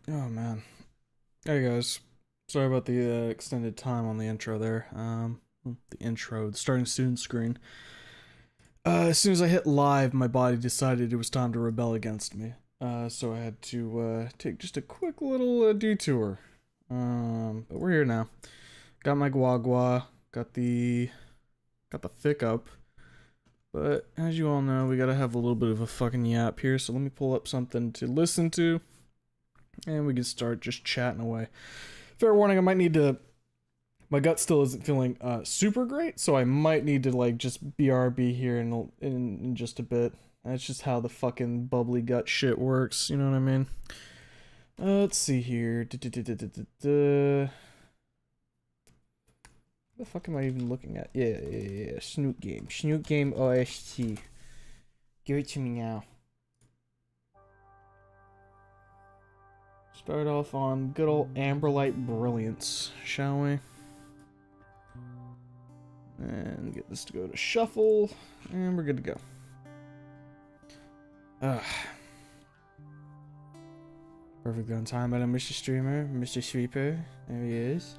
Oh man. Hey guys. Sorry about the extended time on the intro there. The starting student screen. As soon as I hit live, my body decided it was time to rebel against me. So I had to take just a quick little detour. But we're here now. Got my guagua. Got the thick up. But as you all know, we gotta have a little bit of a fucking yap here. So let me pull up something to listen to. And we can start just chatting away. Fair warning, I might need to... My gut still isn't feeling super great, so I might need to like just BRB here in just a bit. That's just how the fucking bubbly gut shit works, you know what I mean? Let's see here. The fuck am I even looking at? Yeah. Snoot game OST. Give it to me now. Start off on good old Amberlight Brilliance, shall we? And get this to go to shuffle, and we're good to go. Perfectly on time, Madam Mr. Streamer, Mr. Sweeper. There he is.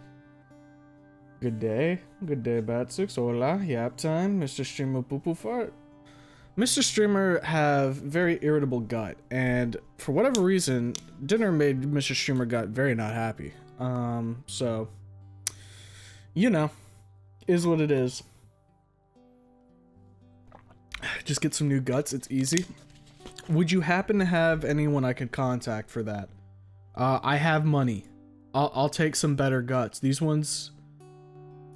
Good day, Batsix. Hola, yap time, Mr. Streamer Poo Poo Fart. Mr. Streamer have very irritable gut, and for whatever reason, dinner made Mr. Streamer gut very not happy. So, you know, is what it is. Just get some new guts, it's easy. Would you happen to have anyone I could contact for that? I have money. I'll take some better guts. These ones,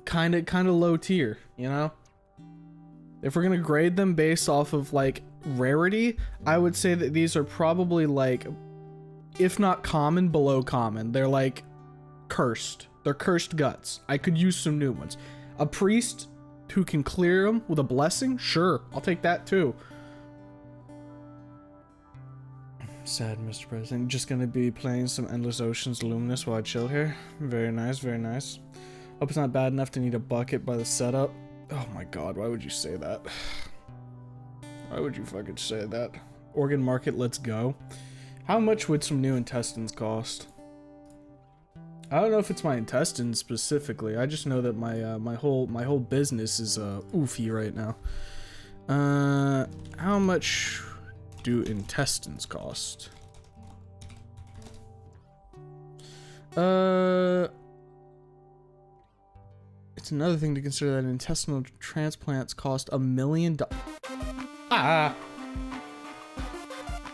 kind of low tier, you know? If we're gonna grade them based off of like rarity, I would say that these are probably like, if not common, below common. They're like cursed. They're cursed guts. I could use some new ones. A priest who can clear them with a blessing? Sure, I'll take that too. Sad, Mr. President. Just gonna be playing some Endless Oceans Luminous while I chill here. Very nice, very nice. Hope it's not bad enough to need a bucket by the setup. Oh my god, why would you say that? Why would you fucking say that? Organ market, let's go. How much would some new intestines cost? I don't know if it's my intestines specifically. I just know that my whole business is oofy right now. How much do intestines cost? It's another thing to consider that intestinal transplants cost $1 million. Ah!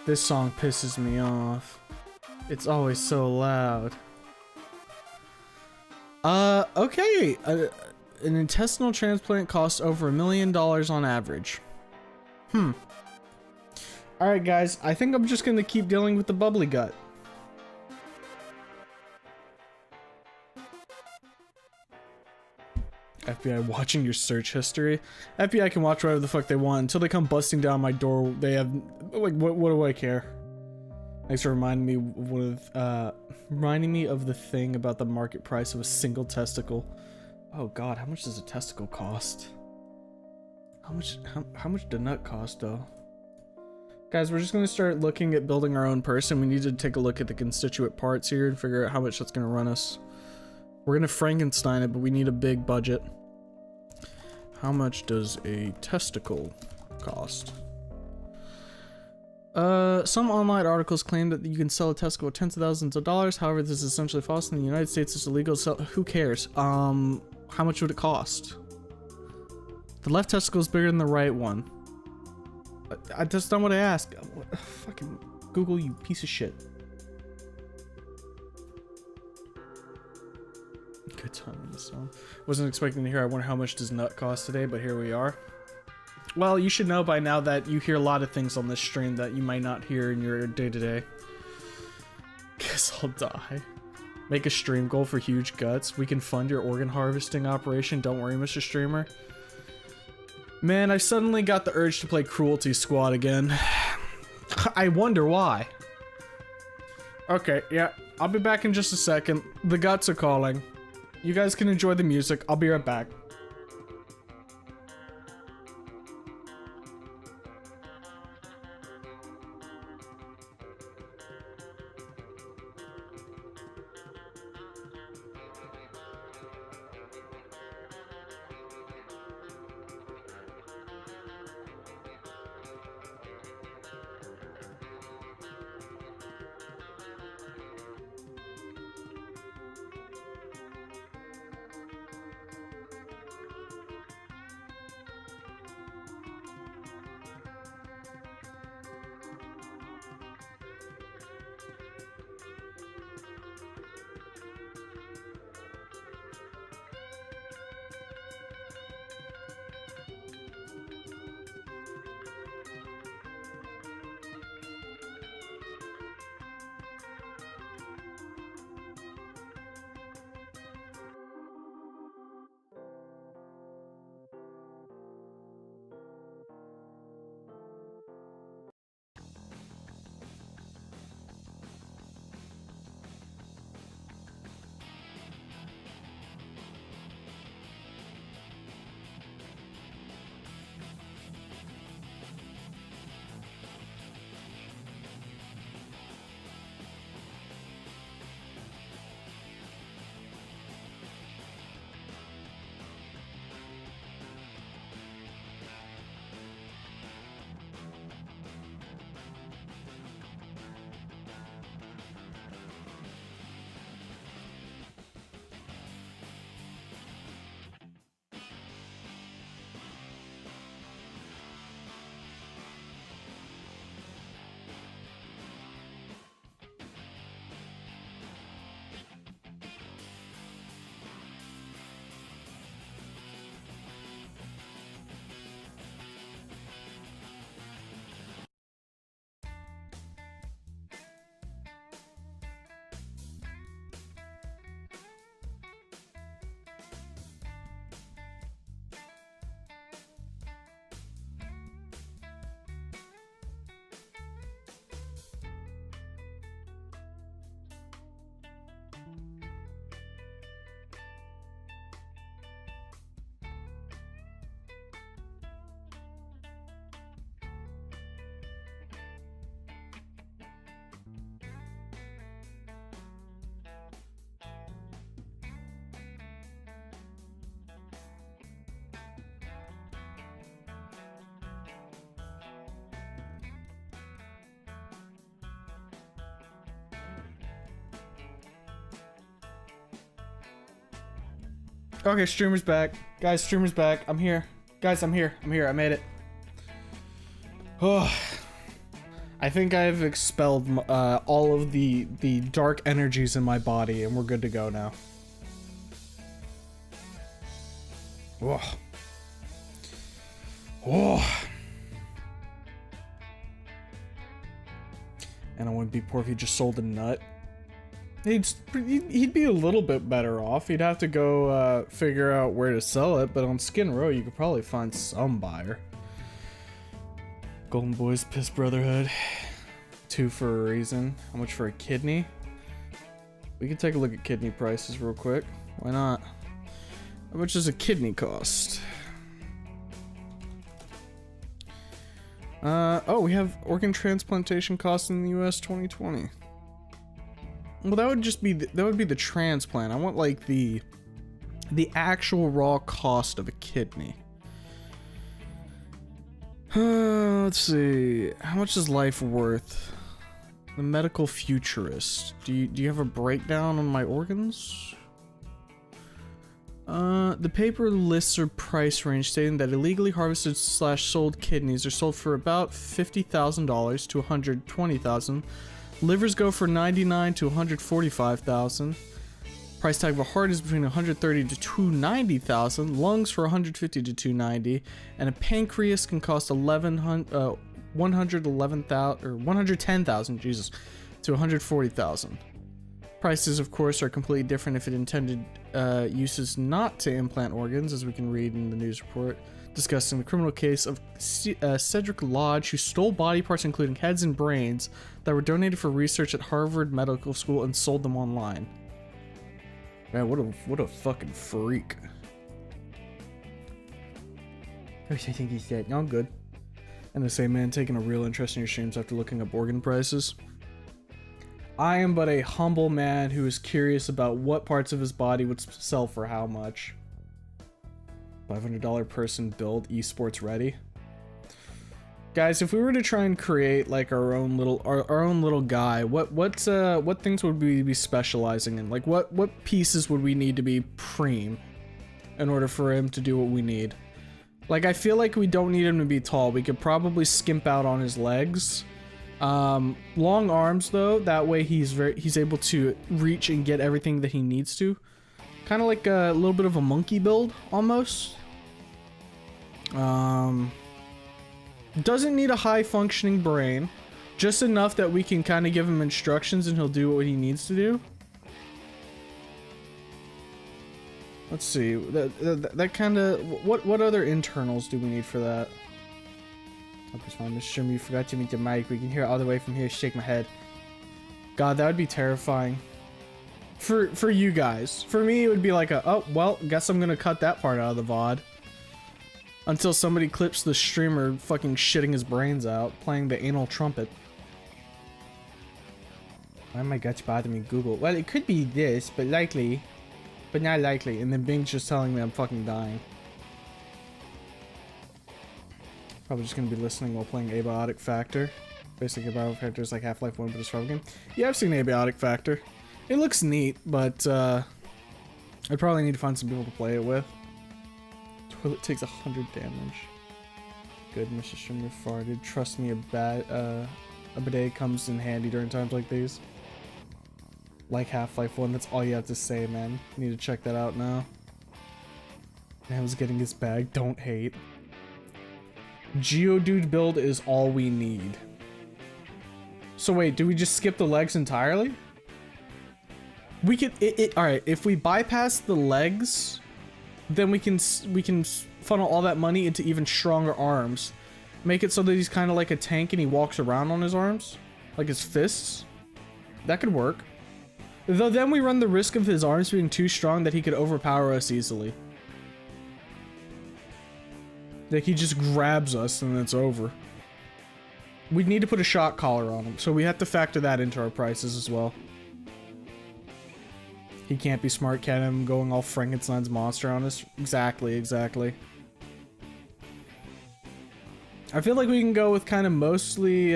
This song pisses me off. It's always so loud. Okay. An intestinal transplant costs over $1 million on average. Alright guys, I think I'm just gonna keep dealing with the bubbly gut. FBI watching your search history. FBI can watch whatever the fuck they want until they come busting down my door. They have, like, what do I care? Thanks for reminding me of the thing about the market price of a single testicle. Oh god, how much does a testicle cost? How much does nut cost though? Guys, we're just gonna start looking at building our own person. We need to take a look at the constituent parts here and figure out how much that's gonna run us. We're gonna Frankenstein it, but we need a big budget. How much does a testicle cost? Some online articles claim that you can sell a testicle for tens of thousands of dollars. However, this is essentially false. In the United States, it's illegal to sell. Who cares? How much would it cost? The left testicle is bigger than the right one. That's not what I asked. Fucking Google, you piece of shit. Good time in the song. Wasn't expecting to hear. I wonder how much does nut cost today, but here we are. Well, you should know by now that you hear a lot of things on this stream that you might not hear in your day-to-day. Guess I'll die. Make a stream goal for huge guts. We can fund your organ harvesting operation. Don't worry, Mr. Streamer. Man, I suddenly got the urge to play Cruelty Squad again. I wonder why. Okay, yeah. I'll be back in just a second. The guts are calling. You guys can enjoy the music. I'll be right back. Okay, streamer's back. Guys, streamer's back. I'm here. Guys, I'm here. I made it. Oh. I think I've expelled all of the dark energies in my body, and we're good to go now. Whoa. Whoa. And I wouldn't be poor if he just sold a nut. He'd be a little bit better off. He'd have to go figure out where to sell it, but on Skin Row you could probably find some buyer. Golden Boys Piss Brotherhood. 2 for a reason. How much for a kidney? We can take a look at kidney prices real quick. Why not? How much does a kidney cost? Oh, we have organ transplantation costs in the US 2020. Well, that would just be the transplant. I want like the actual raw cost of a kidney. Let's see. How much is life worth? The medical futurist. Do you have a breakdown on my organs? The paper lists a price range stating that illegally harvested / sold kidneys are sold for about $50,000 to $120,000. Livers go for $99,000 to $145,000. Price tag of a heart is between $130,000 to $290,000. Lungs for $150,000 to $290,000, and a pancreas can cost $110,000, Jesus, to $140,000. Prices, of course, are completely different if it intended uses not to implant organs, as we can read in the news report discussing the criminal case of Cedric Lodge, who stole body parts including heads and brains that were donated for research at Harvard Medical School and sold them online. Man, what a fucking freak. I think he's dead. No, I'm good. And the same man taking a real interest in your streams after looking up organ prices. I am but a humble man who is curious about what parts of his body would sell for how much. $500 person build esports ready. Guys, if we were to try and create like our own little guy, what things would we be specializing in? Like what pieces would we need to be preem in order for him to do what we need? Like, I feel like we don't need him to be tall. We could probably skimp out on his legs. Long arms though, that way he's able to reach and get everything that he needs to. Kind of like a little bit of a monkey build almost. Doesn't need a high functioning brain, just enough that we can kind of give him instructions and he'll do what he needs to do. Let's see, that kind of, what other internals do we need for that? Hope it's fine, Mr. Shimmer, you forgot to mute the mic. We can hear it all the way from here. Shake my head. God, that would be terrifying. For you guys. For me, it would be like oh, well, guess I'm gonna cut that part out of the VOD. Until somebody clips the streamer fucking shitting his brains out, playing the anal trumpet. Why my guts bother me? Google. Well, it could be this, but likely. But not likely. And then Bing's just telling me I'm fucking dying. Probably just gonna be listening while playing Abiotic Factor. Basically, Abiotic Factor is like Half-Life 1, but it's a game. Yeah, I've seen Abiotic Factor. It looks neat, but I'd probably need to find some people to play it with. Toilet takes 100 damage. Good, Mr. Streamer farted. Trust me, a bidet comes in handy during times like these. Like Half-Life 1, that's all you have to say, man. You need to check that out now. Man's getting his bag, don't hate. Geodude build is all we need. So wait, do we just skip the legs entirely? We could, alright, if we bypass the legs, then we can funnel all that money into even stronger arms. Make it so that he's kind of like a tank and he walks around on his arms, like his fists. That could work. Though then we run the risk of his arms being too strong that he could overpower us easily. Like he just grabs us and it's over. We'd need to put a shock collar on him, so we have to factor that into our prices as well. He can't be smart cat him going all Frankenstein's monster on us. Exactly. I feel like we can go with kind of mostly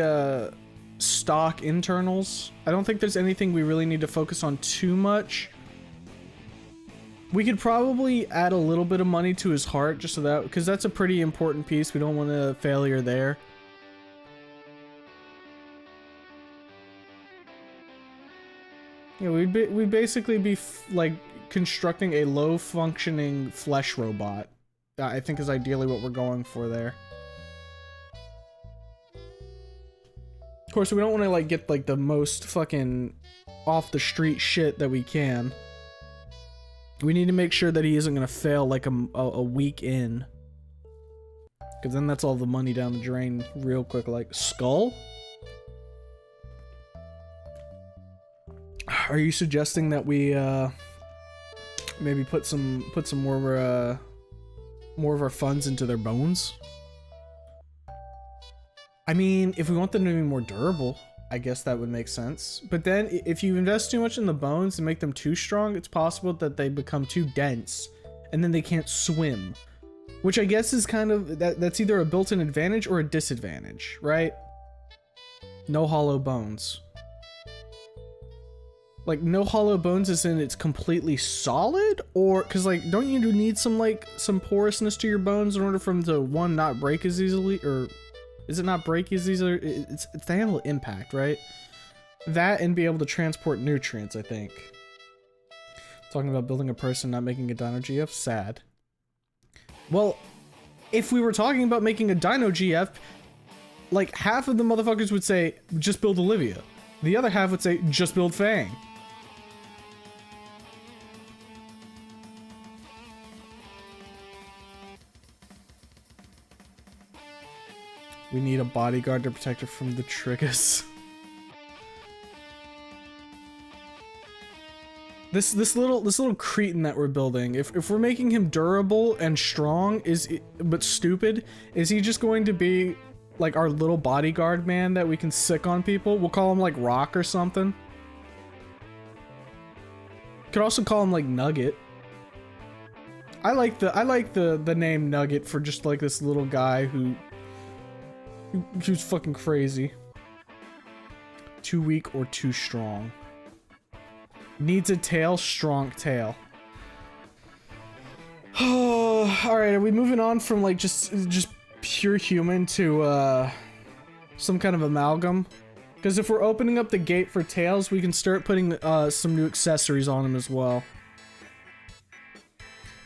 stock internals. I don't think there's anything we really need to focus on too much. We could probably add a little bit of money to his heart just so that, because that's a pretty important piece. We don't want a failure there. Yeah, we'd basically be like constructing a low functioning flesh robot. I think is ideally what we're going for there. Of course, we don't want to like get like the most fucking off the street shit that we can. We need to make sure that he isn't gonna fail like a week in, because then that's all the money down the drain real quick. Like skull. Are you suggesting that we maybe put some more of our funds into their bones? I mean, if we want them to be more durable, I guess that would make sense. But then if you invest too much in the bones and make them too strong, it's possible that they become too dense and then they can't swim, which I guess is kind of that's either a built-in advantage or a disadvantage, right? No hollow bones. Like, no hollow bones is in it's completely solid? Or, because, like, don't you need some, like, some porousness to your bones in order for them to, one, not break as easily? Or, is it not break as easily? It's to handle impact, right? That and be able to transport nutrients, I think. Talking about building a person, not making a Dino GF? Sad. Well, if we were talking about making a Dino GF, like, half of the motherfuckers would say, just build Olivia. The other half would say, just build Fang. We need a bodyguard to protect her from the triggers. This little cretin that we're building, if we're making him durable and strong, but stupid, is he just going to be like our little bodyguard man that we can sick on people? We'll call him like Rock or something. Could also call him like Nugget. I like the name Nugget for just like this little guy who's fucking crazy. Too weak or too strong. Needs a tail, strong tail. Oh, all right. Are we moving on from like just pure human to some kind of amalgam? Because if we're opening up the gate for tails, we can start putting some new accessories on him as well.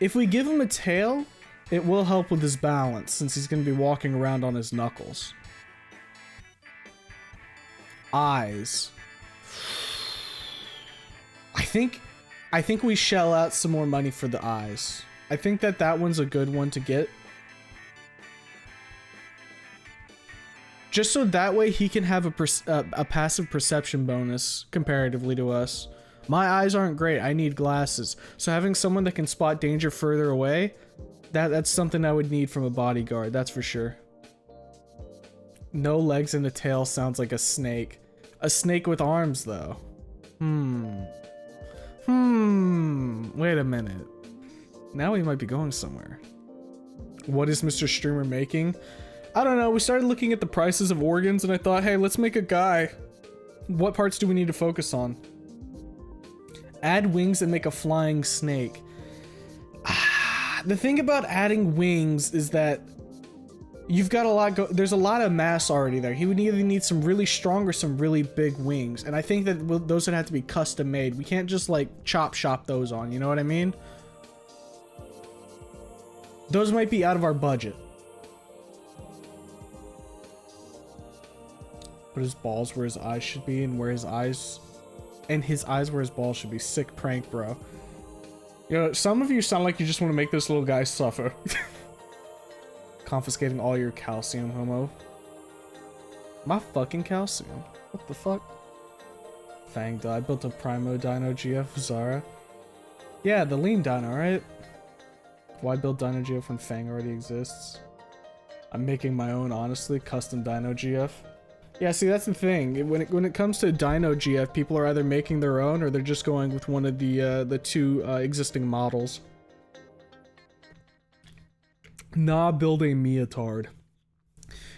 If we give him a tail, it will help with his balance since he's going to be walking around on his knuckles. Eyes. I think we shell out some more money for the eyes. I think that one's a good one to get. Just so that way he can have a passive perception bonus comparatively to us. My eyes aren't great. I need glasses. So having someone that can spot danger further away, that's something I would need from a bodyguard. That's for sure. No legs and a tail sounds like a snake. A snake with arms, though. Wait a minute. Now we might be going somewhere. What is Mr. Streamer making? I don't know. We started looking at the prices of organs and I thought, hey, let's make a guy. What parts do we need to focus on? Add wings and make a flying snake. The thing about adding wings is that you've got a lot there's a lot of mass already there. He would either need some really strong or some really big wings. And I think that those would have to be custom made. We can't just like chop shop those on, you know what I mean? Those might be out of our budget. Put his balls where his eyes should be and his eyes where his balls should be. Sick prank, bro. You know, some of you sound like you just want to make this little guy suffer. Confiscating all your calcium, homo. My fucking calcium. What the fuck? Fang I built a Primo Dino GF Zara. Yeah, the lean dino, right? Why build Dino GF when Fang already exists? I'm making my own, honestly, custom Dino GF. Yeah, see, that's the thing. When it comes to Dino GF, people are either making their own or they're just going with one of the two existing models. Nah, build a Meotard.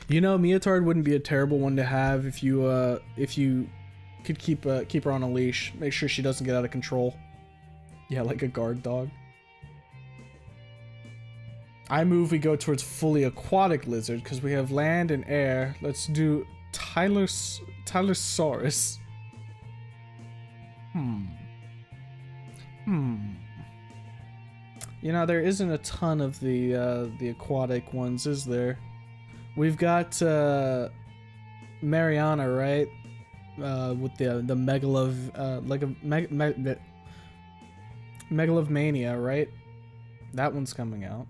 You know, Meotard wouldn't be a terrible one to have if you could keep her on a leash. Make sure she doesn't get out of control. Yeah, like a guard dog. I move, we go towards fully aquatic lizard because we have land and air. Let's do Tylosaurus. You know, there isn't a ton of the aquatic ones, is there? We've got Mariana, right? With the megalomania, right? That one's coming out.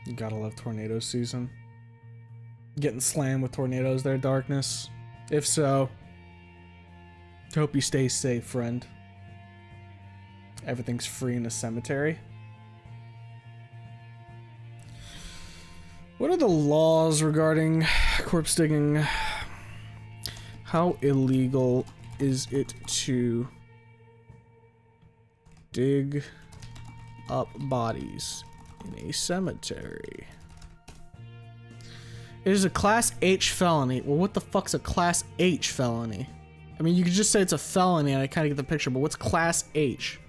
You gotta love tornado season. Getting slammed with tornadoes there, Darkness. If so, hope you stay safe, friend. Everything's free in a cemetery. What are the laws regarding corpse digging? How illegal is it to dig up bodies in a cemetery? It is a Class H felony. Well, what the fuck's a Class H felony? I mean, you could just say it's a felony and I kind of get the picture, but what's Class H?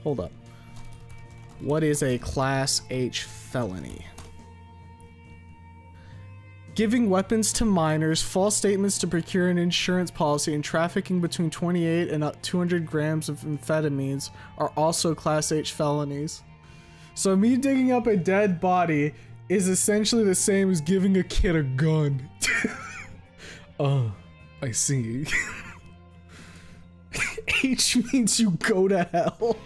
Hold up. What is a Class H felony? Giving weapons to minors, false statements to procure an insurance policy, and trafficking between 28 and 200 grams of amphetamines are also Class H felonies. So me digging up a dead body is essentially the same as giving a kid a gun. Oh, I see. H means you go to hell.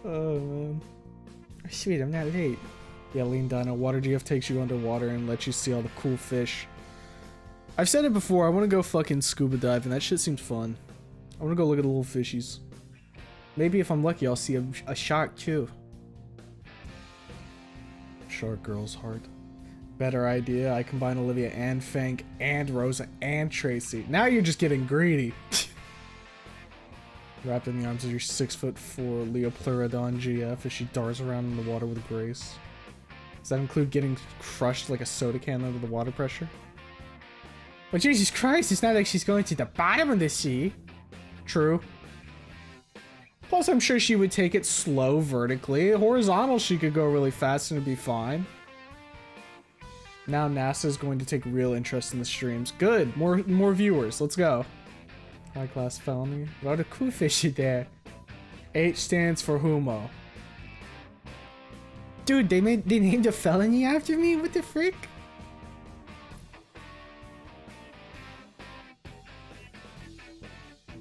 Oh man. Sweet, I'm not late. Yeah, Lean Dino, Water GF takes you underwater and lets you see all the cool fish. I've said it before, I want to go fucking scuba diving. That shit seems fun. I want to go look at the little fishies. Maybe if I'm lucky, I'll see a shark too. Shark girl's heart. Better idea, I combine Olivia and Fank and Rosa and Tracy. Now you're just getting greedy. Wrapped in the arms of your 6'4" Leopleurodon GF as she darts around in the water with grace. Does that include getting crushed like a soda can under the water pressure? But Jesus Christ, it's not like she's going to the bottom of the sea. True. Plus, I'm sure she would take it slow vertically. Horizontal, she could go really fast and it'd be fine. Now NASA's going to take real interest in the streams. Good, more viewers. Let's go. High class felony. A lot of cool fishy there. H stands for Humo. Dude, they named a felony after me? What the frick?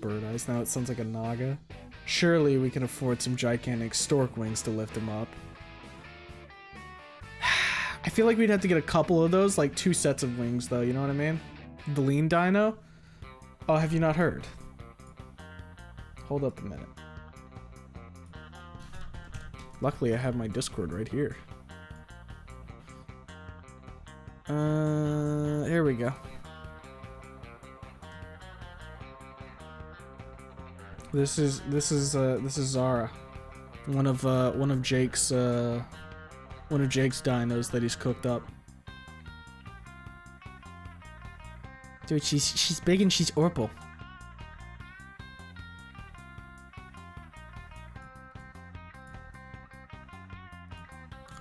Bird eyes. Now it sounds like a naga. Surely we can afford some gigantic stork wings to lift him up. I feel like we'd have to get a couple of those, like 2 sets of wings though, you know what I mean? The Lean Dino? Oh, have you not heard? Hold up a minute. Luckily, I have my Discord right here. Here we go. This is Zara, one of Jake's dinos that he's cooked up. Dude, she's big and she's orpal.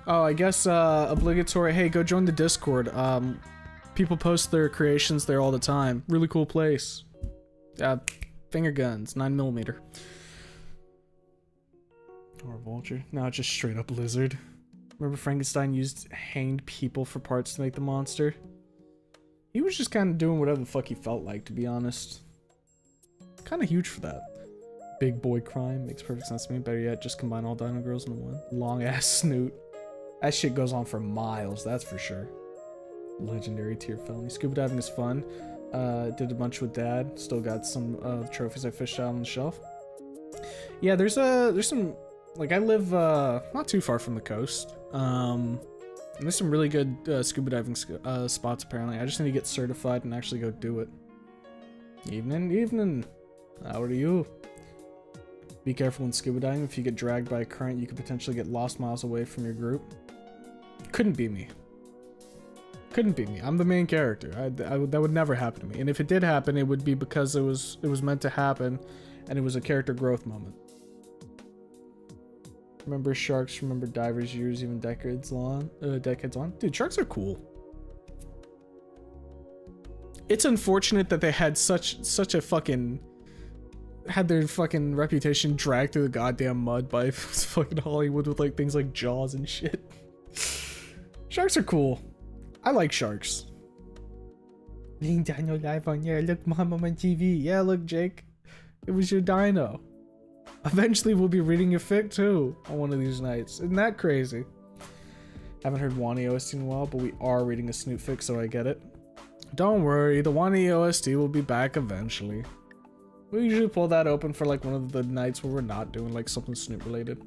Oh, I guess obligatory. Hey, go join the Discord. People post their creations there all the time. Really cool place. Finger guns, 9mm. Or vulture. No, just straight up lizard. Remember Frankenstein used hanged people for parts to make the monster? He was just kind of doing whatever the fuck he felt like, to be honest. Kind of huge for that. Big boy crime makes perfect sense to me. Better yet, just combine all dino girls into one. Long ass snoot. That shit goes on for miles, that's for sure. Legendary tier felony. Scuba diving is fun. Did a bunch with Dad. Still got some trophies I fished out on the shelf. Yeah, there's some, like, I live not too far from the coast. And there's some really good scuba diving spots apparently. I just need to get certified and actually go do it. Evening. How are you? Be careful when scuba diving. If you get dragged by a current, you could potentially get lost miles away from your group. Couldn't be me. Couldn't be me. I'm the main character. That would never happen to me. And if it did happen, it would be because it was meant to happen. and it was a character growth moment. Remember sharks, remember divers years, even decades on. Dude, sharks are cool. It's unfortunate that they had such a fucking had their fucking reputation dragged through the goddamn mud by fucking Hollywood with like things like Jaws and shit. Sharks are cool. I like sharks. Being Dino live on, yeah, look, Mom, I'm on TV. Yeah, look, Jake, it was your dino. Eventually we'll be reading your fic too on one of these nights. Isn't that crazy? Haven't heard Wani OST in a while, but we are reading a Snoot fic, so I get it. Don't worry, the Wani OST will be back eventually. We usually pull that open for like one of the nights where we're not doing like something Snoot related.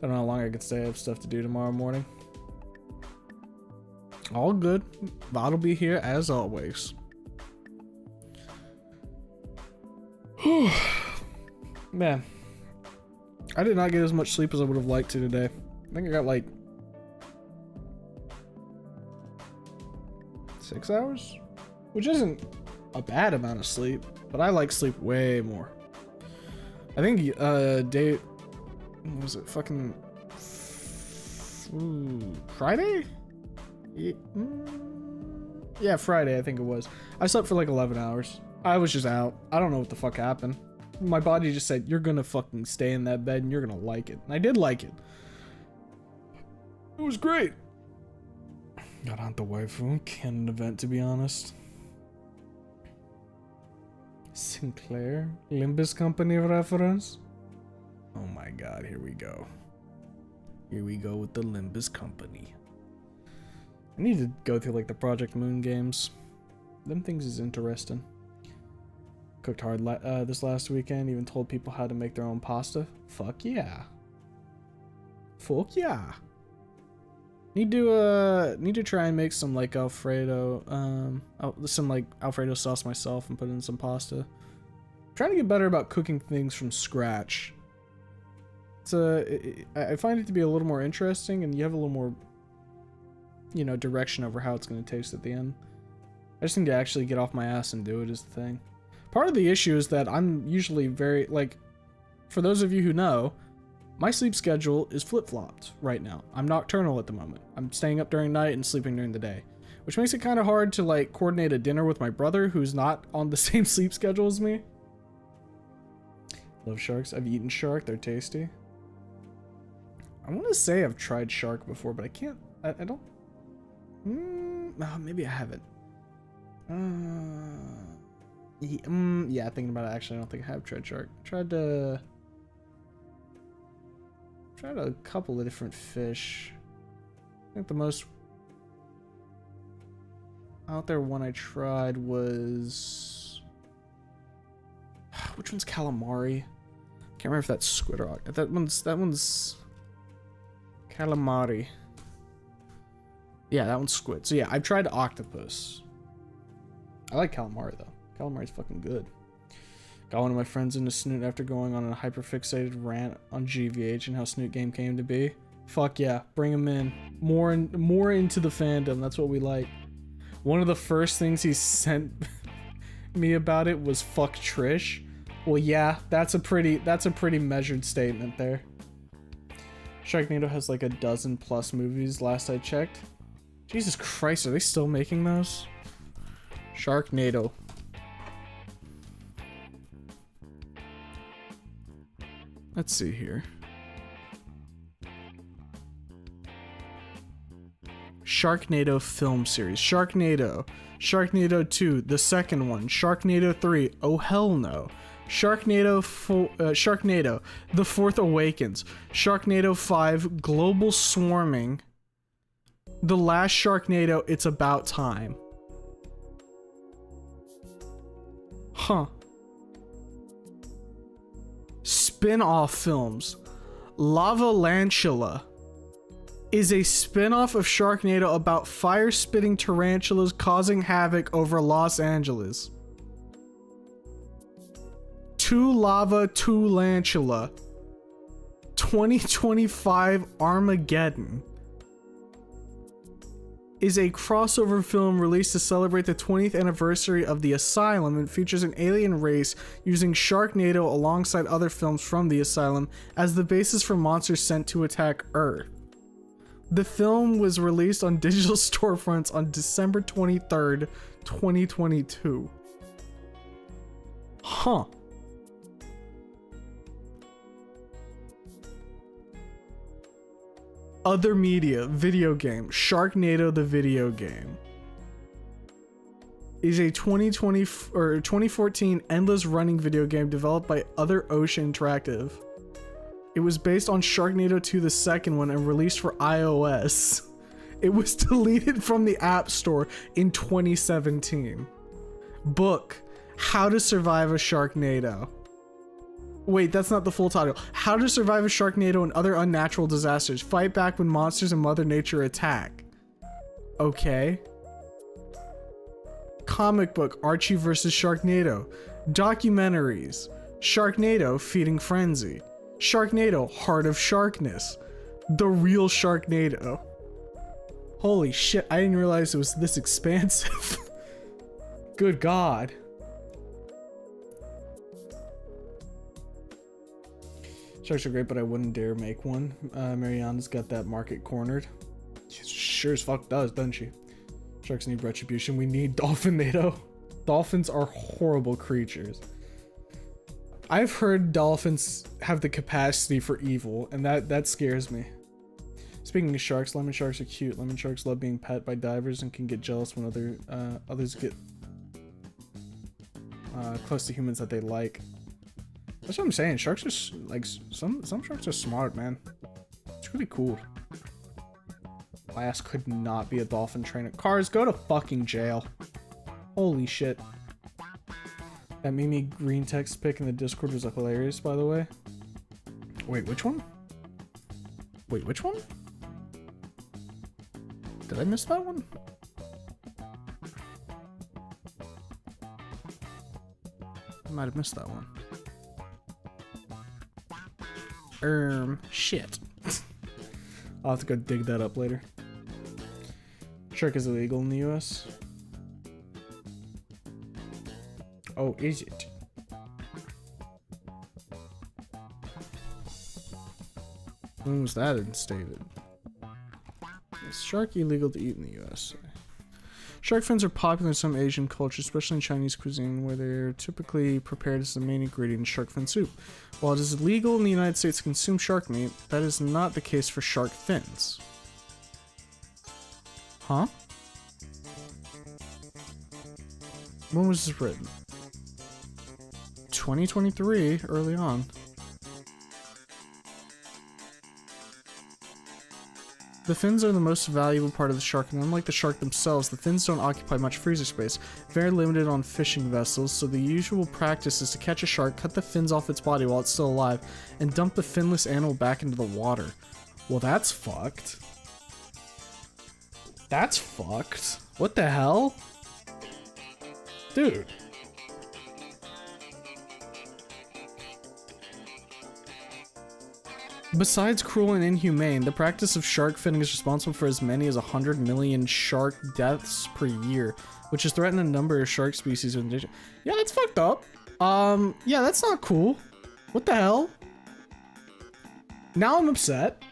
Don't know how long I could stay. I have stuff to do tomorrow morning. All good. That'll be here as always. Man, I did not get as much sleep as I would have liked to today. I think I got like 6 hours, which isn't a bad amount of sleep, but I like sleep way more. I think day, what was it, fucking Friday? Yeah, Friday I think it was. I slept for like 11 hours. I was just out. I don't know what the fuck happened. My body just said, you're gonna fucking stay in that bed and you're gonna like it. And I did like it. It was great. Got on the waifu. Canon event, to be honest. Sinclair? Limbus Company reference? Oh my god, here we go. Here we go with the Limbus Company. I need to go through like the Project Moon games. Them things is interesting. Cooked hard this last weekend, even told people how to make their own pasta. Fuck yeah. Fuck yeah. Need to try and make some like Alfredo, some like Alfredo sauce myself and put in some pasta. I'm trying to get better about cooking things from scratch. It's I find it to be a little more interesting, and you have a little more, you know, direction over how it's going to taste at the end. I just need to actually get off my ass and do it is the thing. Part of the issue is that I'm usually very, like, for those of you who know, my sleep schedule is flip-flopped right now. I'm nocturnal at the moment. I'm staying up during night and sleeping during the day, which makes it kind of hard to, like, coordinate a dinner with my brother who's not on the same sleep schedule as me. Love sharks. I've eaten shark. They're tasty. I want to say I've tried shark before, but I can't. I don't. Oh, maybe I haven't. Yeah, thinking about it, actually, I don't think I have tried shark. Tried a couple of different fish. I think the most out there one I tried was, which one's calamari? Can't remember if that's squid or that one's calamari. Yeah, that one's squid. So yeah, I've tried octopus. I like calamari though. Calamari's fucking good. Got one of my friends into Snoot after going on a hyperfixated rant on GVH and how Snoot game came to be. Fuck yeah, bring him in. More into the fandom. That's what we like. One of the first things he sent me about it was fuck Trish. Well, yeah, that's a pretty measured statement there. Sharknado has like a dozen plus movies last I checked. Jesus Christ, are they still making those? Sharknado. Let's see here. Sharknado film series. Sharknado. Sharknado 2, the second one. Sharknado 3, oh hell no. Sharknado, The Fourth Awakens. Sharknado 5, Global Swarming. The Last Sharknado, It's About Time. Huh. Spin-off films. Lavalantula is a spin-off of Sharknado about fire-spitting tarantulas causing havoc over Los Angeles. Two Lava, Two Lantula. 2025 Armageddon. is a crossover film released to celebrate the 20th anniversary of The Asylum and features an alien race using Sharknado alongside other films from The Asylum as the basis for monsters sent to attack Earth. The film was released on digital storefronts on December 23rd, 2022. Huh. Other media, video game, Sharknado the video game is a 2014 endless running video game developed by Other Ocean Interactive. It was based on Sharknado 2, the second one, and released for iOS. It was deleted from the App Store in 2017. Book, How to Survive a Sharknado. Wait, that's not the full title. How to Survive a Sharknado and Other Unnatural Disasters. Fight back when monsters and Mother Nature attack. Okay. Comic book, Archie vs. Sharknado. Documentaries, Sharknado, Feeding Frenzy. Sharknado, Heart of Sharkness. The Real Sharknado. Holy shit, I didn't realize it was this expansive. Good God. Sharks are great, but I wouldn't dare make one. Mariana's got that market cornered. She sure as fuck does, doesn't she? Sharks need retribution. We need Dolphinado. Dolphins are horrible creatures. I've heard dolphins have the capacity for evil, and that scares me. Speaking of sharks, lemon sharks are cute. Lemon sharks love being pet by divers and can get jealous when others get close to humans that they like. That's what I'm saying. Sharks are like some sharks are smart, man. It's really cool. My ass could not be a dolphin trainer. Cars, go to fucking jail. Holy shit. That Mimi green text pic in the Discord was hilarious, by the way. Wait, which one? Wait, which one? Did I miss that one? I might have missed that one. Shit. I'll have to go dig that up later. Shark is illegal in the US. Oh, is it? When was that instated? Is shark illegal to eat in the US? Shark fins are popular in some Asian cultures, especially in Chinese cuisine, where they're typically prepared as the main ingredient in shark fin soup. While it is illegal in the United States to consume shark meat, that is not the case for shark fins. Huh? When was this written? 2023, early on. The fins are the most valuable part of the shark, and unlike the shark themselves, the fins don't occupy much freezer space, very limited on fishing vessels, so the usual practice is to catch a shark, cut the fins off its body while it's still alive, and dump the finless animal back into the water. Well, that's fucked. That's fucked. What the hell? Dude. Besides cruel and inhumane, the practice of shark finning is responsible for as many as 100 million shark deaths per year, which has threatened a number of shark species. Yeah, that's fucked up. Yeah, that's not cool. What the hell? Now I'm upset.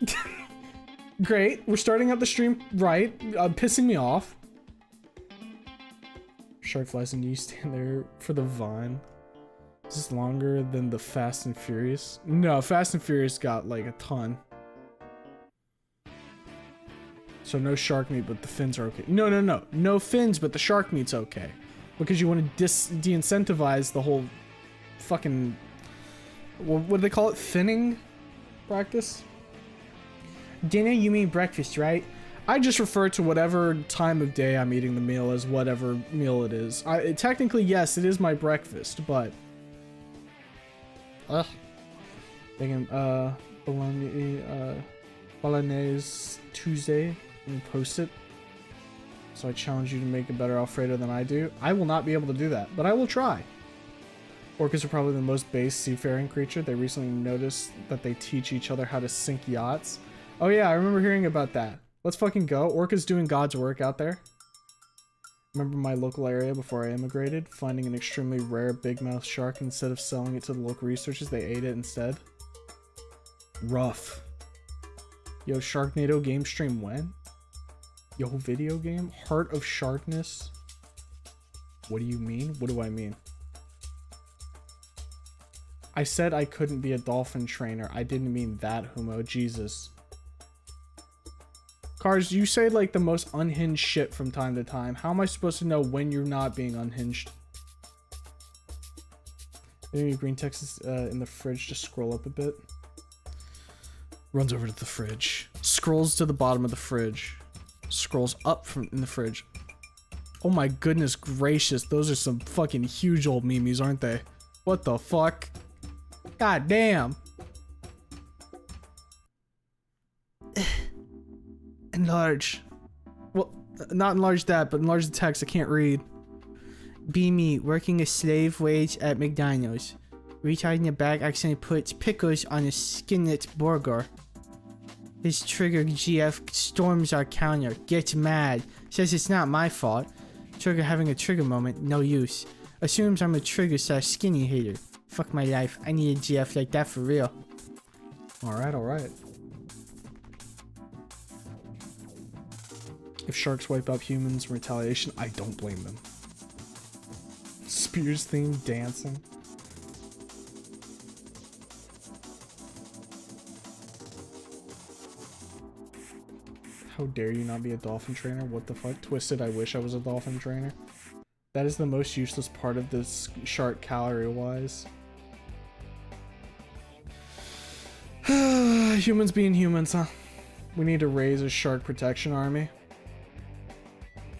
Great, we're starting out the stream right, pissing me off. Shark flies and you stand there for the vine. Is this longer than the Fast and Furious? No, Fast and Furious got like a ton. So no shark meat, but the fins are okay. No. No fins, but the shark meat's okay. Because you want to de-incentivize the whole fucking... What do they call it? Thinning practice? Dinner, you mean breakfast, right? I just refer to whatever time of day I'm eating the meal as whatever meal it is. Technically, yes, it is my breakfast, but... Thinking, Bolognese Tuesday, and post it. So I challenge you to make a better Alfredo than I do. I will not be able to do that, but I will try. Orcas are probably the most base seafaring creature. They recently noticed that they teach each other how to sink yachts. Oh yeah, I remember hearing about that. Let's fucking go. Orca's doing God's work out there. Remember my local area before I immigrated? Finding an extremely rare big mouth shark, instead of selling it to the local researchers, they ate it instead. Rough. Yo, Sharknado game stream when? Yo, video game? Heart of Sharkness? What do you mean? What do I mean? I said I couldn't be a dolphin trainer. I didn't mean that, Humo. Jesus. Cars, you say like the most unhinged shit from time to time. How am I supposed to know when you're not being unhinged? Maybe green text is in the fridge. Just scroll up a bit. Runs over to the fridge. Scrolls to the bottom of the fridge. Scrolls up from in the fridge. Oh my goodness gracious. Those are some fucking huge old memes, aren't they? What the fuck? God damn. Enlarge. Well, not enlarge that, but enlarge the text. I can't read. Be me, working a slave wage at McDonald's. Retard in the back accidentally puts pickles on a skinlet burger. His trigger GF storms our counter, gets mad, says it's not my fault. Trigger having a trigger moment, no use. Assumes I'm a trigger/skinny hater. Fuck my life, I need a GF like that for real. Alright, alright. If sharks wipe out humans in retaliation, I don't blame them. Spears theme dancing. How dare you not be a dolphin trainer? What the fuck? Twisted, I wish I was a dolphin trainer. That is the most useless part of this shark calorie-wise. Humans being humans, huh? We need to raise a shark protection army.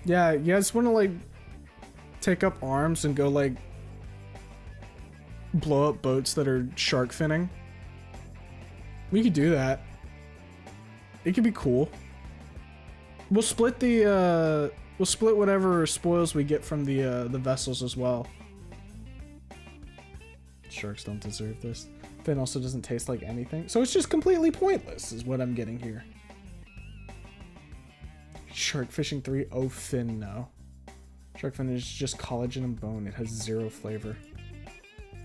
Yeah, you guys want to like take up arms and go like blow up boats that are shark finning? We could do that. It could be cool. We'll split the we'll split whatever spoils we get from the vessels as well. Sharks don't deserve this. Fin also doesn't taste like anything, so it's just completely pointless is what I'm getting here. Shark fishing 3. Oh, fin, no. Shark fin is just collagen and bone. It has zero flavor.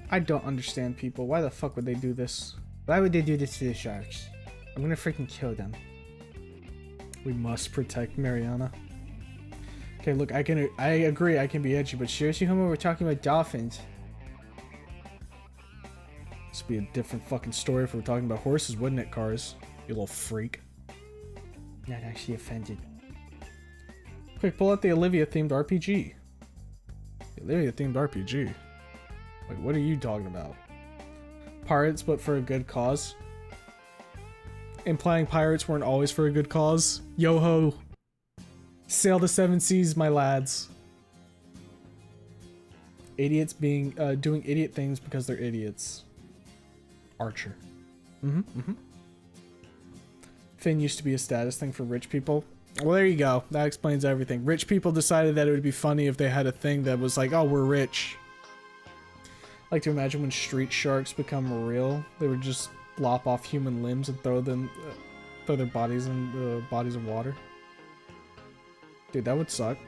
I don't understand people. Why the fuck would they do this? Why would they do this to the sharks? I'm gonna freaking kill them. We must protect Mariana. Okay, look, I agree I can be edgy, but seriously, Homo, we're talking about dolphins. This would be a different fucking story if we were talking about horses, wouldn't it, Cars? You little freak. Not actually offended. Quick, pull out the Olivia-themed RPG. The Olivia-themed RPG? Wait, what are you talking about? Pirates, but for a good cause? Implying pirates weren't always for a good cause? Yo-ho! Sail the 7 seas, my lads. Idiots being, doing idiot things because they're idiots. Archer. Fin used to be a status thing for rich people. Well, there you go. That explains everything. Rich people decided that it would be funny if they had a thing that was like, oh, we're rich. I like to imagine when street sharks become real, they would just lop off human limbs and throw their bodies in the bodies of water. Dude, that would suck.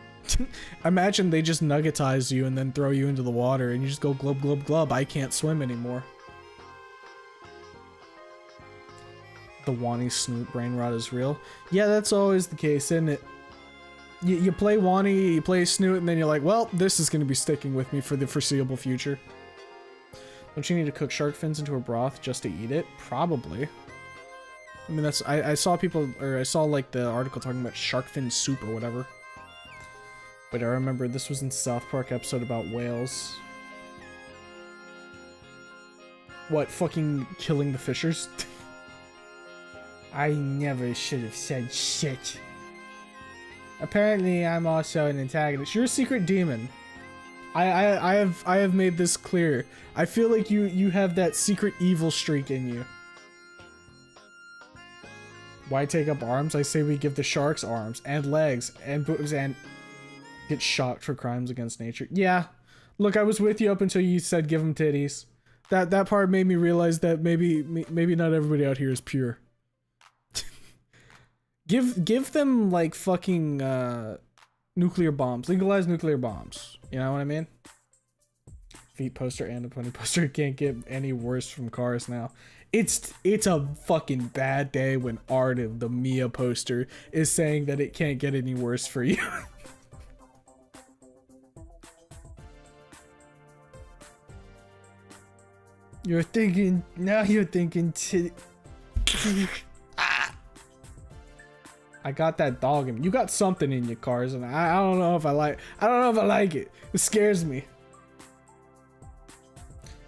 Imagine they just nuggetize you and then throw you into the water and you just go glub glub glub. I can't swim anymore. The Wani Snoot brain rot is real. Yeah, that's always the case, isn't it? You play Wani, you play Snoot, and then you're like, well, this is going to be sticking with me for the foreseeable future. Don't you need to cook shark fins into a broth just to eat it? Probably. I mean, that's... I saw people... Or I saw, like, the article talking about shark fin soup or whatever. But I remember this was in South Park episode about whales. What, fucking killing the fishers? I never should have said shit. Apparently, I'm also an antagonist. You're a secret demon. I have made this clear. I feel like you have that secret evil streak in you. Why take up arms? I say we give the sharks arms and legs and boobs and get shocked for crimes against nature. Yeah, look, I was with you up until you said give them titties. That part made me realize that maybe not everybody out here is pure. Give them like fucking nuclear bombs. Legalize nuclear bombs. You know what I mean? Feet poster and a pony poster. It can't get any worse from cars now. It's a fucking bad day when Arden, the Mia poster, is saying that it can't get any worse for you. You're thinking I got that dog in me. You got something in your cars, and I don't know if I like it. It scares me.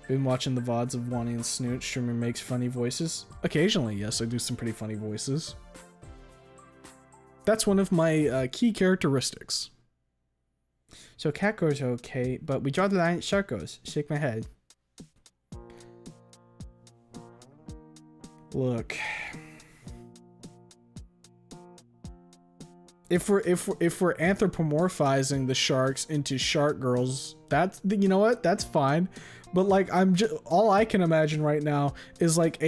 Been watching the VODs of Wani and Snoot. Streamer makes funny voices. Occasionally, yes, I do some pretty funny voices. That's one of my key characteristics. So cat goes okay, but we draw the line at shark goes. Shake my head. Look. If we're anthropomorphizing the sharks into shark girls, that's, you know what? That's fine. But like all I can imagine right now is like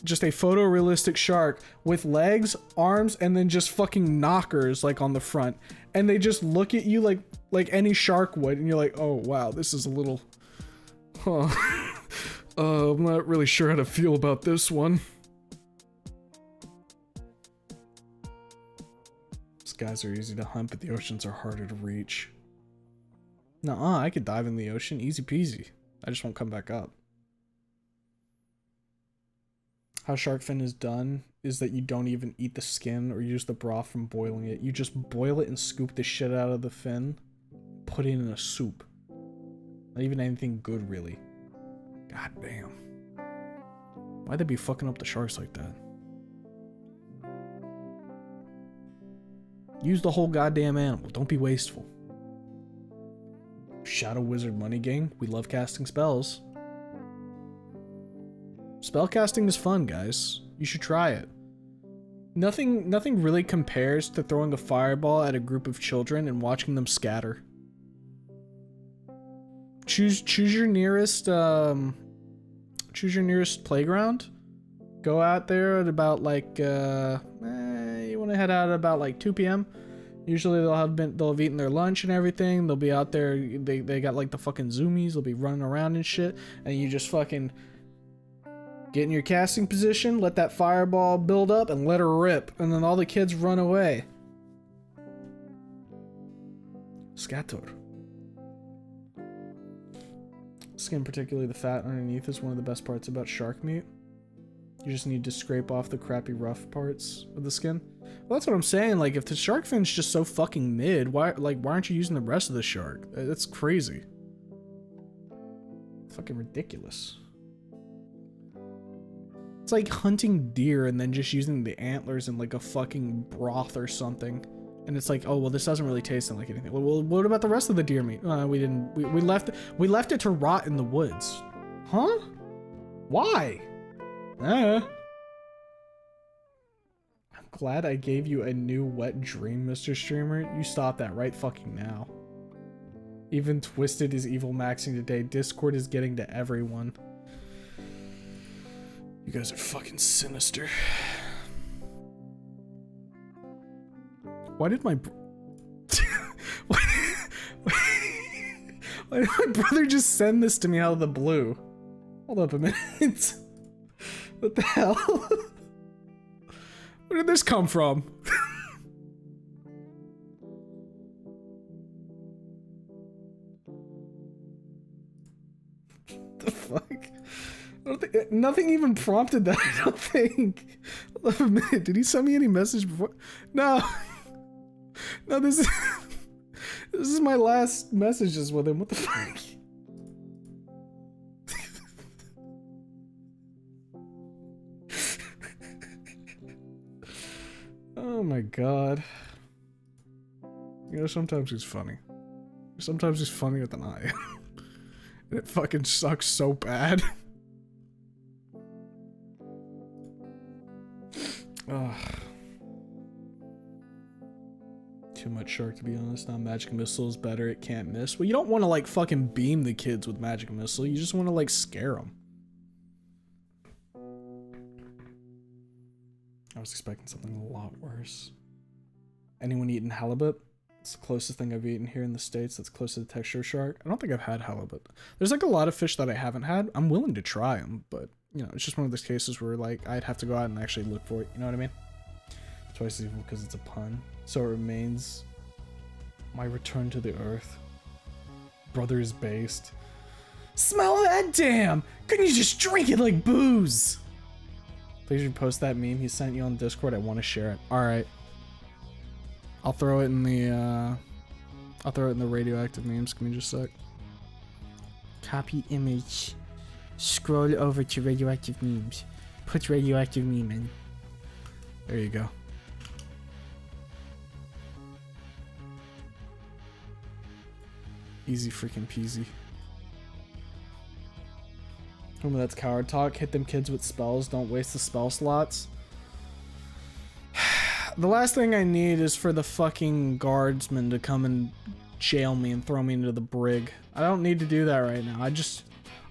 just a photorealistic shark with legs, arms, and then just fucking knockers like on the front. And they just look at you like any shark would, and you're like, "Oh, wow, this is a little I'm not really sure how to feel about this one." Guys are easy to hunt, but the oceans are harder to reach. Nuh-uh, I could dive in the ocean, easy peasy. I just won't come back up. How shark fin is done is that you don't even eat the skin or use the broth from boiling it. You just boil it and scoop the shit out of the fin, put it in a soup. Not even anything good, really. God damn. Why'd they be fucking up the sharks like that? Use the whole goddamn animal. Don't be wasteful. Shadow Wizard Money Gang. We love casting spells. Spellcasting is fun, guys. You should try it. Nothing really compares to throwing a fireball at a group of children and watching them scatter. Choose your nearest playground. Go out there at about like you want to head out at about like 2 p.m. Usually they'll have eaten their lunch and everything. They'll be out there. They got like the fucking zoomies. They'll be running around and shit. And you just fucking get in your casting position, let that fireball build up, and let her rip. And then all the kids run away. Scatter. Skin, particularly the fat underneath, is one of the best parts about shark meat. You just need to scrape off the crappy rough parts of the skin. Well, that's what I'm saying. Like, if the shark fin's just so fucking mid, why aren't you using the rest of the shark? That's crazy. Fucking ridiculous. It's like hunting deer and then just using the antlers in like a fucking broth or something. And it's like, oh well, this doesn't really taste like anything. Well, what about the rest of the deer meat? We left it to rot in the woods. Huh? Why? I'm glad I gave you a new wet dream, Mr. Streamer. You stop that right fucking now. Even Twisted is evil maxing today. Discord is getting to everyone. You guys are fucking sinister. Why did my why did my brother just send this to me out of the blue? Hold up a minute. What the hell? Where did this come from? The fuck? I don't think, nothing even prompted that, I don't think. Hold up a minute. Did he send me any message before? No. No, this is my last messages with him. What the fuck? Oh my god. You know, sometimes he's funny. Sometimes he's funnier than I am. And it fucking sucks so bad. Ugh. Too much shark, to be honest. Now magic missile is better. It can't miss. Well, you don't want to like fucking beam the kids with magic missile. You just want to like scare them. was expecting something a lot worse. Anyone eaten halibut? It's the closest thing I've eaten here in the States that's close to the texture of shark. I don't think I've had halibut. There's like a lot of fish that I haven't had. I'm willing to try them, but you know, it's just one of those cases where like I'd have to go out and actually look for it. You know what I mean? Twice as evil because it's a pun. So it remains my return to the earth. Brother is based. Smell that damn! Couldn't you just drink it like booze? Please repost that meme he sent you on Discord. I want to share it. Alright. I'll throw it in the radioactive memes. Give me just a sec. Copy image. Scroll over to radioactive memes. Put radioactive meme in. There you go. Easy freaking peasy. Remember, that's coward talk. Hit them kids with spells. Don't waste the spell slots. The last thing I need is for the fucking guardsmen to come and jail me and throw me into the brig. I don't need to do that right now.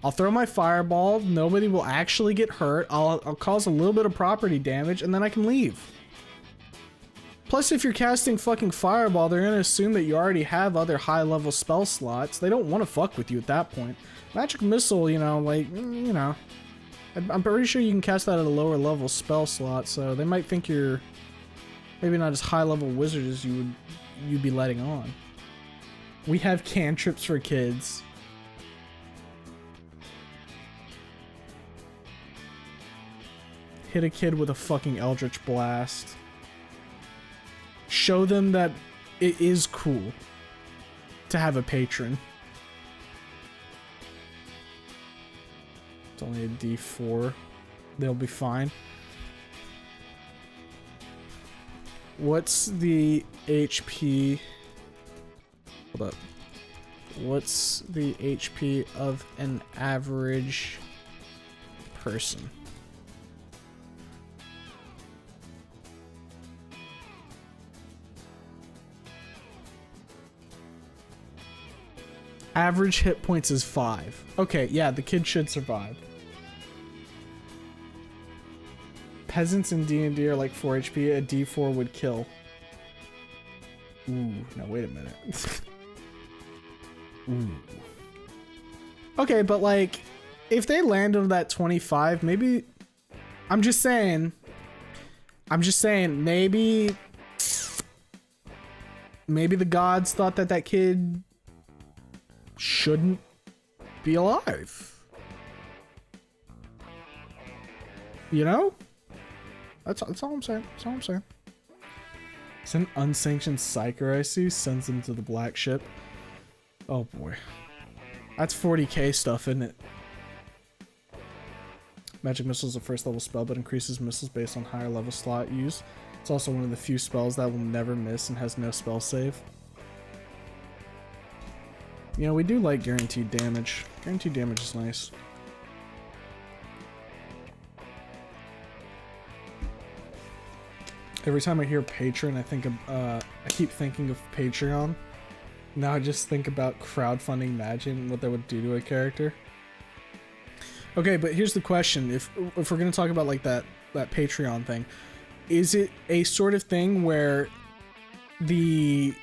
I'll throw my fireball. Nobody will actually get hurt. I'll cause a little bit of property damage and then I can leave. Plus, if you're casting fucking fireball, they're gonna assume that you already have other high-level spell slots. They don't want to fuck with you at that point. Magic missile, you know, like, you know, I'm pretty sure you can cast that at a lower level spell slot, so they might think you're maybe not as high-level wizard as you'd be letting on. We have cantrips for kids. Hit a kid with a fucking Eldritch Blast. Show them that it is cool to have a patron. It's only a D4. They'll be fine. What's the HP? Hold up. What's the HP of an average person? Average hit points is 5. Okay, yeah, the kid should survive. Peasants in D&D are like 4 HP. A D4 would kill. Ooh, now wait a minute. Ooh. Okay, but like, if they land on that 25, maybe... I'm just saying, maybe the gods thought that that kid shouldn't be alive. You know? That's all I'm saying. That's all I'm saying. It's an unsanctioned psyker I see. Sends them to the black ship. Oh boy. That's 40k stuff, isn't it? Magic Missile is a first level spell, but increases missiles based on higher level slot use. It's also one of the few spells that will never miss and has no spell save. You know, we do like guaranteed damage. Guaranteed damage is nice. Every time I hear patron, I think of, I keep thinking of Patreon. Now I just think about crowdfunding magic and what that would do to a character. Okay, but here's the question: if we're gonna talk about like that Patreon thing, is it a sort of thing where the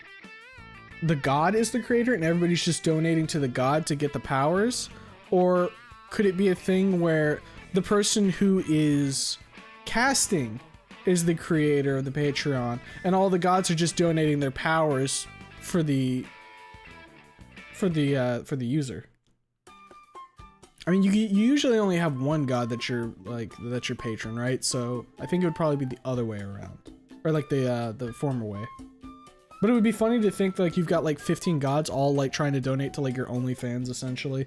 god is the creator and everybody's just donating to the god to get the powers, or could it be a thing where the person who is casting is the creator of the Patreon and all the gods are just donating their powers for the user? I mean, you usually only have one god that's your patron, right? So I think it would probably be the other way around, or like the former way. But it would be funny to think that, like, you've got like 15 gods all like trying to donate to like your OnlyFans essentially.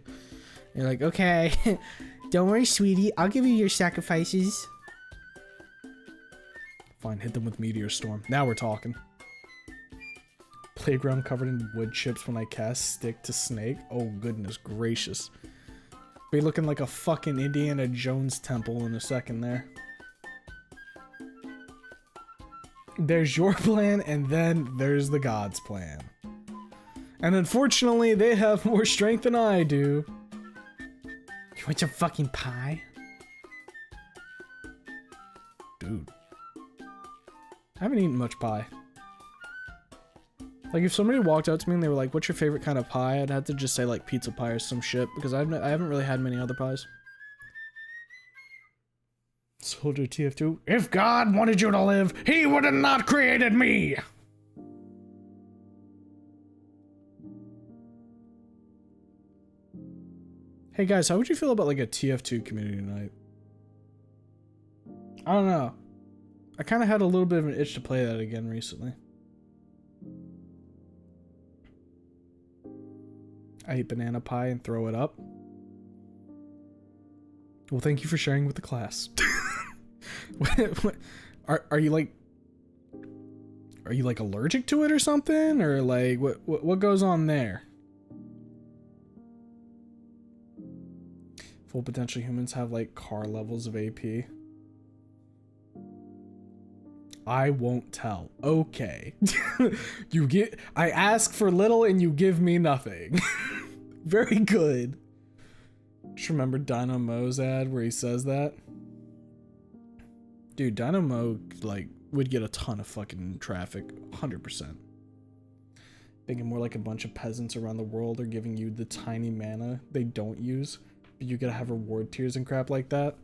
You're like, okay, don't worry, sweetie, I'll give you your sacrifices. Fine, hit them with Meteor Storm. Now we're talking. Playground covered in wood chips when I cast Stick to Snake. Oh goodness gracious. Be looking like a fucking Indiana Jones temple in a second there. There's your plan, and then there's the god's plan. And unfortunately, they have more strength than I do. You want your fucking pie? Dude. I haven't eaten much pie. Like, if somebody walked up to me and they were like, what's your favorite kind of pie? I'd have to just say, like, pizza pie or some shit, because I haven't really had many other pies. Soldier TF2. If God wanted you to live, he would have not created me! Hey guys, how would you feel about, like, a TF2 community night? I don't know. I kind of had a little bit of an itch to play that again recently. I eat banana pie and throw it up. Well, thank you for sharing with the class. Are you like allergic to it or something, or like what goes on there? Full potential humans have like car levels of AP. I won't tell. Okay. I ask for little and you give me nothing. Very good. Just remember Dynamo's ad where he says that. Dude, Dynamo like would get a ton of fucking traffic, 100%. Thinking more like a bunch of peasants around the world are giving you the tiny mana they don't use, but you gotta have reward tiers and crap like that.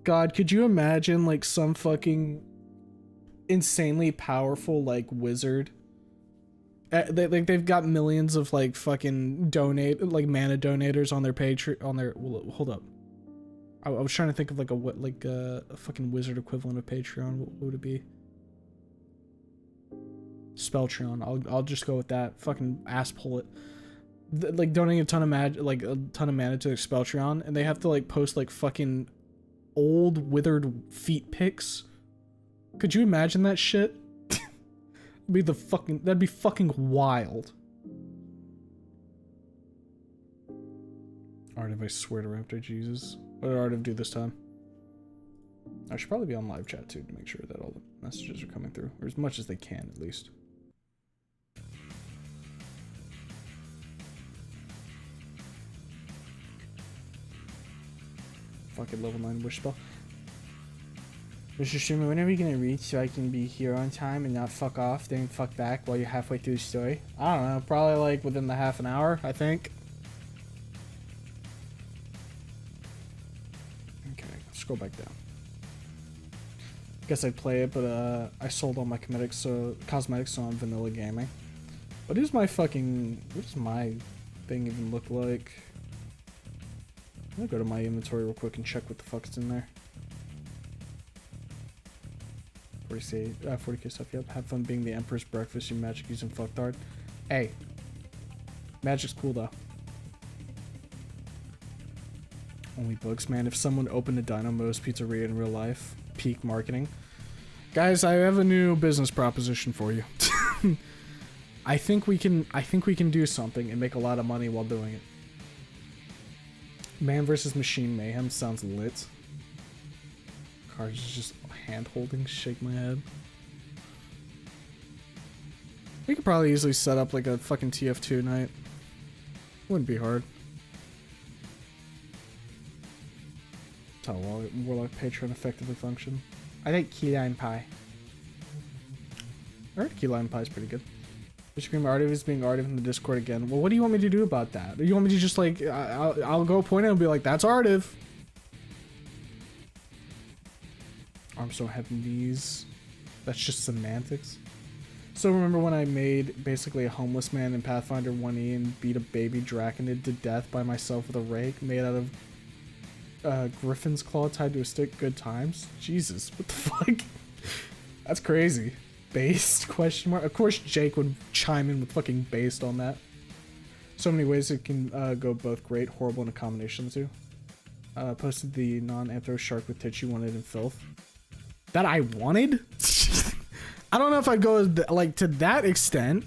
God, could you imagine like some fucking insanely powerful like wizard? They've got millions of like fucking mana donators on their page well, hold up. I was trying to think of like a fucking wizard equivalent of Patreon. What would it be? Spelltreon. I'll just go with that. Fucking ass pull it. Like donating a ton of mana to Spelltreon, and they have to like post like fucking old withered feet pics. Could you imagine that shit? That'd be fucking wild. Artiv, I swear to Raptor Jesus. What did Artiv do this time? I should probably be on live chat too to make sure that all the messages are coming through, or as much as they can at least. Fucking level 9 wish spell. Mr. Streamer, when are we gonna reach so I can be here on time and not fuck off, then fuck back while you're halfway through the story? I don't know, probably like within the half an hour, I think. Okay, scroll back down. Guess I'd play it, but I sold all my cosmetics, so I'm vanilla gaming. What does my thing even look like? I'm gonna go to my inventory real quick and check what the fuck is in there. 40k stuff, yep. Have fun being the Emperor's breakfast, you magic using fucktard. Hey. Magic's cool though. Only bugs, man. If someone opened a Dynamo's Pizzeria in real life, peak marketing. Guys, I have a new business proposition for you. I think we can do something and make a lot of money while doing it. Man versus Machine Mayhem sounds lit. Cars is just hand holding, shake my head. We could probably easily set up like a fucking TF2 night. Wouldn't be hard. That's how Warlock Patreon effectively function. I think key lime pie. I heard key lime pie is pretty good. Mr. Cream Artiv is being Artiv in the Discord again. Well, what do you want me to do about that? Do you want me to just like, I'll go point it and be like, that's Artiv. Arms don't have knees. That's just semantics. So remember when I made basically a homeless man in Pathfinder 1E and beat a baby draconid to death by myself with a rake made out of griffin's claw tied to a stick? Good times. Jesus, what the fuck? That's crazy. Based? Question mark. Of course Jake would chime in with fucking based on that. So many ways it can go both great, horrible, and a combination of the two. Posted the non-anthro shark with tits you wanted in filth. That I wanted? I don't know if I'd go like to that extent.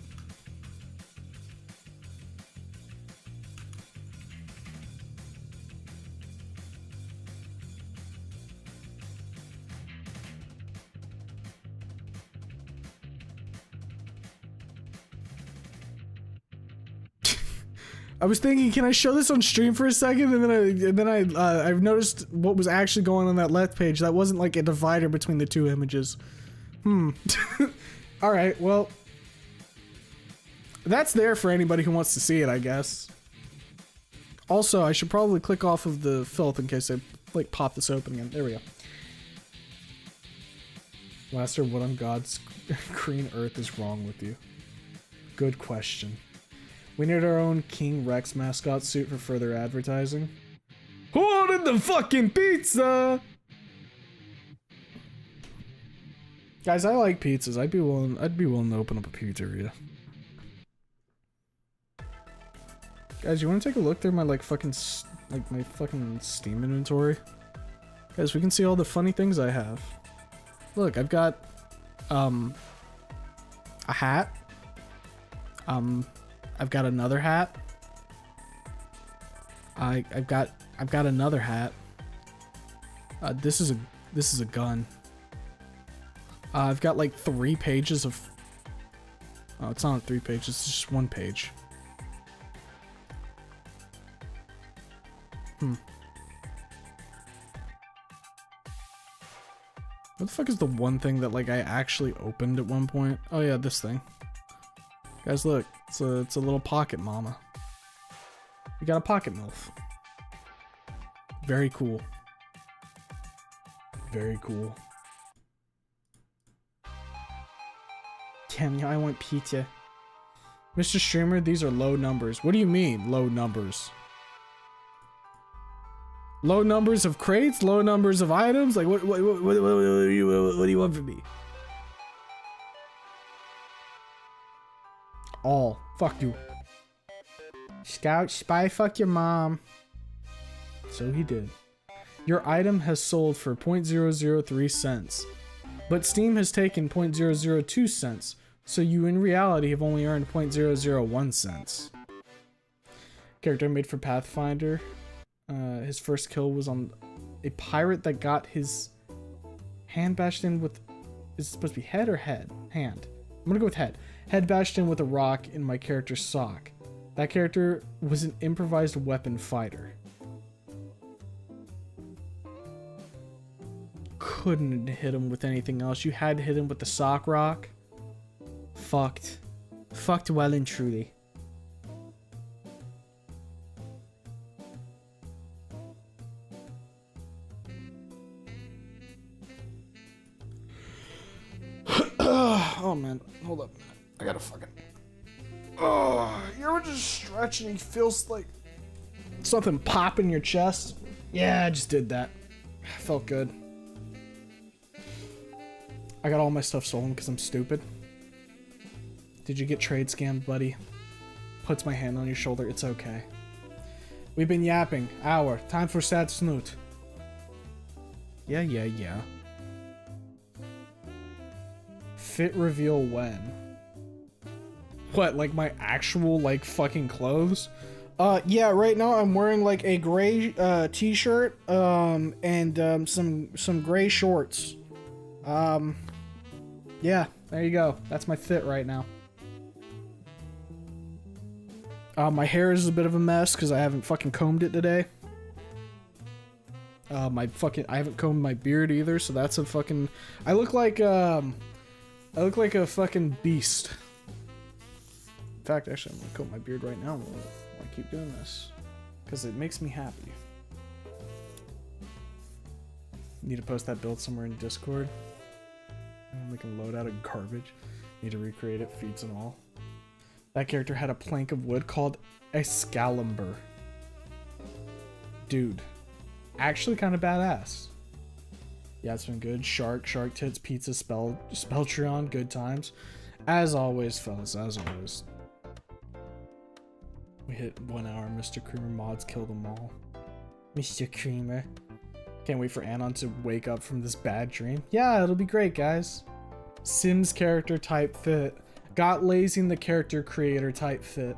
I was thinking, can I show this on stream for a second? And then I've noticed what was actually going on that left page. That wasn't like a divider between the two images. All right, well, that's there for anybody who wants to see it, I guess. Also, I should probably click off of the filth in case I like pop this open again. There we go. Master, what on God's green earth is wrong with you? Good question. We need our own King Rex mascot suit for further advertising. Who ordered the fucking pizza? Guys, I like pizzas. I'd be willing to open up a pizzeria. Guys, you want to take a look through my my fucking Steam inventory? Guys, we can see all the funny things I have. Look, I've got a hat. I've got another hat. I've got another hat. This is a gun. I've got like 3 pages of. Oh, it's not 3 pages. It's just 1 page. What the fuck is the one thing that like I actually opened at one point? Oh yeah, this thing. Guys, look, it's a little pocket mama. We got a pocket MILF. Very cool. Very cool. Damn, yeah, I want pizza. Mr. Streamer, these are low numbers. What do you mean, low numbers? Low numbers of crates? Low numbers of items? Like, what do you want from me? All. Fuck you. Scout, spy, fuck your mom. So he did. Your item has sold for 0.003 cents. But Steam has taken 0.002 cents. So you in reality have only earned 0.001 cents. Character made for Pathfinder. His first kill was on a pirate that got his hand bashed in with... Is it supposed to be head or head? Hand. I'm gonna go with head. Head bashed in with a rock in my character's sock. That character was an improvised weapon fighter. Couldn't hit him with anything else. You had to hit him with the sock rock. Fucked. Fucked well and truly. Oh man, hold up. I gotta fucking... Oh, you ever just stretch and you feel like something pop in your chest? Yeah, I just did that. Felt good. I got all my stuff stolen because I'm stupid. Did you get trade scammed, buddy? Puts my hand on your shoulder. It's okay. We've been yapping. Hour. Time for sad snoot. Yeah. Fit reveal when? What, like my actual like fucking clothes? Yeah, right now I'm wearing like a gray t-shirt and some gray shorts. Yeah, there you go. That's my fit right now. My hair is a bit of a mess because I haven't fucking combed it today. I haven't combed my beard either, so that's a fucking... I look like a fucking beast. In fact, actually, I'm gonna comb my beard right now while I keep doing this. Because it makes me happy. Need to post that build somewhere in Discord. And we can load out of garbage. Need to recreate it, feeds and all. That character had a plank of wood called Excalibur. Dude. Actually kind of badass. Yeah, it's been good. Shark Tits, Pizza, Spelltreon, good times. As always, fellas, as always. We hit 1 hour. Mr. Creamer mods kill them all. Mr. Creamer. Can't wait for Anon to wake up from this bad dream. Yeah, it'll be great, guys. Sims character type fit. Got lazy in the character creator type fit.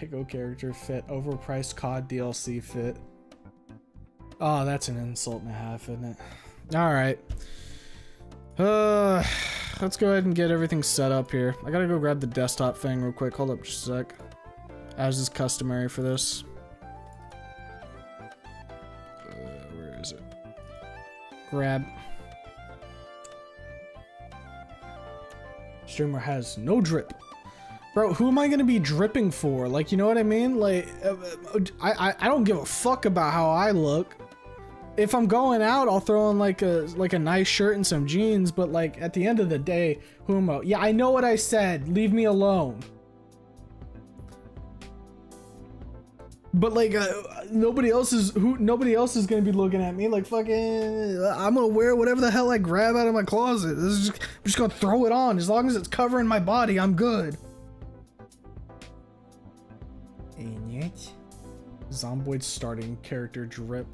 Lego character fit. Overpriced COD DLC fit. Oh, that's an insult and a half, isn't it? Alright. Let's go ahead and get everything set up here. I gotta go grab the desktop thing real quick. Hold up just a sec. As is customary for this. Where is it? Grab. Streamer has no drip. Bro, who am I gonna be dripping for? Like, you know what I mean? Like, I don't give a fuck about how I look. If I'm going out, I'll throw in like a nice shirt and some jeans, but like at the end of the day, who am I? Yeah, I know what I said. Leave me alone. But like nobody else is gonna be looking at me like fucking. I'm gonna wear whatever the hell I grab out of my closet. I'm just gonna throw it on. As long as it's covering my body, I'm good. Zomboid starting character drip.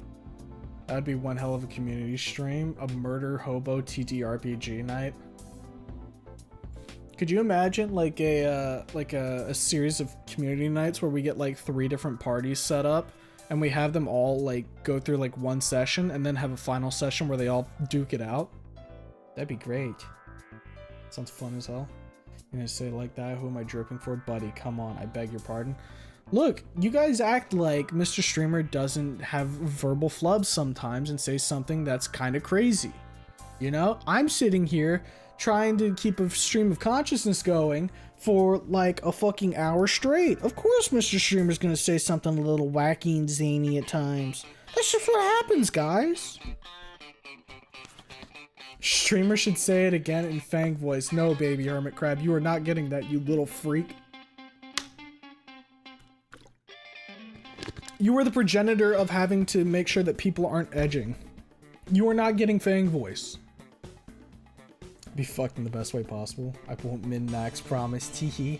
That'd be one hell of a community stream. A murder hobo TTRPG night. Could you imagine like a series of community nights where we get like 3 different parties set up and we have them all like go through like one session and then have a final session where they all duke it out? That'd be great. Sounds fun as hell. You're gonna say it like that? Who am I dripping for? Buddy, come on, I beg your pardon. Look, you guys act like Mr. Streamer doesn't have verbal flubs sometimes and say something that's kind of crazy. You know, I'm sitting here trying to keep a stream of consciousness going for like a fucking hour straight. Of course Mr. Streamer's gonna say something a little wacky and zany at times. That's just what happens, guys. Streamer should say it again in Fang voice. No, baby hermit crab, you are not getting that, you little freak. You are the progenitor of having to make sure that people aren't edging. You are not getting Fang voice. Be fucked in the best way possible. I won't min-max, promise. Teehee.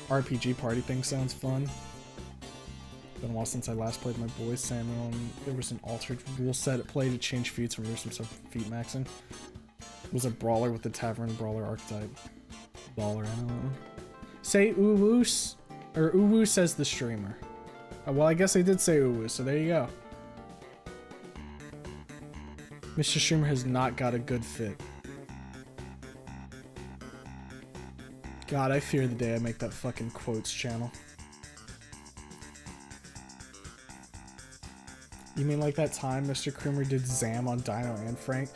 RPG party thing sounds fun. Been a while since I last played my boys, Samuel, and there was an altered rule set at play to change feats from some stuff feat maxing. It was a brawler with the tavern brawler archetype. Baller, I don't know. Say uwoos, or uwoo says the streamer. Well, I guess I did say uwoo, so there you go. Mr. Streamer has not got a good fit. God, I fear the day I make that fucking quotes channel. You mean like that time Mr. Creamer did Zam on Dino and Frank?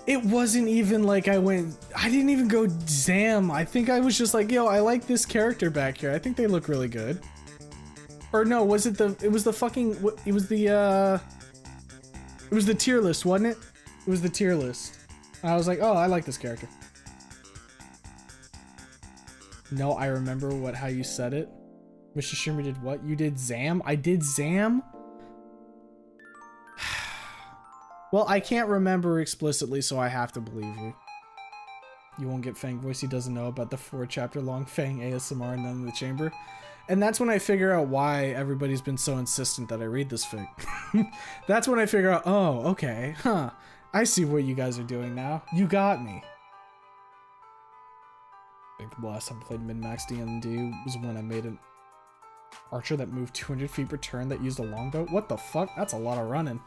It wasn't even like I didn't even go Zam. I think I was just like, yo, I like this character back here. I think they look really good. Or no, was it the tier list, wasn't it? It was the tier list. I was like, oh, I like this character. No, I remember how you said it. Mr. Streamer did what? You did Zam? I did Zam? Well, I can't remember explicitly, so I have to believe you. You won't get Fang voice. He doesn't know about the 4-chapter long Fang ASMR and None in the Chamber. And that's when I figure out why everybody's been so insistent that I read this fic. That's when I figure out, oh, okay, huh. I see what you guys are doing now. You got me. I think the last time I played min-max D&D was when I made an archer that moved 200 feet per turn that used a longbow. What the fuck? That's a lot of running.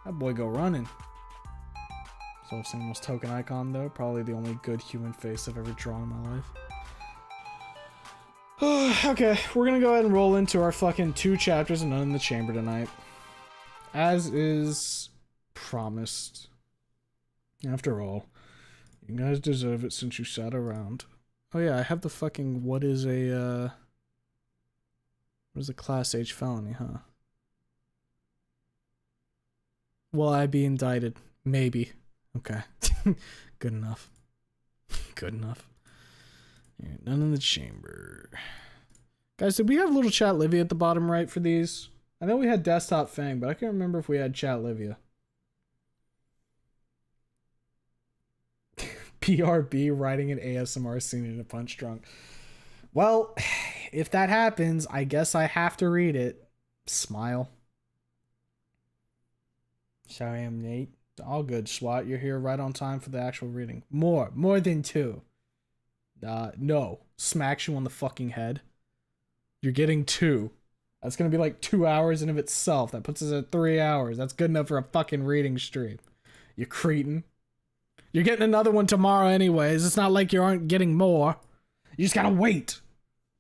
That boy go running. So I've seen most token icon though. Probably the only good human face I've ever drawn in my life. Okay, we're gonna go ahead and roll into our fucking 2 chapters of None in the Chamber tonight. As is promised. After all, you guys deserve it since you sat around. Oh yeah, I have the fucking what is a class H felony, huh? Will I be indicted? Maybe. Okay. Good enough. Good enough. Yeah, None in the Chamber. Guys, did we have little Chat Livia at the bottom right for these? I know we had Desktop Fang, but I can't remember if we had Chat Livia. PRB writing an ASMR scene in a punch drunk. Well, if that happens, I guess I have to read it. Smile. Sorry, I'm Nate. All good, SWAT. You're here right on time for the actual reading. More than 2. No. Smacks you on the fucking head. You're getting 2. That's gonna be like 2 hours in of itself. That puts us at 3 hours. That's good enough for a fucking reading stream. You cretin. You're getting another one tomorrow anyways. It's not like you aren't getting more. You just gotta wait.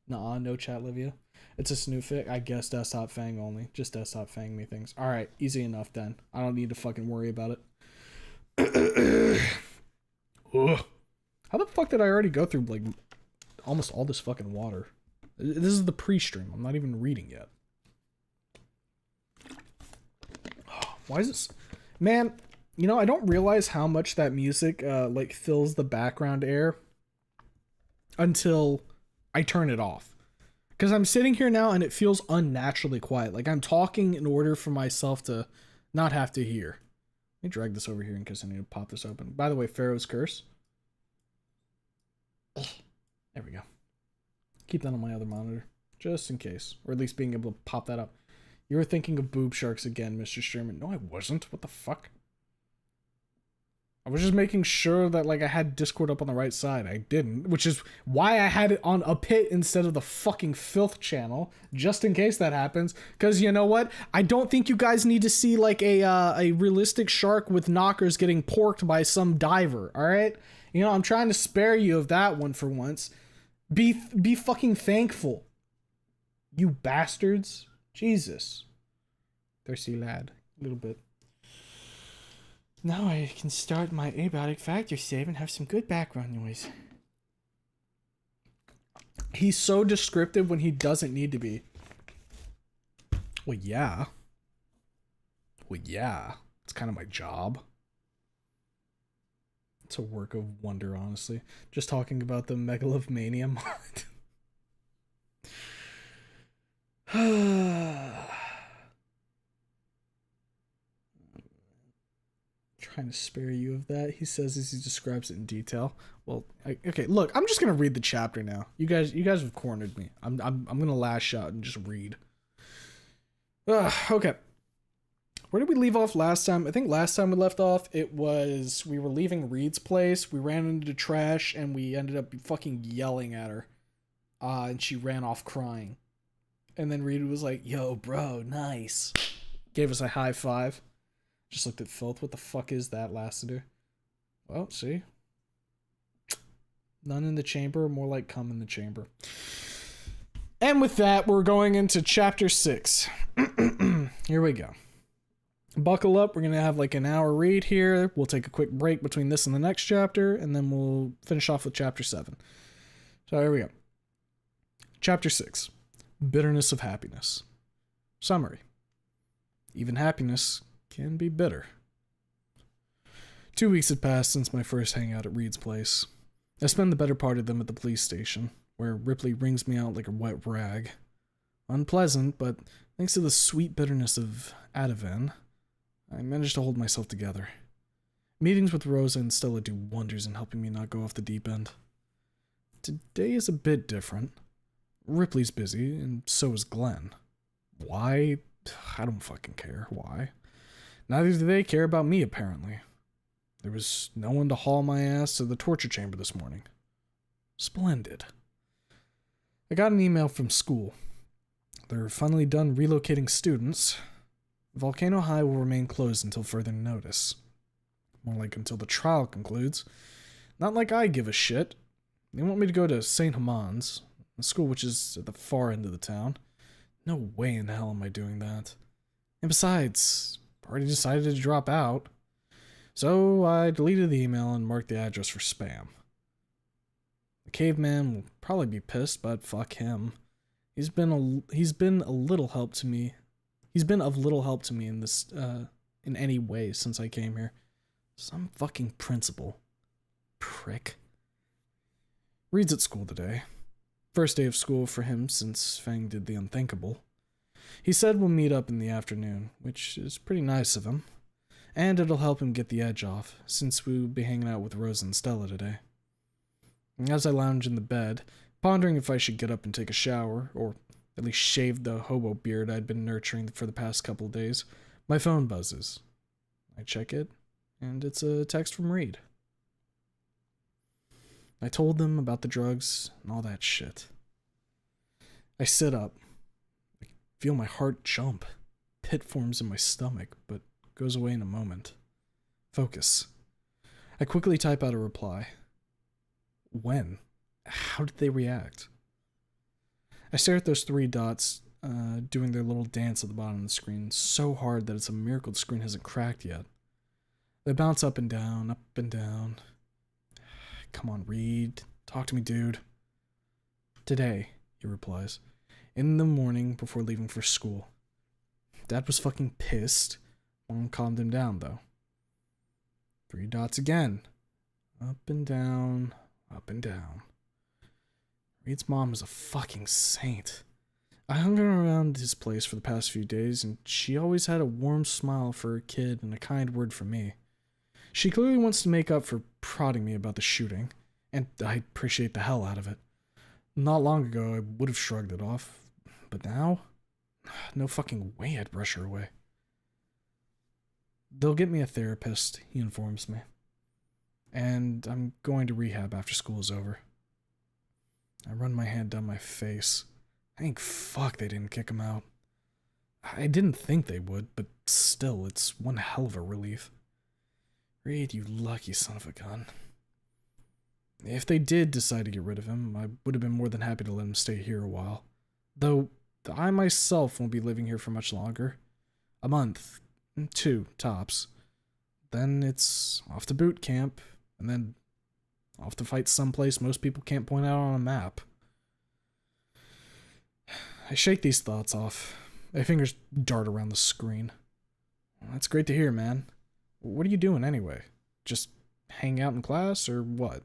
Nah, no Chat Livia. It's a snoo fic. I guess Desktop Fang only. Just Desktop Fang me things. Alright, easy enough then. I don't need to fucking worry about it. Ugh. How the fuck did I already go through, like, almost all this fucking water? This is the pre-stream. I'm not even reading yet. Why is this... Man, you know, I don't realize how much that music, like, fills the background air until I turn it off. Because I'm sitting here now and it feels unnaturally quiet. Like, I'm talking in order for myself to not have to hear. Let me drag this over here in case I need to pop this open. By the way, Pharaoh's Curse. There we go. Keep that on my other monitor, just in case. Or at least being able to pop that up. You were thinking of boob sharks again, Mr. Sherman. No, I wasn't. What the fuck? I was just making sure that, like, I had Discord up on the right side. I didn't, which is why I had it on a pit instead of the fucking filth channel, just in case that happens. Because you know what? I don't think you guys need to see, like, a realistic shark with knockers getting porked by some diver, alright? You know, I'm trying to spare you of that one for once. Be fucking thankful. You bastards. Jesus. Thirsty lad. A little bit. Now I can start my abiotic factor save and have some good background noise. He's so descriptive when he doesn't need to be. Well, yeah. Well, yeah. It's kind of my job. It's a work of wonder, honestly. Just talking about the Megalomania mod. Trying to spare you of that, he says as he describes it in detail. Well, okay, look, I'm just gonna read the chapter now. You guys have cornered me. I'm gonna lash out and just read. Okay. Where did we leave off last time? I think last time we left off, it was we were leaving Reed's place. We ran into trash and we ended up fucking yelling at her, and she ran off crying. And then Reed was like, "Yo, bro, nice." Gave us a high five. Just looked at Filth. What the fuck is that, Lassiter? Well, see? None in the chamber, more like come in the chamber. And with that, we're going into chapter 6. Here we go. Buckle up. We're going to have like an hour read here. We'll take a quick break between this and the next chapter, and then we'll finish off with chapter 7. So here we go. Chapter 6. Bitterness of happiness. Summary. Even happiness can be bitter. 2 weeks had passed since my first hangout at Reed's place. I spent the better part of them at the police station, where Ripley wrings me out like a wet rag. Unpleasant, but thanks to the sweet bitterness of Ativan, I managed to hold myself together. Meetings with Rosa and Stella do wonders in helping me not go off the deep end. Today is a bit different. Ripley's busy, and so is Glenn. Why? I don't fucking care. Why? Neither do they care about me, apparently. There was no one to haul my ass to the torture chamber this morning. Splendid. I got an email from school. They're finally done relocating students. Volcano High will remain closed until further notice. More like until the trial concludes. Not like I give a shit. They want me to go to St. Hammon's, a school which is at the far end of the town. No way in hell am I doing that. And besides, I've already decided to drop out. So I deleted the email and marked the address for spam. The caveman will probably be pissed, but fuck him. He's been of little help to me in this in any way since I came here. Some fucking principal. Prick. Reed's at school today. First day of school for him since Fang did the unthinkable. He said we'll meet up in the afternoon, which is pretty nice of him. And it'll help him get the edge off, since we'll be hanging out with Rose and Stella today. As I lounge in the bed, pondering if I should get up and take a shower, or at least shave the hobo beard I'd been nurturing for the past couple of days, my phone buzzes. I check it, and it's a text from Reed. I told them about the drugs and all that shit. I sit up. I feel my heart jump. Pit forms in my stomach, but goes away in a moment. Focus. I quickly type out a reply. When? How did they react? I stare at those 3 dots doing their little dance at the bottom of the screen so hard that it's a miracle the screen hasn't cracked yet. They bounce up and down, up and down. Come on, Reed. Talk to me, dude. Today, he replies. In the morning before leaving for school. Dad was fucking pissed. Mom calmed him down, though. 3 dots again. Up and down, up and down. Reed's mom is a fucking saint. I hung around his place for the past few days, and she always had a warm smile for her kid and a kind word for me. She clearly wants to make up for prodding me about the shooting, and I appreciate the hell out of it. Not long ago, I would have shrugged it off, but now? No fucking way I'd brush her away. They'll get me a therapist, he informs me. And I'm going to rehab after school is over. I run my hand down my face. Thank fuck they didn't kick him out. I didn't think they would, but still, it's one hell of a relief. Reed, you lucky son of a gun. If they did decide to get rid of him, I would have been more than happy to let him stay here a while. Though, I myself won't be living here for much longer. A month. 2, tops. Then it's off to boot camp, and then off to fight someplace most people can't point out on a map. I shake these thoughts off. My fingers dart around the screen. That's great to hear, man. What are you doing anyway? Just hang out in class, or what?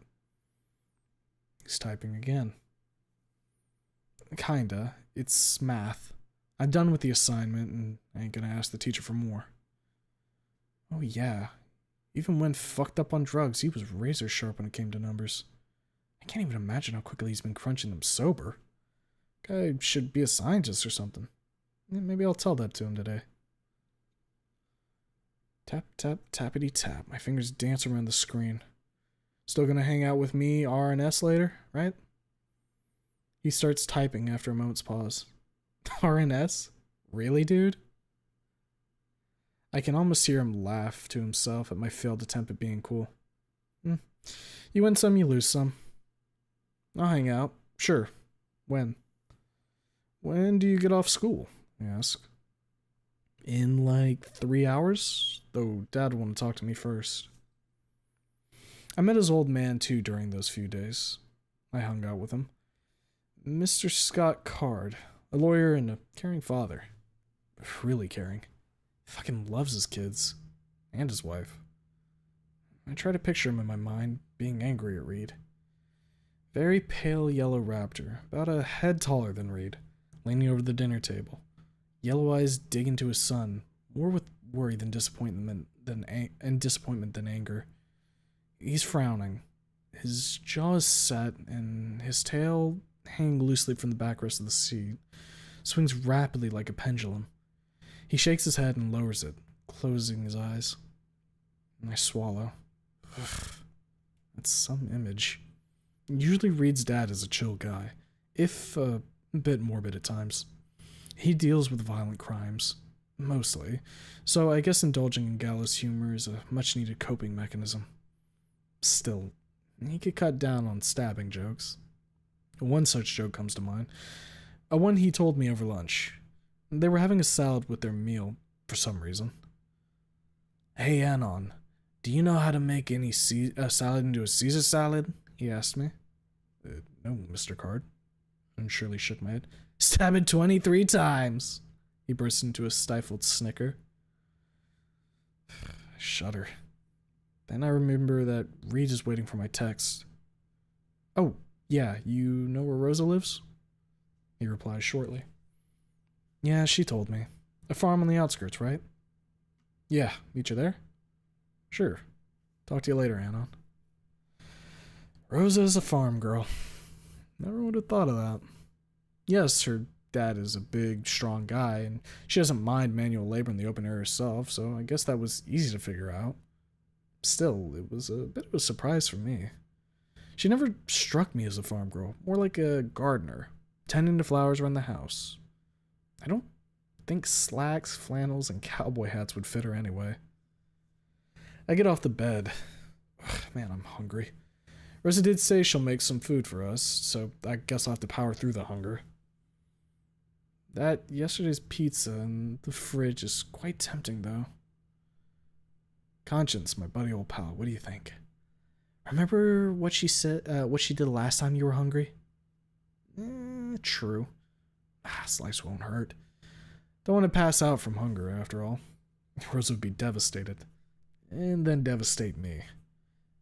He's typing again. Kinda. It's math. I'm done with the assignment, and I ain't gonna ask the teacher for more. Oh yeah. Even when fucked up on drugs, he was razor sharp when it came to numbers. I can't even imagine how quickly he's been crunching them sober. Guy should be a scientist or something. Maybe I'll tell that to him today. Tap, tap, tappity tap. My fingers dance around the screen. Still gonna hang out with me, R and S later, right? He starts typing after a moment's pause. R and S? Really, dude? I can almost hear him laugh to himself at my failed attempt at being cool. You win some, you lose some. I'll hang out. Sure. When? When do you get off school? I ask. In like 3 hours? Though Dad would want to talk to me first. I met his old man too during those few days. I hung out with him. Mr. Scott Card, a lawyer and a caring father. Really caring. Fucking loves his kids. And his wife. I try to picture him in my mind, being angry at Reed. Very pale yellow raptor, about a head taller than Reed, leaning over the dinner table. Yellow eyes dig into his son, more with worry than disappointment than anger. He's frowning. His jaw is set, and his tail, hanging loosely from the backrest of the seat, swings rapidly like a pendulum. He shakes his head and lowers it, closing his eyes. I swallow. Ugh, that's some image. Usually Reed's dad is a chill guy, if a bit morbid at times. He deals with violent crimes, mostly, so I guess indulging in gallows humor is a much-needed coping mechanism. Still, he could cut down on stabbing jokes. One such joke comes to mind. One he told me over lunch. They were having a salad with their meal, for some reason. Hey, Anon, do you know how to make any salad into a Caesar salad? He asked me. No, Mr. Card. And Shirley shook my head. Stab it 23 times! He burst into a stifled snicker. I shudder. Then I remember that Reed is waiting for my text. Oh, yeah, you know where Rosa lives? He replies shortly. Yeah, she told me. A farm on the outskirts, right? Yeah, meet you there? Sure. Talk to you later, Anon. Rosa is a farm girl. Never would have thought of that. Yes, her dad is a big, strong guy, and she doesn't mind manual labor in the open air herself, so I guess that was easy to figure out. Still, it was a bit of a surprise for me. She never struck me as a farm girl, more like a gardener, tending to flowers around the house. I don't think slacks, flannels, and cowboy hats would fit her anyway. I get off the bed. Ugh, man, I'm hungry. Rosa did say she'll make some food for us, so I guess I'll have to power through the hunger. That yesterday's pizza in the fridge is quite tempting, though. Conscience, my buddy old pal, what do you think? Remember what she said, what she did last time you were hungry? True. Slice won't hurt. Don't want to pass out from hunger, after all. Rose would be devastated. And then devastate me.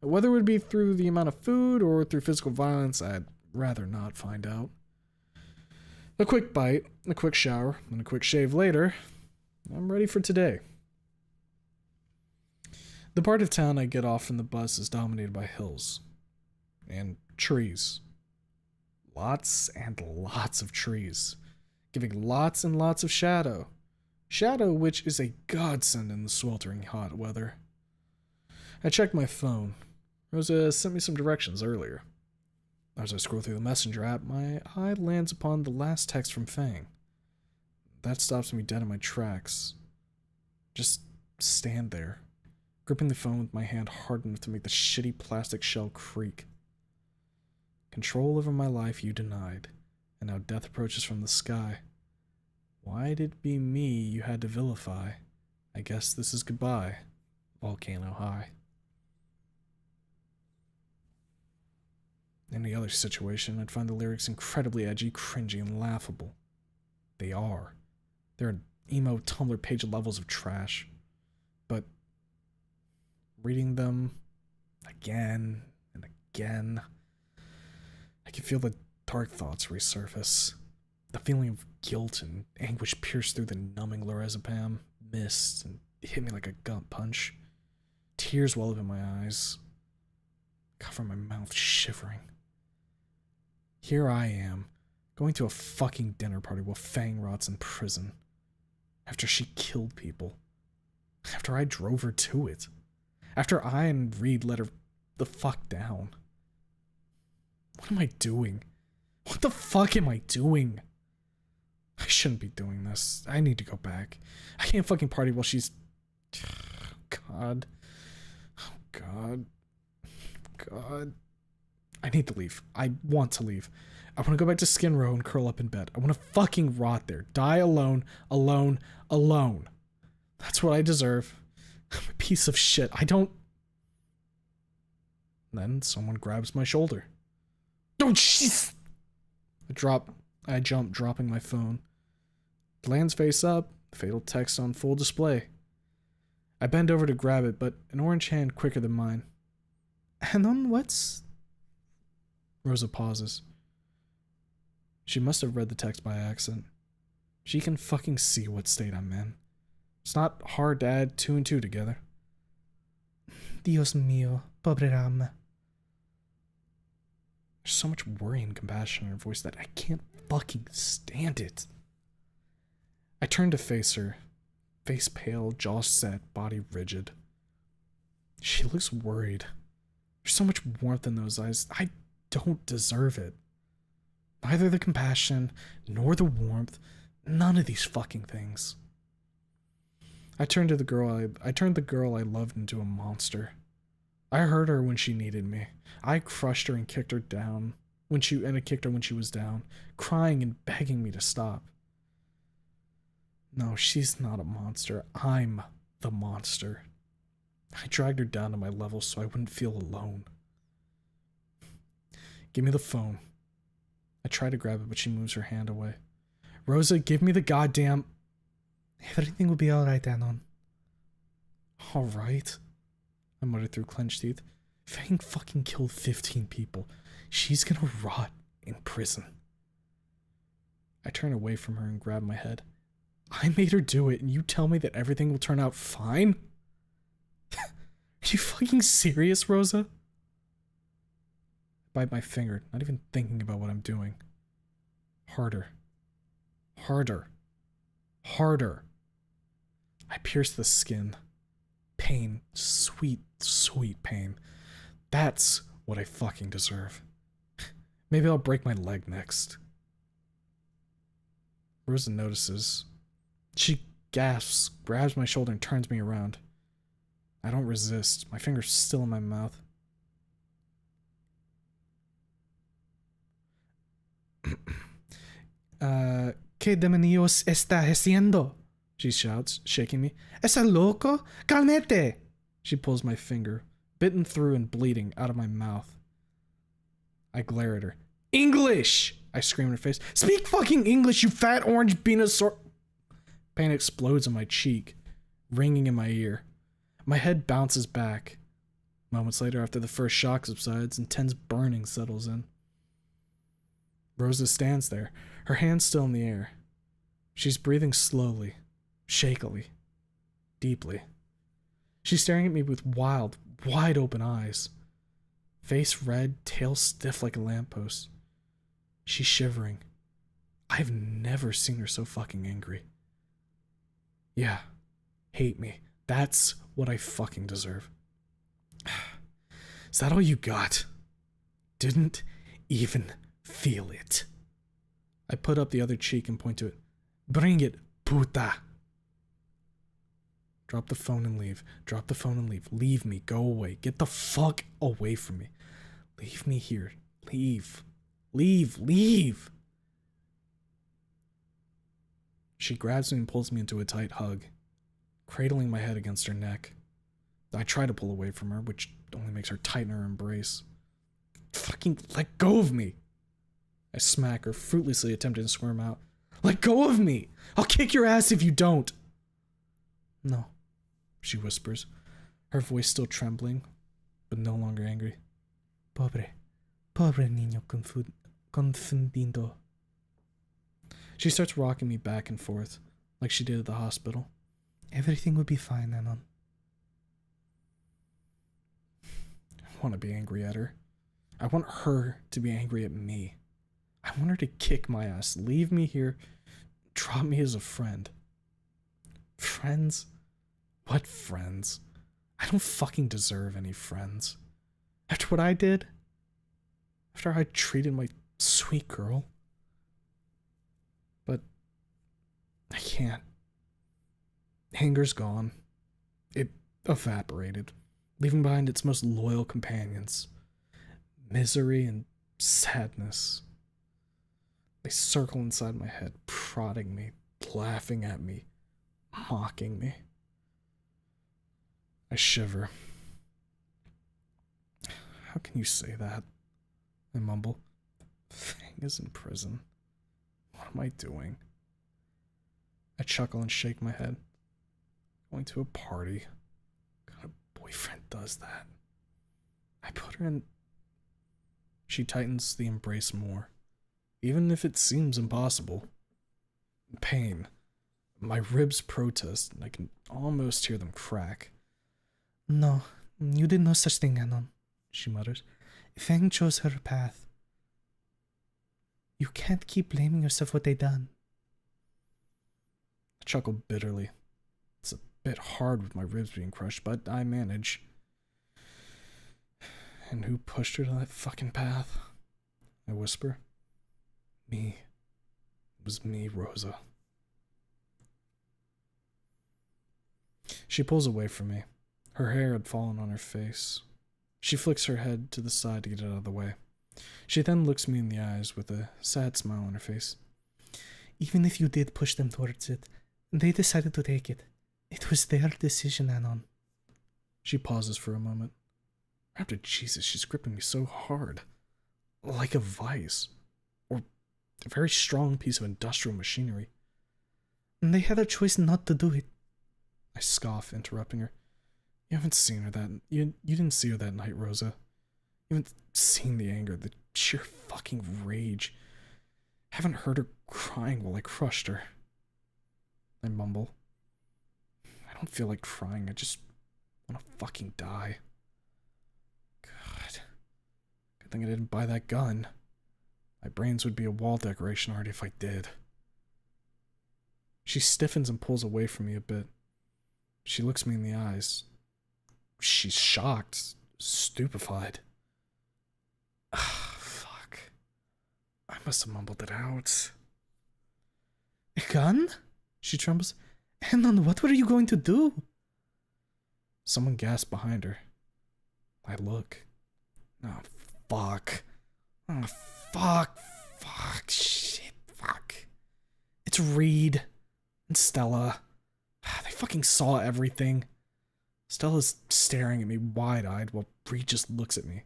Whether it would be through the amount of food or through physical violence, I'd rather not find out. A quick bite, a quick shower, and a quick shave later, I'm ready for today. The part of town I get off from the bus is dominated by hills. And trees. Lots and lots of trees. Giving lots and lots of shadow. Shadow which is a godsend in the sweltering hot weather. I checked my phone. Rosa sent me some directions earlier. As I scroll through the messenger app, my eye lands upon the last text from Fang. That stops me dead in my tracks. Just stand there, gripping the phone with my hand hard enough to make the shitty plastic shell creak. Control over my life you denied, and now death approaches from the sky. Why'd it be me you had to vilify? I guess this is goodbye, Volcano High. In any other situation, I'd find the lyrics incredibly edgy, cringy, and laughable. They are. They're emo Tumblr page levels of trash. But reading them again and again, I can feel the dark thoughts resurface. The feeling of guilt and anguish pierced through the numbing lorazepam mist and hit me like a gut punch. Tears well up in my eyes, cover my mouth shivering. Here I am, going to a fucking dinner party while Fang rots in prison. After she killed people. After I drove her to it. After I and Reed let her the fuck down. What am I doing? What the fuck am I doing? I shouldn't be doing this. I need to go back. I can't fucking party while she's... God. Oh, God. God. I need to leave. I want to leave. I want to go back to Skin Row and curl up in bed. I want to fucking rot there. Die alone, alone, alone. That's what I deserve. I'm a piece of shit. I don't... Then someone grabs my shoulder. Oh, jeez! I jump, dropping my phone. It lands face up, the fatal text on full display. I bend over to grab it, but an orange hand quicker than mine. And on what's... Rosa pauses. She must have read the text by accident. She can fucking see what state I'm in. It's not hard to add 2 and 2 together. Dios mío, pobre Ram. There's so much worry and compassion in her voice that I can't fucking stand it. I turn to face her, face pale, jaw set, body rigid. She looks worried. There's so much warmth in those eyes. I don't deserve it. Neither the compassion, nor the warmth, none of these fucking things. I turned the girl I loved into a monster. I hurt her when she needed me. I crushed her and kicked her down when she was down, crying and begging me to stop. No, she's not a monster. I'm the monster. I dragged her down to my level so I wouldn't feel alone. Give me the phone. I try to grab it, but she moves her hand away. Rosa, give me the goddamn... Everything will be alright, Anon. Alright? I muttered through clenched teeth. Fang fucking killed 15 people. She's gonna rot in prison. I turn away from her and grab my head. I made her do it, and you tell me that everything will turn out fine? Are you fucking serious, Rosa? I bite my finger, not even thinking about what I'm doing. Harder. Harder. Harder. I pierce the skin. Pain. Sweet, sweet pain. That's what I fucking deserve. Maybe I'll break my leg next. Rosa notices. She gasps, grabs my shoulder, and turns me around. I don't resist. My finger's still in my mouth. ¿Qué demonios está haciendo? She shouts, shaking me. ¿Estás loco? Calmete! She pulls my finger, bitten through and bleeding out of my mouth. I glare at her. English! I scream in her face. Speak fucking English, you fat orange venusaur. Pain explodes in my cheek, ringing in my ear. My head bounces back. Moments later, after the first shock subsides, intense burning settles in. Rosa stands there, her hands still in the air. She's breathing slowly, shakily, deeply. She's staring at me with wild, wide open eyes. Face red, tail stiff like a lamppost. She's shivering. I've never seen her so fucking angry. Yeah, hate me. That's what I fucking deserve. Is that all you got? Didn't even feel it. I put up the other cheek and point to it. Bring it, puta. Drop the phone and leave. Drop the phone and leave. Leave me. Go away. Get the fuck away from me. Leave me here. Leave. Leave. Leave. She grabs me and pulls me into a tight hug, cradling my head against her neck. I try to pull away from her, which only makes her tighten her embrace. Fucking let go of me. I smack her, fruitlessly attempting to squirm out. Let go of me! I'll kick your ass if you don't! No, she whispers, her voice still trembling, but no longer angry. Pobre niño confundido. She starts rocking me back and forth, like she did at the hospital. Everything will be fine, Anon. I want to be angry at her. I want her to be angry at me. I want her to kick my ass, leave me here, drop me as a friend. Friends? What friends? I don't fucking deserve any friends. After what I did? After I treated my sweet girl? But I can't. Anger's gone. It evaporated, leaving behind its most loyal companions. Misery and sadness. They circle inside my head, prodding me, laughing at me, mocking me. I shiver. How can you say that? I mumble. Fang is in prison. What am I doing? I chuckle and shake my head. Going to a party. What kind of boyfriend does that? I put her in. She tightens the embrace more, even if it seems impossible. Pain. My ribs protest, and I can almost hear them crack. No, you did no such thing, Anon, she mutters. Fang chose her path. You can't keep blaming yourself for what they done. I chuckle bitterly. It's a bit hard with my ribs being crushed, but I manage. And who pushed her to that fucking path? I whisper. Me. It was me, Rosa. She pulls away from me. Her hair had fallen on her face. She flicks her head to the side to get it out of the way. She then looks me in the eyes with a sad smile on her face. Even if you did push them towards it, they decided to take it. It was their decision, Anon. She pauses for a moment. After Jesus, she's gripping me so hard. Like a vice. Or a very strong piece of industrial machinery. And they had a choice not to do it. I scoff, interrupting her. You haven't seen her that... You didn't see her that night, Rosa. You haven't seen the anger, the sheer fucking rage. Haven't heard her crying while I crushed her. I mumble. I don't feel like crying, I just want to fucking die. God. Good thing I didn't buy that gun. My brains would be a wall decoration already if I did. She stiffens and pulls away from me a bit. She looks me in the eyes. She's shocked, stupefied. Fuck. I must have mumbled it out. A gun? She trembles. Anon, what were you going to do? Someone gasps behind her. I look. Oh, fuck. Oh, fuck. Fuck. Shit. Fuck. It's Reed and Stella. They fucking saw everything. Stella's staring at me wide-eyed while Reed just looks at me.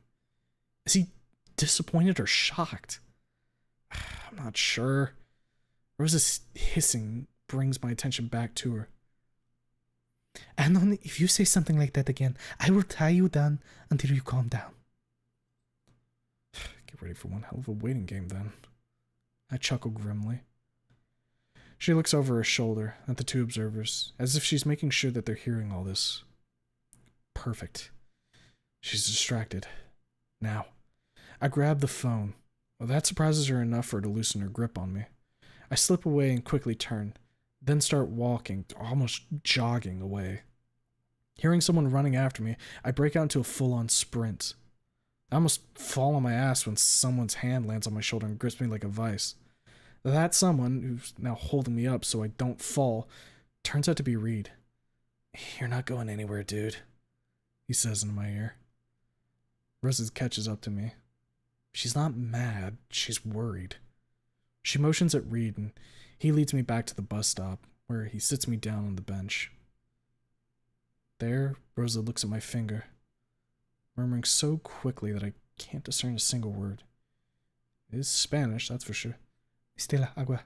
Is he disappointed or shocked? I'm not sure. Rosa's hissing brings my attention back to her. Anon, if you say something like that again, I will tie you down until you calm down. Get ready for one hell of a waiting game, then. I chuckle grimly. She looks over her shoulder at the two observers, as if she's making sure that they're hearing all this. Perfect. She's distracted. Now, I grab the phone. Well, that surprises her enough for her to loosen her grip on me. I slip away and quickly turn, then start walking, almost jogging away. Hearing someone running after me, I break out into a full-on sprint. I almost fall on my ass when someone's hand lands on my shoulder and grips me like a vice. That someone, who's now holding me up so I don't fall, turns out to be Reed. "You're not going anywhere, dude," he says in my ear. Rosa catches up to me. She's not mad, she's worried. She motions at Reed and he leads me back to the bus stop, where he sits me down on the bench. There, Rosa looks at my finger, murmuring so quickly that I can't discern a single word. It is Spanish, that's for sure. Stella, agua.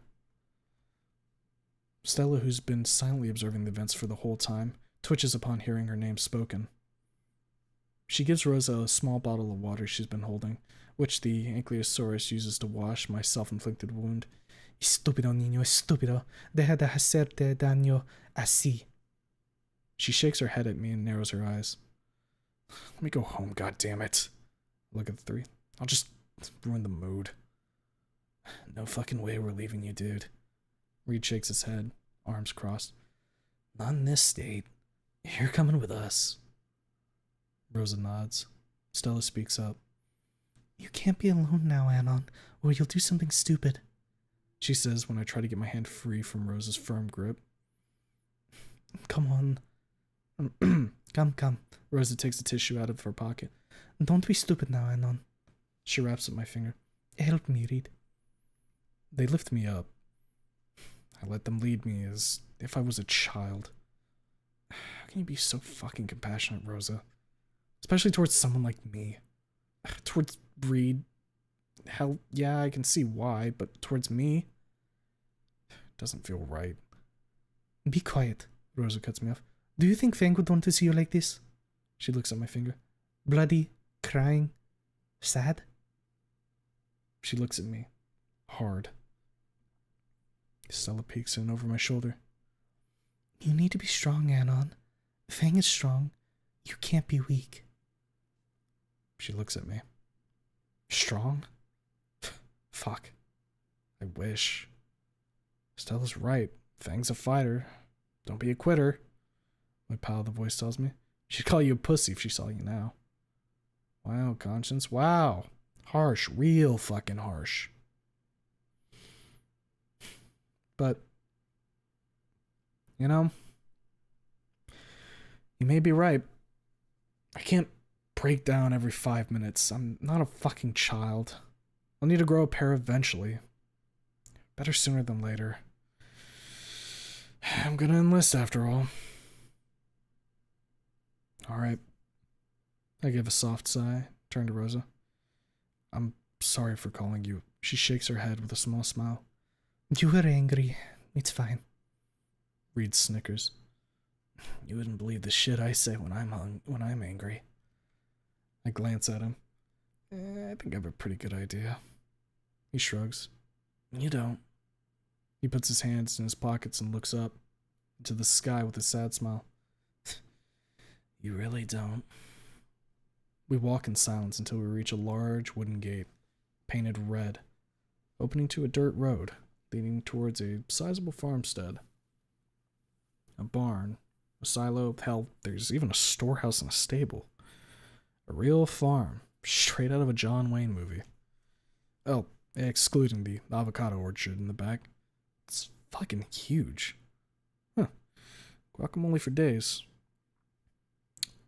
Stella, who's been silently observing the events for the whole time, twitches upon hearing her name spoken. She gives Rosa a small bottle of water she's been holding, which the Ankylosaurus uses to wash my self-inflicted wound. Estúpido, niño, estúpido. Deja de hacerte daño así. She shakes her head at me and narrows her eyes. Let me go home, goddammit. Look at the three. I'll just ruin the mood. No fucking way we're leaving you, dude. Reed shakes his head, arms crossed. Not in this state. You're coming with us. Rosa nods. Stella speaks up. You can't be alone now, Anon, or you'll do something stupid, she says when I try to get my hand free from Rosa's firm grip. Come on. Come. Rosa takes a tissue out of her pocket. Don't be stupid now, Anon. She wraps up my finger. Help me, Reed. They lift me up. I let them lead me as if I was a child. How can you be so fucking compassionate, Rosa? Especially towards someone like me. Towards Reed. Hell, yeah, I can see why, but towards me? Doesn't feel right. Be quiet. Rosa cuts me off. Do you think Fang would want to see you like this? She looks at my finger. Bloody, crying, sad? She looks at me. Hard. Stella peeks in over my shoulder. You need to be strong, Anon. Fang is strong. You can't be weak. She looks at me. Strong? Fuck. I wish. Stella's right. Fang's a fighter. Don't be a quitter. My pal of the voice tells me. She'd call you a pussy if she saw you now. Wow, Conscience. Wow. Harsh. Real fucking harsh. But, you know, you may be right. I can't break down every 5 minutes. I'm not a fucking child. I'll need to grow a pair eventually. Better sooner than later. I'm gonna enlist after all. Alright. I give a soft sigh, turn to Rosa. I'm sorry for calling you. She shakes her head with a small smile. You were angry. It's fine. Reed snickers. You wouldn't believe the shit I say when I'm angry. I glance at him. I think I have a pretty good idea. He shrugs. You don't. He puts his hands in his pockets and looks up into the sky with a sad smile. You really don't. We walk in silence until we reach a large wooden gate, painted red, opening to a dirt road leading towards a sizable farmstead. A barn, a silo, hell, there's even a storehouse and a stable. A real farm, straight out of a John Wayne movie. Oh, excluding the avocado orchard in the back. It's fucking huge. Huh. Guacamole for days.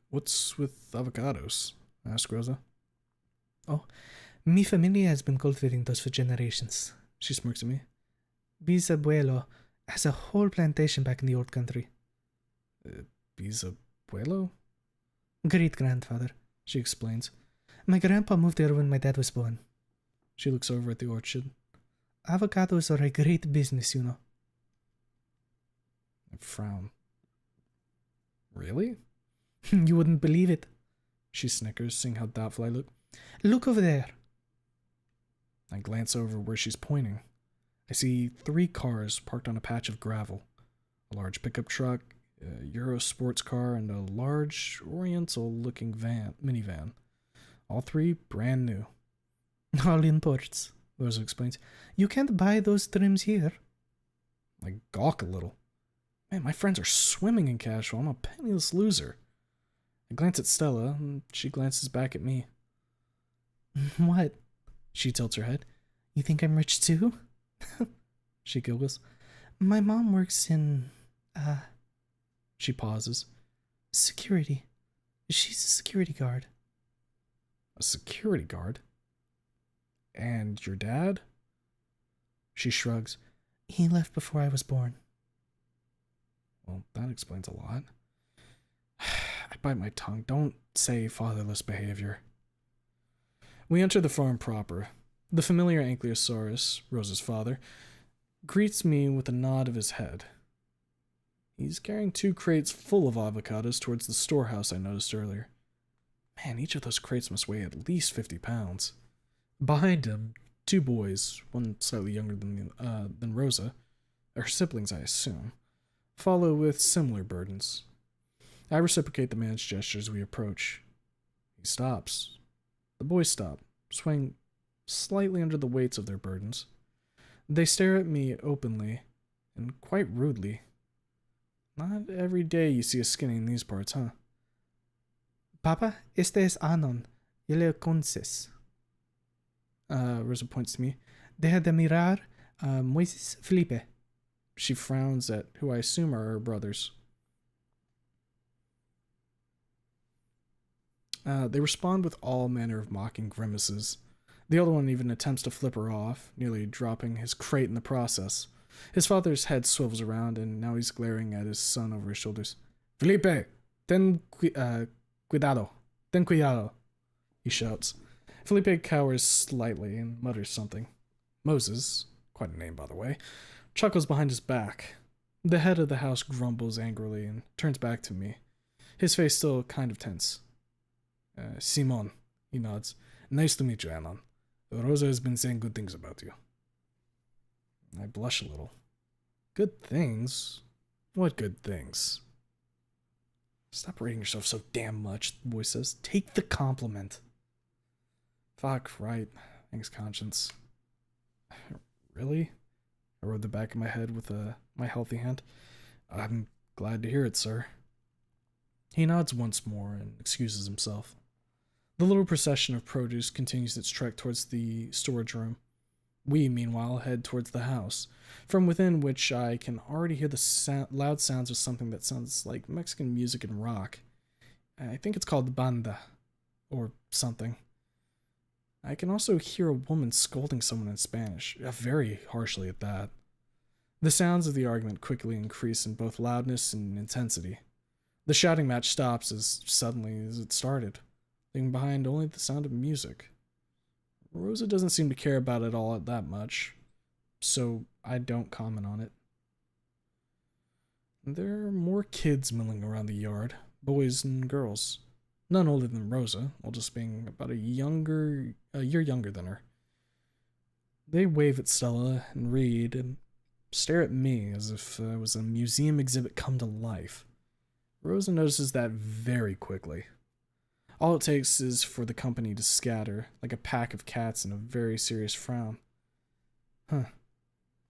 What's with avocados? Asked Rosa. Oh, mi familia has been cultivating those for generations. She smirks at me. Bisabuelo has a whole plantation back in the old country. Abuelo? Great-grandfather, she explains. My grandpa moved there when my dad was born. She looks over at the orchard. Avocados are a great business, you know. I frown. Really? You wouldn't believe it. She snickers, seeing how doubtful I look. Look over there. I glance over where she's pointing. I see 3 cars parked on a patch of gravel. A large pickup truck, a Euro sports car, and a large Oriental-looking minivan. All 3 brand new. All imports, Rosa explains. You can't buy those trims here. I gawk a little. Man, my friends are swimming in cash while I'm a penniless loser. I glance at Stella, and she glances back at me. What? She tilts her head. You think I'm rich too? She giggles. My mom works in, She pauses. security. She's a security guard. A security guard? And your dad? She shrugs. He left before I was born. Well, that explains a lot. I bite my tongue. Don't say fatherless behavior. We enter the farm proper. The familiar Ankylosaurus, Rosa's father, greets me with a nod of his head. He's carrying 2 crates full of avocados towards the storehouse I noticed earlier. Man, each of those crates must weigh at least 50 pounds. Behind him, 2 boys, one slightly younger than Rosa, her siblings I assume, follow with similar burdens. I reciprocate the man's gesture as we approach. He stops. The boys stop, swaying slightly under the weights of their burdens. They stare at me openly and quite rudely. Not every day you see a skinny in these parts, huh? Papa, este es Anon. Y le conoces. Rosa points to me. Deja de mirar a Moises Felipe. She frowns at who I assume are her brothers. They respond with all manner of mocking grimaces. The older one even attempts to flip her off, nearly dropping his crate in the process. His father's head swivels around, and now he's glaring at his son over his shoulders. Felipe, cuidado, ten cuidado, he shouts. Felipe cowers slightly and mutters something. Moses, quite a name by the way, chuckles behind his back. The head of the house grumbles angrily and turns back to me, his face still kind of tense. Simon, he nods. Nice to meet you, Anon. Rosa has been saying good things about you. I blush a little. Good things? What good things? Stop rating yourself so damn much, the boy says. Take the compliment. Fuck, right. Thanks, conscience. Really? I rode the back of my head with my healthy hand. I'm glad to hear it, sir. He nods once more and excuses himself. The little procession of produce continues its trek towards the storage room. We, meanwhile, head towards the house, from within which I can already hear the loud sounds of something that sounds like Mexican music and rock. I think it's called banda, or something. I can also hear a woman scolding someone in Spanish, very harshly at that. The sounds of the argument quickly increase in both loudness and intensity. The shouting match stops as suddenly as it started, leaving behind only the sound of music. Rosa doesn't seem to care about it all that much, so I don't comment on it. There are more kids milling around the yard, boys and girls. None older than Rosa, while just being about a year younger than her. They wave at Stella and read and stare at me as if I was a museum exhibit come to life. Rosa notices that very quickly. All it takes is for the company to scatter, like a pack of cats in a very serious frown. Huh.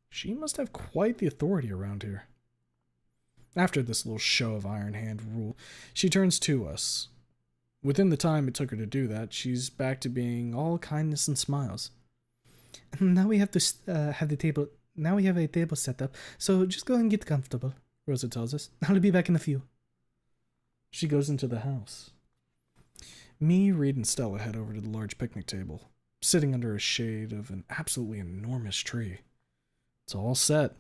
She must have quite the authority around here. After this little show of Iron Hand rule, she turns to us. Within the time it took her to do that, she's back to being all kindness and smiles. Now we have to have the table. Now we have a table set up, so just go and get comfortable, Rosa tells us. I'll be back in a few. She goes into the house. Me, Reed, and Stella head over to the large picnic table, sitting under a shade of an absolutely enormous tree. It's all set.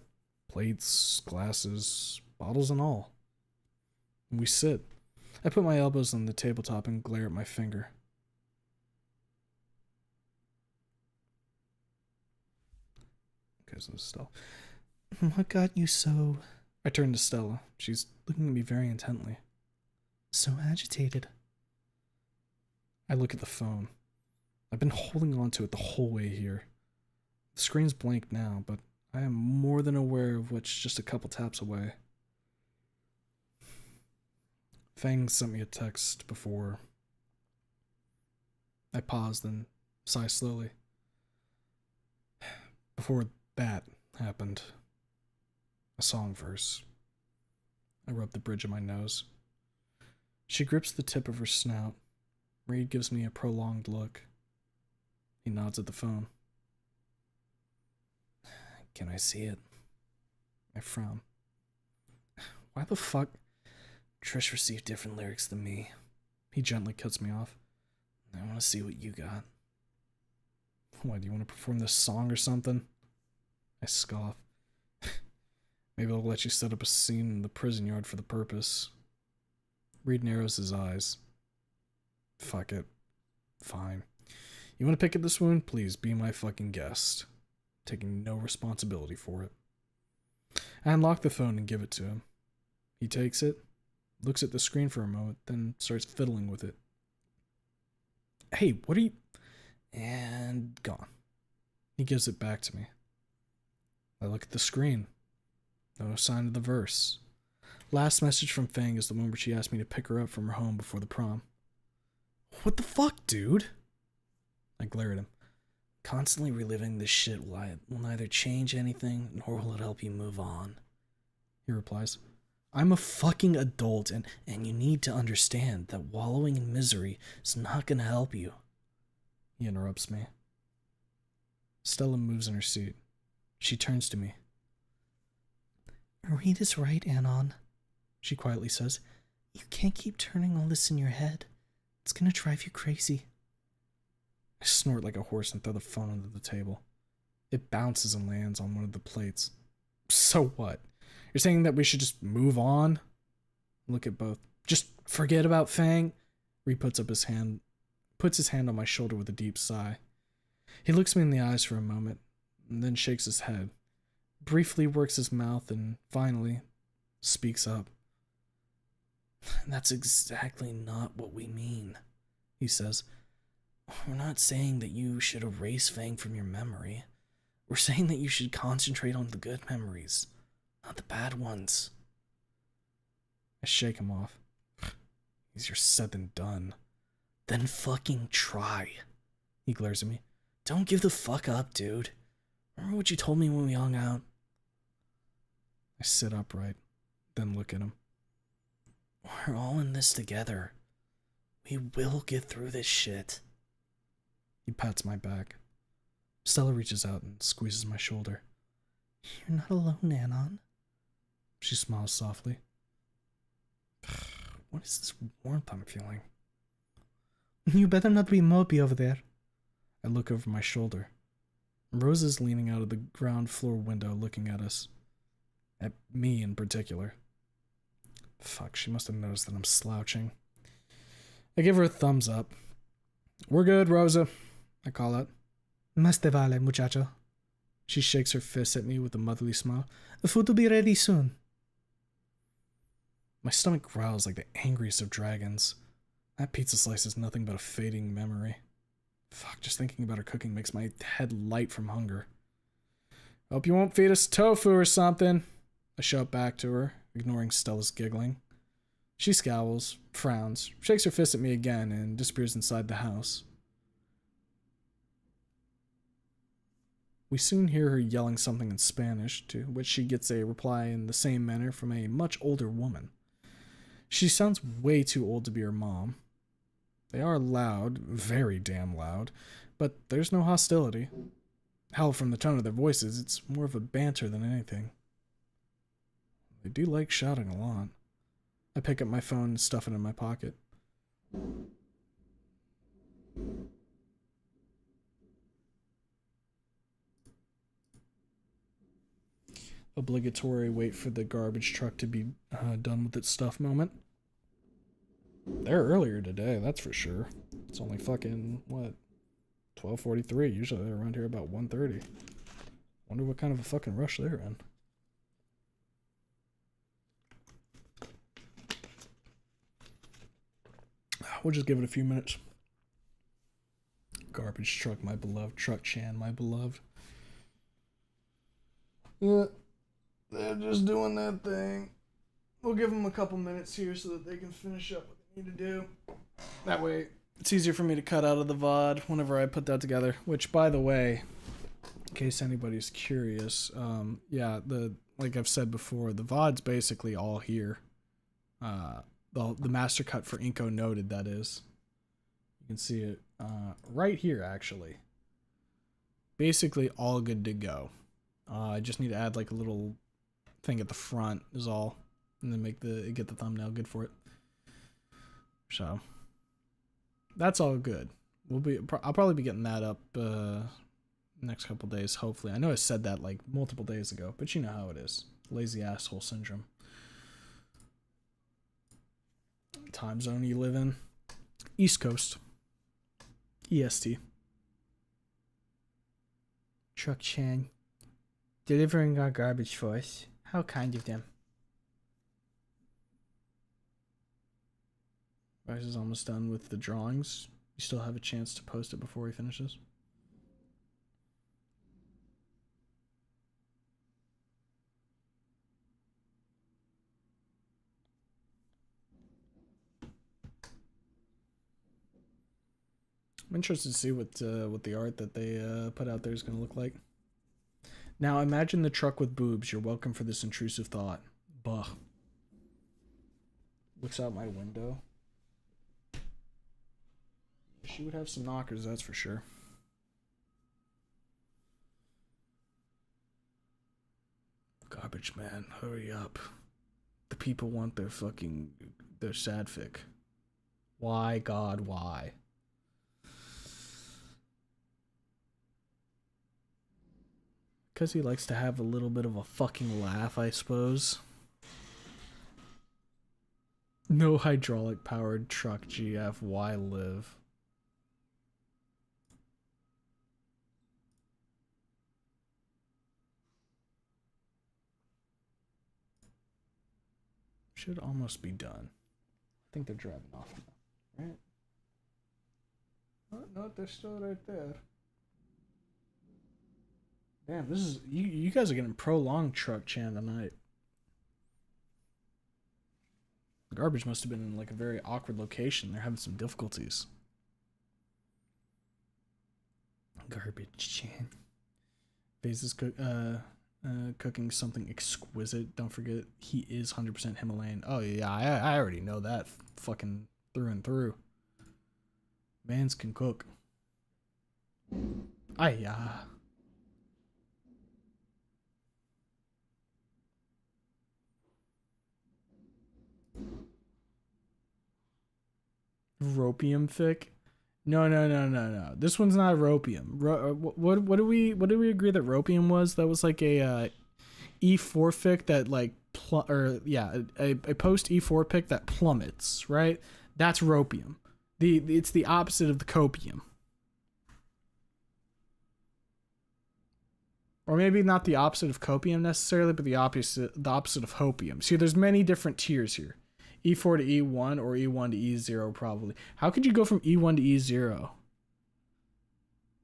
Plates, glasses, bottles and all. We sit. I put my elbows on the tabletop and glare at my finger. Okay, so Stella. What got you so... I turn to Stella. She's looking at me very intently. so agitated? I look at the phone. I've been holding on to it the whole way here. The screen's blank now, but I am more than aware of what's just a couple taps away. Fang sent me a text before. I paused and sighed slowly. Before that happened, a song verse. I rub the bridge of my nose. She grips the tip of her snout. Reed gives me a prolonged look. He nods at the phone. Can I see it? I frown. Why the fuck? Trish received different lyrics than me. He gently cuts me off. I want to see what you got. Why, do you want to perform this song or something? I scoff. Maybe I'll let you set up a scene in the prison yard for the purpose. Reed narrows his eyes. Fuck it. Fine. You want to pick at this wound? Please be my fucking guest. Taking no responsibility for it. I unlock the phone and give it to him. He takes it, looks at the screen for a moment, then starts fiddling with it. Hey, what are you... And gone. He gives it back to me. I look at the screen. No sign of the verse. Last message from Fang is the one where she asked me to pick her up from her home before the prom. What the fuck, dude? I glare at him. Constantly reliving this shit will neither change anything nor will it help you move on. He replies, I'm a fucking adult and you need to understand that wallowing in misery is not going to help you. He interrupts me. Stella moves in her seat. She turns to me. Reed is right, Anon, she quietly says. You can't keep turning all this in your head. It's going to drive you crazy. I snort like a horse and throw the phone under the table. It bounces and lands on one of the plates. So what? You're saying that we should just move on? Look at both. Just forget about Fang? Reed puts his hand on my shoulder with a deep sigh. He looks me in the eyes for a moment, and then shakes his head, briefly works his mouth, and finally speaks up. That's exactly not what we mean, he says. We're not saying that you should erase Fang from your memory. We're saying that you should concentrate on the good memories, not the bad ones. I shake him off. Easier said than done. Then fucking try. He glares at me. Don't give the fuck up, dude. Remember what you told me when we hung out? I sit upright, then look at him. We're all in this together. We will get through this shit. He pats my back. Stella reaches out and squeezes my shoulder. You're not alone, Anon. She smiles softly. What is this warmth I'm feeling? You better not be mopey over there. I look over my shoulder. Rose is leaning out of the ground floor window looking at us. At me in particular. Fuck, she must have noticed that I'm slouching. I give her a thumbs up. We're good, Rosa, I call out. Más te vale, muchacho. She shakes her fist at me with a motherly smile. The food will be ready soon. My stomach growls like the angriest of dragons. That pizza slice is nothing but a fading memory. Fuck, just thinking about her cooking makes my head light from hunger. Hope you won't feed us tofu or something, I shout back to her, ignoring Stella's giggling. She scowls, frowns, shakes her fist at me again, and disappears inside the house. We soon hear her yelling something in Spanish, to which she gets a reply in the same manner from a much older woman. She sounds way too old to be her mom. They are loud, very damn loud, but there's no hostility. Hell, from the tone of their voices, it's more of a banter than anything. They do like shouting a lot. I pick up my phone and stuff it in my pocket. Obligatory wait for the garbage truck to be done with its stuff moment. They're earlier today, that's for sure. It's only fucking, what, 12:43. Usually they're around here about 1:30. Wonder what kind of a fucking rush they're in. We'll just give it a few minutes. Garbage truck, my beloved. Truck Chan, my beloved. Yeah, they're just doing that thing. We'll give them a couple minutes here so that they can finish up what they need to do. That way, it's easier for me to cut out of the VOD whenever I put that together. Which, by the way, in case anybody's curious, yeah, like I've said before, the VOD's basically all here. The master cut for Inko Noted, that is. You can see it right here, actually. Basically all good to go. I just need to add like a little thing at the front is all, and then get the thumbnail good for it. So that's all good. I'll probably be getting that up next couple days, hopefully. I know I said that like multiple days ago, but you know how it is. Lazy asshole syndrome. Time zone you live in? East Coast. EST. Truck Chan. Delivering our garbage for us. How kind of them. Bryce is almost done with the drawings. You still have a chance to post it before he finishes. I'm interested to see what the art that they put out there is going to look like. Now imagine the truck with boobs. You're welcome for this intrusive thought. Bah. Looks out my window. She would have some knockers, that's for sure. Garbage man, hurry up. The people want their sad fic. Why, God, why? Because he likes to have a little bit of a fucking laugh, I suppose. No hydraulic powered truck GF, why live? Should almost be done. I think they're driving off now, right? Oh, no, they're still right there. Damn, this is you guys are getting prolonged Truck Chan tonight. The garbage must have been in like a very awkward location. They're having some difficulties. Garbage Chan. Faze is cooking something exquisite. Don't forget, he is 100% Himalayan. Oh yeah, I already know that fucking through and through. Mans can cook. Ropium fic? No. This one's not Ropium. What do we agree that Ropium was? That was like a E4 fic that like a post E4 pic that plummets, right? That's Ropium. It's the opposite of the copium. Or maybe not the opposite of copium necessarily, but the opposite of hopium. See, there's many different tiers here. E4 to E1 or E1 to E0 probably. How could you go from E1 to E0?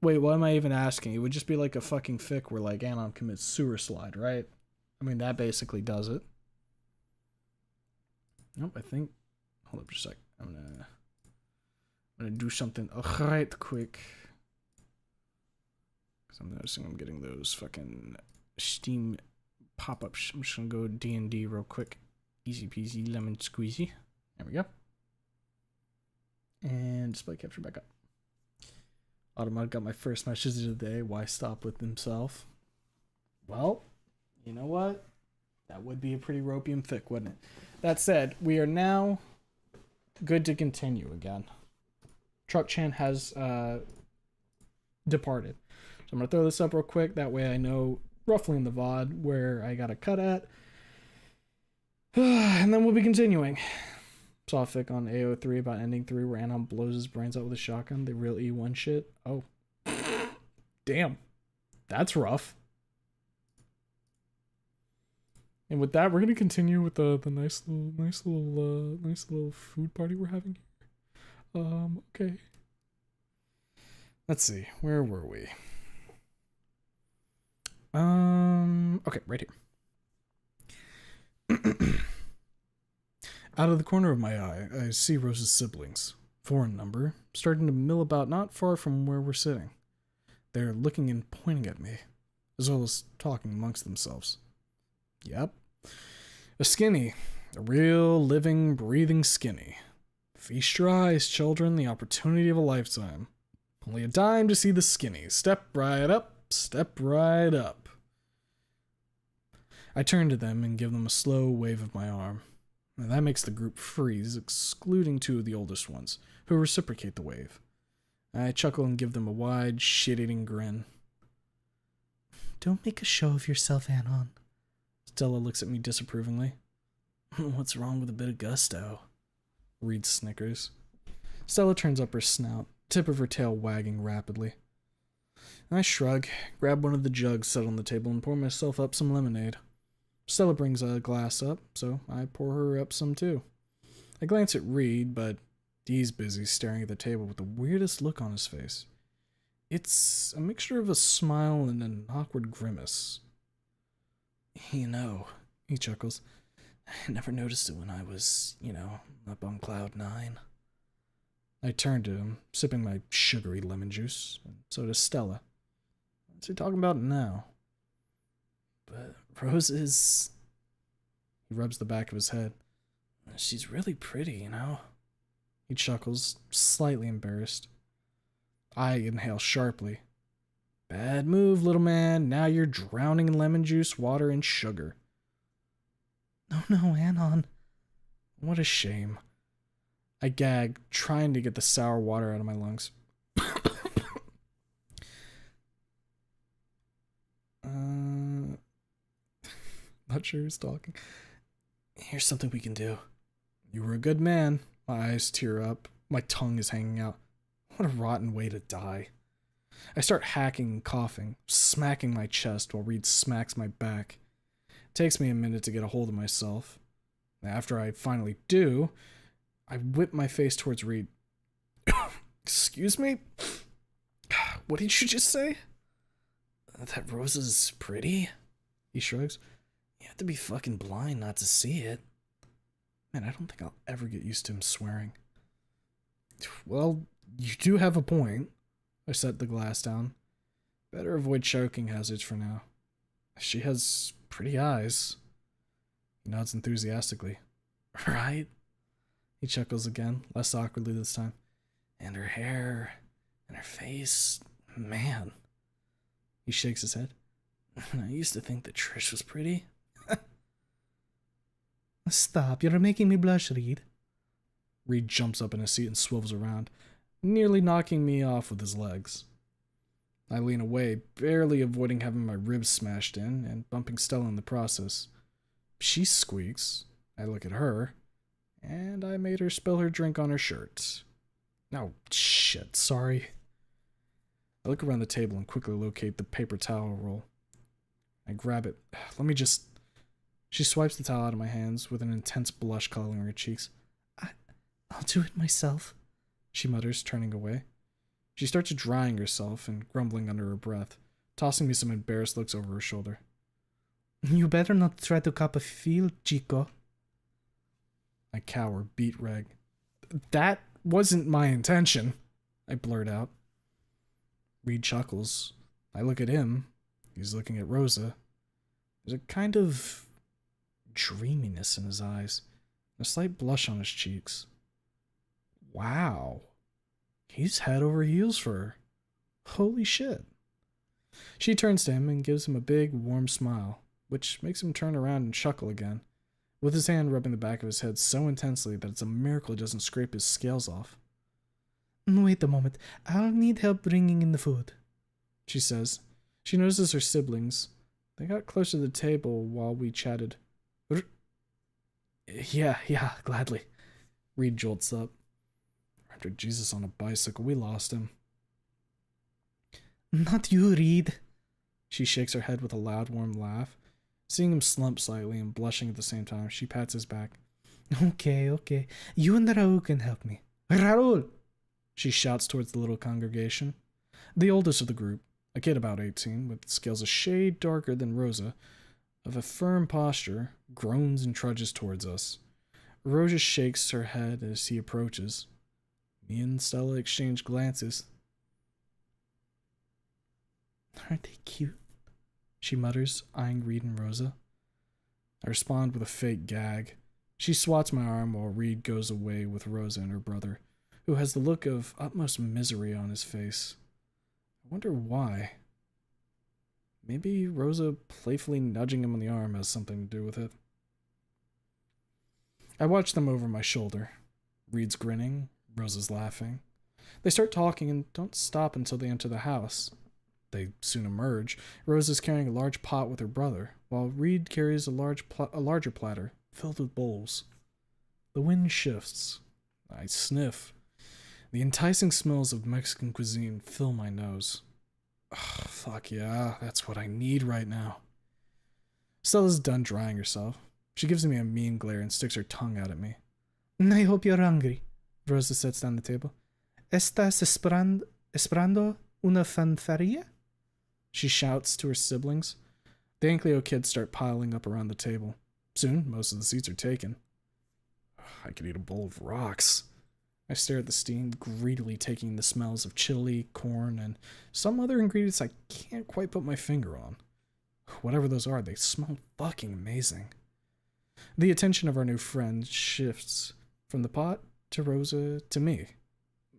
Wait, what am I even asking? It would just be like a fucking fic where like Anon commits suicide, right? I mean, that basically does it. Nope, I think... Hold up just a sec. I'm gonna do something right quick. Because I'm noticing I'm getting those fucking Steam pop-ups. I'm just gonna go D&D real quick. Easy peasy lemon squeezy. There we go. And display capture back up. Automod got my first message of the day. Why stop with himself? Well, you know what? That would be a pretty ropium fic, wouldn't it? That said, we are now good to continue again. Truck Chan has departed. So I'm going to throw this up real quick. That way I know roughly in the VOD where I got to cut at. And then we'll be continuing. Saw a fic on AO3 about ending 3 where Anon blows his brains out with a shotgun. The real E1 shit. Oh. Damn. That's rough. And with that, we're gonna continue with the nice little food party we're having here. Okay. Let's see, where were we? Okay, right here. Out of the corner of my eye, I see Rose's siblings, 4 in number, starting to mill about not far from where we're sitting. They're looking and pointing at me, as well as talking amongst themselves. Yep. A skinny. A real, living, breathing skinny. Feast your eyes, children, the opportunity of a lifetime. Only a dime to see the skinny. Step right up, step right up. I turn to them and give them a slow wave of my arm. And that makes the group freeze, excluding 2 of the oldest ones, who reciprocate the wave. I chuckle and give them a wide, shit-eating grin. Don't make a show of yourself, Anon. Stella looks at me disapprovingly. What's wrong with a bit of gusto? Reed snickers. Stella turns up her snout, tip of her tail wagging rapidly. I shrug, grab one of the jugs set on the table, and pour myself up some lemonade. Stella brings a glass up, so I pour her up some too. I glance at Reed, but he's busy staring at the table with the weirdest look on his face. It's a mixture of a smile and an awkward grimace. You know, he chuckles, I never noticed it when I was, up on cloud 9. I turn to him, sipping my sugary lemon juice, and so does Stella. What's he talking about now? But Rose is... He rubs the back of his head. She's really pretty, He chuckles, slightly embarrassed. I inhale sharply. Bad move, little man. Now you're drowning in lemon juice, water, and sugar. No, Anon. What a shame. I gag, trying to get the sour water out of my lungs. Not sure who's talking. Here's something we can do. You were a good man. My eyes tear up. My tongue is hanging out. What a rotten way to die. I start hacking and coughing, smacking my chest while Reed smacks my back. It takes me a minute to get a hold of myself. After I finally do, I whip my face towards Reed. Excuse me? What did you just say? That Rose is pretty? He shrugs. You have to be fucking blind not to see it. Man, I don't think I'll ever get used to him swearing. Well, you do have a point. I set the glass down. Better avoid choking hazards for now. She has pretty eyes. He nods enthusiastically. Right? He chuckles again, less awkwardly this time. And her hair, and her face, man. He shakes his head. I used to think that Trish was pretty. Stop, you're making me blush, Reed. Reed jumps up in his seat and swivels around, nearly knocking me off with his legs. I lean away, barely avoiding having my ribs smashed in and bumping Stella in the process. She squeaks. I look at her, and I made her spill her drink on her shirt. Oh, shit, sorry. I look around the table and quickly locate the paper towel roll. I grab it. Let me just... She swipes the towel out of my hands with an intense blush coloring her cheeks. I'll do it myself, she mutters, turning away. She starts drying herself and grumbling under her breath, tossing me some embarrassed looks over her shoulder. You better not try to cop a feel, chico. I cower, beat red. That wasn't my intention, I blurt out. Reed chuckles. I look at him. He's looking at Rosa. There's a kind of dreaminess in his eyes, a slight blush on his cheeks. Wow. He's head over heels for her. Holy shit. She turns to him and gives him a big, warm smile, which makes him turn around and chuckle again, with his hand rubbing the back of his head so intensely that it's a miracle he doesn't scrape his scales off. Wait a moment. I'll need help bringing in the food, she says. She notices her siblings. They got close to the table while we chatted. Yeah, gladly. Reed jolts up. After Jesus on a bicycle, we lost him. Not you, Reed. She shakes her head with a loud, warm laugh. Seeing him slump slightly and blushing at the same time, she pats his back. Okay. You and Raul can help me. Raul! She shouts towards the little congregation. The oldest of the group, a kid about 18, with scales a shade darker than Rosa, of a firm posture, groans and trudges towards us. Rosa shakes her head as he approaches. Me and Stella exchange glances. Aren't they cute? She mutters, eyeing Reed and Rosa. I respond with a fake gag. She swats my arm while Reed goes away with Rosa and her brother, who has the look of utmost misery on his face. I wonder why. Maybe Rosa playfully nudging him on the arm has something to do with it. I watch them over my shoulder. Reed's grinning, Rosa's laughing. They start talking and don't stop until they enter the house. They soon emerge. Rosa's carrying a large pot with her brother, while Reed carries a larger platter filled with bowls. The wind shifts. I sniff. The enticing smells of Mexican cuisine fill my nose. Ugh, fuck yeah, that's what I need right now. Stella's done drying herself. She gives me a mean glare and sticks her tongue out at me. I hope you're hungry. Rosa sets down the table. ¿Estás esperando una fanfarria? She shouts to her siblings. The Ankleo kids start piling up around the table. Soon, most of the seats are taken. I could eat a bowl of rocks. I stare at the steam, greedily taking the smells of chili, corn, and some other ingredients I can't quite put my finger on. Whatever those are, they smell fucking amazing. The attention of our new friend shifts from the pot to Rosa to me.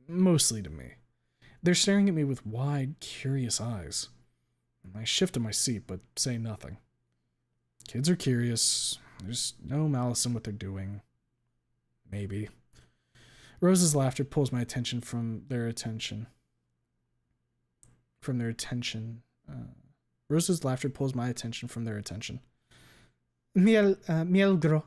Mostly to me. They're staring at me with wide, curious eyes. I shift in my seat, but say nothing. Kids are curious. There's no malice in what they're doing. Maybe. Rosa's laughter pulls my attention from their attention. Rosa's laughter pulls my attention from their attention. Me alegro.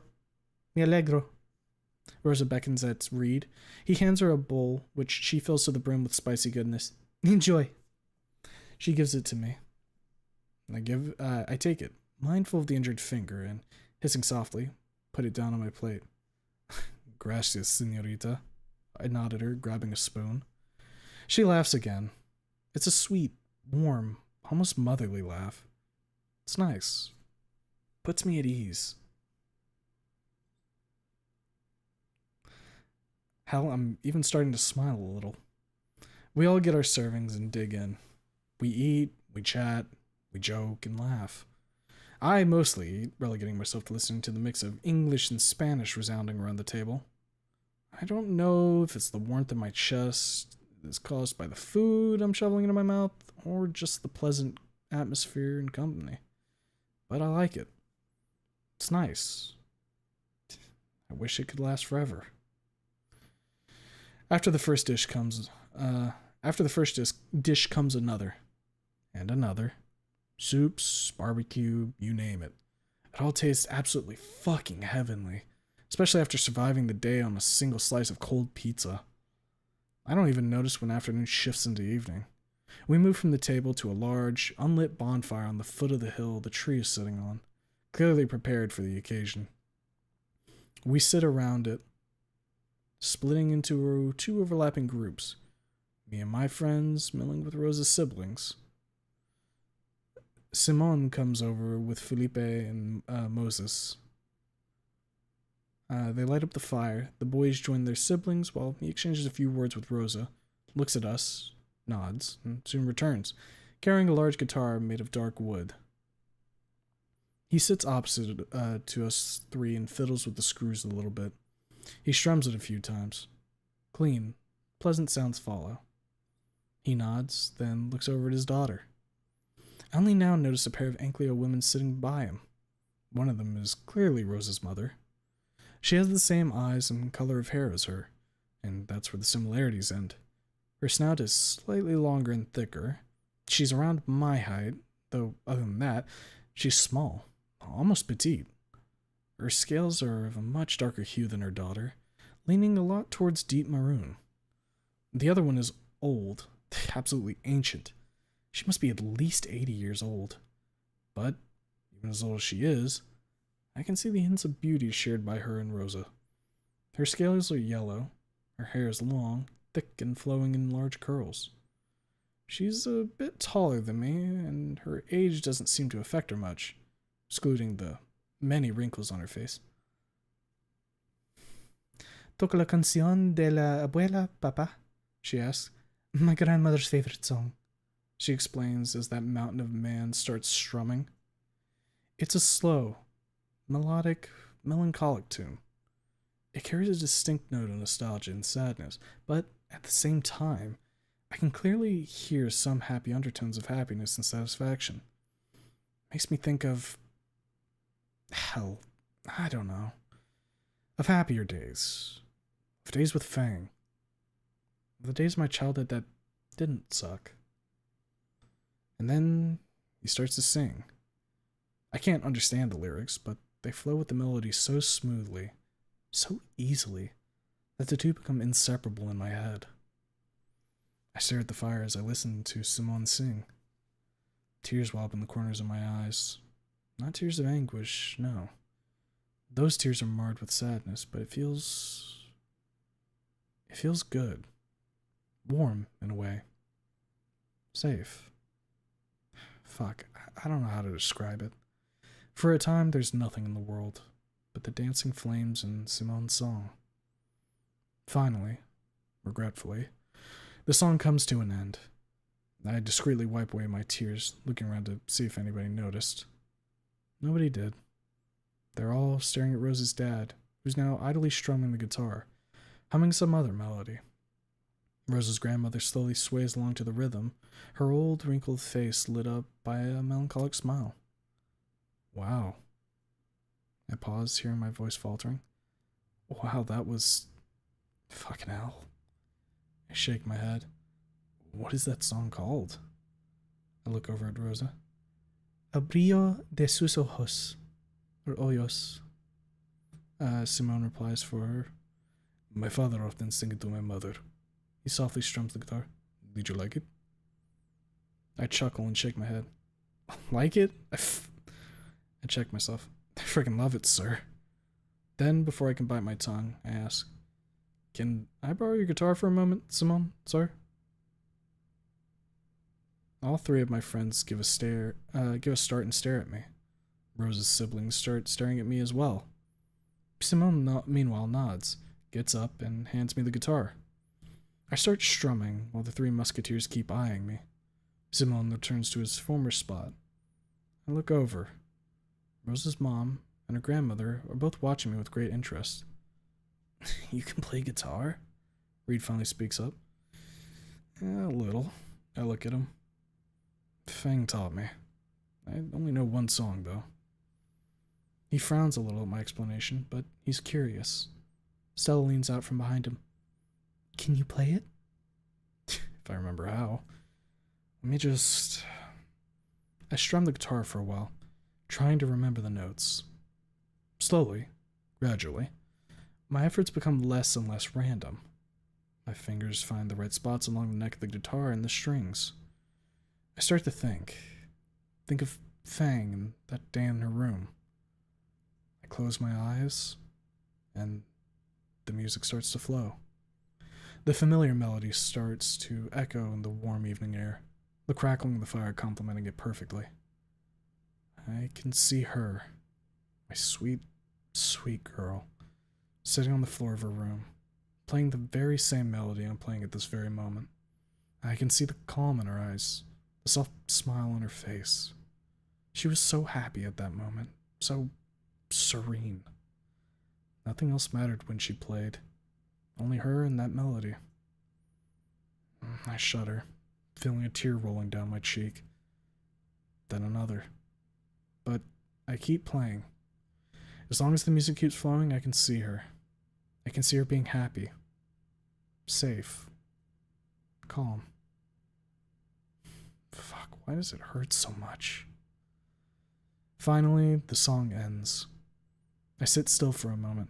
Rosa beckons at Reed. He hands her a bowl, which she fills to the brim with spicy goodness. Enjoy. She gives it to me. I take it, mindful of the injured finger, and, hissing softly, put it down on my plate. Gracias, señorita. I nod at her, grabbing a spoon. She laughs again. It's a sweet, warm, almost motherly laugh. It's nice. Puts me at ease. Hell, I'm even starting to smile a little. We all get our servings and dig in. We eat, we chat, we joke and laugh. I mostly eat, relegating myself to listening to the mix of English and Spanish resounding around the table. I don't know if it's the warmth in my chest that's caused by the food I'm shoveling into my mouth, or just the pleasant atmosphere and company. But I like it. It's nice. I wish it could last forever. After the first dish comes another, and another. Soups, barbecue, you name it. It all tastes absolutely fucking heavenly, especially after surviving the day on a single slice of cold pizza. I don't even notice when afternoon shifts into evening. We move from the table to a large, unlit bonfire on the foot of the hill the tree is sitting on, clearly prepared for the occasion. We sit around it, splitting into two overlapping groups. Me and my friends milling with Rosa's siblings. Simon comes over with Felipe and Moses. They light up the fire. The boys join their siblings while he exchanges a few words with Rosa, looks at us, nods, and soon returns, carrying a large guitar made of dark wood. He sits opposite to us three and fiddles with the screws a little bit. He strums it a few times. Clean, pleasant sounds follow. He nods, then looks over at his daughter. I only now notice a pair of Ankleo women sitting by him. One of them is clearly Rosa's mother. She has the same eyes and color of hair as her, and that's where the similarities end. Her snout is slightly longer and thicker. She's around my height, though other than that, she's small, almost petite. Her scales are of a much darker hue than her daughter, leaning a lot towards deep maroon. The other one is old, absolutely ancient. She must be at least 80 years old. But, even as old as she is, I can see the hints of beauty shared by her and Rosa. Her scales are yellow, her hair is long, thick, and flowing in large curls. She's a bit taller than me, and her age doesn't seem to affect her much, excluding the many wrinkles on her face. Toca la canción de la abuela, papa? She asks. My grandmother's favorite song, she explains as that mountain of man starts strumming. It's a slow, melodic, melancholic tune. It carries a distinct note of nostalgia and sadness, but at the same time, I can clearly hear some happy undertones of happiness and satisfaction. Makes me think of... hell, I don't know. Of happier days. Of days with Fang. Of the days of my childhood that didn't suck. And then he starts to sing. I can't understand the lyrics, but they flow with the melody so smoothly, so easily, that the two become inseparable in my head. I stare at the fire as I listen to Simone sing. Tears well up in the corners of my eyes. Not tears of anguish, no. Those tears are marred with sadness, but it feels good. Warm, in a way. Safe. Fuck, I don't know how to describe it. For a time, there's nothing in the world but the dancing flames and Simone's song. Finally, regretfully, the song comes to an end. I discreetly wipe away my tears, looking around to see if anybody noticed. Nobody did. They're all staring at Rose's dad, who's now idly strumming the guitar, humming some other melody. Rose's grandmother slowly sways along to the rhythm, her old wrinkled face lit up by a melancholic smile. Wow. I pause, hearing my voice faltering. Wow, that was... fucking hell. I shake my head. What is that song called? I look over at Rosa. Abrillo de sus ojos. Or hoyos. Simone replies for her. My father often sang it to my mother. He softly strums the guitar. Did you like it? I chuckle and shake my head. Like it? I check myself. I freaking love it, sir. Then, before I can bite my tongue, I ask, Can I borrow your guitar for a moment, Simone, sir? All three of my friends give a start and stare at me. Rose's siblings start staring at me as well. Simone, meanwhile, nods, gets up, and hands me the guitar. I start strumming while the three musketeers keep eyeing me. Simone returns to his former spot. I look over. Rose's mom and her grandmother are both watching me with great interest. You can play guitar? Reed finally speaks up. A little. I look at him. Fang taught me. I only know one song, though. He frowns a little at my explanation, but he's curious. Stella leans out from behind him. Can you play it? If I remember how. Let me just... I strum the guitar for a while, trying to remember the notes. Slowly, gradually, my efforts become less and less random. My fingers find the right spots along the neck of the guitar and the strings. I start to think of Fang and that day in her room. I close my eyes, and the music starts to flow. The familiar melody starts to echo in the warm evening air, the crackling of the fire complementing it perfectly. I can see her, my sweet, sweet girl, sitting on the floor of her room, playing the very same melody I'm playing at this very moment. I can see the calm in her eyes, the soft smile on her face. She was so happy at that moment, so serene. Nothing else mattered when she played. Only her and that melody. I shudder, feeling a tear rolling down my cheek. Then another. But I keep playing. As long as the music keeps flowing, I can see her. I can see her being happy. Safe. Calm. Fuck, why does it hurt so much? Finally, the song ends. I sit still for a moment,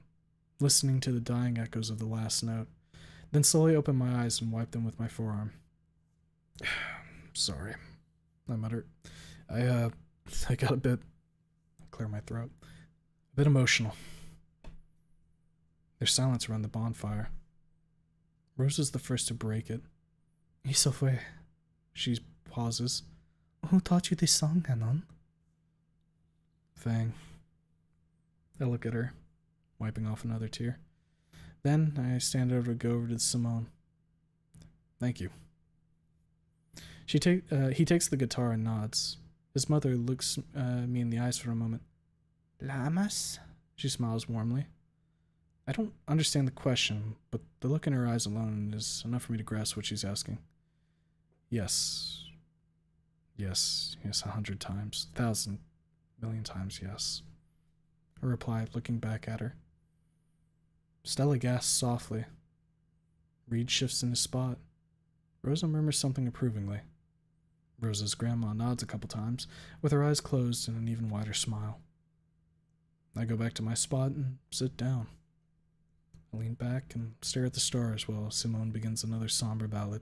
listening to the dying echoes of the last note, then slowly opened my eyes and wiped them with my forearm. Sorry, I muttered. I got a bit, clear my throat, a bit emotional. There's silence around the bonfire. Rose is the first to break it. Eso fue. She pauses. Who taught you this song, Anon? Fang. I look at her, wiping off another tear. Then I stand over to go over to Simone. Thank you. He takes the guitar and nods. His mother looks me in the eyes for a moment. Lamas? She smiles warmly. I don't understand the question, but the look in her eyes alone is enough for me to grasp what she's asking. Yes. Yes, 100 times, 1,000, million times, yes. I replied, looking back at her. Stella gasps softly. Reed shifts in his spot. Rosa murmurs something approvingly. Rosa's grandma nods a couple times, with her eyes closed and an even wider smile. I go back to my spot and sit down. I lean back and stare at the stars while Simone begins another somber ballad.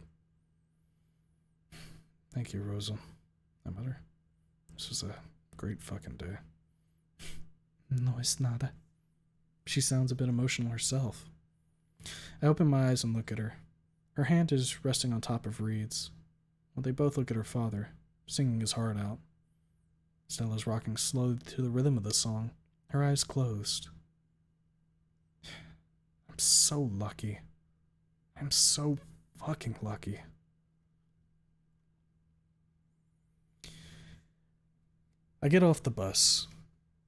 Thank you, Rosa, I mutter. This was a great fucking day. No es nada. She sounds a bit emotional herself. I open my eyes and look at her. Her hand is resting on top of Reed's, while they both look at her father, singing his heart out. Stella's rocking slowly to the rhythm of the song, her eyes closed. I'm so lucky. I'm so fucking lucky. I get off the bus.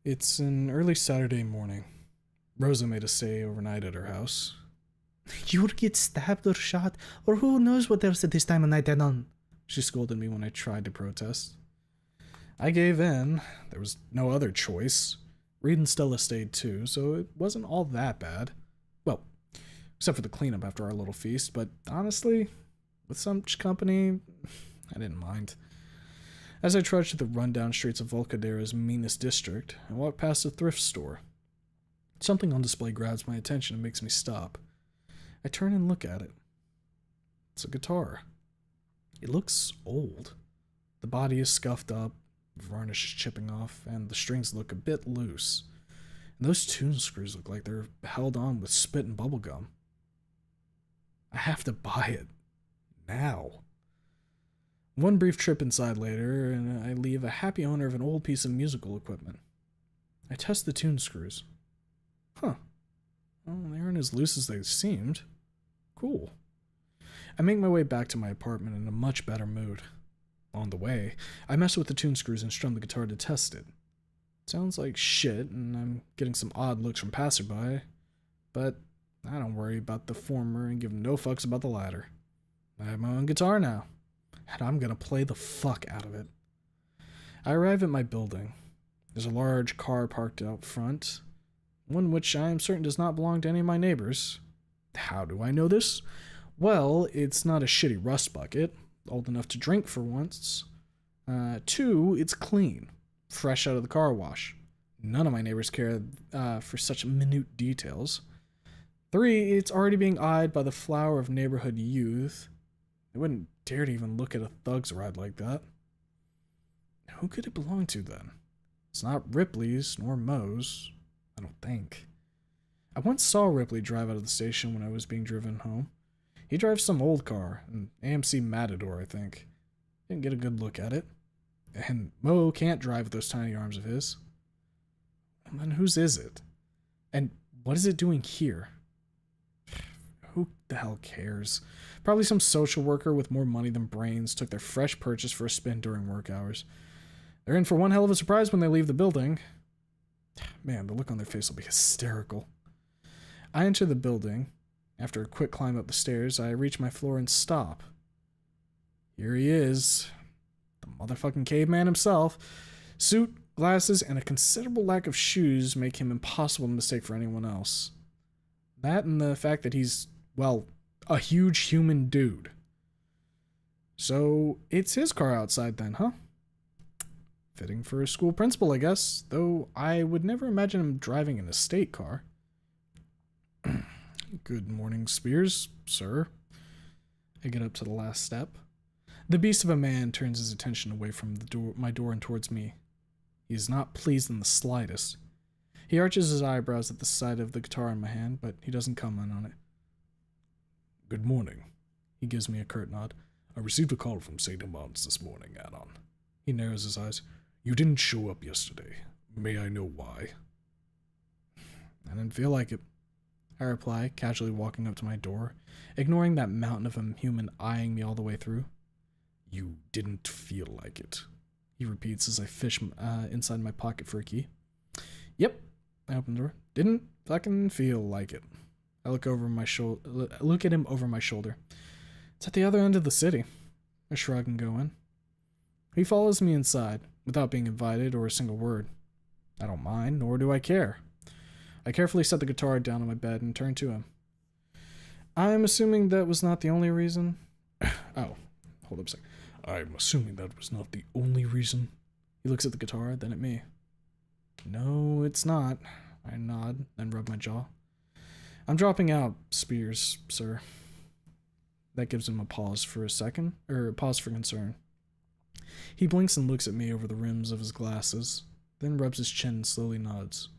It's an early Saturday morning. Rosa made us stay overnight at her house. You'll get stabbed or shot, or who knows what else at this time of night, Anon. She scolded me when I tried to protest. I gave in. There was no other choice. Reed and Stella stayed too, so it wasn't all that bad. Well, except for the cleanup after our little feast, but honestly, with such company, I didn't mind. As I trudged through the rundown streets of Volcadera's meanest district, I walked past a thrift store. Something on display grabs my attention and makes me stop. I turn and look at it. It's a guitar. It looks old. The body is scuffed up, varnish is chipping off, and the strings look a bit loose. And those tune screws look like they're held on with spit and bubble gum. I have to buy it. Now. One brief trip inside later, and I leave a happy owner of an old piece of musical equipment. I test the tune screws. Huh. Well, they aren't as loose as they seemed. Cool. I make my way back to my apartment in a much better mood. On the way, I mess with the tune screws and strum the guitar to test it. Sounds like shit, and I'm getting some odd looks from passerby, but I don't worry about the former and give no fucks about the latter. I have my own guitar now, and I'm gonna play the fuck out of it. I arrive at my building. There's a large car parked out front, one which I am certain does not belong to any of my neighbors. How do I know this? Well, it's not a shitty rust bucket, old enough to drink for once. 2, it's clean, fresh out of the car wash. None of my neighbors care for such minute details. 3, it's already being eyed by the flower of neighborhood youth. They wouldn't dare to even look at a thug's ride like that. Who could it belong to then? It's not Ripley's nor Moe's, I don't think. I once saw Ripley drive out of the station when I was being driven home. He drives some old car, an AMC Matador, I think. Didn't get a good look at it. And Moe can't drive with those tiny arms of his. And then whose is it? And what is it doing here? Who the hell cares? Probably some social worker with more money than brains took their fresh purchase for a spin during work hours. They're in for one hell of a surprise when they leave the building. Man, the look on their face will be hysterical. I enter the building. After a quick climb up the stairs, I reach my floor and stop. Here he is. The motherfucking caveman himself. Suit, glasses, and a considerable lack of shoes make him impossible to mistake for anyone else. That and the fact that he's, well, a huge human dude. So, it's his car outside then, huh? Fitting for a school principal, I guess, though I would never imagine him driving an estate car. Good morning, Spears, sir. I get up to the last step. The beast of a man turns his attention away from my door and towards me. He is not pleased in the slightest. He arches his eyebrows at the sight of the guitar in my hand, but he doesn't comment on it. Good morning. He gives me a curt nod. I received a call from St. Amant's this morning, Anon. He narrows his eyes. You didn't show up yesterday. May I know why? I didn't feel like it, I reply, casually walking up to my door, ignoring that mountain of a human eyeing me all the way through. You didn't feel like it, he repeats as I fish inside my pocket for a key. Yep, I open the door. Didn't fucking feel like it. I look at him over my shoulder. It's at the other end of the city. I shrug and go in. He follows me inside, without being invited or a single word. I don't mind, nor do I care. I carefully set the guitar down on my bed and turn to him. I'm assuming that was not the only reason. Oh, hold up a sec. I'm assuming that was not the only reason. He looks at the guitar, then at me. No, it's not. I nod, then rub my jaw. I'm dropping out, Spears, sir. That gives him a pause for concern. He blinks and looks at me over the rims of his glasses, then rubs his chin and slowly nods.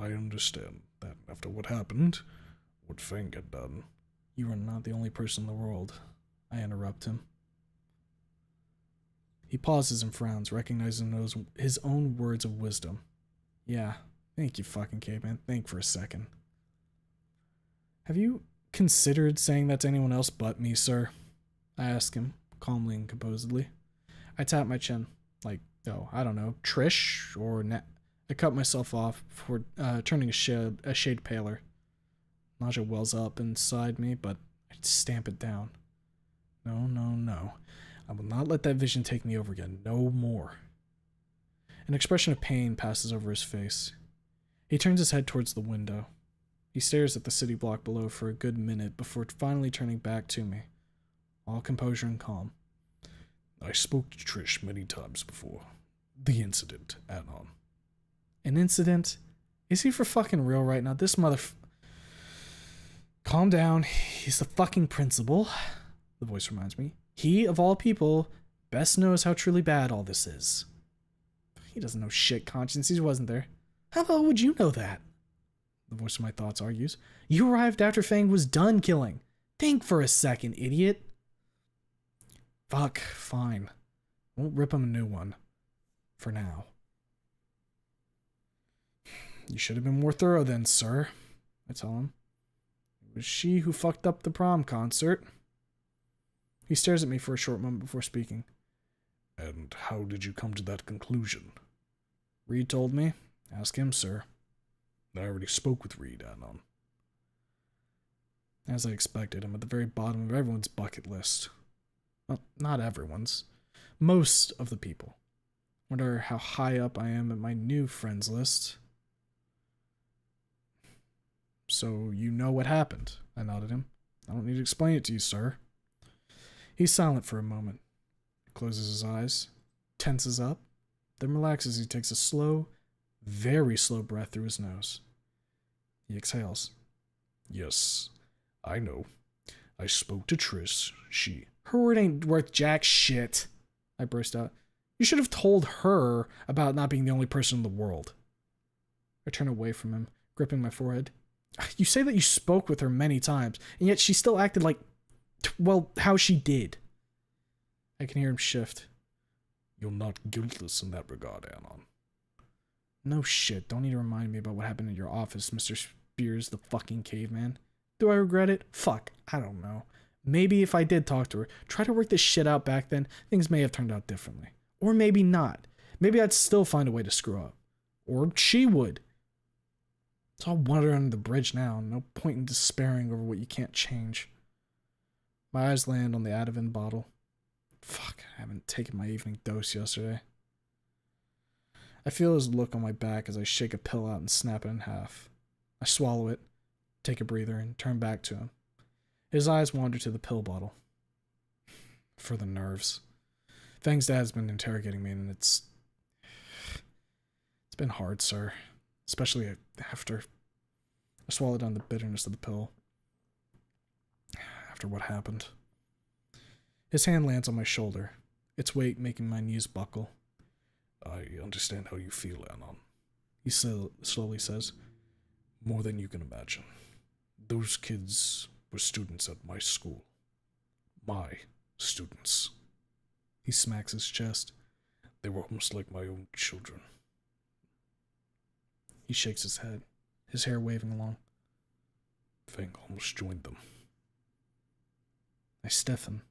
I understand that after what happened, what Fang had done. You are not the only person in the world, I interrupt him. He pauses and frowns, recognizing his own words of wisdom. Yeah, thank you, fucking caveman. Think for a second. Have you considered saying that to anyone else but me, sir? I ask him, calmly and composedly. I tap my chin, like, oh, I don't know, Trish or I cut myself off before turning a shade paler. Nausea wells up inside me, but I stamp it down. No, no, no. I will not let that vision take me over again. No more. An expression of pain passes over his face. He turns his head towards the window. He stares at the city block below for a good minute before finally turning back to me, all composure and calm. I spoke to Trish many times before. The incident, Anon. An incident? Is he for fucking real right now? This Calm down. He's the fucking principal. The voice reminds me. He, of all people, best knows how truly bad all this is. He doesn't know shit, Conscience. He wasn't there. How the hell would you know that? The voice of my thoughts argues. You arrived after Fang was done killing. Think for a second, idiot. Fuck, fine. Won't rip him a new one. For now. You should have been more thorough then, sir, I tell him. It was she who fucked up the prom concert. He stares at me for a short moment before speaking. And how did you come to that conclusion? Reed told me. Ask him, sir. I already spoke with Reed, Anon. As I expected, I'm at the very bottom of everyone's bucket list. Well, not everyone's. Most of the people. Wonder how high up I am at my new friends list. So you know what happened, I nodded him. I don't need to explain it to you, sir. He's silent for a moment. Closes his eyes, tenses up, then relaxes as he takes a slow, very slow breath through his nose. He exhales. Yes, I know. I spoke to Trish. Her word ain't worth jack shit, I burst out. You should have told her about not being the only person in the world. I turn away from him, gripping my forehead. You say that you spoke with her many times, and yet she still acted like, well, how she did. I can hear him shift. You're not guiltless in that regard, Anon. No shit, don't need to remind me about what happened in your office, Mr. Spears, the fucking caveman. Do I regret it? Fuck, I don't know. Maybe if I did talk to her, try to work this shit out back then, things may have turned out differently. Or maybe not. Maybe I'd still find a way to screw up. Or she would. It's all water under the bridge now. No point in despairing over what you can't change. My eyes land on the Ativan bottle. Fuck, I haven't taken my evening dose yesterday. I feel his look on my back as I shake a pill out and snap it in half. I swallow it, take a breather, and turn back to him. His eyes wander to the pill bottle. For the nerves. Fang's dad's been interrogating me, and it's been hard, sir. Especially after I swallowed down the bitterness of the pill. After what happened. His hand lands on my shoulder, its weight making my knees buckle. I understand how you feel, Anon. He slowly says. More than you can imagine. Those kids were students at my school. My students. He smacks his chest. They were almost like my own children. He shakes his head, his hair waving along. Fang almost joined them. I stiffen.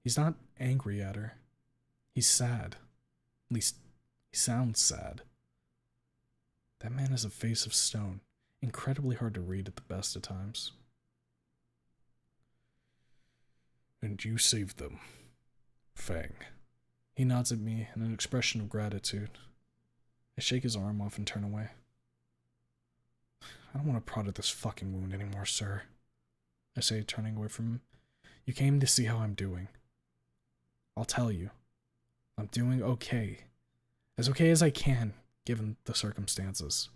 He's not angry at her. He's sad. At least, he sounds sad. That man has a face of stone, incredibly hard to read at the best of times. And you saved them, Fang. He nods at me in an expression of gratitude. I shake his arm off and turn away. I don't want to prod at this fucking wound anymore, sir. I say, turning away from him. You came to see how I'm doing. I'll tell you. I'm doing okay. As okay as I can, given the circumstances.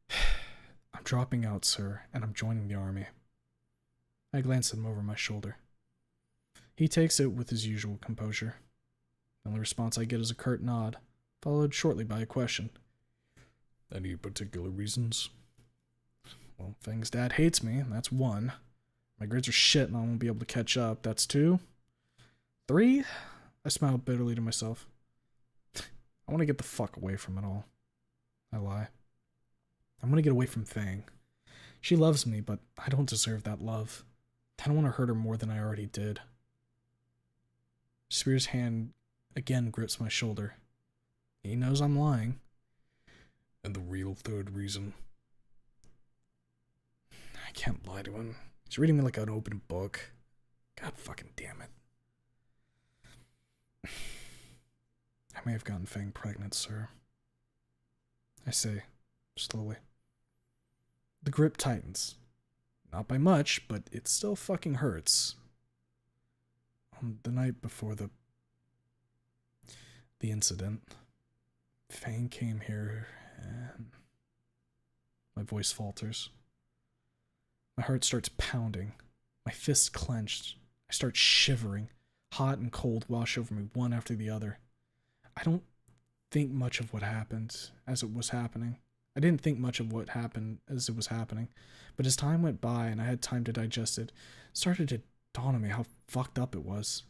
I'm dropping out, sir, and I'm joining the army. I glance at him over my shoulder. He takes it with his usual composure. The only response I get is a curt nod, followed shortly by a question. Any particular reasons? Well, Fang's dad hates me, that's one. My grades are shit and I won't be able to catch up, that's two. 3? I smile bitterly to myself. I want to get the fuck away from it all. I lie. I want to get away from Fang. She loves me, but I don't deserve that love. I don't want to hurt her more than I already did. Spear's hand again grips my shoulder. He knows I'm lying. And the real third reason? I can't lie to him. He's reading me like an open book. God fucking damn it. I may have gotten Fang pregnant, sir. I say, slowly. The grip tightens. Not by much, but it still fucking hurts. On the night before the incident, Fang came here and my voice falters. My heart starts pounding. My fists clenched. I start shivering. Hot and cold wash over me one after the other. I don't think much of what happened as it was happening. I didn't think much of what happened as it was happening, but as time went by and I had time to digest it, it started to dawn on me how fucked up it was.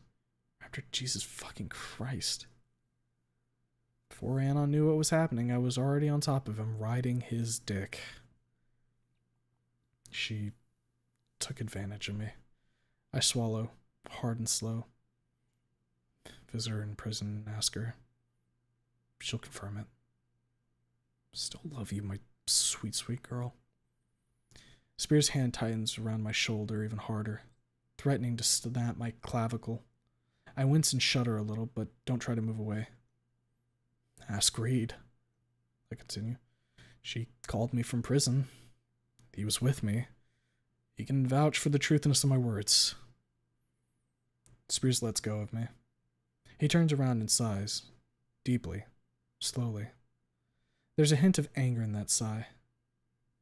After Jesus fucking Christ. Before Anon knew what was happening, I was already on top of him, riding his dick. She took advantage of me. I swallow, hard and slow. Visit her in prison and ask her. She'll confirm it. Still love you, my sweet, sweet girl. Spear's hand tightens around my shoulder even harder, threatening to snap my clavicle. I wince and shudder a little, but don't try to move away. Ask Reed. I continue. She called me from prison. He was with me. He can vouch for the truthiness of my words. Spears lets go of me. He turns around and sighs. Deeply. Slowly. There's a hint of anger in that sigh.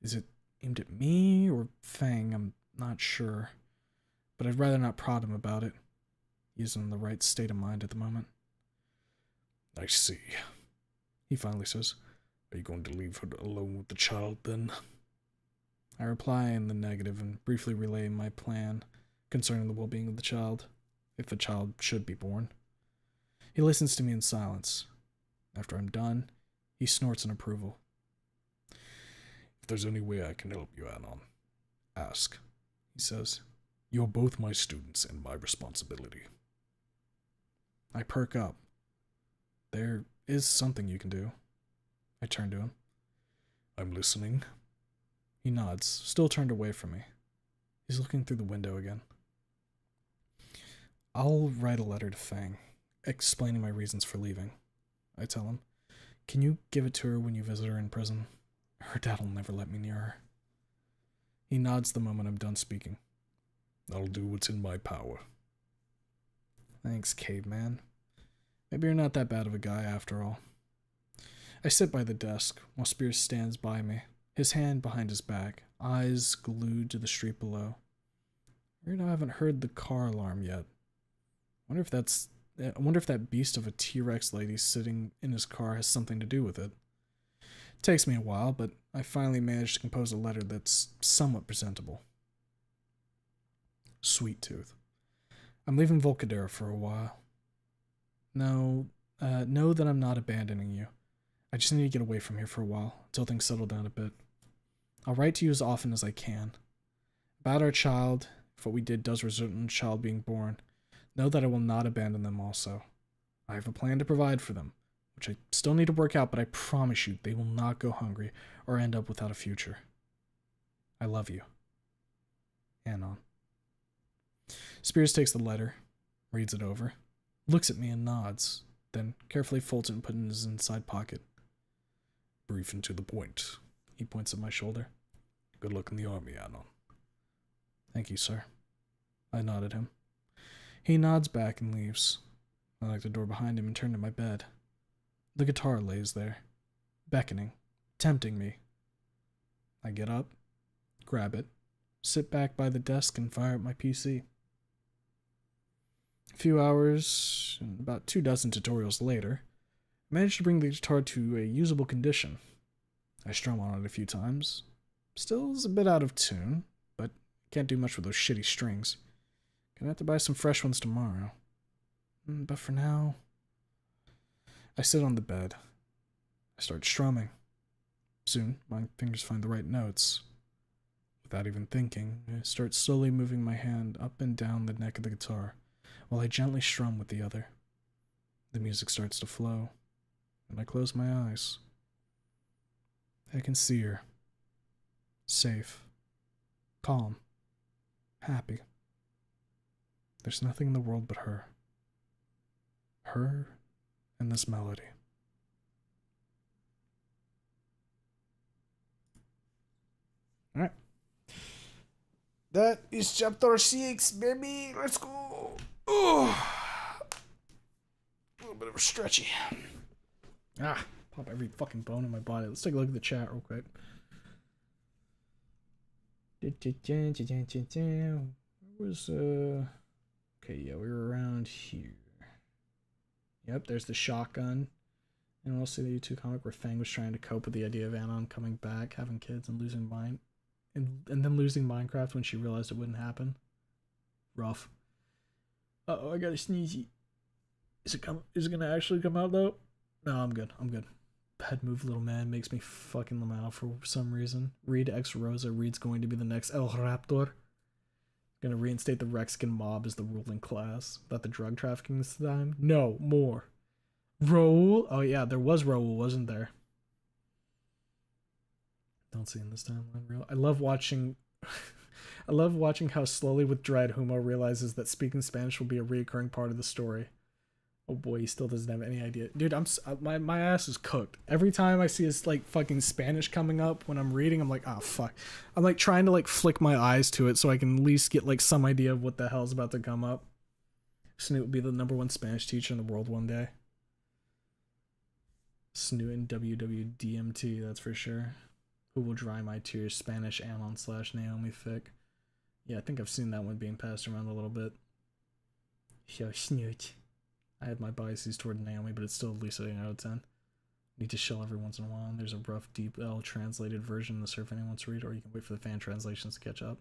Is it aimed at me or Fang? I'm not sure. But I'd rather not prod him about it. He isn't in the right state of mind at the moment. I see. He finally says, Are you going to leave her alone with the child then? I reply in the negative and briefly relay my plan concerning the well-being of the child, if the child should be born. He listens to me in silence. After I'm done, he snorts in approval. If there's any way I can help you, Anon, ask, he says. You're both my students and my responsibility. I perk up. There is something you can do. I turn to him. I'm listening. He nods, still turned away from me. He's looking through the window again. I'll write a letter to Fang, explaining my reasons for leaving. I tell him, Can you give it to her when you visit her in prison? Her dad'll never let me near her. He nods the moment I'm done speaking. I'll do what's in my power. Thanks, caveman. Maybe you're not that bad of a guy after all. I sit by the desk while Spears stands by me, his hand behind his back, eyes glued to the street below. Weird, I haven't heard the car alarm yet. I wonder if that beast of a T-Rex lady sitting in his car has something to do with it. It takes me a while, but I finally managed to compose a letter that's somewhat presentable. Sweet Tooth. I'm leaving Volcadera for a while. Know that I'm not abandoning you. I just need to get away from here for a while, until things settle down a bit. I'll write to you as often as I can. About our child, if what we did does result in a child being born, know that I will not abandon them also. I have a plan to provide for them, which I still need to work out, but I promise you they will not go hungry or end up without a future. I love you. Anon. Spears takes the letter, reads it over, looks at me and nods, then carefully folds it and puts it in his inside pocket. Brief and to the point. He points at my shoulder. Good luck in the army, Anon. Thank you, sir. I nodded him. He nods back and leaves. I lock the door behind him and turn to my bed. The guitar lays there, beckoning, tempting me. I get up, grab it, sit back by the desk and fire up my PC. A few hours, and about 24 tutorials later, I managed to bring the guitar to a usable condition. I strum on it a few times. Still is a bit out of tune, but can't do much with those shitty strings. Gonna have to buy some fresh ones tomorrow. But for now, I sit on the bed. I start strumming. Soon, my fingers find the right notes. Without even thinking, I start slowly moving my hand up and down the neck of the guitar, while I gently strum with the other. The music starts to flow, and I close my eyes. I can see her. Safe. Calm. Happy. There's nothing in the world but her. Her and this melody. Alright. That is chapter 6, baby. Let's go. Oh. A little bit of a stretchy. Pop every fucking bone in my body. Let's take a look at the chat real quick. Where was, okay, yeah, we were around here. Yep, there's the shotgun. And we'll see the YouTube comic where Fang was trying to cope with the idea of Anon coming back, having kids, and losing and then losing Minecraft when she realized it wouldn't happen. Rough. Uh-oh, I got a sneezy. Is it gonna actually come out though? No, I'm good. Bad move, little man, makes me fucking lamau for some reason. Reed X Rosa. Reed's going to be the next El Raptor. Gonna reinstate the Mexican mob as the ruling class. Without the drug trafficking this time? No, more. Raul? Oh yeah, there was Raul, wasn't there? Don't see in this timeline real. I love watching how slowly with dread Humo realizes that speaking Spanish will be a reoccurring part of the story. Oh boy, he still doesn't have any idea. Dude, my ass is cooked. Every time I see his like fucking Spanish coming up when I'm reading, I'm like, oh fuck. I'm like trying to like flick my eyes to it so I can at least get like some idea of what the hell's about to come up. Snoot will be the #1 Spanish teacher in the world one day. Snoot and WWDMT, that's for sure. Who will dry my tears? Spanish Anon / Naomi fic. Yeah, I think I've seen that one being passed around a little bit. Yo, Snoot. I had my biases toward Naomi, but it's still at least 8 out of 10. Need to shell every once in a while. There's a rough, deep L translated version to serve anyone to read, or you can wait for the fan translations to catch up.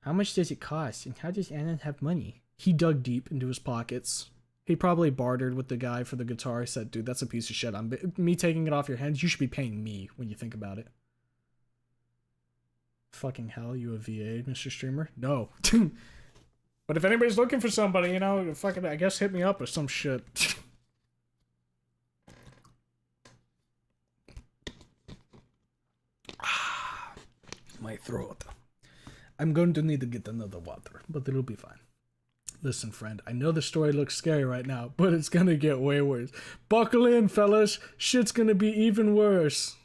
How much does it cost, and how does Anon have money? He dug deep into his pockets. He probably bartered with the guy for the guitar. He said, dude, that's a piece of shit. Me taking it off your hands, you should be paying me when you think about it. Fucking hell, you a VA, Mr. Streamer? No. But if anybody's looking for somebody, you know, fucking, I guess hit me up or some shit. My throat. I'm going to need to get another water, but it'll be fine. Listen, friend, I know the story looks scary right now, but it's gonna get way worse. Buckle in, fellas. Shit's gonna be even worse.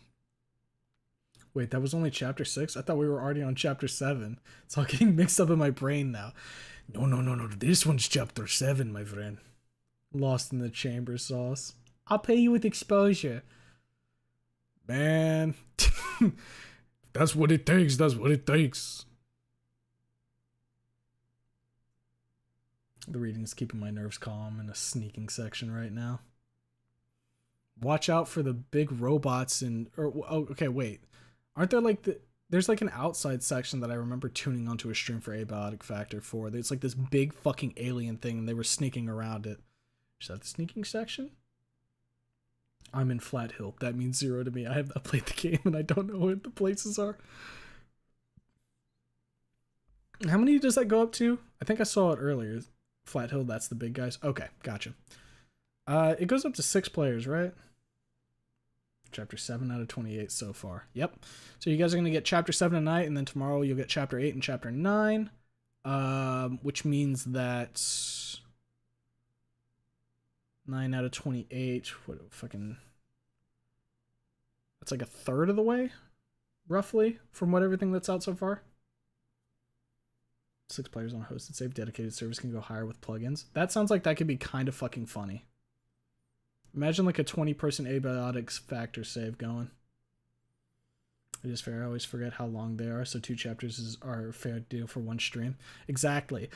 Wait, that was only chapter 6? I thought we were already on chapter 7. It's all getting mixed up in my brain now. No. This one's chapter 7, my friend. Lost in the chamber sauce. I'll pay you with exposure. Man. That's what it takes. That's what it takes. The reading is keeping my nerves calm in a sneaking section right now. Watch out for the big robots and... okay, wait. Aren't there like the... There's like an outside section that I remember tuning onto a stream for Abiotic Factor 4. It's like this big fucking alien thing and they were sneaking around it. Is that the sneaking section? I'm in Flat Hill. That means 0 to me. I have not played the game and I don't know what the places are. How many does that go up to? I think I saw it earlier. Flat Hill, that's the big guys. Okay, gotcha. It goes up to 6 players, right? Chapter 7 out of 28 so far. Yep. So you guys are going to get Chapter 7 tonight, and then tomorrow you'll get Chapter 8 and Chapter 9. Which means that 9 out of 28. What fucking... That's like a third of the way, roughly, from what everything that's out so far. 6 players on a hosted save. Dedicated service can go higher with plugins. That sounds like that could be kind of fucking funny. Imagine like a 20-person Abiotics Factor save going. It is fair. I always forget how long they are, so 2 chapters are a fair deal for 1 stream. Exactly.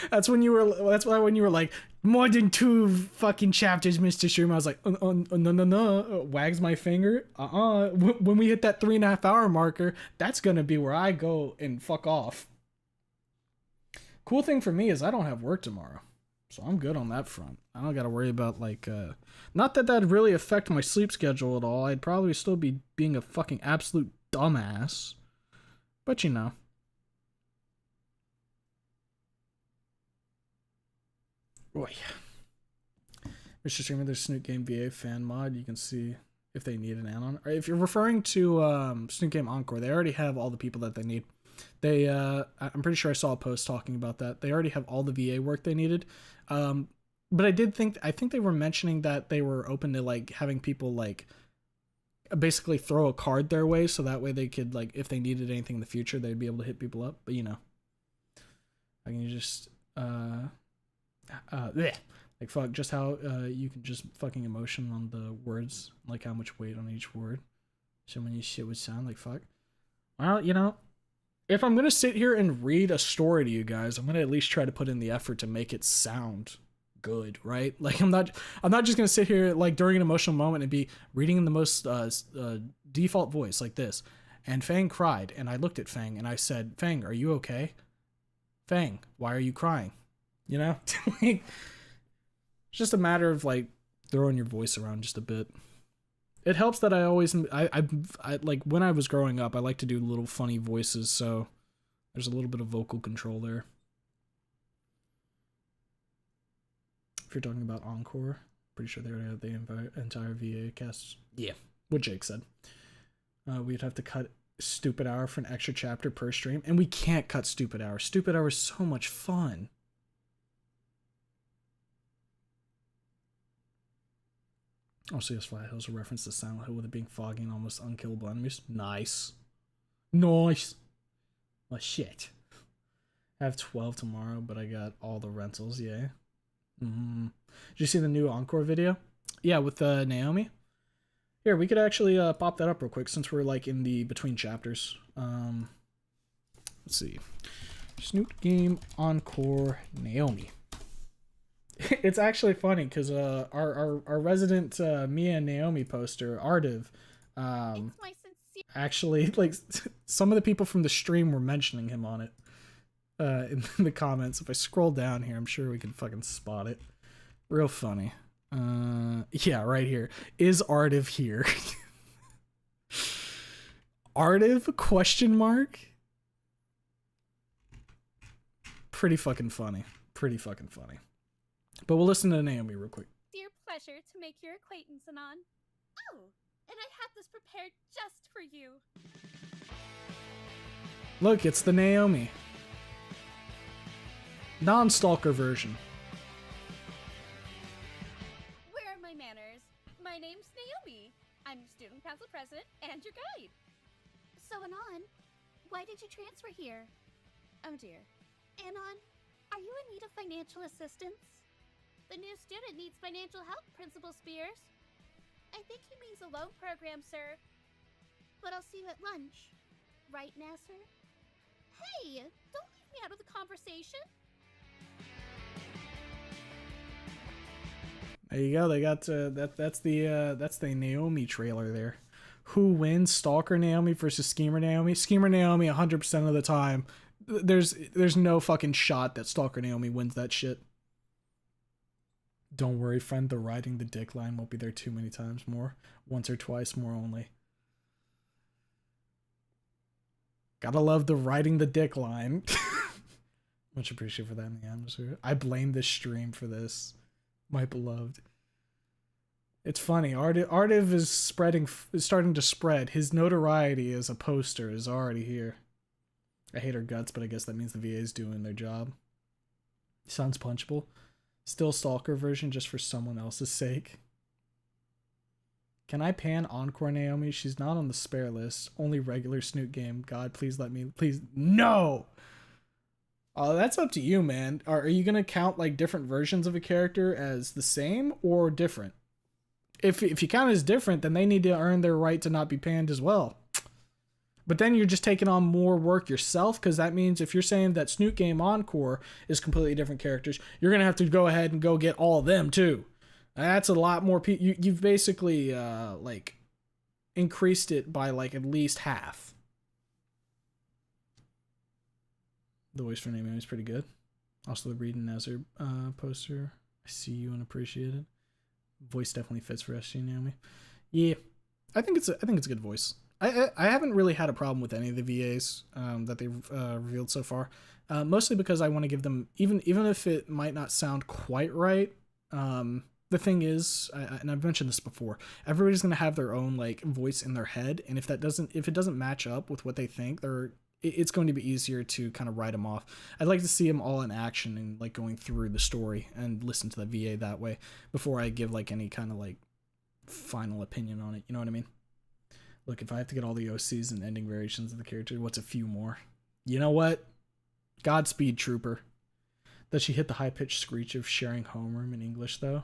That's when you were. That's why when you were like more than 2 fucking chapters, Mr. Stream. I was like, no. Wags my finger. When we hit that 3.5 hour marker, that's gonna be where I go and fuck off. Cool thing for me is I don't have work tomorrow. So I'm good on that front. I don't got to worry about, like, not that that'd really affect my sleep schedule at all. I'd probably still be being a fucking absolute dumbass. But, you know. Boy. Mr. Streamer, there's Snoot Game VA fan mod. You can see if they need an add-on. Or if you're referring to Snoot Game Encore, they already have all the people that they need. They, I'm pretty sure I saw a post talking about that. They already have all the VA work they needed. But I think they were mentioning that they were open to like having people like basically throw a card their way, so that way they could like, if they needed anything in the future, they'd be able to hit people up. But you know, I can just, like fuck, just how, you can just fucking emotion on the words, like how much weight on each word. So many shit would sound like fuck. Well, you know, if I'm gonna sit here and read a story to you guys, I'm gonna at least try to put in the effort to make it sound good, right? Like I'm not just gonna sit here like during an emotional moment and be reading in the most default voice like this. And Fang cried, and I looked at Fang and I said, "Fang, are you okay? Fang, why are you crying?" You know, like, it's just a matter of like throwing your voice around just a bit. It helps that I like when I was growing up, I like to do little funny voices, so there's a little bit of vocal control there. If you're talking about Encore, pretty sure they already have the entire VA cast. Yeah, what Jake said. We'd have to cut Stupid Hour for an extra chapter per stream, and we can't cut Stupid Hour. Stupid Hour is so much fun. Also, yes, Flat Hill's a reference to Silent Hill with it being foggy and almost unkillable enemies. Nice. Nice. Well, shit. I have 12 tomorrow, but I got all the rentals, yeah. Did you see the new Encore video? Yeah, with Naomi. Here, we could actually pop that up real quick since we're like in the between chapters. Let's see. Snoot Game Encore Naomi. It's actually funny because our resident Mia and Naomi poster, Ardiv, actually, like, some of the people from the stream were mentioning him on it in the comments. If I scroll down here, I'm sure we can fucking spot it. Real funny. Yeah, right here. Is Ardiv here? Ardiv, question mark? Pretty fucking funny. Pretty fucking funny. But we'll listen to Naomi real quick. Dear pleasure to make your acquaintance, Anon. Oh, and I had this prepared just for you. Look, it's the Naomi. Non-stalker version. Where are my manners? My name's Naomi. I'm your student council president and your guide. So, Anon, why did you transfer here? Oh dear. Anon, are you in need of financial assistance? The new student needs financial help, Principal Spears. I think he means a loan program, sir. but I'll see you at lunch. Right, Nasser? Hey, don't leave me out of the conversation. There you go. They got that's the Naomi trailer there. Who wins, Stalker Naomi versus Schemer Naomi? Schemer Naomi 100% of the time. There's no fucking shot that Stalker Naomi wins that shit. Don't worry, friend. The riding the dick line won't be there too many times more. Once or twice more only. Gotta love the riding the dick line. Much appreciated for that in the atmosphere. I blame this stream for this. My beloved. It's funny. Ardiv is starting to spread. His notoriety as a poster is already here. I hate her guts, but I guess that means the VA is doing their job. Sounds punchable. Still Stalker version just for someone else's sake. Can I pan Encore Naomi? She's not on the spare list. Only regular Snoot game. God, please let me. Please. No! Oh, that's up to you, man. Are you going to count like different versions of a character as the same or different? If you count as different, then they need to earn their right to not be panned as well. But then you're just taking on more work yourself, because that means if you're saying that Snoot Game Encore is completely different characters, you're going to have to go ahead and go get all of them too. That's a lot more people. You've basically like increased it by like at least half. The voice for Naomi is pretty good. Also the Reed and Nazar poster. I see you and appreciate it. Voice definitely fits for SG Naomi. Yeah, I think it's a good voice. I haven't really had a problem with any of the VAs that they've revealed so far. Mostly because I want to give them, even if it might not sound quite right. The thing is, and I've mentioned this before, everybody's gonna have their own like voice in their head, and if it doesn't match up with what they think, it's going to be easier to kind of write them off. I'd like to see them all in action and like going through the story and listen to the VA that way before I give like any kind of like final opinion on it. You know what I mean? Look, if I have to get all the OCs and ending variations of the character, what's a few more? You know what? Godspeed, Trooper. Does she hit the high-pitched screech of sharing homeroom in English, though?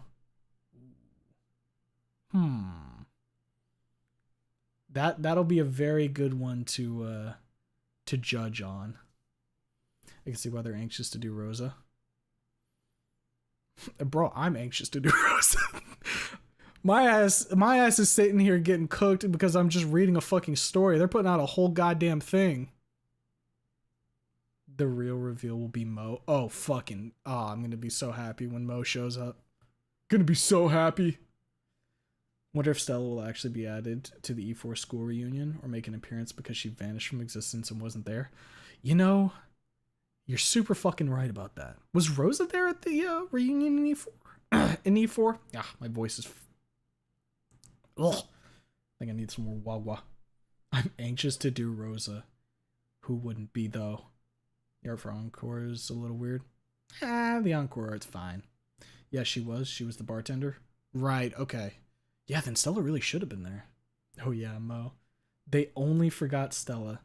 That'll be a very good one to judge on. I can see why they're anxious to do Rosa. Bro, I'm anxious to do Rosa. My ass is sitting here getting cooked because I'm just reading a fucking story. They're putting out a whole goddamn thing. The real reveal will be Mo. Oh, fucking. Oh, I'm going to be so happy when Mo shows up. Gonna be so happy. Wonder if Stella will actually be added to the E4 school reunion or make an appearance because she vanished from existence and wasn't there. You know, you're super fucking right about that. Was Rosa there at the reunion in E4? In E4? Ah, my voice is... Ugh. I think I need some more wagwa. I'm anxious to do Rosa. Who wouldn't be, though? The art for Encore is a little weird. The Encore art's fine. Yeah, she was. She was the bartender. Right, okay. Yeah, then Stella really should have been there. Oh yeah, Mo. They only forgot Stella.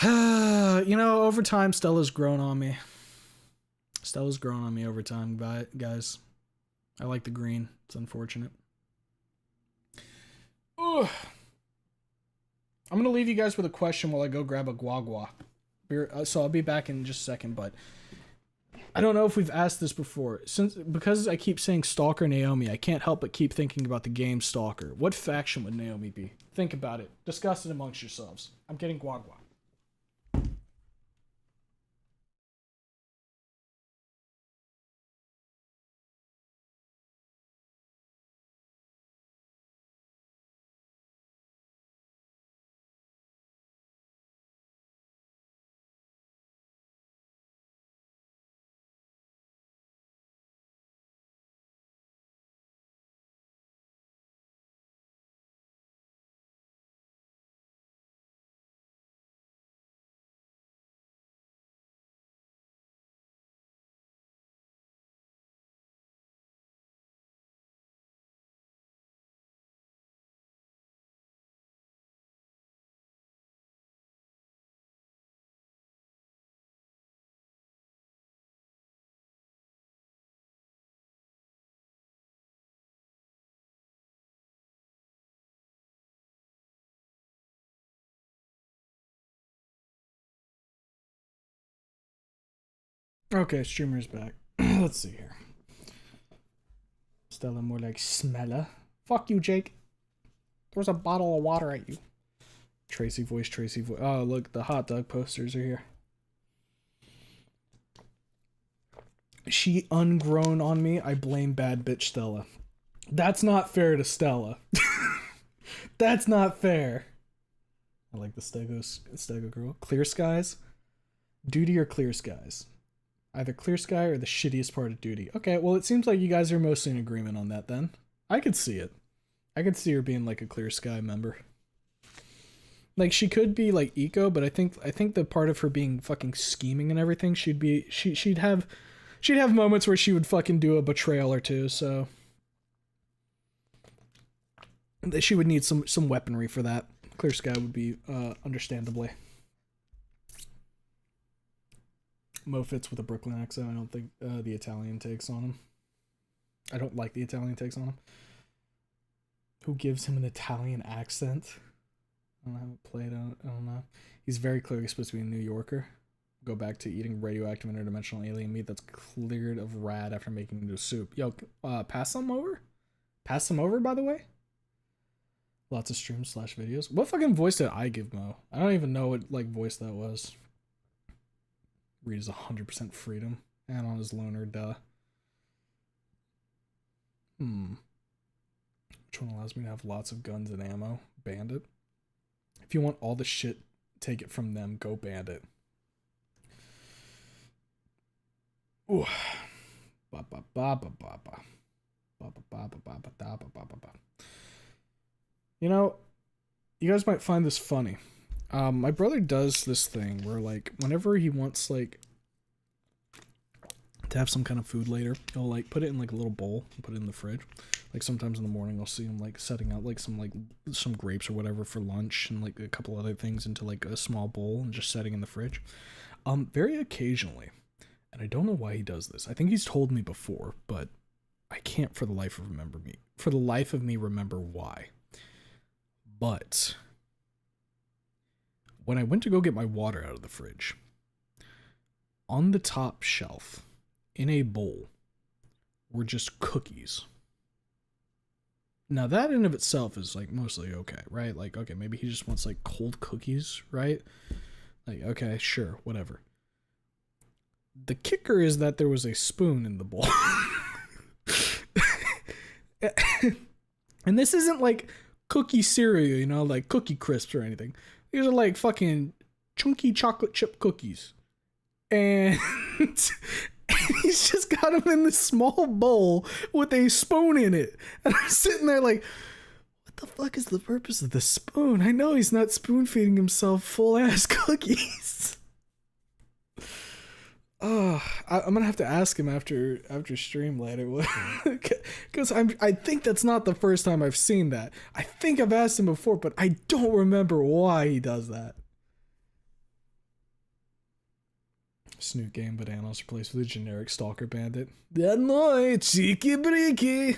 You know, over time, Stella's grown on me. Stella's grown on me over time, guys. I like the green. It's unfortunate. Ugh. I'm going to leave you guys with a question while I go grab a guagua. So I'll be back in just a second, but I don't know if we've asked this before. Because I keep saying Stalker Naomi, I can't help but keep thinking about the game Stalker. What faction would Naomi be? Think about it. Discuss it amongst yourselves. I'm getting guagua. Okay, streamer's back. Let's see here. Stella more like Smella. Fuck you, Jake. There's a bottle of water at you. Tracy voice, Tracy voice. Oh, look, the hot dog posters are here. She ungrown on me. I blame bad bitch Stella. That's not fair to Stella. That's not fair. I like the Stego girl. Clear skies? Duty or clear skies? Either clear sky or the shittiest part of duty. Okay, well, it seems like you guys are mostly in agreement on that then. I could see it. I could see her being like a clear sky member. Like, she could be like eco, but I think the part of her being fucking scheming and everything, she'd have moments where she would fucking do a betrayal or two, so she would need some weaponry for that. Clear sky would be understandably. Mo fits with a Brooklyn accent. I don't think the Italian takes on him. I don't like the Italian takes on him. Who gives him an Italian accent? I don't have it played out. I don't know. He's very clearly supposed to be a New Yorker. Go back to eating radioactive interdimensional alien meat that's cleared of rad after making it into soup. Yo, pass some over? Pass some over, by the way? Lots of streams / videos. What fucking voice did I give Mo? I don't even know what like voice that was. Reed is 100% freedom. And on his loner, duh. Which one allows me to have lots of guns and ammo? Bandit. If you want all the shit, take it from them. Go Bandit. Ooh. Ba ba ba ba ba ba. Ba ba ba ba ba ba da ba ba ba ba. You know, you guys might find this funny. My brother does this thing where, like, whenever he wants, like, to have some kind of food later, he'll, like, put it in, like, a little bowl and put it in the fridge. Like, sometimes in the morning I'll see him, like, setting out, like, some grapes or whatever for lunch and, like, a couple other things into, like, a small bowl and just setting in the fridge. Very occasionally, and I don't know why he does this. I think he's told me before, but I can't for the life of me remember why. But when I went to go get my water out of the fridge, on the top shelf, in a bowl, were just cookies. Now that in of itself is like mostly okay, right? Like, okay, maybe he just wants like cold cookies, right? Like, okay, sure, whatever. The kicker is that there was a spoon in the bowl. And this isn't like cookie cereal, you know, like Cookie Crisps or anything. These are like fucking chunky chocolate chip cookies. And he's just got them in this small bowl with a spoon in it. And I'm sitting there like, what the fuck is the purpose of the spoon? I know he's not spoon feeding himself full ass cookies. Oh, I'm gonna have to ask him after stream later, because I think that's not the first time I've seen that. I think I've asked him before, but I don't remember why he does that. Snoot Game Bananas replaced with a generic Stalker Bandit. No, cheeky breaky.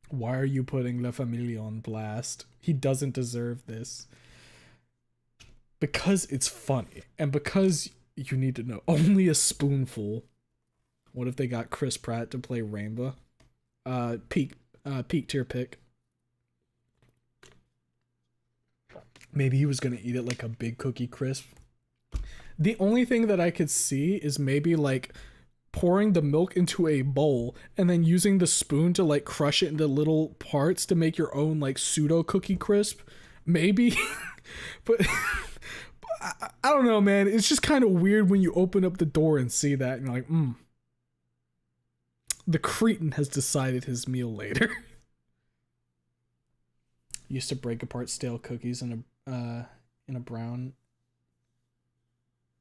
Why are you putting La Familia on blast? He doesn't deserve this. Because it's funny, and because you need to know, only a spoonful. What if they got Chris Pratt to play Rainbow? Peak tier pick. Maybe he was gonna eat it like a big Cookie Crisp. The only thing that I could see is maybe like pouring the milk into a bowl and then using the spoon to like crush it into little parts to make your own like pseudo Cookie Crisp. Maybe. But I don't know, man. It's just kind of weird when you open up the door and see that and you're like, the cretin has decided his meal later. Used to break apart stale cookies in a brown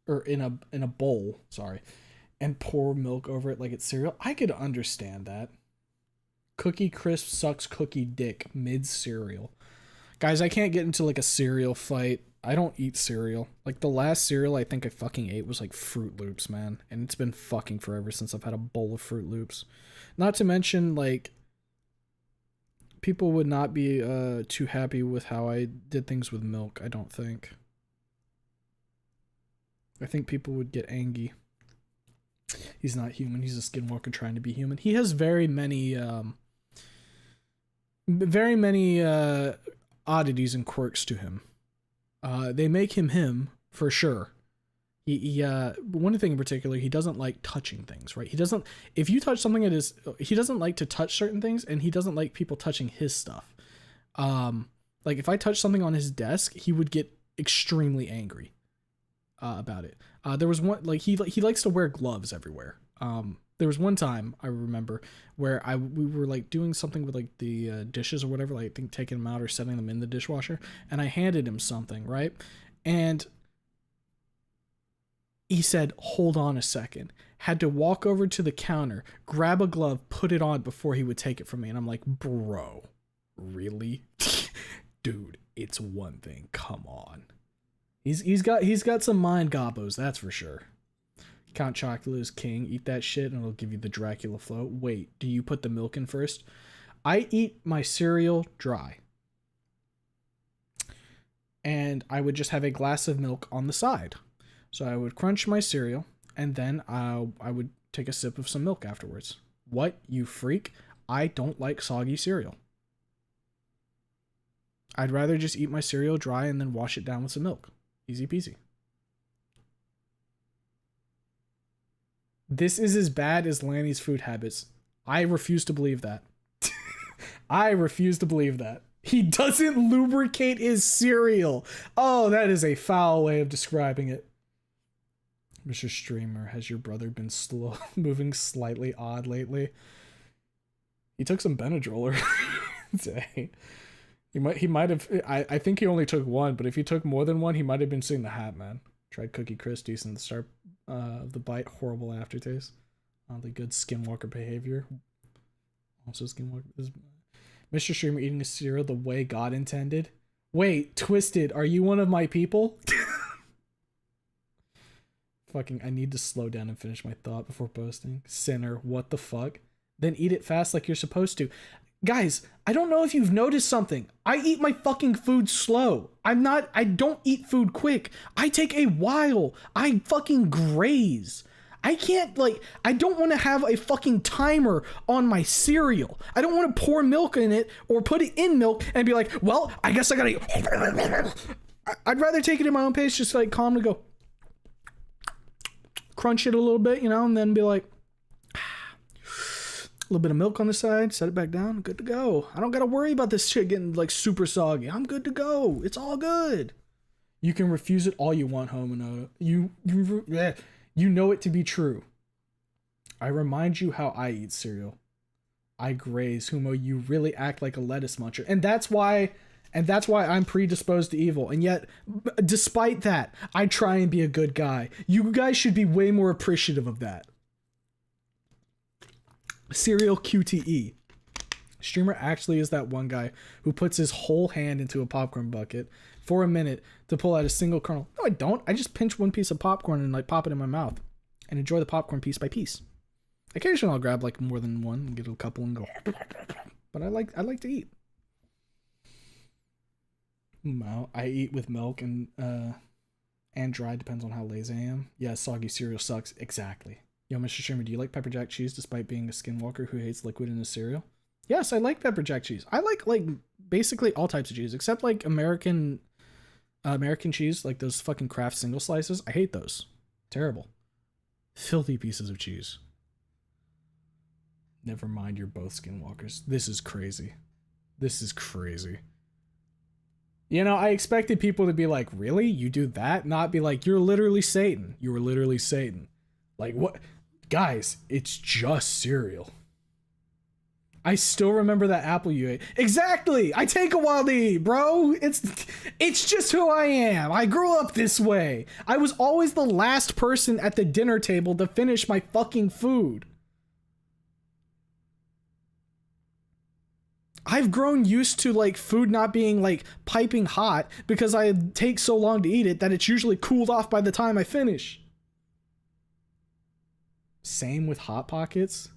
or in a bowl, sorry, and pour milk over it like it's cereal. I could understand that. Cookie Crisp sucks cookie dick mid cereal. Guys, I can't get into like a cereal fight. I don't eat cereal. Like the last cereal I think I fucking ate was like Fruit Loops, man. And it's been fucking forever since I've had a bowl of Fruit Loops. Not to mention like people would not be too happy with how I did things with milk, I don't think. I think people would get angry. He's not human. He's a skinwalker trying to be human. He has very many oddities and quirks to him. They make him him for sure. One thing in particular, he doesn't like touching things, right? If you touch something he doesn't like to touch certain things, and he doesn't like people touching his stuff. Like if I touch something on his desk, he would get extremely angry about it. There was one, like he likes to wear gloves everywhere. There was one time I remember where we were like doing something with like the dishes or whatever, like I think taking them out or setting them in the dishwasher, and I handed him something, right? And he said, "Hold on a second." Had to walk over to the counter, grab a glove, put it on before he would take it from me. And I'm like, bro, really? Dude, it's one thing. Come on. He's got some mind gobbos, that's for sure. Count Chocula is king. Eat that shit and it'll give you the Dracula flow. Wait, do you put the milk in first? I eat my cereal dry. And I would just have a glass of milk on the side. So I would crunch my cereal, and then I would take a sip of some milk afterwards. What, you freak? I don't like soggy cereal. I'd rather just eat my cereal dry and then wash it down with some milk. Easy peasy. This is as bad as Lanny's food habits. I refuse to believe that. I refuse to believe that. He doesn't lubricate his cereal. Oh, that is a foul way of describing it. Mr. Streamer, has your brother been moving slightly odd lately? He took some Benadryl today. He might have. I think he only took one, but if he took more than one, he might have been seeing the Hat Man. Tried Cookie Crisp, decent at the start of the bite, horrible aftertaste. Oddly good skinwalker behavior. Also skinwalker. Mr. Streamer eating a cereal the way God intended. Wait, Twisted, are you one of my people? Fucking, I need to slow down and finish my thought before posting. Sinner, what the fuck? Then eat it fast like you're supposed to. Guys, I don't know if you've noticed something. I eat my fucking food slow. I don't eat food quick. I take a while. I fucking graze. I can't, I don't want to have a fucking timer on my cereal. I don't want to pour milk in it or put it in milk and be like, well, I guess I gotta... I'd rather take it in my own pace, just calmly go... crunch it a little bit, and then be like, a little bit of milk on the side, set it back down, good to go. I don't gotta worry about this shit getting super soggy. I'm good to go. It's all good. You can refuse it all you want, Hominota. You know it to be true. I remind you how I eat cereal. I graze, Humo. You really act like a lettuce muncher, and that's why I'm predisposed to evil. And yet, despite that, I try and be a good guy. You guys should be way more appreciative of that. Cereal QTE. Streamer actually is that one guy who puts his whole hand into a popcorn bucket for a minute to pull out a single kernel. No, I don't. I just pinch one piece of popcorn and pop it in my mouth and enjoy the popcorn piece by piece. Occasionally I'll grab more than one and get a couple and go. But I like to eat. I eat with milk and dry, depends on how lazy I am. Yeah, soggy cereal sucks. Exactly. Yo, Mr. Streamer, do you like pepper jack cheese despite being a skinwalker who hates liquid in his cereal? Yes, I like pepper jack cheese. I like basically all types of cheese except American cheese, like those fucking Kraft single slices. I hate those. Terrible. Filthy pieces of cheese. Never mind, you're both skinwalkers. This is crazy. This is crazy. I expected people to be like, really? You do that? Not be like, you're literally Satan. You were literally Satan. Like, what? Guys, it's just cereal. I still remember that apple you ate. Exactly! I take a while to eat, bro! It's just who I am. I grew up this way. I was always the last person at the dinner table to finish my fucking food. I've grown used to food not being piping hot because I take so long to eat it that it's usually cooled off by the time I finish. Same with Hot Pockets.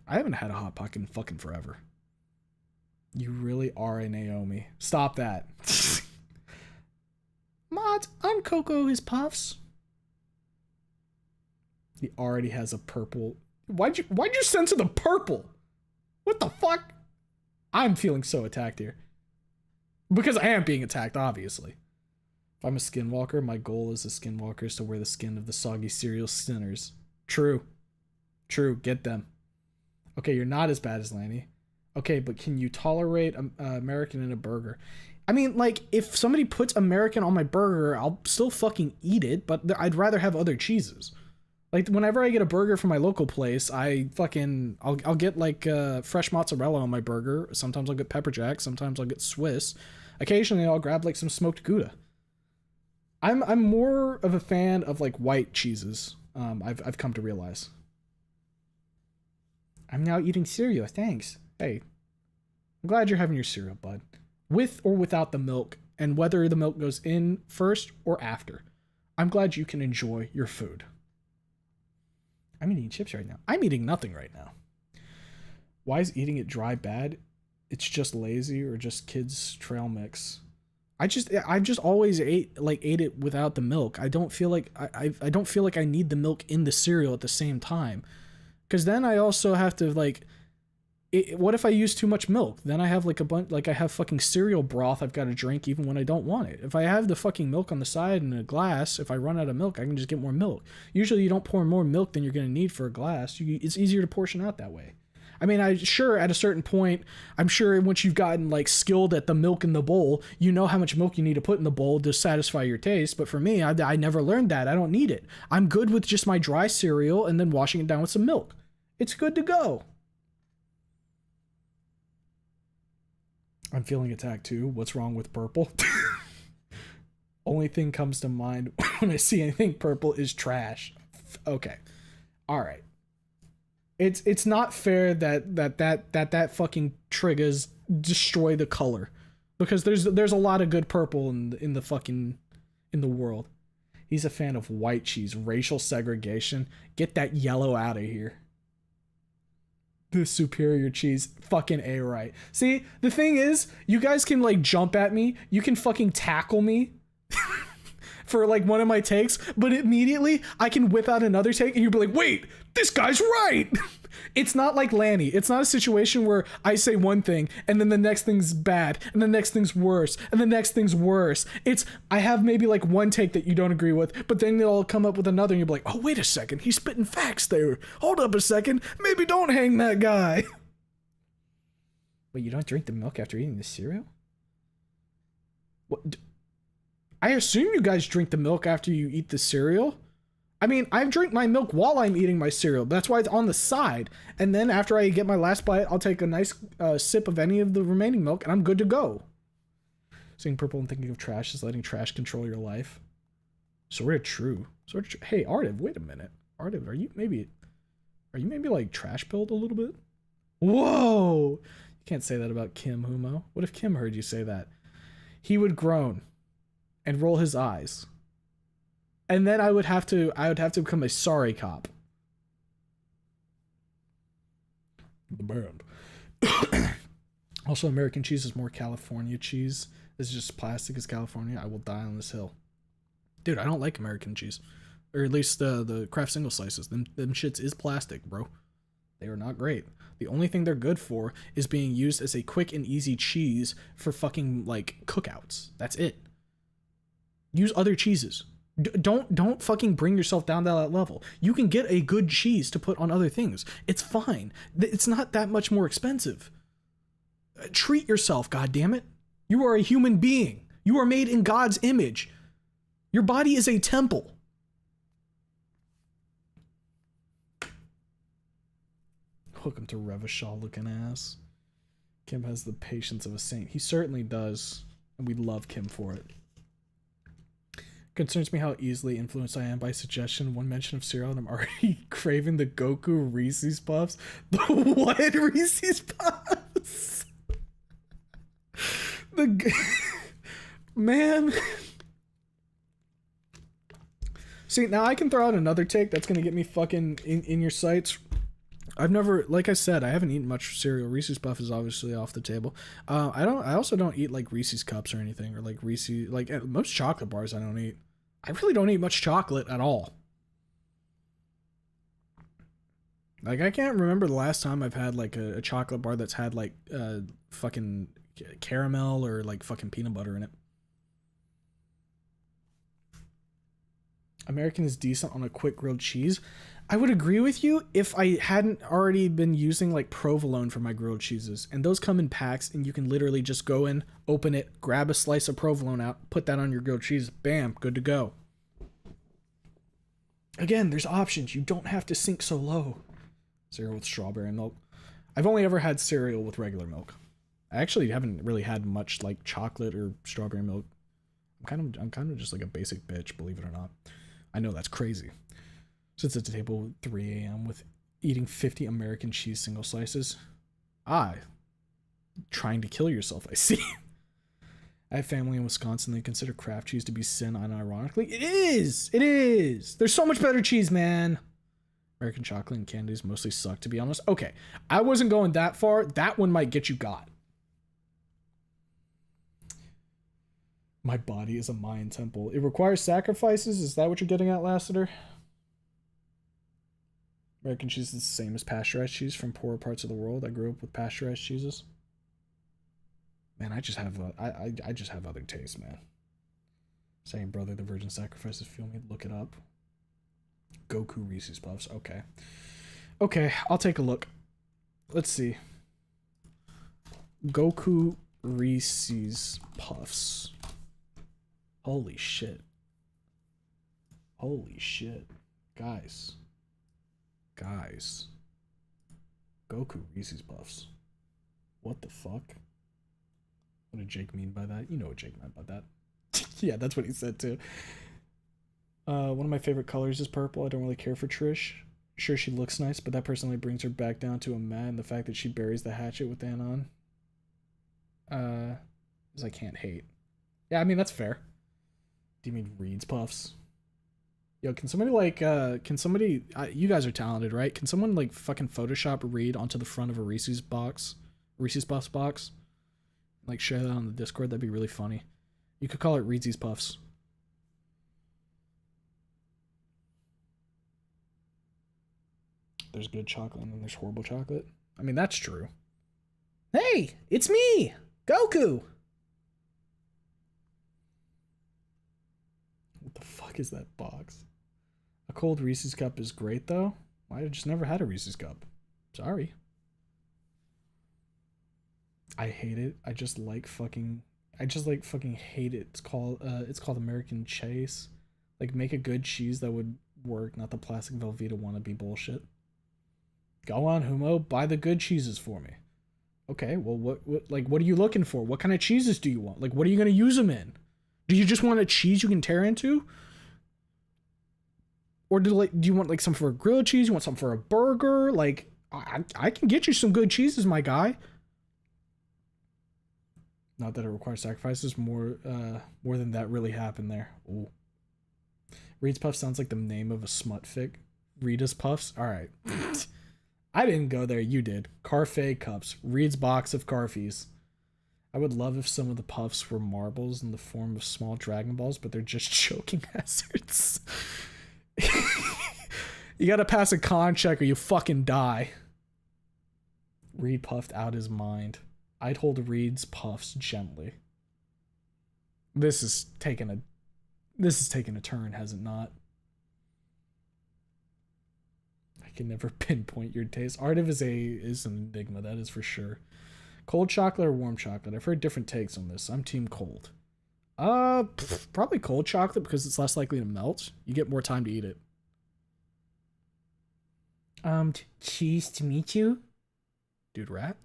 I haven't had a Hot Pocket in fucking forever. You really are a Naomi. Stop that. Mods, I'm on, Coco, his puffs. He already has a purple. Why'd you censor the purple? What the fuck? I'm feeling so attacked here. Because I am being attacked, obviously. If I'm a skinwalker, my goal as a skinwalker is to wear the skin of the soggy cereal sinners. True. True, get them. Okay, you're not as bad as Lanny. Okay, but can you tolerate American in a burger? I mean, like, if somebody puts American on my burger, I'll still fucking eat it, but I'd rather have other cheeses. Like, whenever I get a burger from my local place, I'll get, like, fresh mozzarella on my burger. Sometimes I'll get pepper jack. Sometimes I'll get Swiss. Occasionally, I'll grab, like, some smoked Gouda. I'm more of a fan of, like, white cheeses. I've come to realize. I'm now eating cereal, thanks. Hey, I'm glad you're having your cereal, bud. With or without the milk, and whether the milk goes in first or after. I'm glad you can enjoy your food. I'm eating chips right now. I'm eating nothing right now. Why is eating it dry bad? It's just lazy or just kids trail mix. I just always ate it without the milk. I don't feel like I don't feel like I need the milk in the cereal at the same time. Cause then I also have to like what if I use too much milk? Then I have like a bunch, like I have fucking cereal broth I've got to drink even when I don't want it. If I have the fucking milk on the side in a glass, if I run out of milk, I can just get more milk. Usually you don't pour more milk than you're going to need for a glass. It's easier to portion out that way. I mean, at a certain point, I'm sure once you've gotten like skilled at the milk in the bowl, you know how much milk you need to put in the bowl to satisfy your taste. But for me, I never learned that. I don't need it. I'm good with just my dry cereal and then washing it down with some milk. It's good to go. I'm feeling attacked too. What's wrong with purple? Only thing comes to mind when I see anything purple is trash. Okay. All right. It's not fair that fucking triggers destroy the color, because there's a lot of good purple in the world. He's a fan of white cheese, racial segregation. Get that yellow out of here. The superior cheese, fucking A right. See, the thing is, you guys can like jump at me, you can fucking tackle me for like one of my takes, but immediately I can whip out another take and you'll be like, wait, this guy's right. It's not like Lanny. It's not a situation where I say one thing and then the next thing's bad and the next thing's worse and the next thing's worse. It's, I have maybe like one take that you don't agree with, but then they'll come up with another and you'll be like, oh, wait a second. He's spitting facts there. Hold up a second. Maybe don't hang that guy. Wait, you don't drink the milk after eating the cereal? What? I assume you guys drink the milk after you eat the cereal. I mean, I drink my milk while I'm eating my cereal. That's why it's on the side. And then after I get my last bite, I'll take a nice sip of any of the remaining milk, and I'm good to go. Seeing purple and thinking of trash is letting trash control your life. Sort of true. Hey, Artiv, wait a minute. Artiv, are you maybe like trash pilled a little bit? Whoa! You can't say that about Kim Humo. What if Kim heard you say that? He would groan and roll his eyes. And then I would have to become a sorry cop. The band. Also, American cheese is more California cheese. It's just plastic as California. I will die on this hill. Dude, I don't like American cheese. Or at least the Kraft single slices. Them shits is plastic, bro. They are not great. The only thing they're good for is being used as a quick and easy cheese for fucking, like, cookouts. That's it. Use other cheeses. Don't fucking bring yourself down to that level. You can get a good cheese to put on other things. It's fine. It's not that much more expensive. Treat yourself, goddammit. You are a human being. You are made in God's image. Your body is a temple. Hook him to Revachol looking ass. Kim has the patience of a saint. He certainly does. And we love Kim for it. Concerns me how easily influenced I am by suggestion. One mention of cereal and I'm already craving the Goku Reese's Puffs. The what Reese's Puffs? Man. See, now I can throw out another take that's going to get me fucking in your sights. I've never, like I said, I haven't eaten much cereal. Reese's Puff is obviously off the table. I also don't eat like Reese's Cups or anything, or like Reese's, like most chocolate bars I don't eat. I really don't eat much chocolate at all. Like, I can't remember the last time I've had like a chocolate bar that's had like fucking caramel or like fucking peanut butter in it. American is decent on a quick grilled cheese. I would agree with you if I hadn't already been using like provolone for my grilled cheeses. And those come in packs and you can literally just go in, open it, grab a slice of provolone out, put that on your grilled cheese. Bam, good to go. Again, there's options. You don't have to sink so low. Cereal with strawberry milk. I've only ever had cereal with regular milk. I actually haven't really had much like chocolate or strawberry milk. I'm kind of just like a basic bitch, believe it or not. I know that's crazy. Sits at the table at 3 a.m. with eating 50 American cheese single slices. Trying to kill yourself, I see. I have family in Wisconsin. They consider craft cheese to be sin, unironically. It is! It is! There's so much better cheese, man! American chocolate and candies mostly suck, to be honest. Okay, I wasn't going that far. That one might get you got. My body is a Mayan temple. It requires sacrifices? Is that what you're getting at, Lassiter? American cheese is the same as pasteurized cheese from poorer parts of the world. I grew up with pasteurized cheeses. Man, I just have I just have other tastes, man. Saying brother, the virgin sacrifices fuel me. Look it up. Goku Reese's Puffs. Okay. Okay, I'll take a look. Let's see. Goku Reese's Puffs. Holy shit. Holy shit. Guys. Goku Reese's Puffs. What the fuck? What did Jake mean by that? You know what Jake meant by that. Yeah, that's what he said too. One of my favorite colors is purple. I don't really care for Trish. Sure, she looks nice, but that personally brings her back down to a mat, and the fact that she buries the hatchet with Anon. Is I can't hate. Yeah, I mean, that's fair. Do you mean Reed's Puffs? Yo, can somebody you guys are talented, right? Can someone like fucking Photoshop Reed onto the front of a Reese's Puffs box? Like share that on the Discord, that'd be really funny. You could call it Reese's Puffs. There's good chocolate and then there's horrible chocolate. I mean, that's true. Hey, it's me, Goku! What the fuck is that box? A cold Reese's cup is great though. I just never had a Reese's cup. Sorry. I hate it. I just like fucking hate it. It's called American Chase. Like, make a good cheese that would work, not the plastic Velveeta wannabe bullshit. Go on, Humo, buy the good cheeses for me. Okay, well, what are you looking for? What kind of cheeses do you want? Like, what are you gonna use them in? Do you just want a cheese you can tear into? Or do you want like some for a grilled cheese? You want some for a burger? Like, I can get you some good cheeses, my guy. Not that it requires sacrifices. More than that really happened there. Ooh. Reed's Puffs sounds like the name of a smut fic. Rita's Puffs? Alright. I didn't go there, you did. Carfay Cups. Reed's box of Carfies. I would love if some of the puffs were marbles in the form of small Dragon Balls, but they're just choking hazards. You gotta pass a con check or you fucking die. Reed puffed out his mind. I'd hold Reed's Puffs gently. This is taking a turn, has it not? I can never pinpoint your taste. Artiv is an enigma, that is for sure. Cold chocolate or warm chocolate? I've heard different takes on this. I'm team cold. Probably cold chocolate because it's less likely to melt. You get more time to eat it. Cheese to meet you? Dude, rat?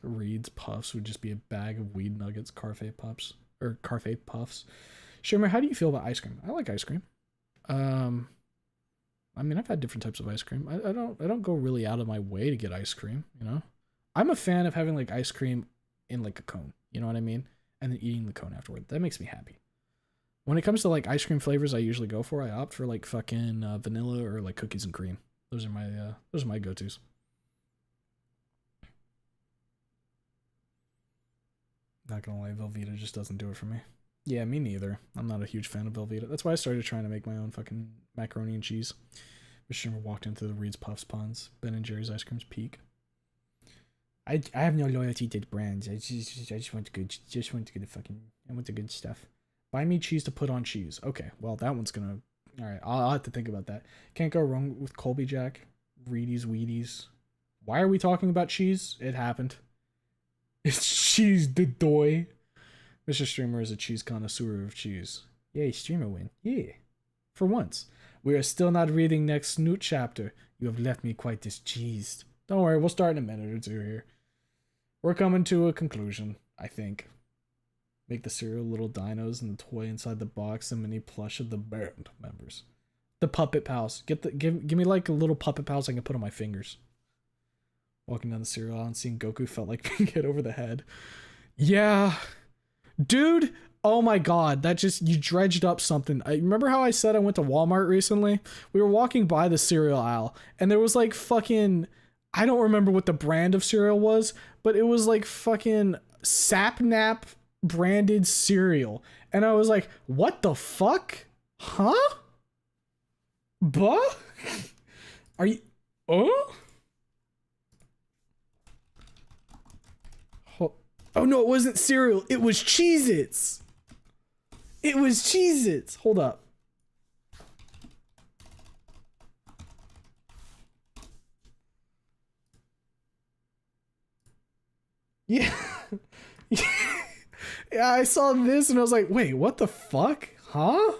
Reed's Puffs would just be a bag of weed nuggets, Carfay Puffs. Or Carfay Puffs. Shimmer, how do you feel about ice cream? I like ice cream. I mean, I've had different types of ice cream. I don't go really out of my way to get ice cream, you know? I'm a fan of having like ice cream in like a cone, you know what I mean? And then eating the cone afterward. That makes me happy. When it comes to like ice cream flavors I usually go for, I opt for like fucking vanilla or like cookies and cream. Those are my go-tos. Not gonna lie, Velveeta just doesn't do it for me. Yeah, me neither. I'm not a huge fan of Velveeta. That's why I started trying to make my own fucking macaroni and cheese. Mr. walked into the Reed's Puffs Puns. Ben and Jerry's ice cream's peak. I have no loyalty to brands. I just want good. I want the good stuff. Buy me cheese to put on cheese. Okay, well that one's gonna. All right, I'll have to think about that. Can't go wrong with Colby Jack, Reedy's, Wheaties. Why are we talking about cheese? It happened. It's cheese the doy. Mr. Streamer is a cheese connoisseur of cheese. Yay, Streamer win. Yeah. For once. We are still not reading next Snoot chapter. You have left me quite discheesed. Don't worry, we'll start in a minute or two here. We're coming to a conclusion, I think. Make the cereal little dinos and the toy inside the box, and mini plush of the band members. The puppet pals. Give me like a little puppet pals I can put on my fingers. Walking down the cereal aisle and seeing Goku felt like being hit over the head. Yeah. Dude, oh my god, that just, you dredged up something. I remember how I said I went to Walmart recently? We were walking by the cereal aisle, and there was like fucking, I don't remember what the brand of cereal was, but it was like fucking Sapnap branded cereal. And I was like, what the fuck? Huh? Buh? Are you, oh? Oh no, it wasn't cereal. It was Cheez-Its. It was Cheez-Its. Hold up. Yeah. Yeah, I saw this and I was like, wait, what the fuck? Huh?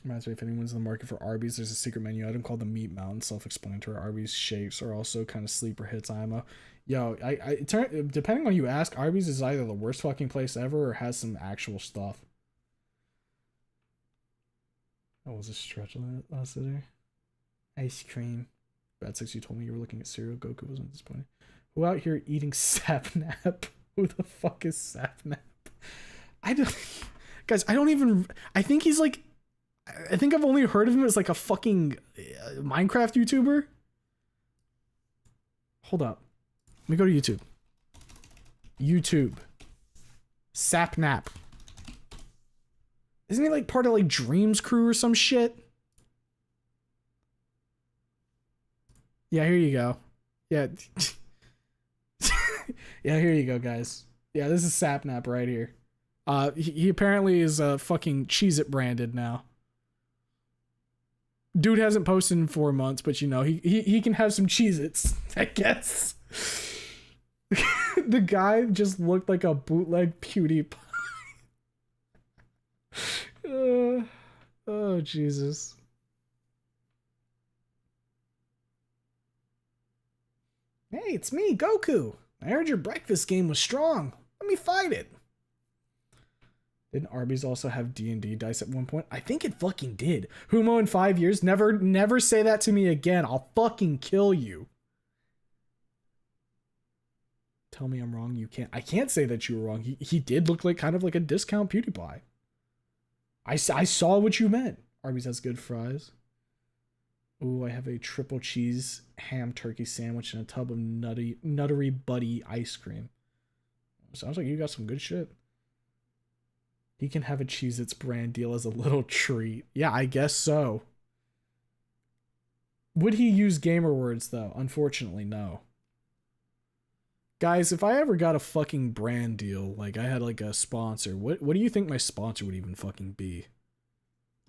Reminds me, if anyone's in the market for Arby's, there's a secret menu item called the Meat Mountain. Self-explanatory. Arby's shakes are also kind of sleeper hits. IMO. Yo, depending on who you ask, Arby's is either the worst fucking place ever or has some actual stuff. Oh, was a stretch on that last day? Ice cream. Bad 6, you told me you were looking at cereal. Goku wasn't disappointed. Who out here eating Sapnap? Who the fuck is Sapnap? I don't... Guys, I don't even... I think he's like... I think I've only heard of him as like a fucking Minecraft YouTuber. Hold up. Let me go to YouTube. YouTube. Sapnap. Isn't he like part of like Dreams Crew or some shit? Yeah, here you go. Yeah. Yeah, here you go, guys. Yeah, this is Sapnap right here. He apparently is fucking Cheez-It branded now. Dude hasn't posted in 4 months, but you know, he can have some Cheez-Its, I guess. The guy just looked like a bootleg PewDiePie. Oh, Jesus. Hey, it's me, Goku. I heard your breakfast game was strong. Let me fight it. Didn't Arby's also have D&D dice at one point? I think it fucking did. Humo in 5 years? Never say that to me again. I'll fucking kill you. Tell me I'm wrong. You can't. I can't say that you were wrong. He did look like kind of like a discount PewDiePie. I saw what you meant. Arby's has good fries. Ooh, I have a triple cheese ham turkey sandwich and a tub of nuttery buddy ice cream. Sounds like you got some good shit. He can have a Cheez-Its brand deal as a little treat. Yeah, I guess so. Would he use gamer words, though? Unfortunately, no. Guys, if I ever got a fucking brand deal, like I had like a sponsor, what do you think my sponsor would even fucking be?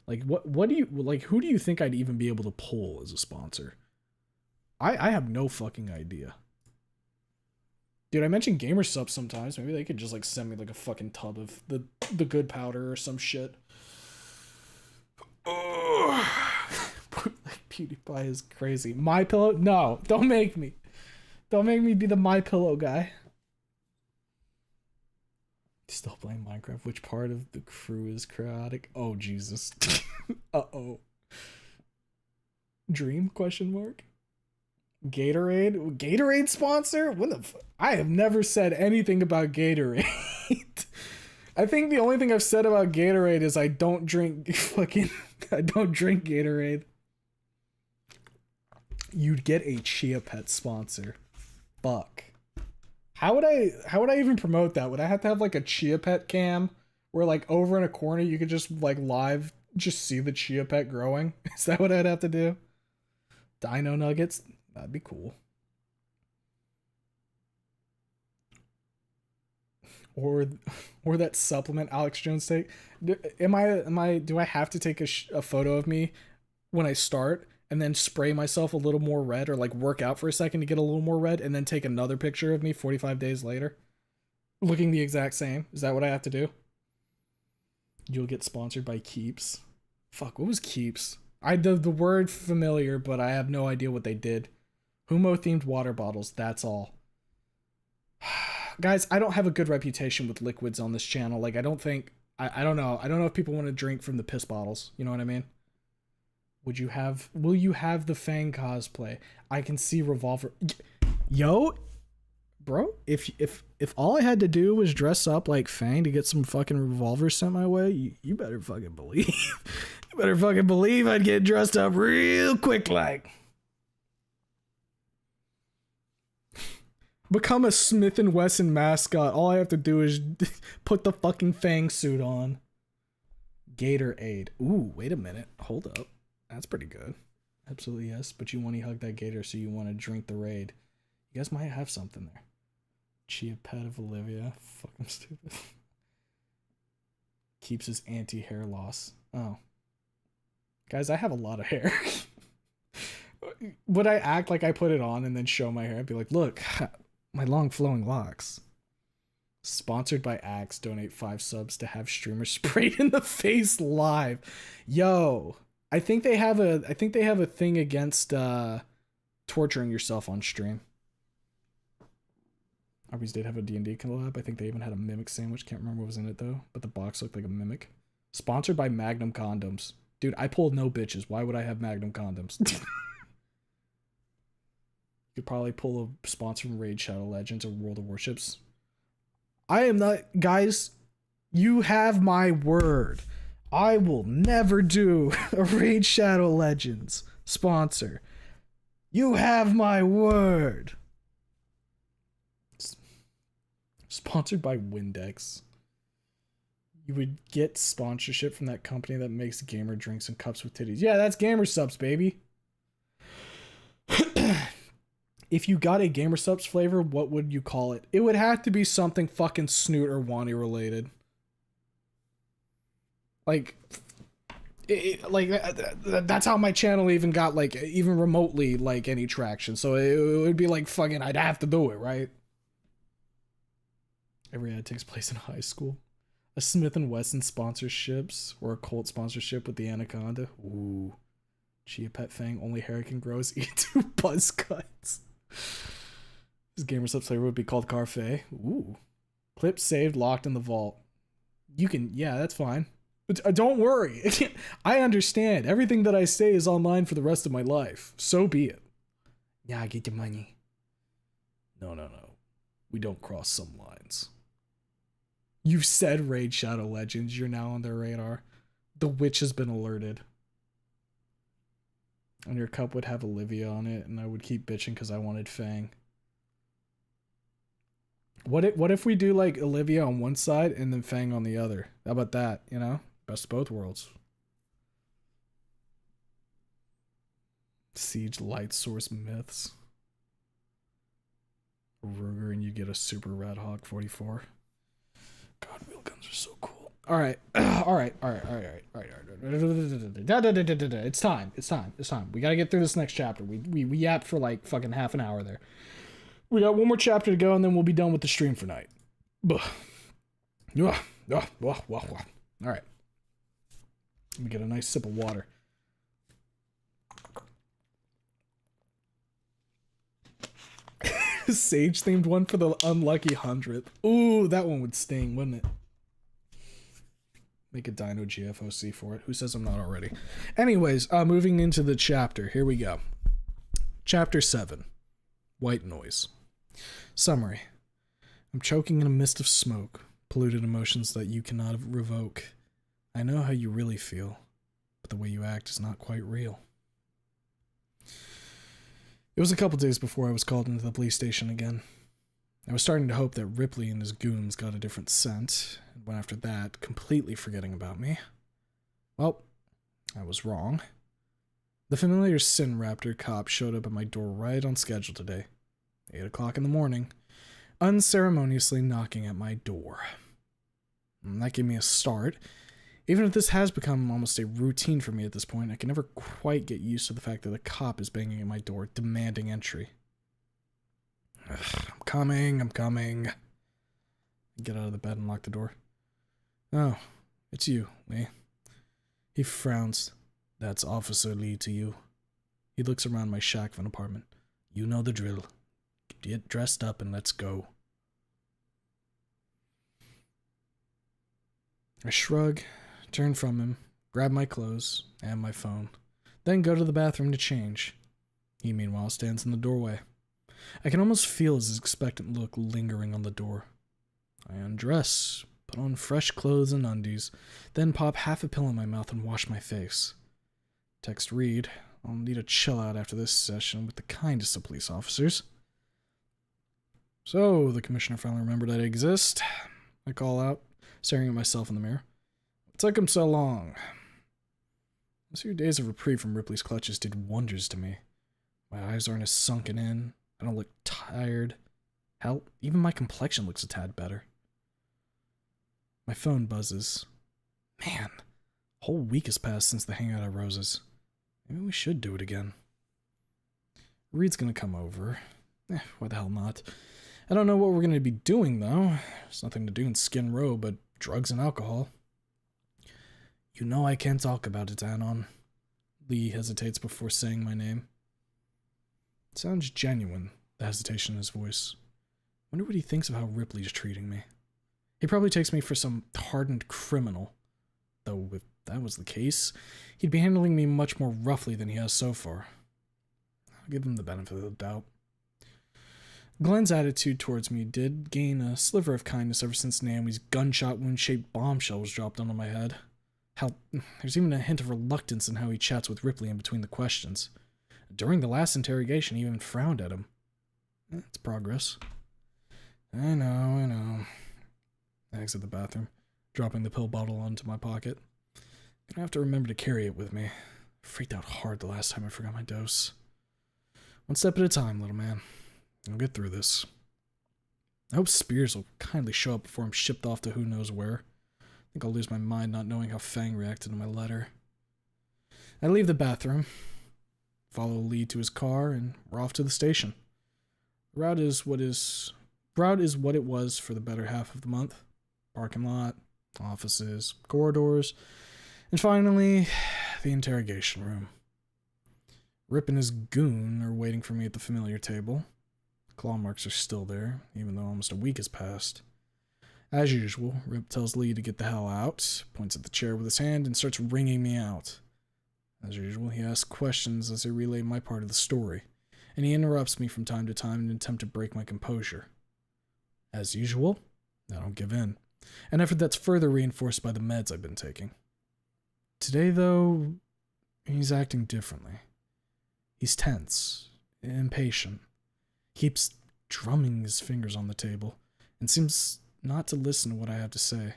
Like, what do you, like, who do you think I'd even be able to pull as a sponsor? I have no fucking idea. Dude, I mention gamer subs sometimes. Maybe they could just like send me like a fucking tub of the good powder or some shit. Like PewDiePie is crazy. My Pillow? No, don't make me. Don't make me be the My Pillow guy. Still playing Minecraft. Which part of the crew is chaotic? Oh Jesus. Uh-oh. Dream? Question mark. Gatorade sponsor? What the I have never said anything about Gatorade. I think the only thing I've said about Gatorade is I don't drink Gatorade. You'd get a Chia Pet sponsor. Fuck. How would I even promote that? Would I have to have like a Chia Pet cam where like over in a corner you could just like live just see the Chia Pet growing? Is that what I'd have to do? Dino nuggets? That'd be cool. Or that supplement Alex Jones take. Do I have to take a photo of me when I start and then spray myself a little more red, or like work out for a second to get a little more red and then take another picture of me 45 days later looking the exact same? Is that what I have to do? You'll get sponsored by Keeps. Fuck, what was Keeps? The word familiar, but I have no idea what they did. Humo themed water bottles, that's all. Guys, I don't have a good reputation with liquids on this channel. Like, I don't think, I don't know. I don't know if people want to drink from the piss bottles. You know what I mean? Will you have the Fang cosplay? I can see Revolver. Yo, bro, if all I had to do was dress up like Fang to get some fucking revolvers sent my way, you better fucking believe. You better fucking believe I'd get dressed up real quick like. Become a Smith & Wesson mascot. All I have to do is put the fucking Fang suit on. Gatorade. Ooh, wait a minute. Hold up. That's pretty good. Absolutely yes. But you want to hug that Gator, so you want to drink the raid. You guys might have something there. Chia Pet of Olivia. Fucking stupid. Keeps his anti-hair loss. Oh. Guys, I have a lot of hair. Would I act like I put it on and then show my hair? I'd be like, look, my long flowing locks. Sponsored by Axe. Donate 5 subs to have streamers sprayed in the face live. Yo, I think they have a thing against torturing yourself on stream. Arby's did have a D&D collab. I think they even had a Mimic sandwich. Can't remember what was in it though, but the box looked like a Mimic. Sponsored by Magnum condoms. Dude, I pulled no bitches. Why would I have Magnum condoms? Could probably pull a sponsor from Raid Shadow Legends or World of Warships. I am not, guys, you have my word. I will never do a Raid Shadow Legends sponsor. You have my word. Sponsored by Windex. You would get sponsorship from that company that makes gamer drinks and cups with titties. Yeah, that's Gamer Subs, baby. If you got a Gamer Subs flavor, what would you call it? It would have to be something fucking Snoot or Wani related. Like, that's how my channel even got, like, even remotely, like, any traction. So it would be like fucking, I'd have to do it, right? Every ad takes place in high school. A Smith & Wesson sponsorships or a Colt sponsorship with the Anaconda. Ooh. Chia Pet Fang, only hair can grow is E2 buzz cuts. This Gamer Subs flavor would be called Carfe. Ooh. Clip saved, locked in the vault. You can, yeah, that's fine. But don't worry. I understand. Everything that I say is online for the rest of my life. So be it. Yeah, get your money. No. We don't cross some lines. You've said Raid Shadow Legends. You're now on their radar. The witch has been alerted. And your cup would have Olivia on it, and I would keep bitching because I wanted Fang. What if we do like Olivia on one side and then Fang on the other? How about that, you know? Best of both worlds. Siege Light Source Myths. Ruger and you get a Super Red Hawk 44. God, wheel guns are so cool. All right. It's time. We gotta get through this next chapter. We yapped for like fucking half an hour there. We got one more chapter to go, and then we'll be done with the stream for night. All right. Let me get a nice sip of water. Sage themed one for the unlucky 100th. Ooh, that one would sting, wouldn't it? Make a Dino GFOC for it. Who says I'm not already? Anyways, moving into the chapter. Here we go. Chapter 7. White Noise. Summary. I'm choking in a mist of smoke. Polluted emotions that you cannot revoke. I know how you really feel, but the way you act is not quite real. It was a couple days before I was called into the police station again. I was starting to hope that Ripley and his goons got a different scent, and went after that, completely forgetting about me. Well, I was wrong. The familiar Sin Raptor cop showed up at my door right on schedule today, 8 o'clock in the morning, unceremoniously knocking at my door. And that gave me a start. Even if this has become almost a routine for me at this point, I can never quite get used to the fact that a cop is banging at my door, demanding entry. Ugh, I'm coming. I get out of the bed and lock the door. Oh, it's you, Lee. He frowns. That's Officer Lee to you. He looks around my shack of an apartment. You know the drill. Get dressed up and let's go. I shrug, turn from him, grab my clothes and my phone, then go to the bathroom to change. He, meanwhile, stands in the doorway. I can almost feel his expectant look lingering on the door. I undress, put on fresh clothes and undies, then pop half a pill in my mouth and wash my face. Text Reed. I'll need a chill out after this session with the kindest of police officers. So, the commissioner finally remembered I exist. I call out, staring at myself in the mirror. What took him so long? Those few days of reprieve from Ripley's clutches did wonders to me. My eyes aren't as sunken in. I don't look tired. Hell, even my complexion looks a tad better. My phone buzzes. Man, a whole week has passed since the hangout at Rose's. Maybe we should do it again. Reed's gonna come over. Why the hell not? I don't know what we're gonna be doing, though. There's nothing to do in Skin Row but drugs and alcohol. You know I can't talk about it, Anon. Lee hesitates before saying my name. It sounds genuine, the hesitation in his voice. Wonder what he thinks of how Ripley's treating me. He probably takes me for some hardened criminal. Though if that was the case, he'd be handling me much more roughly than he has so far. I'll give him the benefit of the doubt. Glenn's attitude towards me did gain a sliver of kindness ever since Naomi's gunshot wound-shaped bombshell was dropped onto my head. Hell, there's even a hint of reluctance in how he chats with Ripley in between the questions. During the last interrogation, he even frowned at him. It's progress. I know. I exit the bathroom, dropping the pill bottle onto my pocket. Gonna have to remember to carry it with me. I freaked out hard the last time I forgot my dose. One step at a time, little man. I'll get through this. I hope Spears will kindly show up before I'm shipped off to who knows where. I think I'll lose my mind not knowing how Fang reacted to my letter. I leave the bathroom, follow Lee to his car, and we're off to the station. The route is what it was for the better half of the month. Parking lot, offices, corridors, and finally, the interrogation room. Rip and his goon are waiting for me at the familiar table. Claw marks are still there, even though almost a week has passed. As usual, Rip tells Lee to get the hell out, points at the chair with his hand, and starts wringing me out. As usual, he asks questions as I relay my part of the story, and he interrupts me from time to time in an attempt to break my composure. As usual, I don't give in, an effort that's further reinforced by the meds I've been taking. Today, though, he's acting differently. He's tense, impatient, keeps drumming his fingers on the table, and seems not to listen to what I have to say.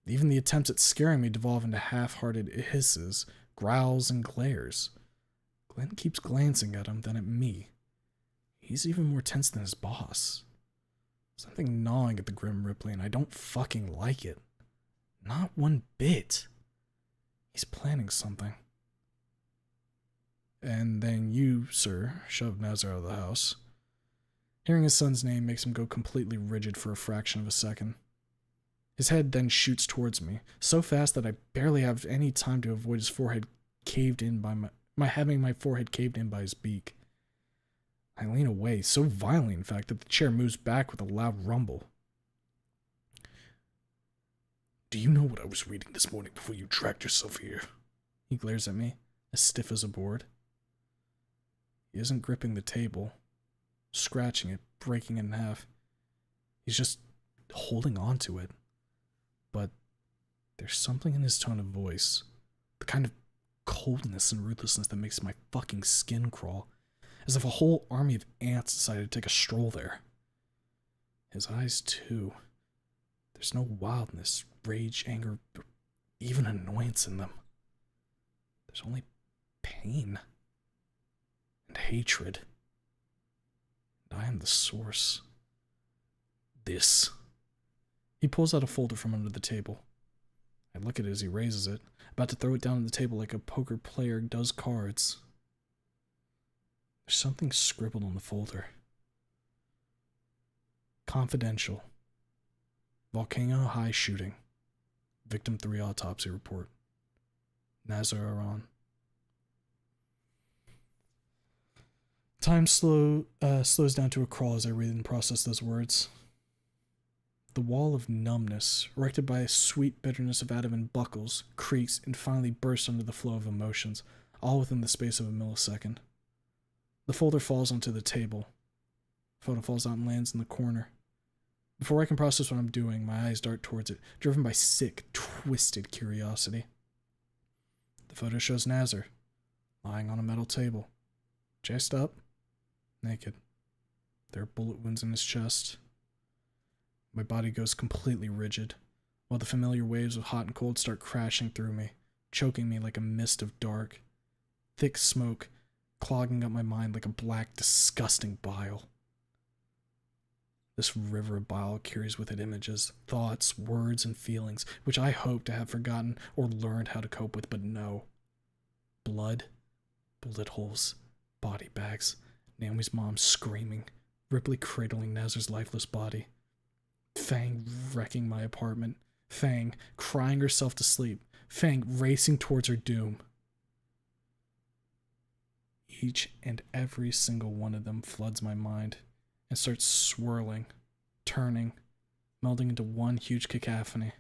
Even the attempts at scaring me devolve into half-hearted hisses, growls, and glares. Glenn keeps glancing at him, then at me. He's even more tense than his boss. Something gnawing at the grim Ripley, and I don't fucking like it. Not one bit. He's planning something. And then you, sir, shoved Nazar out of the house. Hearing his son's name makes him go completely rigid for a fraction of a second. His head then shoots towards me, so fast that I barely have any time to avoid his forehead caved in by my forehead caved in by his beak. I lean away, so violently in fact that the chair moves back with a loud rumble. Do you know what I was reading this morning before you dragged yourself here? He glares at me, as stiff as a board. He isn't gripping the table, scratching it, breaking it in half. He's just holding on to it. But there's something in his tone of voice, the kind of coldness and ruthlessness that makes my fucking skin crawl. as if a whole army of ants decided to take a stroll there. His eyes, too. There's no wildness, rage, anger, or even annoyance in them. There's only pain and hatred. And I am the source. This. He pulls out a folder from under the table. I look at it as he raises it, about to throw it down on the table like a poker player does cards. There's something scribbled on the folder. Confidential. Volcano High shooting. Victim 3 autopsy report. Nazar Aran. Time slows down to a crawl as I read and process those words. The wall of numbness, erected by a sweet bitterness of Adam buckles, creaks, and finally bursts under the flow of emotions, all within the space of a millisecond. The folder falls onto the table. The photo falls out and lands in the corner. Before I can process what I'm doing, my eyes dart towards it, driven by sick, twisted curiosity. The photo shows Nazar, lying on a metal table, chest up, naked. There are bullet wounds in his chest. My body goes completely rigid, while the familiar waves of hot and cold start crashing through me, choking me like a mist of dark. Thick smoke, clogging up my mind like a black, disgusting bile. This river of bile carries with it images, thoughts, words, and feelings, which I hope to have forgotten or learned how to cope with, but no. Blood, bullet holes, body bags, Naomi's mom screaming, Ripley cradling Nazar's lifeless body. Fang wrecking my apartment. Fang crying herself to sleep. Fang racing towards her doom. Each and every single one of them floods my mind and starts swirling, turning, melding into one huge cacophony.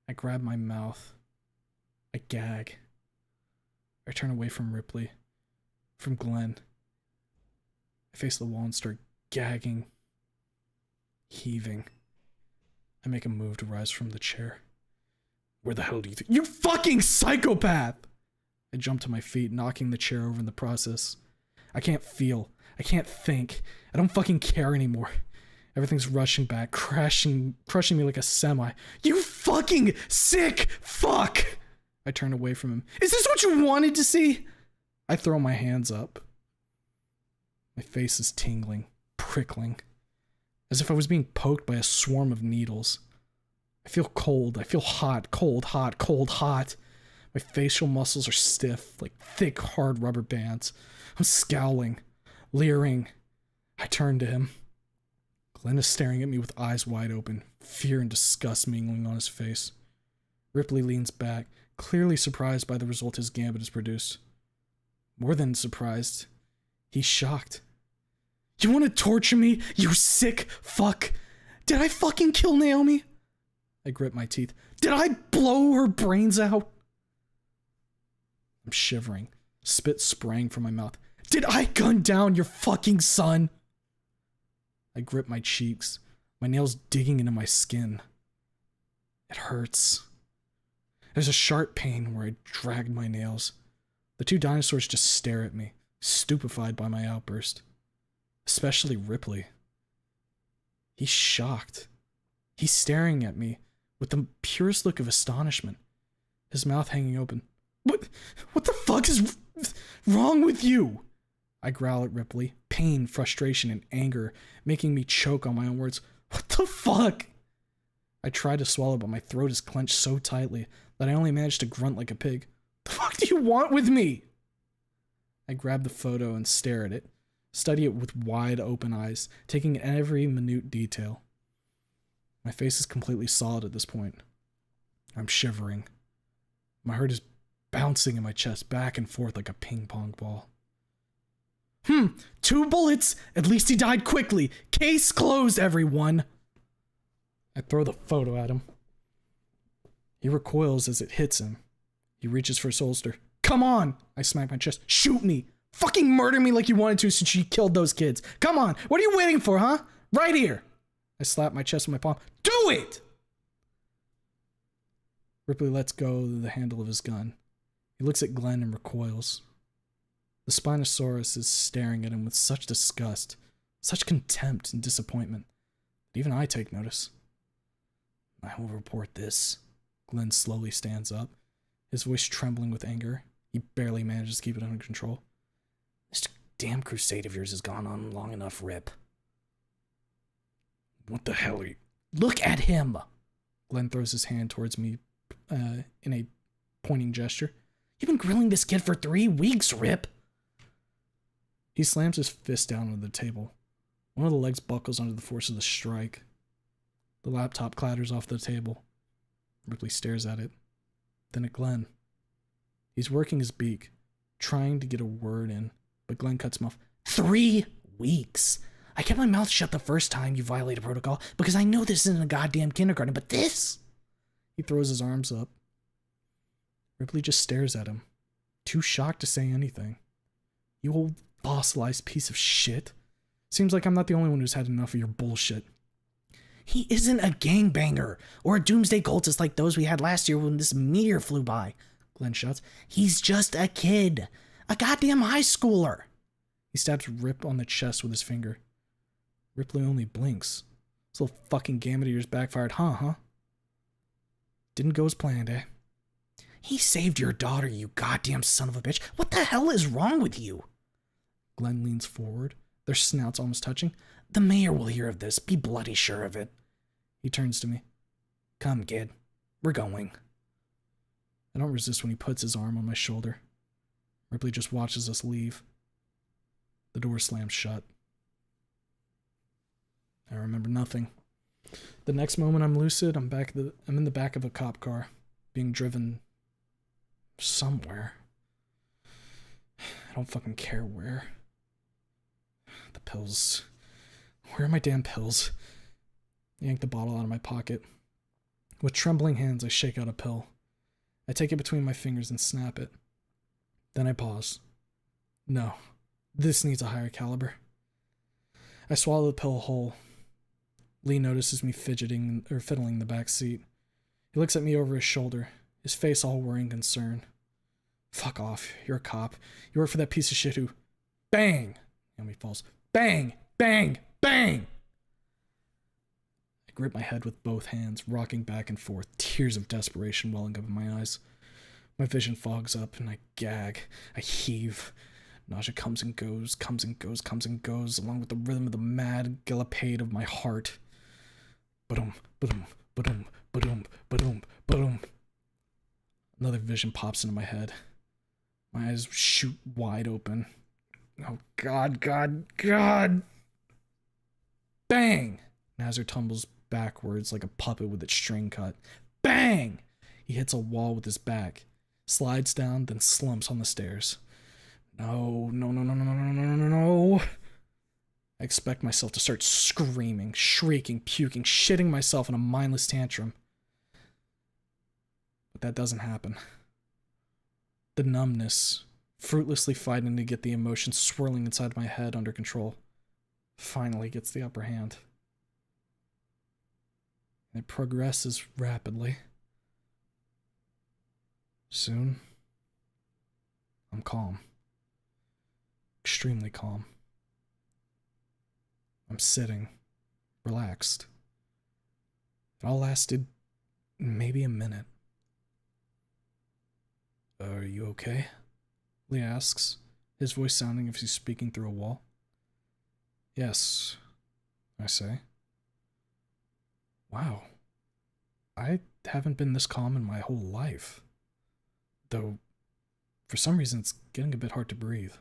I grab my mouth. I gag. I turn away from Ripley, from Glenn. I face the wall and start gagging, heaving. I make a move to rise from the chair. Where the hell do you think? You fucking psychopath! I jump to my feet, knocking the chair over in the process. I can't feel. I can't think. I don't fucking care anymore. Everything's rushing back, crushing me like a semi. You fucking sick fuck! I turn away from him. Is this what you wanted to see? I throw my hands up. My face is tingling, prickling, as if I was being poked by a swarm of needles. I feel cold. I feel hot, cold, hot, cold, hot. My facial muscles are stiff, like thick, hard rubber bands. I'm scowling, leering. I turn to him. Glenn is staring at me with eyes wide open, fear and disgust mingling on his face. Ripley leans back, clearly surprised by the result his gambit has produced. More than surprised, he's shocked. You want to torture me, you sick fuck? Did I fucking kill Naomi? I grit my teeth. Did I blow her brains out? I'm shivering, spit spraying from my mouth. Did I gun down your fucking son? I grip my cheeks, my nails digging into my skin. It hurts. There's a sharp pain where I dragged my nails. The two dinosaurs just stare at me, stupefied by my outburst. Especially Ripley. He's shocked. He's staring at me with the purest look of astonishment, his mouth hanging open. What the fuck is wrong with you? I growl at Ripley, pain, frustration, and anger making me choke on my own words. What the fuck? I try to swallow, but my throat is clenched so tightly that I only manage to grunt like a pig. The fuck do you want with me? I grab the photo and stare at it, study it with wide open eyes, taking in every minute detail. My face is completely solid at this point. I'm shivering. My heart is bouncing in my chest back and forth like a ping pong ball. 2 bullets! At least he died quickly! Case closed, everyone! I throw the photo at him. He recoils as it hits him. He reaches for his holster. Come on! I smack my chest. Shoot me! Fucking murder me like you wanted to since you killed those kids! Come on! What are you waiting for, huh? Right here! I slap my chest with my palm. Do it! Ripley lets go of the handle of his gun. He looks at Glenn and recoils. The Spinosaurus is staring at him with such disgust, such contempt and disappointment, that even I take notice. I will report this. Glenn slowly stands up, his voice trembling with anger. He barely manages to keep it under control. This damn crusade of yours has gone on long enough, Rip. What the hell are you? Look at him! Glenn throws his hand towards me in a pointing gesture. You've been grilling this kid for 3 weeks, Rip! He slams his fist down on the table. One of the legs buckles under the force of the strike. The laptop clatters off the table. Ripley stares at it, then at Glenn. He's working his beak, trying to get a word in, but Glenn cuts him off. 3 weeks! I kept my mouth shut the first time you violated protocol because I know this isn't a goddamn kindergarten, but this? He throws his arms up. Ripley just stares at him, too shocked to say anything. You old fossilized piece of shit. Seems like I'm not the only one who's had enough of your bullshit. He isn't a gangbanger or a doomsday cultist like those we had last year when this meteor flew by, Glenn shouts. He's just a kid. A goddamn high schooler. He stabs Rip on the chest with his finger. Ripley only blinks. This little fucking gamut of yours backfired, huh? Didn't go as planned, eh? He saved your daughter, you goddamn son of a bitch. What the hell is wrong with you? Glenn leans forward, their snouts almost touching. The mayor will hear of this. Be bloody sure of it. He turns to me. Come, kid. We're going. I don't resist when he puts his arm on my shoulder. Ripley just watches us leave. The door slams shut. I remember nothing. The next moment I'm lucid, I'm in the back of a cop car, being driven somewhere. I don't fucking care where. The pills. Where are my damn pills? I yank the bottle out of my pocket. With trembling hands, I shake out a pill. I take it between my fingers and snap it. Then I pause. No, this needs a higher caliber. I swallow the pill whole. Lee notices me fiddling the back seat. He looks at me over his shoulder, his face all worry and concern. Fuck off, you're a cop. You work for that piece of shit who... Bang! Naomi falls. Bang! Bang! Bang! I grip my head with both hands, rocking back and forth, tears of desperation welling up in my eyes. My vision fogs up and I gag. I heave. Nausea comes and goes, comes and goes, comes and goes, along with the rhythm of the mad gallopade of my heart. Ba-dum, ba-dum, ba-dum, ba-dum, ba-dum, ba-dum. Another vision pops into my head. My eyes shoot wide open. Oh, God, God, God! Bang! Nazar tumbles backwards like a puppet with its string cut. Bang! He hits a wall with his back, slides down, then slumps on the stairs. No, no, no, no, no, no, no, no, no, no. I expect myself to start screaming, shrieking, puking, shitting myself in a mindless tantrum. But that doesn't happen. The numbness, fruitlessly fighting to get the emotions swirling inside my head under control, finally gets the upper hand. It progresses rapidly. Soon, I'm calm. Extremely calm. I'm sitting, relaxed. It all lasted maybe a minute. Are you okay? Lee asks, his voice sounding as if he's speaking through a wall. Yes, I say. Wow. I haven't been this calm in my whole life. Though, for some reason, it's getting a bit hard to breathe.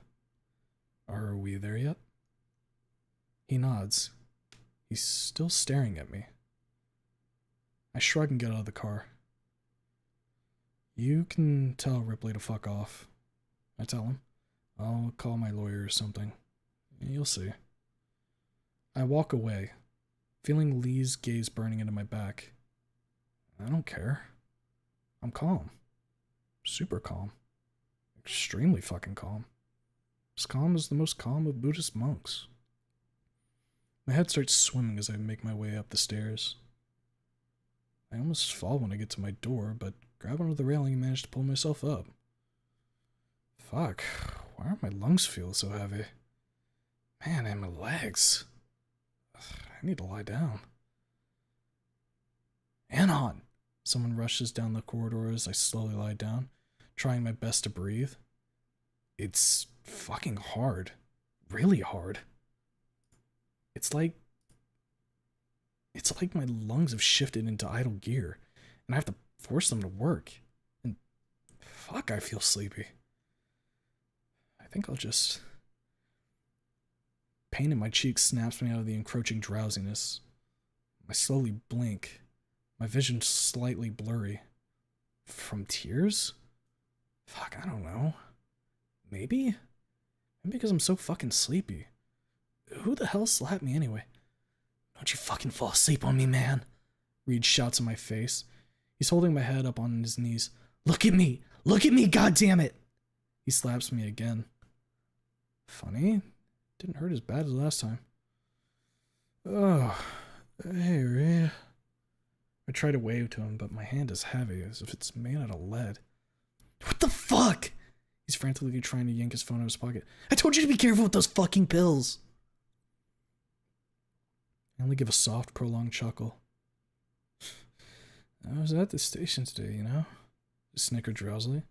Are we there yet? He nods. He's still staring at me. I shrug and get out of the car. You can tell Ripley to fuck off. I tell him. I'll call my lawyer or something. You'll see. I walk away, feeling Lee's gaze burning into my back. I don't care. I'm calm. Super calm. Extremely fucking calm. As calm as the most calm of Buddhist monks. My head starts swimming as I make my way up the stairs. I almost fall when I get to my door, but grab onto the railing and manage to pull myself up. Fuck, Why are my lungs feel so heavy? Man, and my legs. Ugh, I need to lie down. Anon! Someone rushes down the corridor as I slowly lie down, trying my best to breathe. It's fucking hard. Really hard. It's like my lungs have shifted into idle gear, and I have to force them to work. And fuck, I feel sleepy. I think I'll just... Pain in my cheeks snaps me out of the encroaching drowsiness. I slowly blink, my vision slightly blurry. From tears? Fuck, I don't know. Maybe? Maybe because I'm so fucking sleepy. Who the hell slapped me anyway? Don't you fucking fall asleep on me, man. Reed shouts in my face. He's holding my head up on his knees. Look at me! Look at me, goddammit! He slaps me again. Funny. Didn't hurt as bad as last time. Oh, hey, Reed. I try to wave to him, but my hand is heavy, as if it's made out of lead. What the fuck? He's frantically trying to yank his phone out of his pocket. I told you to be careful with those fucking pills! I only give a soft, prolonged chuckle. I was at the station today, you know? I snicker drowsily.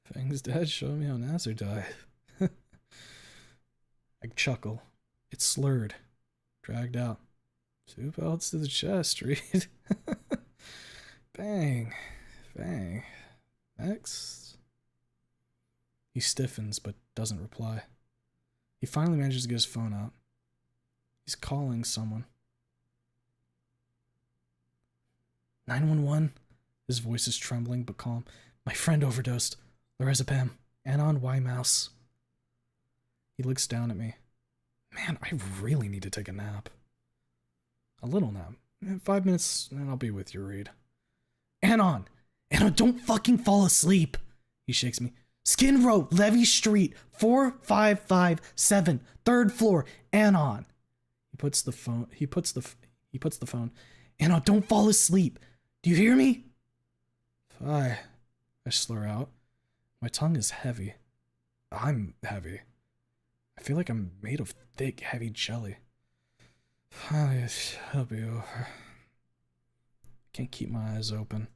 Fang's dad showed me how Nazar died. I chuckle. It's slurred. Dragged out. 2 belts to the chest, Reed. Bang. Bang. Next. He stiffens, but doesn't reply. He finally manages to get his phone out. He's calling someone. 911? His voice is trembling but calm. My friend overdosed. Lorazepam. Anon Y Mouse. He looks down at me. Man, I really need to take a nap. A little nap. 5 minutes and I'll be with you, Reed. Anon! Anon, don't fucking fall asleep! He shakes me. Skin Row, Levy Street, 4557, 3rd floor, Anon. He puts the phone. Anon, don't fall asleep. Do you hear me? I slur out. My tongue is heavy. I'm heavy. I feel like I'm made of thick, heavy jelly. Finally, it'll be over. I can't keep my eyes open.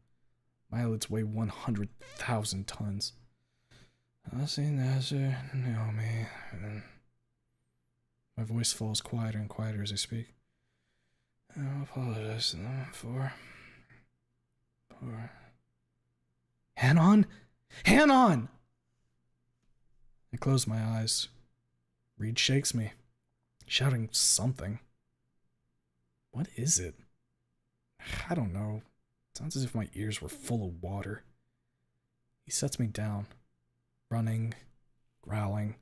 My eyelids weigh 100,000 tons. I'll see Nazar, Naomi. My voice falls quieter and quieter as I speak. I'll apologize to them for... Hanon? Hanon! I close my eyes. Reed shakes me, shouting something. What is it? I don't know. It sounds as if my ears were full of water. He sets me down, running, growling.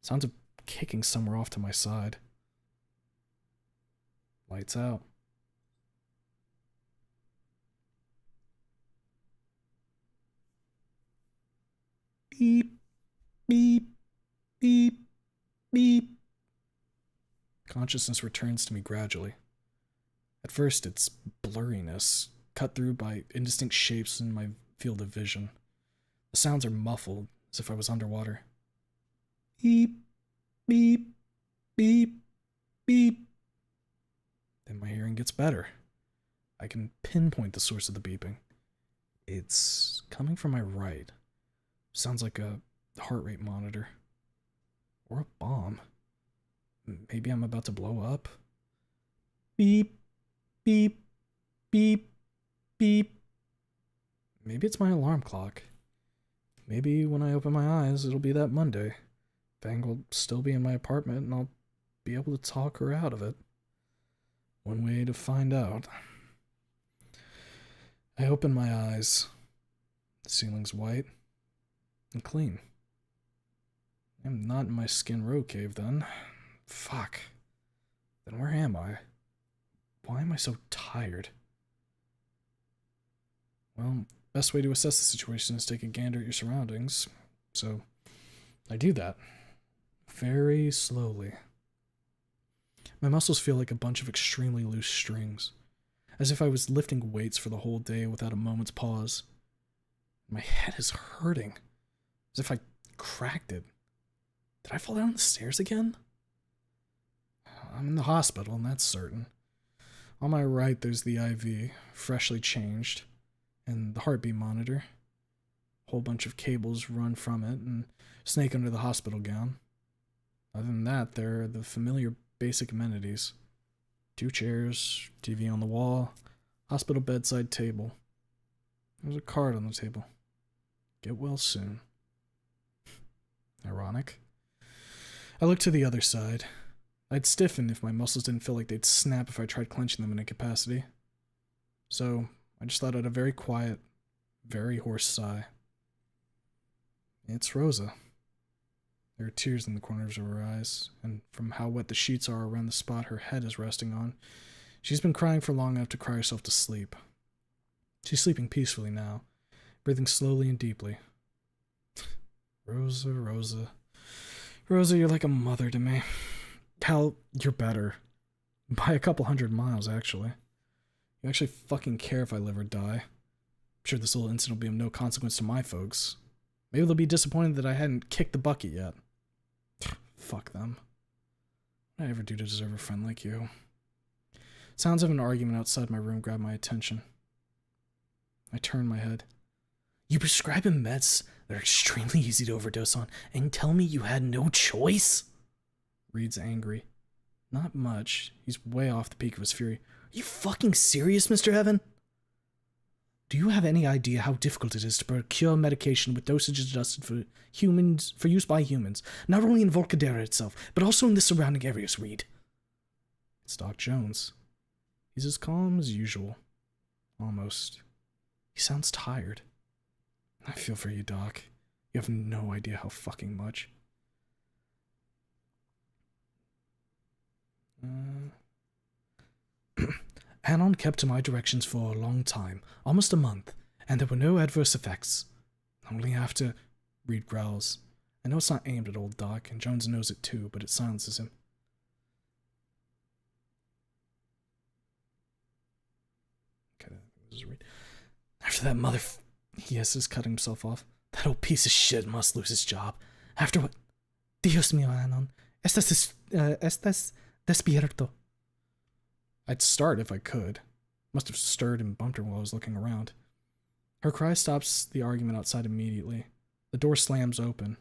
Sounds of kicking somewhere off to my side. Lights out. Beep, beep, beep, beep. Consciousness returns to me gradually. At first, it's blurriness, cut through by indistinct shapes in my field of vision. The sounds are muffled, as if I was underwater. Beep, beep, beep, beep. Then my hearing gets better. I can pinpoint the source of the beeping. It's coming from my right. Sounds like a heart rate monitor. Or a bomb. Maybe I'm about to blow up. Beep, beep, beep, beep. Maybe it's my alarm clock. Maybe when I open my eyes, it'll be that Monday. Fang will still be in my apartment and I'll be able to talk her out of it. One way to find out. I open my eyes. The ceiling's white and clean. I'm not in my Skin Row cave then. Fuck. Then where am I? Why am I so tired? Well, best way to assess the situation is take a gander at your surroundings. So, I do that. Very slowly. My muscles feel like a bunch of extremely loose strings. As if I was lifting weights for the whole day without a moment's pause. My head is hurting. As if I cracked it. Did I fall down the stairs again? I'm in the hospital, and that's certain. On my right, there's the IV, freshly changed, and the heartbeat monitor. Whole bunch of cables run from it, and snake under the hospital gown. Other than that, there are the familiar basic amenities. 2 chairs, TV on the wall, hospital bedside table. There's a card on the table. Get well soon. Ironic. I look to the other side. I'd stiffen if my muscles didn't feel like they'd snap if I tried clenching them in incapacity. So, I just let out a very quiet, very hoarse sigh. It's Rosa. There are tears in the corners of her eyes, and from how wet the sheets are around the spot her head is resting on, she's been crying for long enough to cry herself to sleep. She's sleeping peacefully now, breathing slowly and deeply. Rosa, Rosa. Rosa, you're like a mother to me. Hell, you're better. By a couple 100 miles, actually. You actually fucking care if I live or die. I'm sure this little incident will be of no consequence to my folks. Maybe they'll be disappointed that I hadn't kicked the bucket yet. Fuck them. What did I ever do to deserve a friend like you? Sounds of an argument outside my room grab my attention. I turn my head. You prescribe him meds that are extremely easy to overdose on, and tell me you had no choice? Reed's angry. Not much. He's way off the peak of his fury. Are you fucking serious, Mr. Heaven? Do you have any idea how difficult it is to procure medication with dosages adjusted for use by humans, not only in Volcadera itself, but also in the surrounding areas, Reed? It's Doc Jones. He's as calm as usual. Almost. He sounds tired. I feel for you, Doc. You have no idea how fucking much. Anon kept to my directions for a long time, almost a month, and there were no adverse effects. Only after... Reed growls. I know it's not aimed at old Doc, and Jones knows it too, but it silences him. Okay, this is Reed. After that he hisses, cutting himself off. That old piece of shit must lose his job. After what? Dios mío, Anon. Estás despierto. I'd start if I could. Must have stirred and bumped her while I was looking around. Her cry stops the argument outside immediately. The door slams open.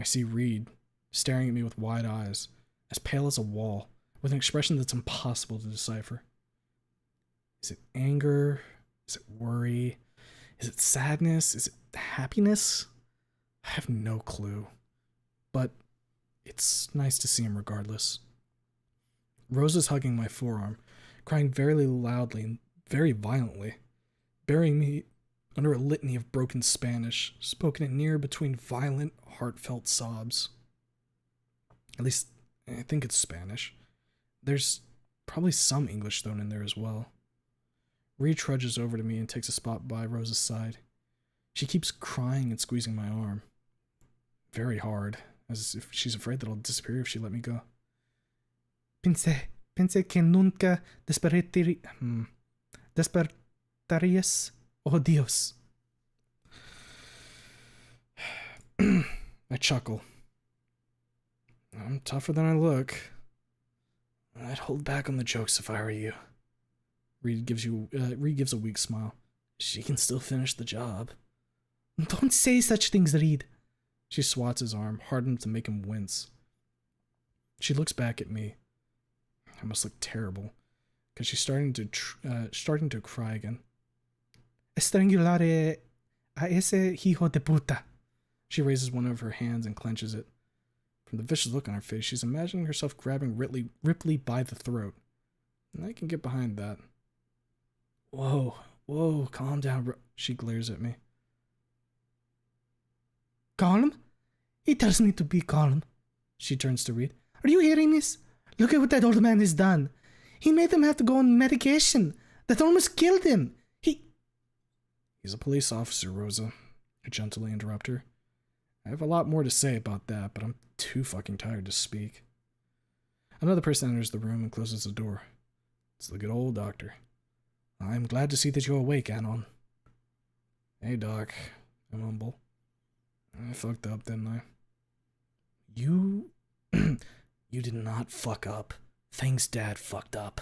I see Reed, staring at me with wide eyes, as pale as a wall, with an expression that's impossible to decipher. Is it anger? Is it worry? Is it sadness? Is it happiness? I have no clue. But it's nice to see him regardless. Rosa's hugging my forearm, crying very loudly and very violently, burying me under a litany of broken Spanish, spoken in near between violent, heartfelt sobs. At least, I think it's Spanish. There's probably some English thrown in there as well. Reed trudges over to me and takes a spot by Rosa's side. She keeps crying and squeezing my arm. Very hard, as if she's afraid that I'll disappear if she let me go. Pensé que nunca despertarías. Oh, Dios. I chuckle. I'm tougher than I look. I'd hold back on the jokes if I were you. Reed gives a weak smile. She can still finish the job. Don't say such things, Reed. She swats his arm, hard enough to make him wince. She looks back at me. I must look terrible, because she's starting to cry again. Estrangulare a ese hijo de puta. She raises one of her hands and clenches it. From the vicious look on her face, she's imagining herself grabbing Ripley by the throat. And I can get behind that. Whoa, calm down, she glares at me. Calm? He tells me to be calm. She turns to Reed. Are you hearing this? Look at what that old man has done. He made them have to go on medication. That almost killed him. He's a police officer, Rosa. I gently interrupt her. I have a lot more to say about that, but I'm too fucking tired to speak. Another person enters the room and closes the door. It's the good old doctor. I'm glad to see that you're awake, Anon. Hey, Doc. I mumble. I fucked up, didn't I? You... you did not fuck up. Things Dad fucked up.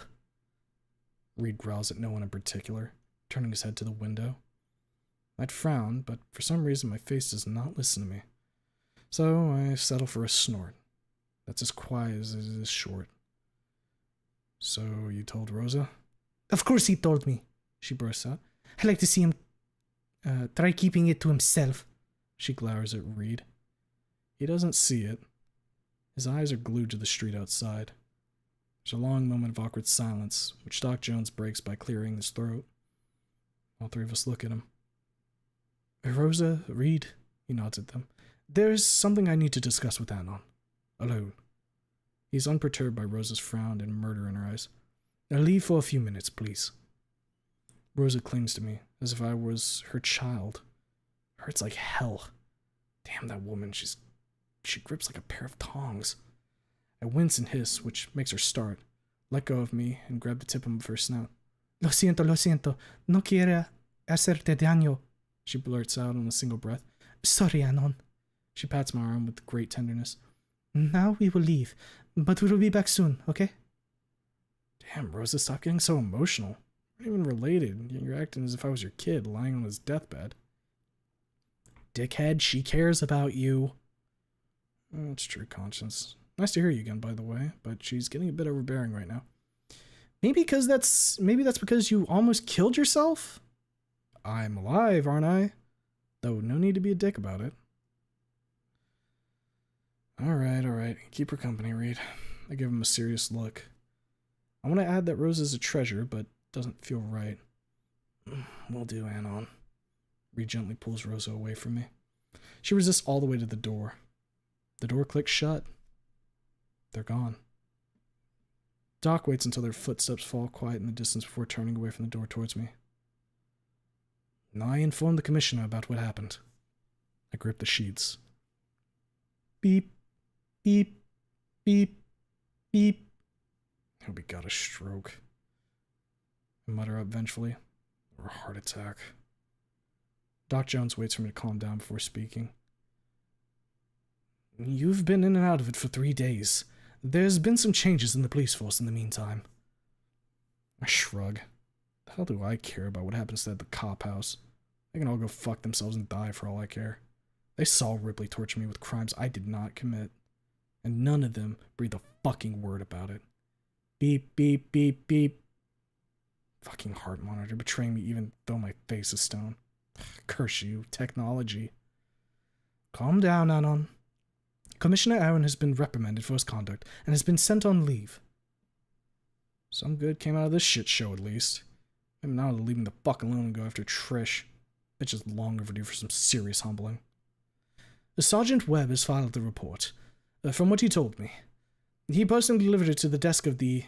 Reed growls at no one in particular, turning his head to the window. I'd frown, but for some reason my face does not listen to me. So I settle for a snort. That's as quiet as it is short. So you told Rosa? Of course he told me, she bursts out. I'd like to see him try keeping it to himself. She glowers at Reed. He doesn't see it. His eyes are glued to the street outside. There's a long moment of awkward silence, which Doc Jones breaks by clearing his throat. All three of us look at him. Rosa, Reed, he nods at them. There's something I need to discuss with Anon. Alone. He's unperturbed by Rosa's frown and murder in her eyes. Now leave for a few minutes, please. Rosa clings to me, as if I was her child. Hurts like hell. Damn that woman, she grips like a pair of tongs. I wince and hiss, which makes her start, let go of me, and grab the tip of her snout. Lo siento, no quiere hacerte daño, she blurts out in a single breath. Sorry, Anon. She pats my arm with great tenderness. Now we will leave, but we will be back soon, okay? Damn, Rosa, stop getting so emotional. We're not even related, yet you're acting as if I was your kid lying on his deathbed. Dickhead, she cares about you. That's true, Conscience. Nice to hear you again, by the way, but she's getting a bit overbearing right now. Maybe that's because you almost killed yourself? I'm alive, aren't I? Though no need to be a dick about it. Alright. Keep her company, Reed. I give him a serious look. I want to add that Rose is a treasure, but doesn't feel right. Will do, Anon. Reed gently pulls Rosa away from me. She resists all the way to the door. The door clicks shut. They're gone. Doc waits until their footsteps fall quiet in the distance before turning away from the door towards me. I informed the commissioner about what happened. I grip the sheets. Beep, beep, beep, beep. I hope he got a stroke. I mutter up vengefully. Or a heart attack. Doc Jones waits for me to calm down before speaking. You've been in and out of it for 3 days. There's been some changes in the police force in the meantime. I shrug. The hell do I care about what happens at the cop house? They can all go fuck themselves and die for all I care. They saw Ripley torture me with crimes I did not commit. And none of them breathed a fucking word about it. Beep, beep, beep, beep. Fucking heart monitor betraying me even though my face is stone. Curse you, technology. Calm down, Anon. Commissioner Aaron has been reprimanded for his conduct and has been sent on leave. Some good came out of this shit show, at least. Maybe now to leave me the fuck alone and go after Trish. Bitch is long overdue for some serious humbling. Sergeant Webb has filed the report. From what he told me, he personally delivered it to the desk of the,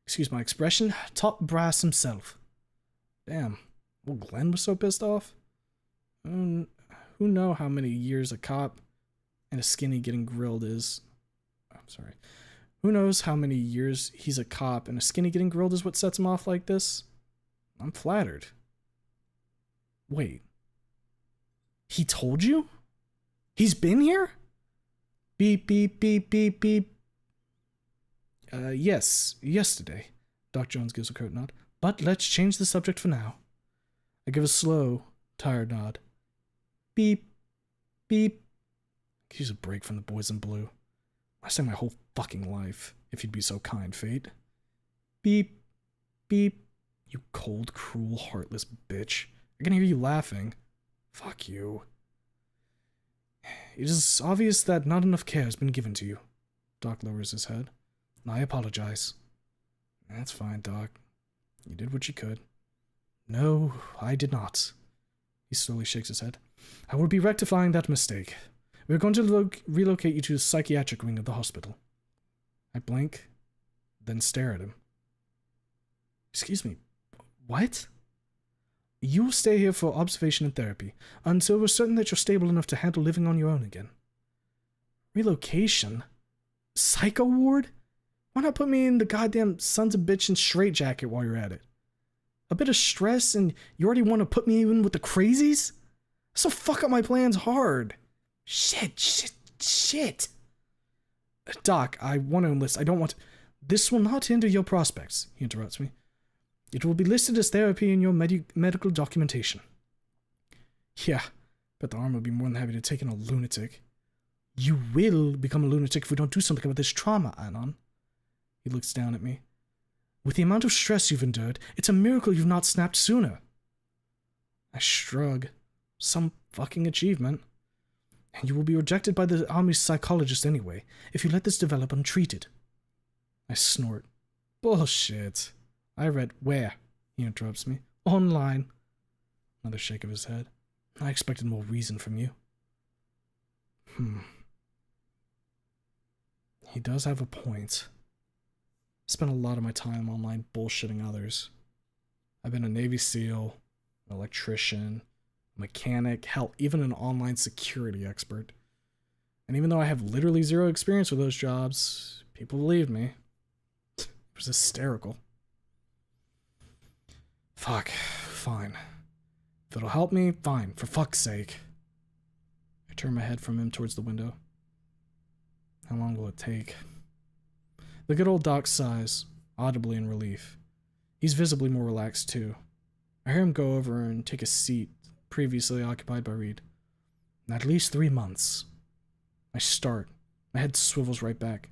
excuse my expression, top brass himself. Damn, well, Glenn was so pissed off? Who know how many years a cop and a skinny getting grilled is. Who knows how many years he's a cop and a skinny getting grilled is what sets him off like this? I'm flattered. Wait. He told you? He's been here? Beep, beep, beep, beep, beep. Yes, yesterday. Doc Jones gives a curt nod. But let's change the subject for now. I give a slow, tired nod. Beep, beep. Could use a break from the boys in blue. Last time my whole fucking life, if you'd be so kind, Fate. Beep, beep. You cold, cruel, heartless bitch. I can hear you laughing. Fuck you. It is obvious that not enough care has been given to you. Doc lowers his head. I apologize. That's fine, Doc. You did what you could. No, I did not. He slowly shakes his head. I will be rectifying that mistake. We're going to relocate you to the psychiatric wing of the hospital. I blink, then stare at him. Excuse me, what? You will stay here for observation and therapy until we're certain that you're stable enough to handle living on your own again. Relocation? Psycho ward? Why not put me in the goddamn sons of bitch and straitjacket while you're at it? A bit of stress and you already want to put me in with the crazies? So fuck up my plans hard. Shit. Doc, I want to enlist. I don't want... This will not hinder your prospects, he interrupts me. It will be listed as therapy in your medical documentation. Yeah, but the arm will be more than happy to take in a lunatic. You will become a lunatic if we don't do something about this trauma, Anon. He looks down at me. With the amount of stress you've endured, it's a miracle you've not snapped sooner. I shrug. Some fucking achievement. And you will be rejected by the Army's psychologist anyway, if you let this develop untreated. I snort. Bullshit. I read where? He interrupts me. Online. Another shake of his head. I expected more reason from you. He does have a point. I spent a lot of my time online bullshitting others. I've been a Navy SEAL, an electrician, a mechanic, hell, even an online security expert. And even though I have literally zero experience with those jobs, people believed me. It was hysterical. Fuck, fine. If it'll help me, fine, for fuck's sake. I turn my head from him towards the window. How long will it take? The good old Doc sighs, audibly in relief. He's visibly more relaxed, too. I hear him go over and take a seat previously occupied by Reed. At least 3 months. I start. My head swivels right back.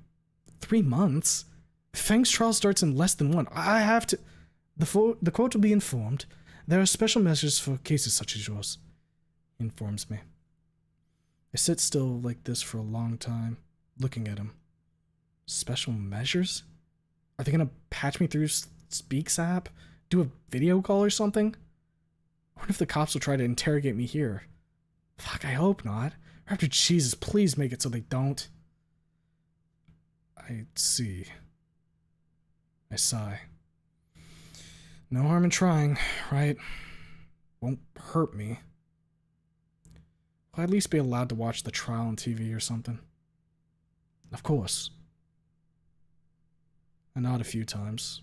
3 months? Fang's trial starts in less than 1. I have to... The court will be informed. There are special measures for cases such as yours, he informs me. I sit still like this for a long time, looking at him. Special measures? Are they gonna patch me through Speaks app? Do a video call or something? What if the cops will try to interrogate me here? Fuck, I hope not. Raptor Jesus, please make it so they don't. I see. I sigh. No harm in trying, right? Won't hurt me. I'll at least be allowed to watch the trial on TV or something. Of course. I nod a few times.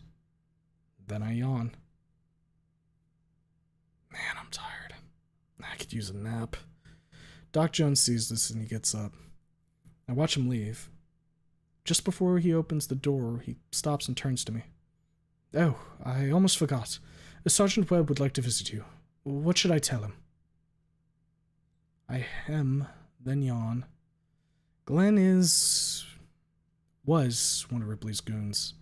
Then I yawn. Man, I'm tired. I could use a nap. Doc Jones sees this and he gets up. I watch him leave. Just before he opens the door, he stops and turns to me. Oh, I almost forgot. Sergeant Webb would like to visit you. What should I tell him? I hem, then yawn. Glenn was one of Ripley's goons.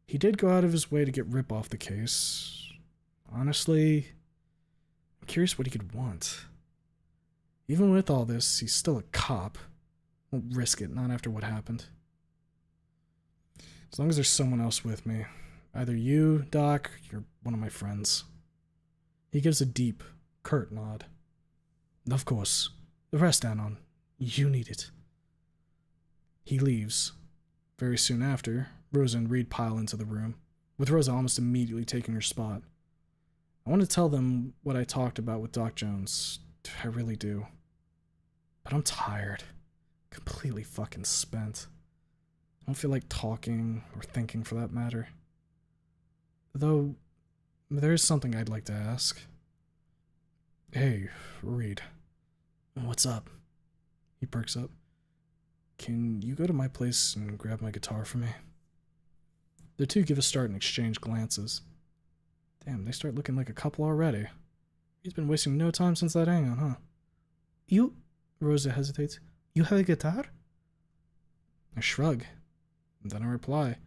He did go out of his way to get Rip off the case. Honestly, I'm curious what he could want. Even with all this, he's still a cop. Won't risk it, not after what happened. As long as there's someone else with me. Either you, Doc, or one of my friends. He gives a deep, curt nod. Of course. The rest, Anon. You need it. He leaves. Very soon after, Rosa and Reed pile into the room, with Rosa almost immediately taking her spot. I want to tell them what I talked about with Doc Jones. I really do. But I'm tired. Completely fucking spent. I don't feel like talking, or thinking for that matter. Though, there is something I'd like to ask. Hey, Reed. What's up? He perks up. Can you go to my place and grab my guitar for me? The two give a start and exchange glances. Damn, they start looking like a couple already. He's been wasting no time since that hang-on, huh? You... Rosa hesitates. You have a guitar? I shrug. And then I reply,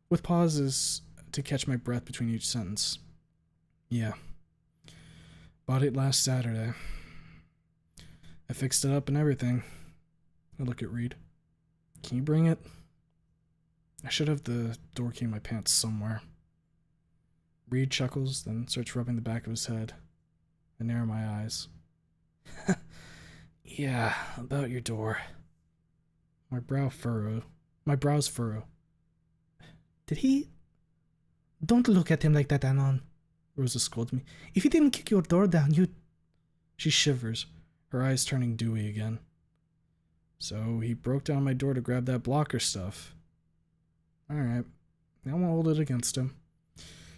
with pauses to catch my breath between each sentence. Yeah. Bought it last Saturday. I fixed it up and everything. I look at Reed. Can you bring it? I should have the door key in my pants somewhere. Reed chuckles, then starts rubbing the back of his head. I narrow my eyes. Yeah, about your door. My brows furrow. Did he... Don't look at him like that, Anon. Rosa scolds me. If he didn't kick your door down, you'd... She shivers, her eyes turning dewy again. So he broke down my door to grab that blocker stuff. Alright, I won't hold it against him.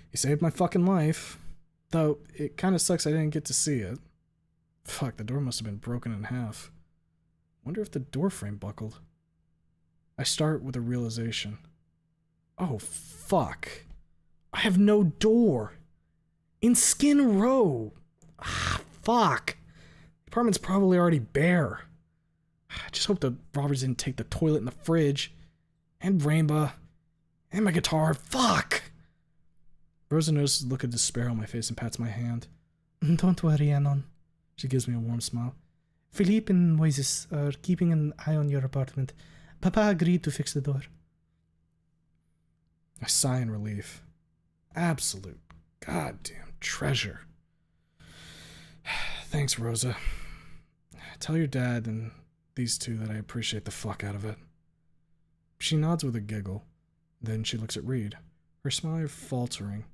He saved my fucking life. Though, it kinda sucks I didn't get to see it. Fuck, the door must have been broken in half. Wonder if the door frame buckled. I start with a realization. Oh, fuck. I have no door. In Skin Row. Ah, fuck. The apartment's probably already bare. I just hope the robbers didn't take the toilet and the fridge. And Rainbow. And my guitar. Fuck! Rosa notices the look of despair on my face and pats my hand. Don't worry, Anon. She gives me a warm smile. Philippe and Moises are keeping an eye on your apartment. Papa agreed to fix the door. I sigh in relief. Absolute goddamn treasure. Thanks, Rosa. Tell your dad and these two that I appreciate the fuck out of it. She nods with a giggle. Then she looks at Reed, her smile faltering.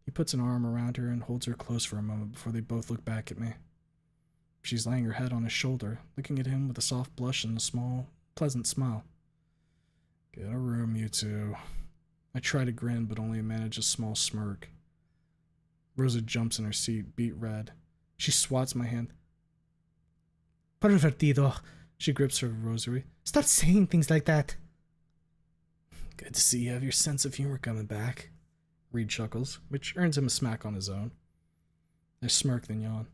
He puts an arm around her and holds her close for a moment before they both look back at me. She's laying her head on his shoulder, looking at him with a soft blush and a small, pleasant smile. Get a room, you two. I try to grin, but only manage a small smirk. Rosa jumps in her seat, beet red. She swats my hand. Pervertido. She grips her rosary. Stop saying things like that. Good to see you have your sense of humor coming back. Reed chuckles, which earns him a smack on his own. I smirk, then yawn.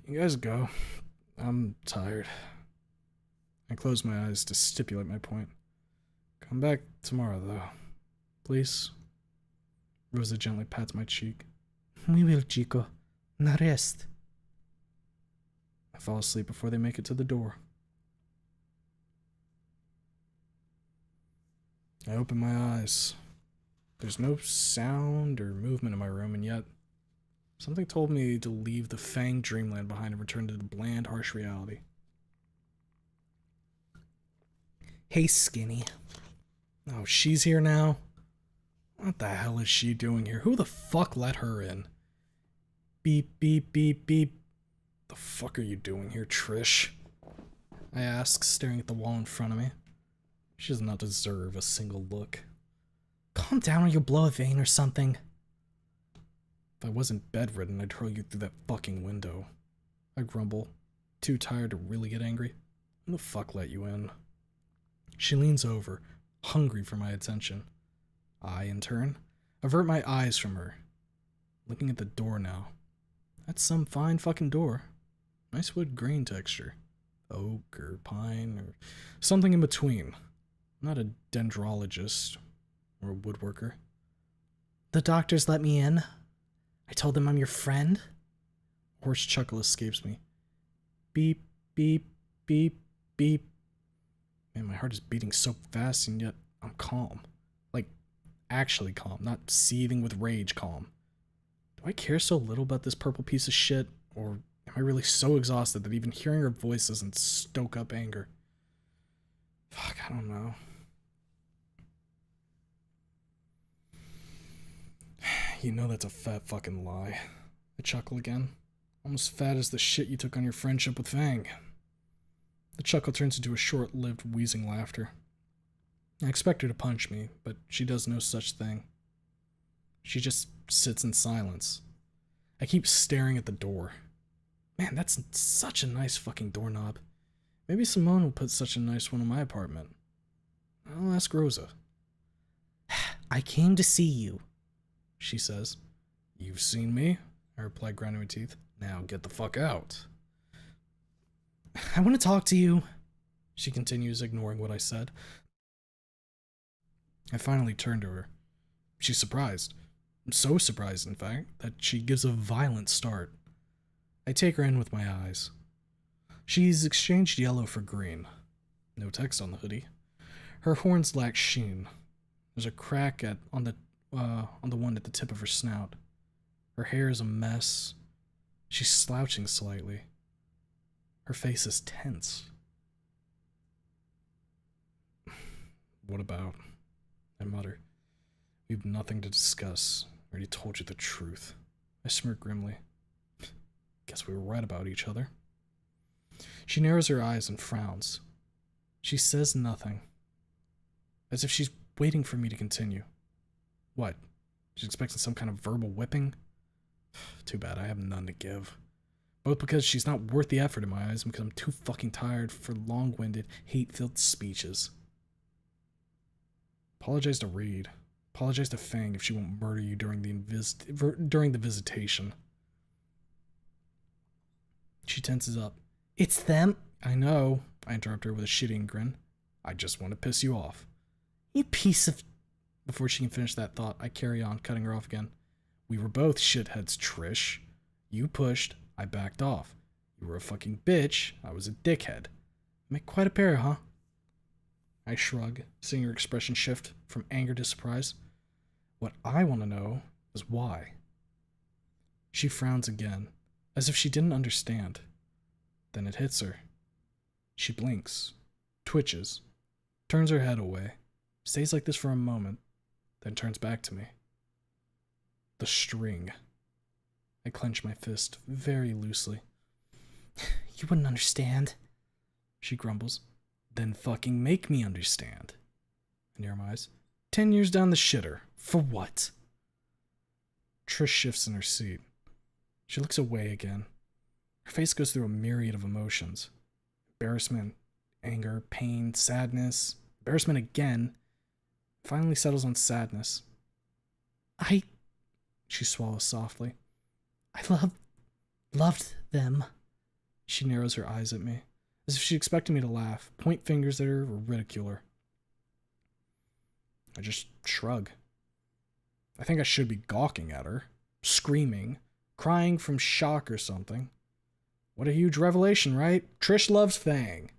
Can you guys go? I'm tired. I close my eyes to stipulate my point. Come back tomorrow, though. Please? Rosa gently pats my cheek. We will, Chico. Now rest. I fall asleep before they make it to the door. I open my eyes. There's no sound or movement in my room, and yet something told me to leave the fanged dreamland behind and return to the bland, harsh reality. Hey, Skinny. Oh, she's here now? What the hell is she doing here? Who the fuck let her in? Beep, beep, beep, beep. The fuck are you doing here, Trish? I ask, staring at the wall in front of me. She does not deserve a single look. Calm down or you'll blow a vein or something. If I wasn't bedridden, I'd hurl you through that fucking window. I grumble, too tired to really get angry. Who the fuck let you in? She leans over, hungry for my attention. I, in turn, avert my eyes from her, looking at the door now. That's some fine fucking door. Nice wood grain texture. Oak or pine or something in between. I'm not a dendrologist or a woodworker. The doctors let me in. I told them I'm your friend. A hoarse chuckle escapes me. Beep, beep, beep, beep. Man, my heart is beating so fast and yet I'm calm. Like, actually calm, not seething with rage calm. Do I care so little about this purple piece of shit, or am I really so exhausted that even hearing her voice doesn't stoke up anger? Fuck, I don't know. You know that's a fat fucking lie. I chuckle again. Almost fat as the shit you took on your friendship with Fang. The chuckle turns into a short-lived wheezing laughter. I expect her to punch me, but she does no such thing. She just sits in silence. I keep staring at the door. Man, that's such a nice fucking doorknob. Maybe Simone will put such a nice one in my apartment. I'll ask Rosa. I came to see you, she says. You've seen me? I reply, grinding my teeth. Now get the fuck out. I want to talk to you, she continues, ignoring what I said. I finally turn to her. She's surprised. So surprised, in fact, that she gives a violent start. I take her in with my eyes. She's exchanged yellow for green. No text on the hoodie. Her horns lack sheen. There's a crack on the one at the tip of her snout. Her hair is a mess. She's slouching slightly. Her face is tense. What about? I mutter. We've nothing to discuss. I already told you the truth. I smirk grimly. Guess we were right about each other. She narrows her eyes and frowns. She says nothing. As if she's waiting for me to continue. What? She's expecting some kind of verbal whipping? Too bad I have none to give. Both because she's not worth the effort in my eyes and because I'm too fucking tired for long-winded, hate-filled speeches. Apologize to Reed. Apologize to Fang if she won't murder you during the visitation. She tenses up. It's them. I know, I interrupt her with a shitting grin. I just want to piss you off. You piece of... Before she can finish that thought, I carry on, cutting her off again. We were both shitheads, Trish. You pushed, I backed off. You were a fucking bitch, I was a dickhead. Make quite a pair, huh? I shrug, seeing her expression shift from anger to surprise. What I want to know is why. She frowns again, as if she didn't understand. Then it hits her. She blinks, twitches, turns her head away, stays like this for a moment, then turns back to me. The string. I clench my fist very loosely. You wouldn't understand, she grumbles. Then fucking make me understand. I narrow my eyes. 10 years down the shitter. For what? Trish shifts in her seat. She looks away again. Her face goes through a myriad of emotions. Embarrassment, anger, pain, sadness, embarrassment again. Finally settles on sadness. She swallows softly. I loved them. She narrows her eyes at me, as if she expected me to laugh, point fingers at her, or ridicule her. I just shrug. I think I should be gawking at her, screaming, crying from shock or something. What a huge revelation, right? Trish loves Fang.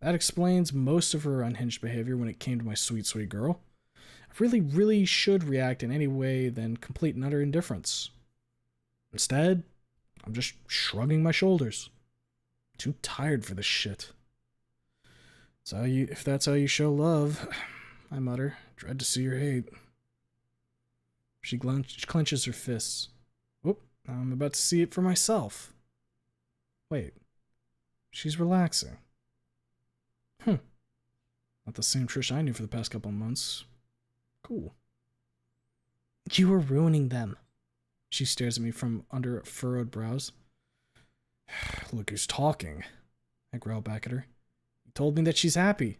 That explains most of her unhinged behavior when it came to my sweet, sweet girl. I really should react in any way than complete and utter indifference. Instead, I'm just shrugging my shoulders. Too tired for this shit. If that's how you show love, I mutter, dread to see your hate. She clenches her fists. Whoop, I'm about to see it for myself. Wait, she's relaxing. Not the same Trish I knew for the past couple of months. Cool. You were ruining them. She stares at me from under furrowed brows. Look who's talking. I growl back at her. You told me that she's happy.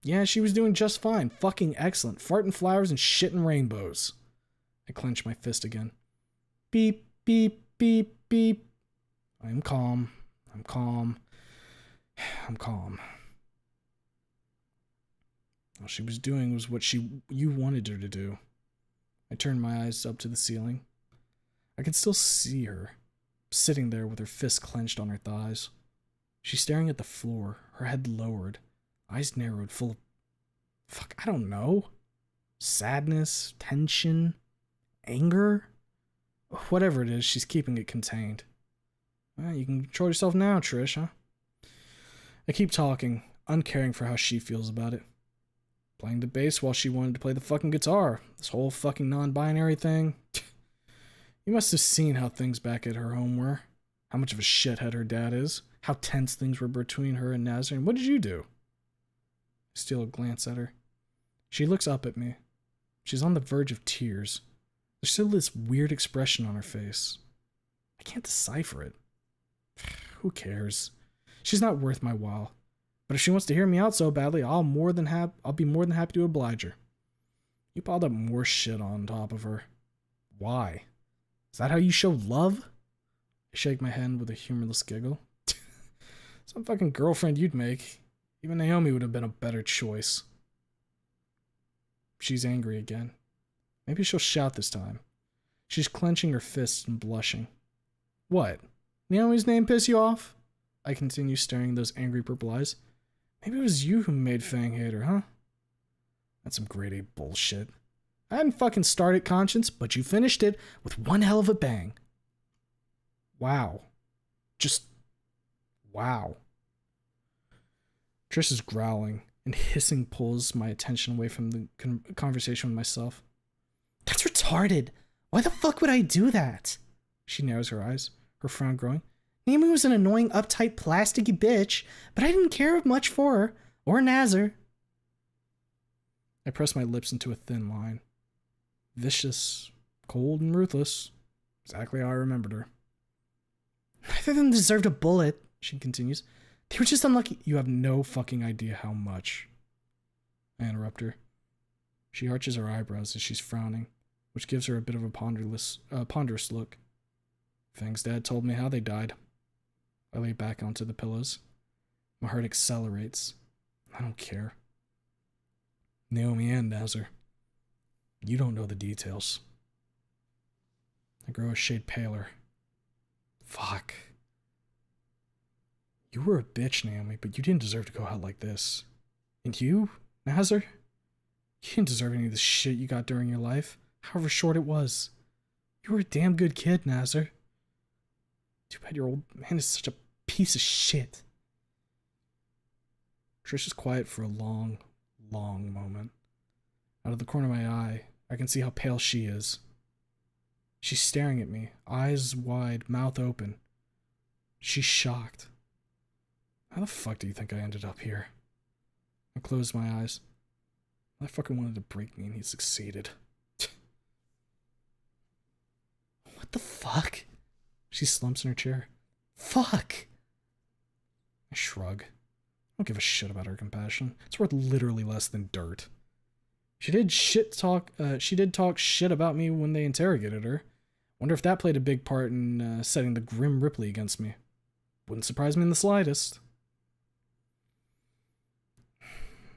Yeah, she was doing just fine. Fucking excellent. Farting flowers and shitting rainbows. I clench my fist again. Beep, beep, beep, beep. I'm calm. I'm calm. I'm calm. All she was doing was what you wanted her to do. I turned my eyes up to the ceiling. I could still see her, sitting there with her fists clenched on her thighs. She's staring at the floor, her head lowered, eyes narrowed, full of... I don't know. Sadness, tension, anger? Whatever it is, she's keeping it contained. Well, you can control yourself now, Trish, huh? I keep talking, uncaring for how she feels about it. Playing the bass while she wanted to play the fucking guitar. This whole fucking non-binary thing. You must have seen how things back at her home were. How much of a shithead her dad is. How tense things were between her and Nazarene. What did you do? I steal a glance at her. She looks up at me. She's on the verge of tears. There's still this weird expression on her face. I can't decipher it. Who cares? She's not worth my while. But if she wants to hear me out so badly, I'll be more than happy to oblige her. You piled up more shit on top of her. Why? Is that how you show love? I shake my head with a humorless giggle. Some fucking girlfriend you'd make. Even Naomi would have been a better choice. She's angry again. Maybe she'll shout this time. She's clenching her fists and blushing. What? Naomi's name piss you off? I continue staring those angry purple eyes. Maybe it was you who made Fang hate her, huh? That's some grade A bullshit. I hadn't fucking started Conscience, but you finished it with one hell of a bang. Wow. Just... wow. Trish is growling, and hissing pulls my attention away from the conversation with myself. That's retarded. Why the fuck would I do that? She narrows her eyes, her frown growing. Naomi was an annoying, uptight, plasticky bitch, but I didn't care much for her, or Nazar. I press my lips into a thin line. Vicious, cold, and ruthless. Exactly how I remembered her. I Neither of them deserved a bullet, she continues. They were just unlucky. You have no fucking idea how much. I interrupt her. She arches her eyebrows as she's frowning, which gives her a bit of a ponderous look. Fang's dad told me how they died. I lay back onto the pillows. My heart accelerates. I don't care. Naomi and Nazar. You don't know the details. I grow a shade paler. Fuck. You were a bitch, Naomi, but you didn't deserve to go out like this. And you, Nazar? You didn't deserve any of the shit you got during your life, however short it was. You were a damn good kid, Nazar. Too bad your old man is such a piece of shit. Trish is quiet for a long, long moment. Out of the corner of my eye, I can see how pale she is. She's staring at me, eyes wide, mouth open. She's shocked. How the fuck do you think I ended up here? I closed my eyes. That fucker wanted to break me and he succeeded. What the fuck? She slumps in her chair. Fuck! I shrug. I don't give a shit about her compassion. It's worth literally less than dirt. She did talk shit about me when they interrogated her. Wonder if that played a big part in setting the Grim Ripley against me. Wouldn't surprise me in the slightest.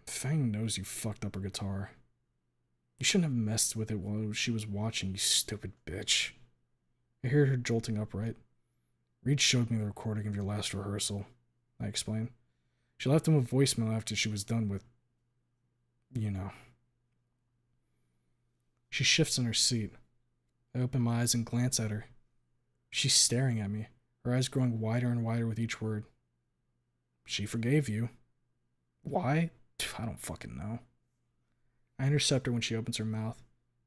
Fang knows you fucked up her guitar. You shouldn't have messed with it while she was watching, you stupid bitch. I hear her jolting upright. Reed showed me the recording of your last rehearsal, I explain. She left him a voicemail after she was done with... you know. She shifts in her seat. I open my eyes and glance at her. She's staring at me, her eyes growing wider and wider with each word. She forgave you. Why? I don't fucking know. I intercept her when she opens her mouth.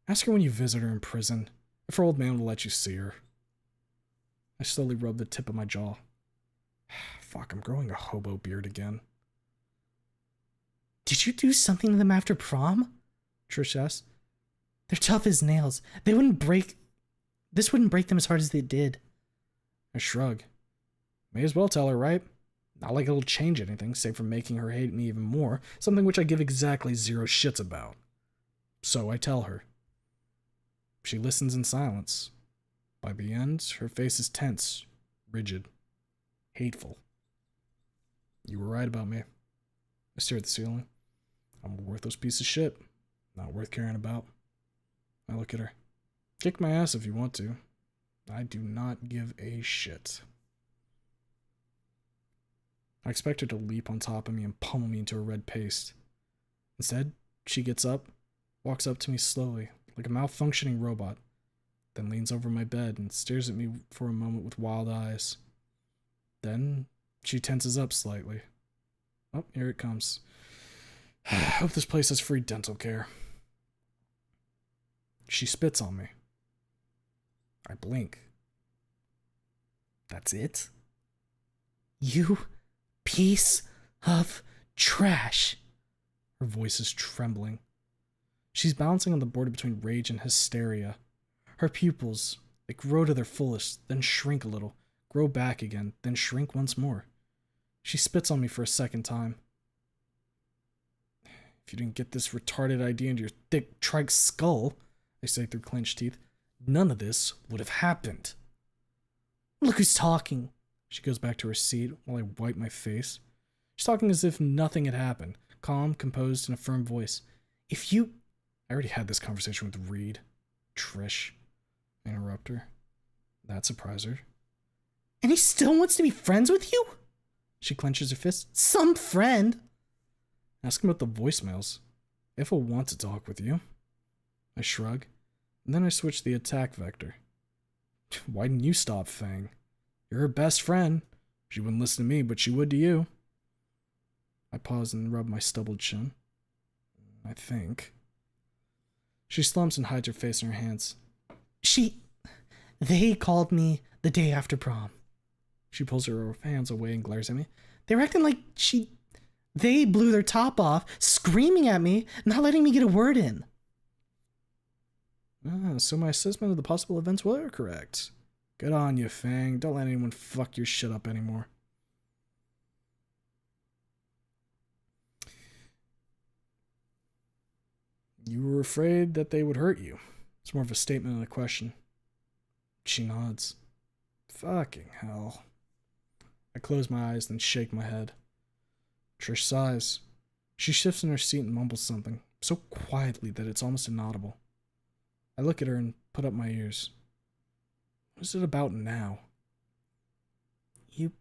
Ask her when you visit her in prison, if her old man will let you see her. I slowly rub the tip of my jaw. Fuck, I'm growing a hobo beard again. Did you do something to them after prom? Trish asks. They're tough as nails. This wouldn't break them as hard as they did. I shrug. May as well tell her, right? Not like it'll change anything, save for making her hate me even more, something which I give exactly 0 shits about. So I tell her. She listens in silence. By the end, her face is tense, rigid, hateful. You were right about me. I stare at the ceiling. I'm a worthless piece of shit. Not worth caring about. I look at her. Kick my ass if you want to. I do not give a shit. I expect her to leap on top of me and pummel me into a red paste. Instead, she gets up, walks up to me slowly, like a malfunctioning robot, then leans over my bed and stares at me for a moment with wild eyes. Then, she tenses up slightly. Oh, here it comes. I hope this place has free dental care. She spits on me. I blink. That's it? You piece of trash. Her voice is trembling. She's bouncing on the border between rage and hysteria. Her pupils, they grow to their fullest, then shrink a little, grow back again, then shrink once more. She spits on me for a second time. If you didn't get this retarded idea into your thick trike skull, I say through clenched teeth, none of this would have happened. Look who's talking. She goes back to her seat while I wipe my face. She's talking as if nothing had happened, calm, composed, in a firm voice. I already had this conversation with Reed. Trish. I interrupt her. That surprised her. And he still wants to be friends with you? She clenches her fist. Some friend. Ask him about the voicemails. If he'll want to talk with you. I shrug, and then I switch the attack vector. Why didn't you stop, Fang? You're her best friend. She wouldn't listen to me, but she would to you. I pause and rub my stubbled chin. I think. She slumps and hides her face in her hands. They called me the day after prom. She pulls her hands away and glares at me. They were acting like they blew their top off, screaming at me, not letting me get a word in. So my assessment of the possible events were correct. Good on you, Fang. Don't let anyone fuck your shit up anymore. You were afraid that they would hurt you. It's more of a statement than a question. She nods. Fucking hell. I close my eyes, then shake my head. Trish sighs. She shifts in her seat and mumbles something, so quietly that it's almost inaudible. I look at her and put up my ears. What is it about now? You...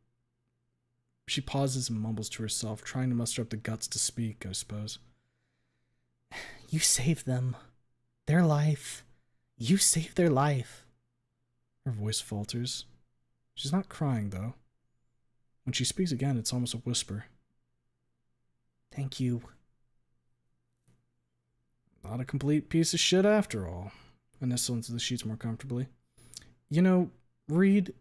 She pauses and mumbles to herself, trying to muster up the guts to speak, I suppose. You saved them. Their life. You saved their life. Her voice falters. She's not crying, though. When she speaks again, it's almost a whisper. Thank you. Not a complete piece of shit after all. I nestle into the sheets more comfortably. You know, Reed...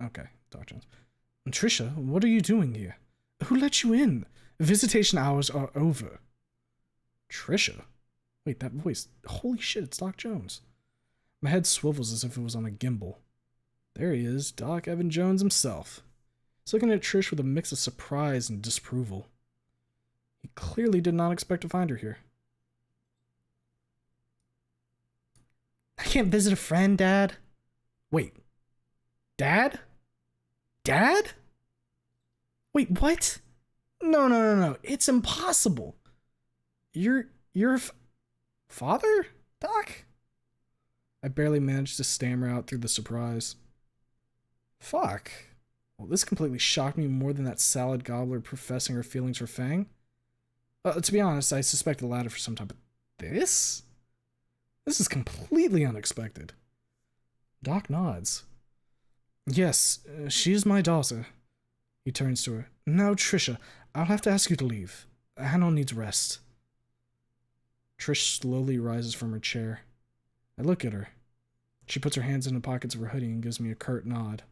Okay, Dr. Jones. Trisha, what are you doing here? Who let you in? Visitation hours are over. Trisha? Wait, that voice. Holy shit, it's Doc Jones. My head swivels as if it was on a gimbal. There he is, Doc Evan Jones himself. He's looking at Trish with a mix of surprise and disapproval. He clearly did not expect to find her here. I can't visit a friend, Dad. Wait. Dad? Dad? Wait, what? No. It's impossible. You're father, Doc? I barely managed to stammer out through the surprise. Fuck. Well, this completely shocked me more than that salad gobbler professing her feelings for Fang. To be honest, I suspect the latter for some time, but this? This is completely unexpected. Doc nods. Yes, she is my daughter. He turns to her. Now, Trisha, I'll have to ask you to leave. Hannah needs rest. Trish slowly rises from her chair. I look at her. She puts her hands in the pockets of her hoodie and gives me a curt nod.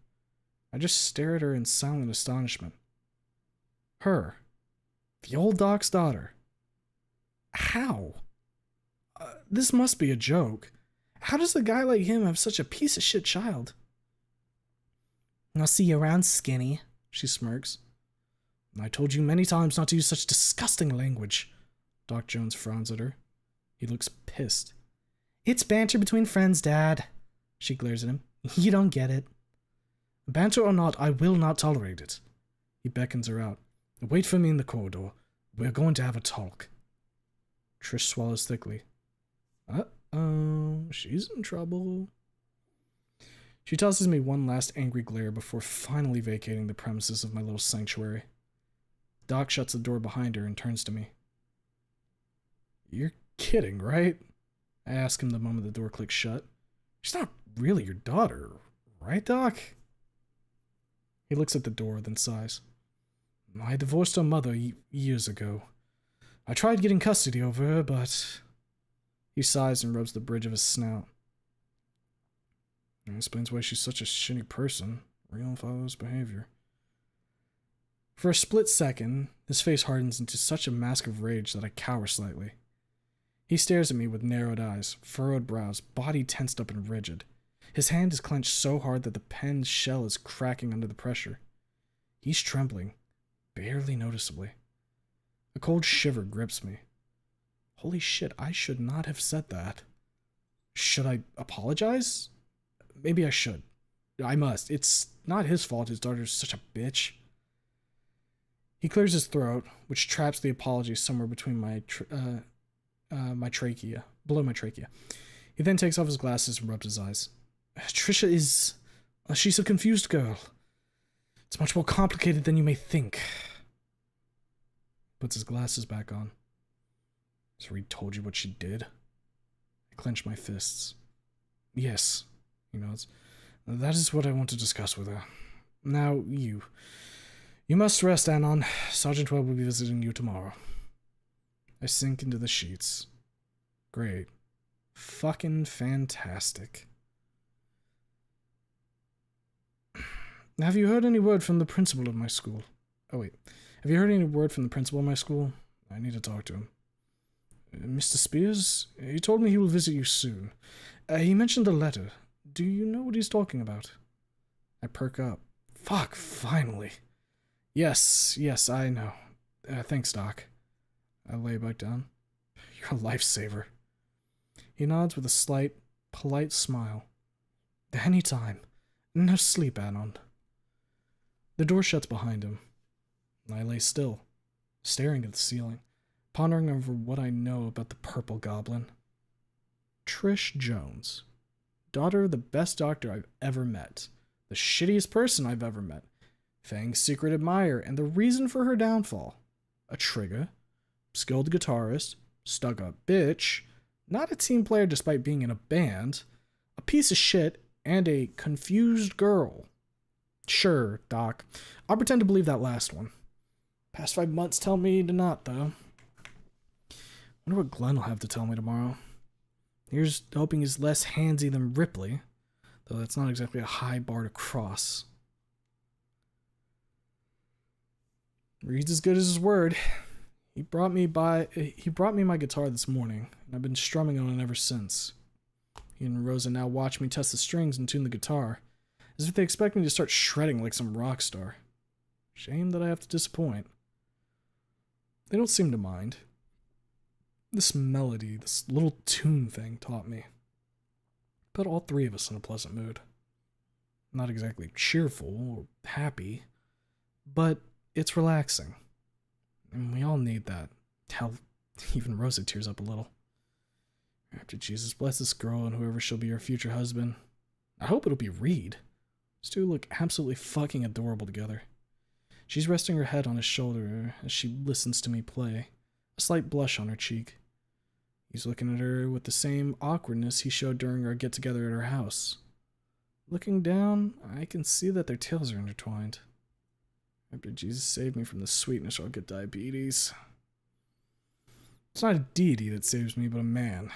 I just stare at her in silent astonishment. Her. The old Doc's daughter. How? This must be a joke. How does a guy like him have such a piece of shit child? I'll see you around, Skinny, she smirks. I told you many times not to use such disgusting language. Doc Jones frowns at her. He looks pissed. It's banter between friends, Dad. She glares at him. You don't get it. Banter or not, I will not tolerate it. He beckons her out. Wait for me in the corridor. We're going to have a talk. Trish swallows thickly. Uh-oh, she's in trouble. She tosses me one last angry glare before finally vacating the premises of my little sanctuary. Doc shuts the door behind her and turns to me. You're kidding, right? I ask him the moment the door clicks shut. She's not really your daughter, right, Doc? He looks at the door, then sighs. I divorced her mother years ago. I tried getting custody over her, but... He sighs and rubs the bridge of his snout. That explains why she's such a shitty person. Real fatherless behavior. For a split second, his face hardens into such a mask of rage that I cower slightly. He stares at me with narrowed eyes, furrowed brows, body tensed up and rigid. His hand is clenched so hard that the pen's shell is cracking under the pressure. He's trembling, barely noticeably. A cold shiver grips me. Holy shit, I should not have said that. Should I apologize? Maybe I should. I must. It's not his fault his daughter's such a bitch. He clears his throat, which traps the apology somewhere between my trachea, below my trachea. He then takes off his glasses and rubs his eyes. Trisha is... she's a confused girl. It's much more complicated than you may think. Puts his glasses back on. So Reed told you what she did? I clench my fists. Yes, he nods. That is what I want to discuss with her. Now, you. You must rest, Anon. Sergeant Webb will be visiting you tomorrow. I sink into the sheets. Great. Fucking fantastic. Have you heard any word from the principal of my school? Oh, wait. Have you heard any word from the principal of my school? I need to talk to him. Mr. Spears, he told me he will visit you soon. He mentioned a letter. Do you know what he's talking about? I perk up. Fuck, finally. Yes, I know. Thanks, Doc. I lay back down. You're a lifesaver. He nods with a slight, polite smile. Any time. No sleep, Anon. The door shuts behind him. I lay still, staring at the ceiling, pondering over what I know about the purple goblin. Trish Jones, daughter of the best doctor I've ever met, the shittiest person I've ever met, Fang's secret admirer, and the reason for her downfall. A trigger, skilled guitarist, stuck-up bitch, not a team player despite being in a band, a piece of shit, and a confused girl. Sure, Doc. I'll pretend to believe that last one. Past 5 months tell me to not, though. Wonder what Glenn will have to tell me tomorrow. Here's hoping he's less handsy than Ripley, though that's not exactly a high bar to cross. Reed's as good as his word. He brought me my guitar this morning, and I've been strumming on it ever since. He and Rosa now watch me test the strings and tune the guitar, as if they expect me to start shredding like some rock star. Shame that I have to disappoint. They don't seem to mind. This melody, this little tune thing taught me. Put all three of us in a pleasant mood. Not exactly cheerful or happy, but it's relaxing. And we all need that. Hell, even Rosa tears up a little. After Jesus bless this girl and whoever she'll be her future husband. I hope it'll be Reed. These two look absolutely fucking adorable together. She's resting her head on his shoulder as she listens to me play, a slight blush on her cheek. He's looking at her with the same awkwardness he showed during our get-together at her house. Looking down, I can see that their tails are intertwined. After Jesus saved me from the sweetness, I'll get diabetes. It's not a deity that saves me, but a man.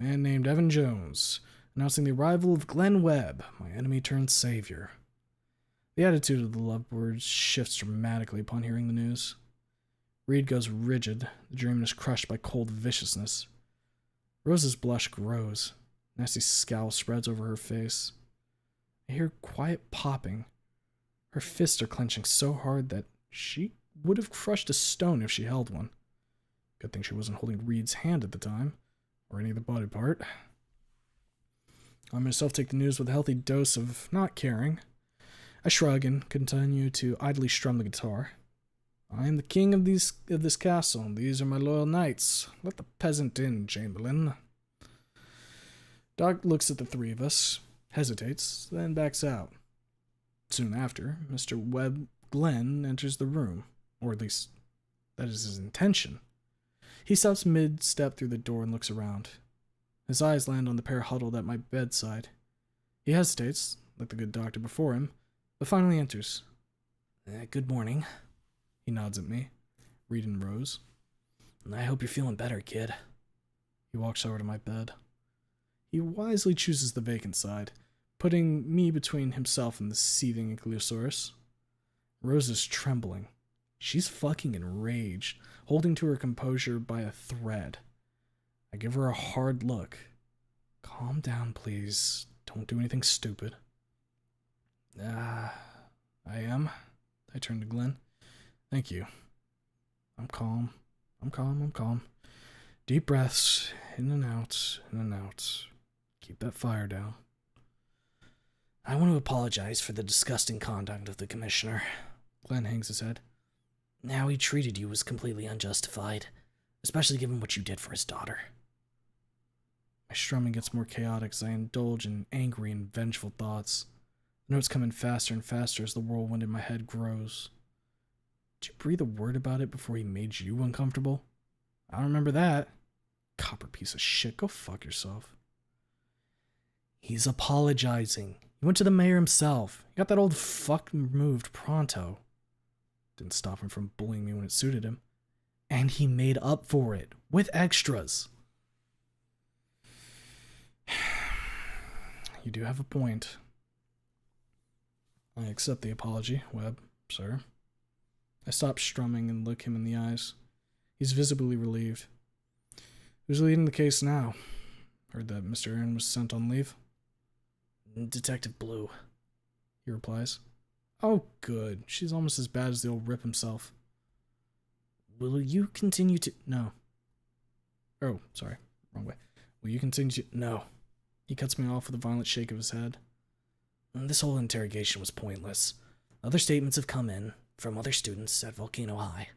A man named Evan Jones, announcing the arrival of Glenn Webb, my enemy-turned-savior. The attitude of the lovebirds shifts dramatically upon hearing the news. Reed goes rigid, the dreaminess crushed by cold viciousness. Rosa's blush grows. A nasty scowl spreads over her face. I hear quiet popping. Her fists are clenching so hard that she would have crushed a stone if she held one. Good thing she wasn't holding Reed's hand at the time, or any of the body part. I myself take the news with a healthy dose of not caring. I shrug and continue to idly strum the guitar. I am the king of this castle, and these are my loyal knights. Let the peasant in, Chamberlain. Doc looks at the three of us, hesitates, then backs out. Soon after, Mr. Webb Glenn enters the room, or at least that is his intention. He stops mid-step through the door and looks around. His eyes land on the pair huddled at my bedside. He hesitates, like the good doctor before him, but finally enters. Good morning. He nods at me. Reed and Rose. I hope you're feeling better, kid. He walks over to my bed. He wisely chooses the vacant side, putting me between himself and the seething Ankylosaurus. Rose is trembling. She's fucking enraged, holding to her composure by a thread. I give her a hard look. Calm down, please. Don't do anything stupid. I am. I turn to Glenn. Thank you. I'm calm. I'm calm. Deep breaths. In and out. Keep that fire down. I want to apologize for the disgusting conduct of the commissioner. Glenn hangs his head. How he treated you was completely unjustified, especially given what you did for his daughter. My strumming gets more chaotic as I indulge in angry and vengeful thoughts. The notes come in faster and faster as the whirlwind in my head grows. Did you breathe a word about it before he made you uncomfortable? I don't remember that. Copper piece of shit, go fuck yourself. He's apologizing. He went to the mayor himself. He got that old fuck removed pronto. Didn't stop him from bullying me when it suited him. And he made up for it, with extras. You do have a point. I accept the apology, Webb, sir. I stop strumming and look him in the eyes. He's visibly relieved. Who's leading the case now? Heard that Mr. Aaron was sent on leave. Detective Blue, He replies. Oh, good. She's almost as bad as the old Rip himself. will you continue to... No. Oh, sorry. Wrong way. Will you continue to... No. He cuts me off with a violent shake of his head. This whole interrogation was pointless. Other statements have come in from other students at Volcano High.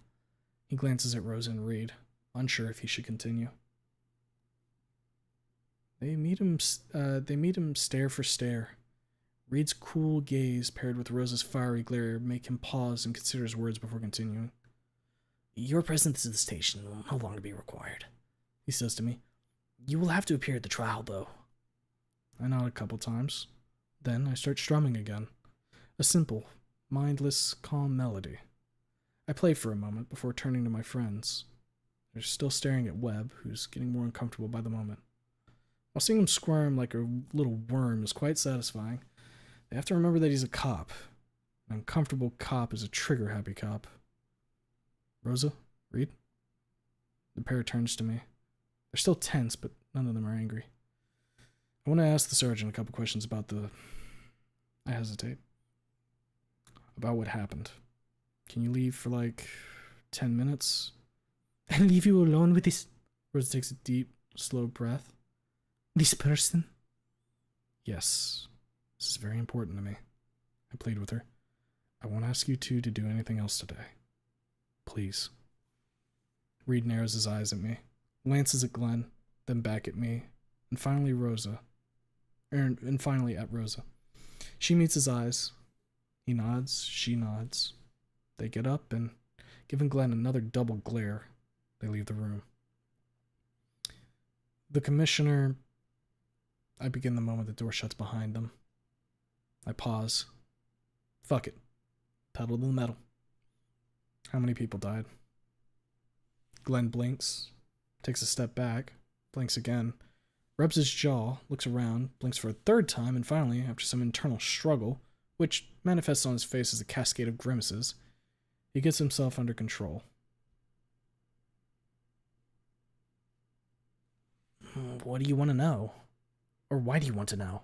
He glances at Rosa and Reed, unsure if he should continue. They meet him stare for stare. Reed's cool gaze paired with Rosa's fiery glare make him pause and consider his words before continuing. Your presence at the station will no longer be required, he says to me. You will have to appear at the trial, though. I nod a couple times. Then I start strumming again. A simple, mindless, calm melody. I play for a moment before turning to my friends. They're still staring at Webb, who's getting more uncomfortable by the moment. While seeing him squirm like a little worm is quite satisfying, they have to remember that he's a cop. An uncomfortable cop is a trigger-happy cop. Rosa? Reed? The pair turns to me. They're still tense, but none of them are angry. I want to ask the sergeant a couple questions about the... I hesitate. About what happened. Can you leave for like 10 minutes? And leave you alone with this... Rosa takes a deep, slow breath. This person? Yes. This is very important to me. I plead with her. I won't ask you two to do anything else today. Please. Reed narrows his eyes at me, glances at Glenn, then back at me, and finally Rosa. And finally at Rosa. She meets his eyes. He nods, she nods. They get up and, giving Glenn another double glare, they leave the room. The commissioner... I begin the moment the door shuts behind them. I pause. Fuck it. Pedal to the metal. How many people died? Glenn blinks, takes a step back, blinks again, rubs his jaw, looks around, blinks for a third time, and finally, after some internal struggle, which manifests on his face as a cascade of grimaces, he gets himself under control. What do you want to know? Or why do you want to know?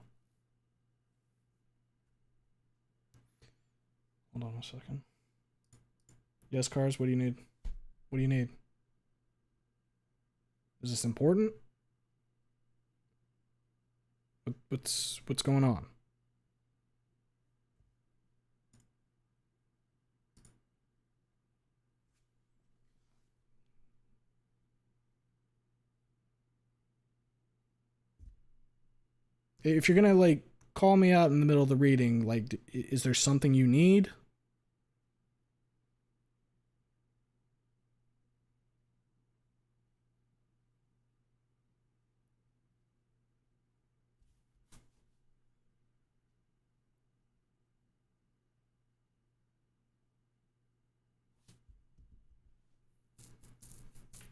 Hold on a second. Yes, Cars, what do you need? What do you need? Is this important? What's going on? If you're gonna, like, call me out in the middle of the reading, like, is there something you need?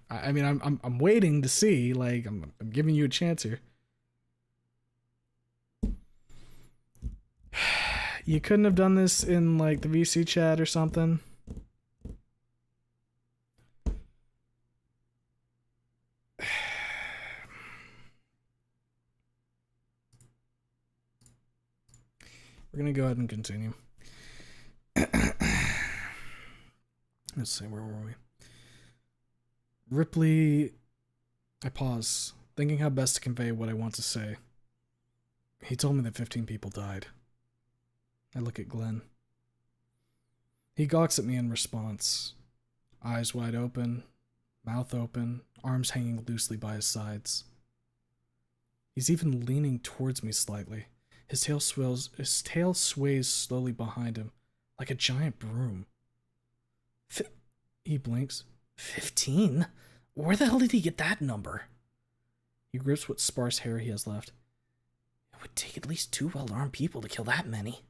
I mean, I'm waiting to see, like, I'm giving you a chance here. You couldn't have done this in, like, the VC chat or something? We're gonna go ahead and continue. Let's see, where were we? Ripley... I pause, thinking how best to convey what I want to say. He told me that 15 people died. I look at Glenn. He gawks at me in response. Eyes wide open, mouth open, arms hanging loosely by his sides. He's even leaning towards me slightly. His tail sways slowly behind him, like a giant broom. He blinks. 15? Where the hell did he get that number? He grips what sparse hair he has left. It would take at least 2 well-armed people to kill that many.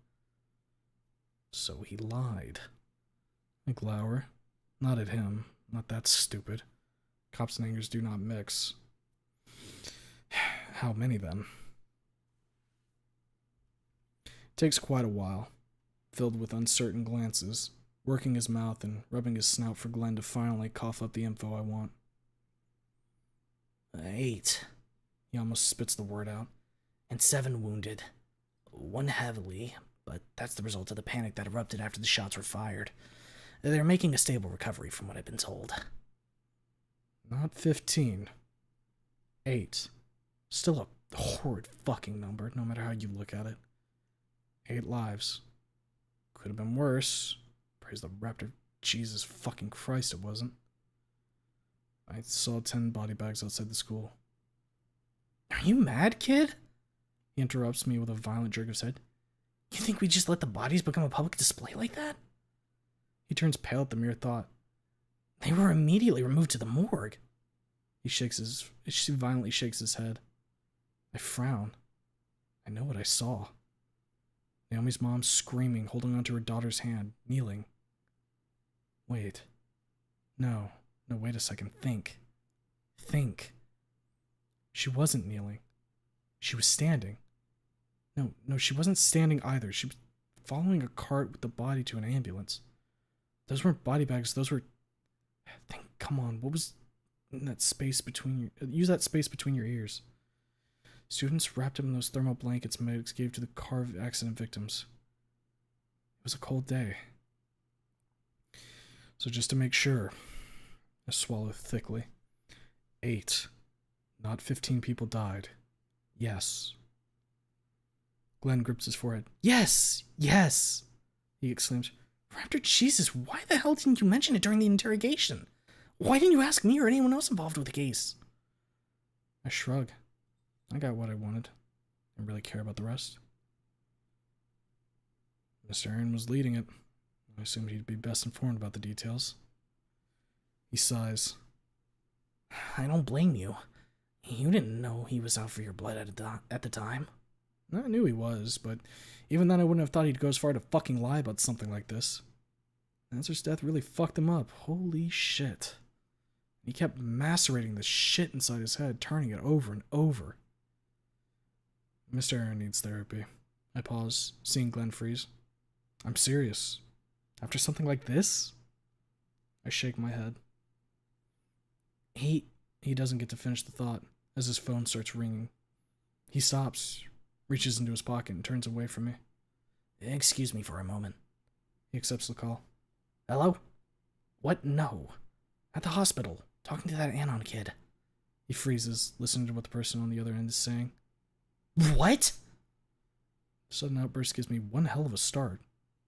So he lied. I glower. Not at him. Not that stupid. Cops and angers do not mix. How many then? It takes quite a while, filled with uncertain glances, working his mouth and rubbing his snout for Glenn to finally cough up the info I want. 8. He almost spits the word out. And 7 wounded. 1 heavily, but that's the result of the panic that erupted after the shots were fired. They're making a stable recovery from what I've been told. Not 15. 8. Still a horrid fucking number, no matter how you look at it. 8 lives. Could have been worse. Praise the raptor. Jesus fucking Christ, it wasn't. I saw 10 body bags outside the school. Are you mad, kid? He interrupts me with a violent jerk of his head. You think we just let the bodies become a public display like that? He turns pale at the mere thought. They were immediately removed to the morgue. She violently shakes his head. I frown. I know what I saw. Naomi's mom screaming, holding onto her daughter's hand, kneeling. Wait. No, wait a second. Think. She wasn't kneeling. She was standing. No, she wasn't standing either. She was following a cart with the body to an ambulance. Those weren't body bags, those were... Come on, what was in that space between your... Use that space between your ears. Students wrapped him in those thermal blankets medics gave to the car accident victims. It was a cold day. So just to make sure, I swallow thickly. 8, not 15 people died. Yes. Glenn grips his forehead. Yes! He exclaims. Raptor, Jesus, why the hell didn't you mention it during the interrogation? Why didn't you ask me or anyone else involved with the case? I shrug. I got what I wanted. I didn't really care about the rest. Mr. Aaron was leading it. I assumed he'd be best informed about the details. He sighs. I don't blame you. You didn't know he was out for your blood at the time. I knew he was, but even then I wouldn't have thought he'd go as far to fucking lie about something like this. Nancer's death really fucked him up. Holy shit. He kept macerating the shit inside his head, turning it over and over. Mr. Aaron needs therapy. I pause, seeing Glenn freeze. I'm serious. After something like this? I shake my head. He doesn't get to finish the thought as his phone starts ringing. He stops, reaches into his pocket, and turns away from me. Excuse me for a moment. He accepts the call. Hello? What? No. At the hospital, talking to that Anon kid. He freezes, listening to what the person on the other end is saying. What? The sudden outburst gives me one hell of a start.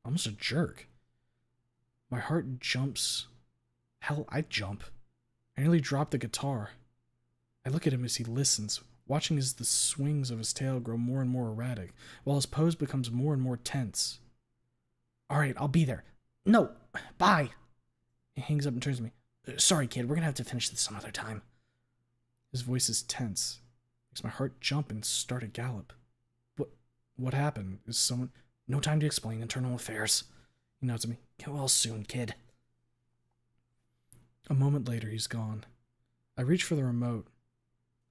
Almost a jerk. My heart jumps. Hell, I jump. I nearly drop the guitar. I look at him as he listens, watching as the swings of his tail grow more and more erratic, while his pose becomes more and more tense. Alright, I'll be there. No, bye. He hangs up and turns to me. Sorry, kid, we're gonna have to finish this some other time. His voice is tense. Makes my heart jump and start a gallop. What happened? Is someone... No time to explain internal affairs. He nods at me. Get well soon, kid. A moment later, he's gone. I reach for the remote,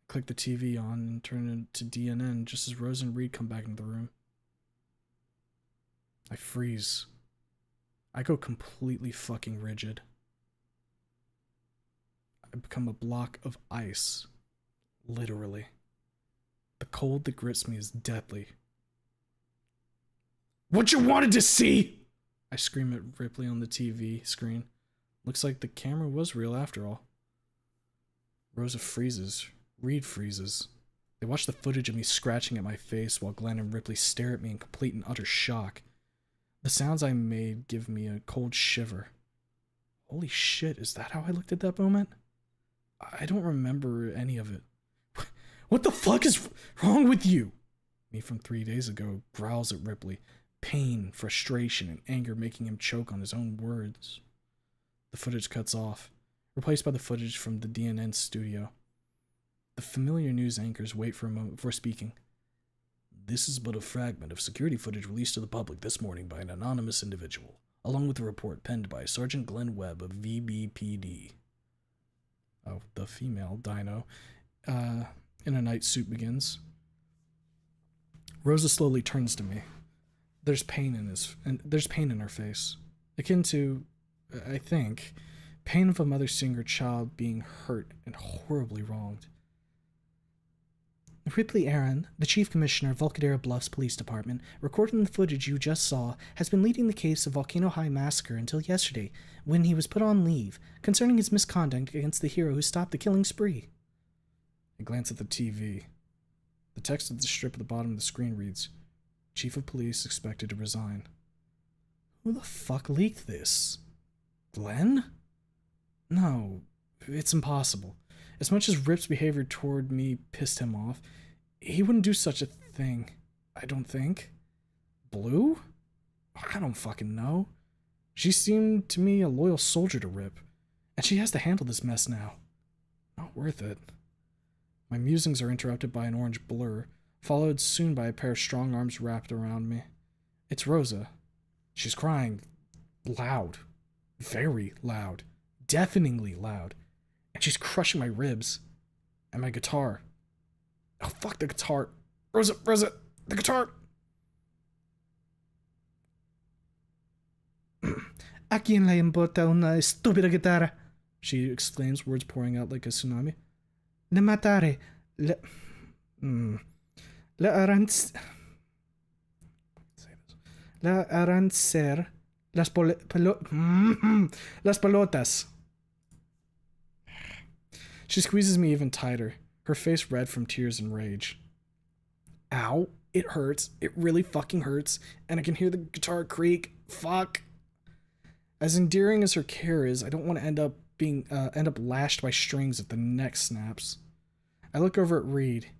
click the TV on, and turn it to DNN just as Rose and Reed come back into the room. I freeze. I go completely fucking rigid. I become a block of ice. Literally. The cold that grips me is deadly. What you wanted to see? I scream at Ripley on the TV screen. Looks like the camera was real after all. Rosa freezes. Reed freezes. They watch the footage of me scratching at my face while Glenn and Ripley stare at me in complete and utter shock. The sounds I made give me a cold shiver. Holy shit, is that how I looked at that moment? I don't remember any of it. What the fuck is wrong with you? Me from 3 days ago growls at Ripley. Pain, frustration, and anger making him choke on his own words. The footage cuts off, replaced by the footage from the DNN studio. The familiar news anchors wait for a moment before speaking. This is but a fragment of security footage released to the public this morning by an anonymous individual, along with a report penned by Sergeant Glenn Webb of VBPD. Oh, the female dino, in a night suit begins. Rosa slowly turns to me. There's pain in her face, akin to, I think, pain of a mother seeing her child being hurt and horribly wronged. Ripley Aaron, the Chief Commissioner of Volcadera Bluffs Police Department, recording the footage you just saw, has been leading the case of Volcano High Massacre until yesterday, when he was put on leave, concerning his misconduct against the hero who stopped the killing spree. I glance at the TV. The text of the strip at the bottom of the screen reads, Chief of Police expected to resign. Who the fuck leaked this? Glenn? No, it's impossible. As much as Rip's behavior toward me pissed him off, he wouldn't do such a thing, I don't think. Blue? I don't fucking know. She seemed to me a loyal soldier to Rip, and she has to handle this mess now. Not worth it. My musings are interrupted by an orange blur, followed soon by a pair of strong arms wrapped around me. It's Rosa. She's crying. Loud. Very loud. Deafeningly loud. And she's crushing my ribs. And my guitar. Oh, fuck the guitar. Rosa, the guitar! ¿A quién le importa una estúpida guitarra? She exclaims, words pouring out like a tsunami. Le matare. Le arrancer las pelotas. She squeezes me even tighter, her face red from tears and rage. Ow, it hurts. It really fucking hurts, and I can hear the guitar creak. Fuck. As endearing as her care is, I don't want to end up lashed by strings if the neck snaps. I look over at Reed.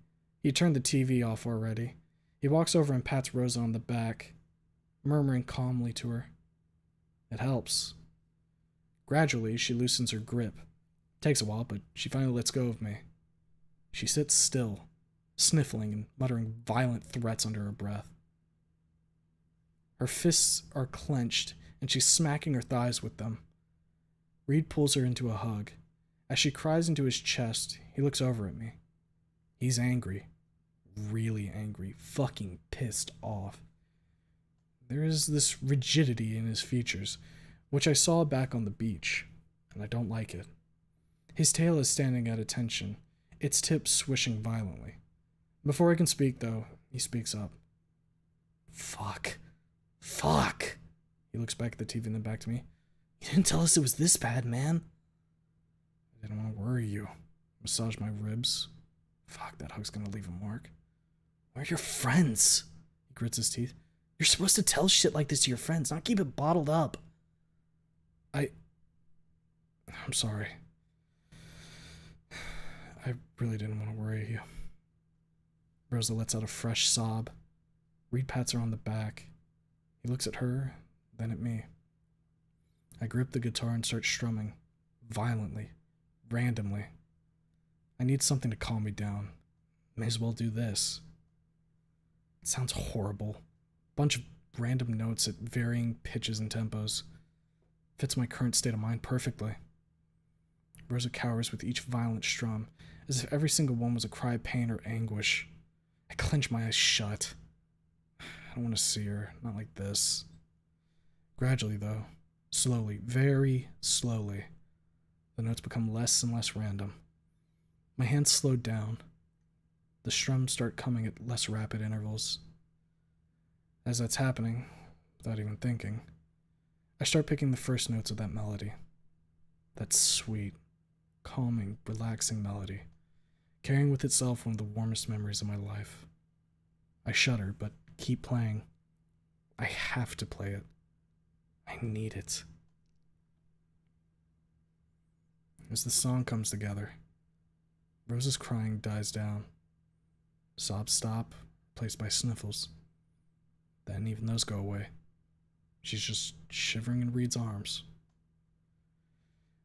He turned the TV off already. He walks over and pats Rosa on the back, murmuring calmly to her. It helps. Gradually, she loosens her grip. Takes a while, but she finally lets go of me. She sits still, sniffling and muttering violent threats under her breath. Her fists are clenched, and she's smacking her thighs with them. Reed pulls her into a hug. As she cries into his chest, he looks over at me. He's angry. Really angry. Fucking pissed off. There is this rigidity in his features, which I saw back on the beach, and I don't like it. His tail is standing at attention, its tip swishing violently. Before I can speak, though, he speaks up. Fuck. He looks back at the TV and then back to me. You didn't tell us it was this bad, man. I didn't want to worry you. Massage my ribs. Fuck, that hug's gonna leave a mark. Where are your friends? He grits his teeth. You're supposed to tell shit like this to your friends, not keep it bottled up. I'm sorry. I really didn't want to worry you. Rosa lets out a fresh sob. Reed pats her on the back. He looks at her, then at me. I grip the guitar and start strumming. Violently. Randomly. I need something to calm me down. May as well do this. It sounds horrible. Bunch of random notes at varying pitches and tempos. Fits my current state of mind perfectly. Rosa cowers with each violent strum, as if every single one was a cry of pain or anguish. I clench my eyes shut. I don't want to see her, not like this. Gradually, though, slowly, very slowly, the notes become less and less random. My hands slow down. The strums start coming at less rapid intervals. As that's happening, without even thinking, I start picking the first notes of that melody. That sweet, calming, relaxing melody, carrying with itself one of the warmest memories of my life. I shudder, but keep playing. I have to play it. I need it. As the song comes together, Rosa's crying dies down. Sobs stop, replaced by sniffles. Then even those go away. She's just shivering in Reed's arms.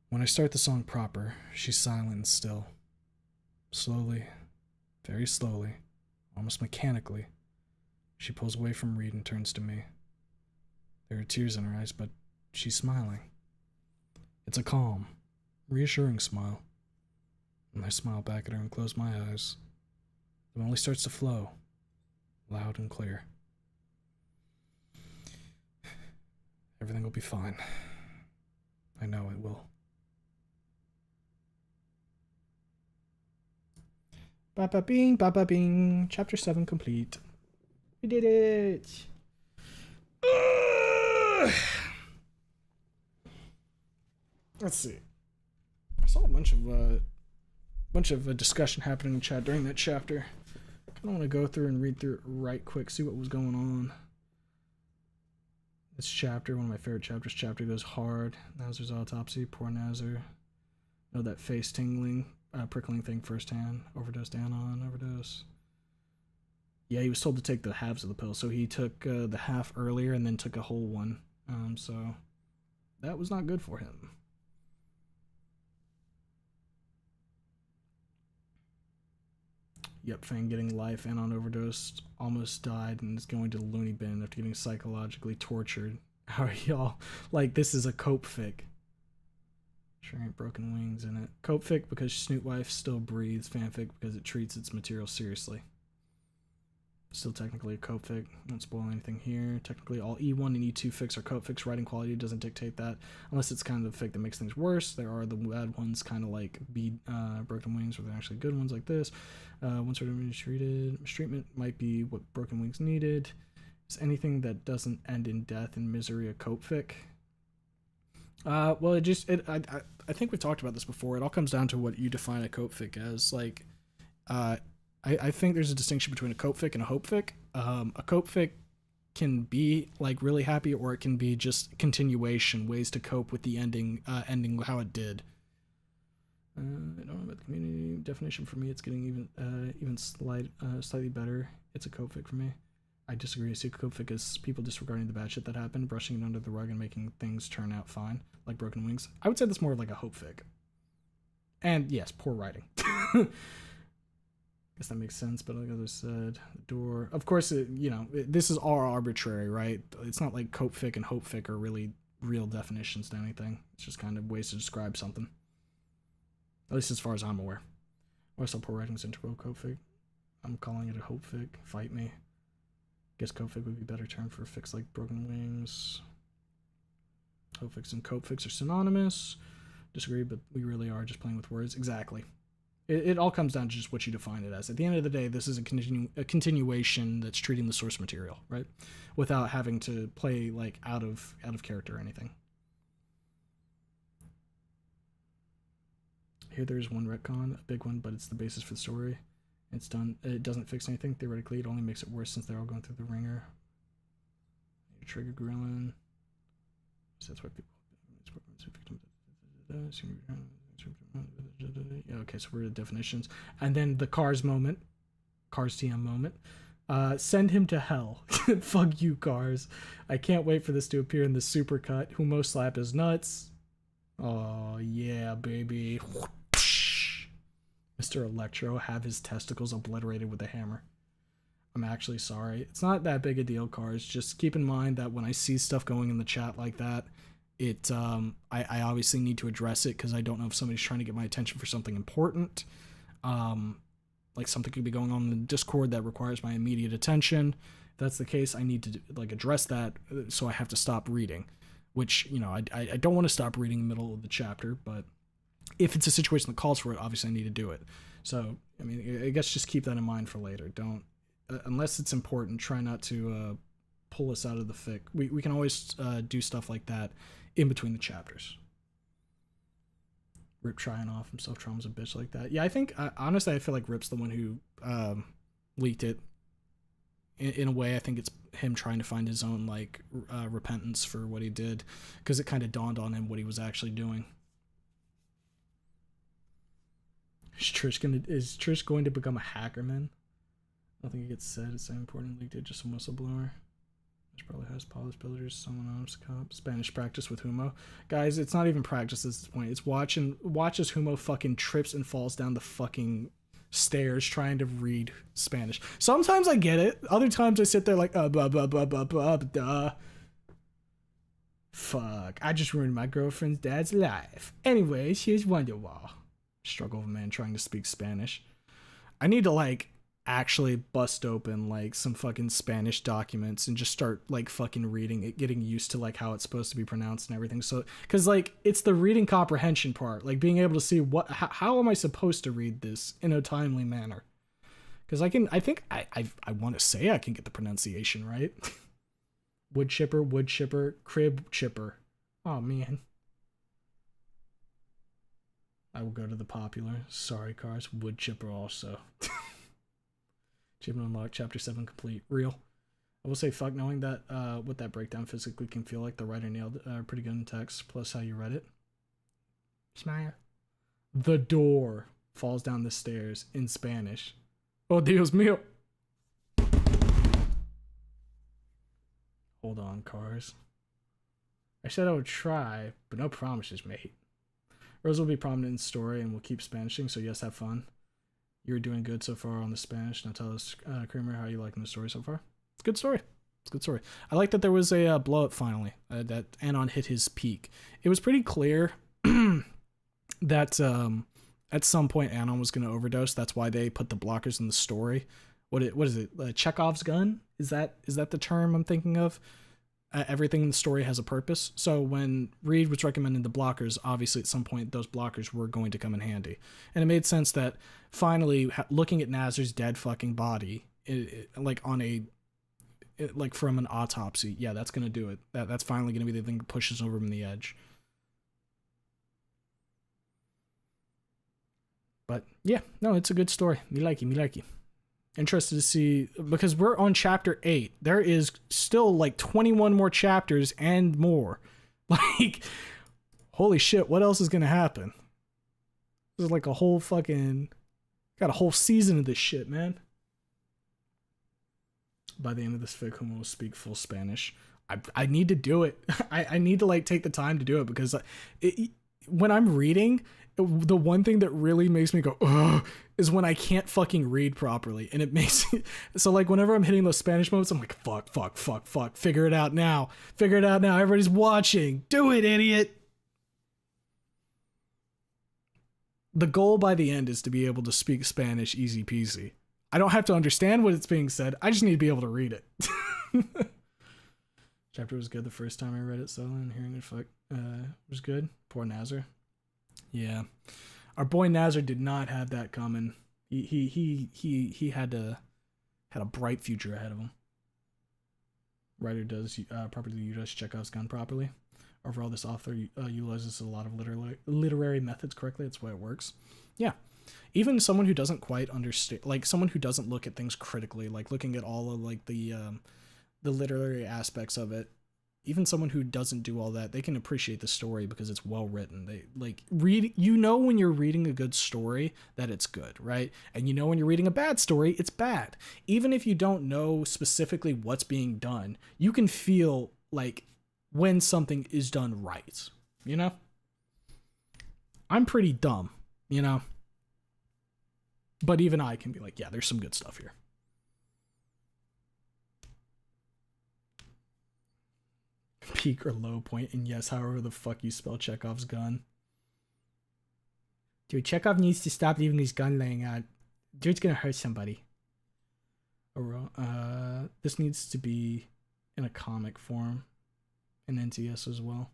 When I start the song proper, she's silent and still. Slowly, very slowly, almost mechanically, she pulls away from Reed and turns to me. There are tears in her eyes, but she's smiling. It's a calm, reassuring smile. And I smile back at her and close my eyes. The melody starts to flow, loud and clear. Everything will be fine. I know it will. Ba ba bing, ba ba bing. Chapter 7 complete. We did it. Let's see. I saw a bunch of discussion happening in chat during that chapter. I kind of want to go through and read through it right quick, see what was going on. This chapter, one of my favorite chapters. Chapter goes hard. Nazar's autopsy. Poor Nazar. Know that face tingling, prickling thing firsthand. Overdosed Anon. Overdose. Yeah, he was told to take the halves of the pill, so he took the half earlier and then took a whole one. So that was not good for him. Yep, Fang getting life and on overdose, almost died and is going to the loony bin after getting psychologically tortured. How are y'all? Like, this is a cope fic. Sure ain't broken wings in it. Cope fic because Snoot Wife still breathes. Fanfic because it treats its material seriously. Still technically a cope fic. Won't spoil anything here. Technically all E1 and E2 fics are cope fics. Writing quality doesn't dictate that. Unless it's kind of the fic that makes things worse. There are the bad ones kind of like Broken Wings, where they're actually good ones like this. One sort of mistreatment might be what Broken Wings needed. Is anything that doesn't end in death and misery a cope fic? Well, I think we've talked about this before. It all comes down to what you define a cope fic as. Like, I think there's a distinction between a cope fic and a hope fic. A cope fic can be like really happy, or it can be just continuation, ways to cope with the ending how it did. I don't know about the community definition. For me, it's getting slightly better. It's a cope fic for me. I disagree. I see cope fic as people disregarding the bad shit that happened, brushing it under the rug, and making things turn out fine, like Broken Wings. I would say that's more like a hope fic. And yes, poor writing. Guess that makes sense, but like others said, the door. Of course, this is all arbitrary, right? It's not like cope fic and hope fic are really real definitions to anything. It's just kind of ways to describe something. At least as far as I'm aware. Why so poor writing's integral cope fic? I'm calling it a hope fic. Fight me. Guess cope fic would be a better term for a fics like Broken Wings. Hope fics and cope fics are synonymous. Disagree, but we really are just playing with words. Exactly. It all comes down to just what you define it as. At the end of the day, this is a continuation that's treating the source material, right? Without having to play like out of character or anything. Here there's one retcon, a big one, but it's the basis for the story. It's done. It doesn't fix anything. Theoretically, it only makes it worse since they're all going through the ringer. Trigger grilling. So that's why people. Okay, so we're at definitions. And then the Cars moment. Cars TM moment. Send him to hell. Fuck you, Cars. I can't wait for this to appear in the supercut. Humo slap his nuts. Oh, yeah, baby. Mr. Electro have his testicles obliterated with a hammer. I'm actually sorry. It's not that big a deal, Cars. Just keep in mind that when I see stuff going in the chat like that, I obviously need to address it because I don't know if somebody's trying to get my attention for something important. Like something could be going on in the Discord that requires my immediate attention. If that's the case, I need to like address that, so I have to stop reading. Which, I don't want to stop reading in the middle of the chapter, but if it's a situation that calls for it, obviously I need to do it. So, I mean, I guess just keep that in mind for later. Don't, unless it's important, try not to pull us out of the fic. We can always do stuff like that in between the chapters. Rip trying off himself, Trauma's a bitch like that. Yeah, I think, honestly, I feel like Rip's the one who leaked it. In a way, I think it's him trying to find his own, like, repentance for what he did, because it kind of dawned on him what he was actually doing. Is Trish going to become a hackerman? Nothing gets said. It's so important. Leaked it, just a whistleblower. Which probably has polished builders, someone else, cop. Spanish practice with Humo. Guys, it's not even practice at this point. It's watch as Humo fucking trips and falls down the fucking stairs trying to read Spanish. Sometimes I get it. Other times I sit there like, fuck. I just ruined my girlfriend's dad's life. Anyways, here's Wonderwall. Struggle of a man trying to speak Spanish. I need to like actually bust open like some fucking Spanish documents and just start like fucking reading it, getting used to like how it's supposed to be pronounced and everything. So, cause like it's the reading comprehension part, like being able to see how am I supposed to read this in a timely manner? Because I want to say I can get the pronunciation right. Wood chipper, crib chipper. Oh, man. I will go to the popular. Sorry, cars. Wood chipper also. Achievement unlocked. Chapter 7 complete. Real. I will say fuck knowing that what that breakdown physically can feel like. The writer nailed pretty good in text, plus how you read it. Smile. The door falls down the stairs in Spanish. Oh, Dios mío. Hold on, cars. I said I would try, but no promises, mate. Rose will be prominent in the story and will keep Spanishing, so yes, have fun. You're doing good so far on the Spanish. Now tell us, Kramer, how you liking the story so far? It's a good story. It's a good story. I like that there was a blow-up finally, that Anon hit his peak. It was pretty clear that at some point Anon was going to overdose. That's why they put the blockers in the story. What is it? Chekhov's gun? Is that the term I'm thinking of? Everything in the story has a purpose. So when Reed was recommending the blockers, obviously at some point those blockers were going to come in handy. And it made sense that finally looking at Nazar's dead fucking body, like from an autopsy, yeah, that's going to do it. That's finally going to be the thing that pushes over him the edge. But yeah, no, it's a good story. Me likey. Interested to see, because we're on chapter 8. There is still like 21 more chapters and more. Like, holy shit, what else is going to happen? There's like a whole fucking, got a whole season of this shit, man. By the end of this fic, Homo will speak full Spanish. I need to do it. I need to like take the time to do it, because when I'm reading, the one thing that really makes me go, ugh, is when I can't fucking read properly. And it makes it, so like whenever I'm hitting those Spanish moments, I'm like, fuck. Figure it out now. Everybody's watching. Do it, idiot. The goal by the end is to be able to speak Spanish easy peasy. I don't have to understand what it's being said. I just need to be able to read it. Chapter was good the first time I read it, so and hearing it was good. Poor Nazar. Yeah, our boy Nazar did not have that coming. He had a bright future ahead of him. Writer does properly utilize Chekhov's gun properly. Overall, this author utilizes a lot of literary methods correctly. That's why it works. Yeah, even someone who doesn't quite understand, like someone who doesn't look at things critically, like looking at all of like the literary aspects of it. Even someone who doesn't do all that, they can appreciate the story because it's well written. They like read, when you're reading a good story that it's good, right? And when you're reading a bad story, it's bad. Even if you don't know specifically what's being done, you can feel like when something is done right, I'm pretty dumb, but even I can be like, yeah, there's some good stuff here. Peak or low point, and yes, however the fuck you spell Chekhov's gun. Dude, Chekhov needs to stop leaving his gun laying out. Dude's gonna hurt somebody. This needs to be in a comic form, in NTS as well.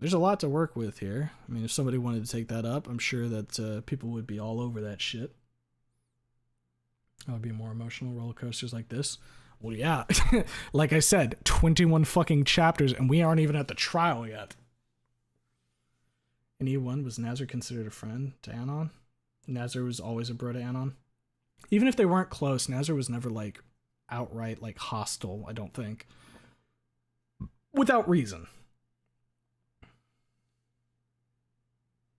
There's a lot to work with here. I mean, if somebody wanted to take that up, I'm sure that people would be all over that shit. That would be more emotional roller coasters like this. Well, yeah, like I said, 21 fucking chapters, and we aren't even at the trial yet. In E1, was Nazar considered a friend to Anon? Nazar was always a bro to Anon. Even if they weren't close, Nazar was never, like, outright, like, hostile, I don't think. Without reason.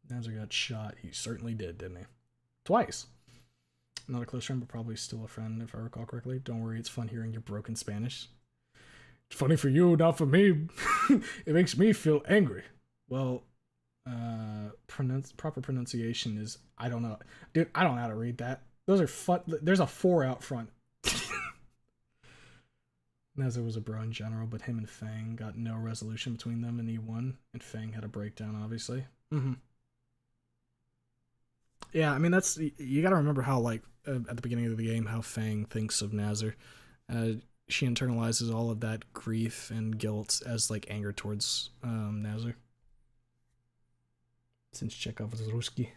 Nazar got shot. He certainly did, didn't he? Twice. Not a close friend, but probably still a friend, if I recall correctly. Don't worry, it's fun hearing your broken Spanish. It's funny for you, not for me. It makes me feel angry. Well, proper pronunciation is, I don't know. Dude, I don't know how to read that. Those are fun. There's a 4 out front. Nazar was a bro in general, but him and Fang got no resolution between them in E1, and Fang had a breakdown, obviously. Yeah, I mean, that's, you gotta remember how, like, at the beginning of the game, how Fang thinks of Nazar. She internalizes all of that grief and guilt as, like, anger towards Nazar. Since Chekhov was Ruski.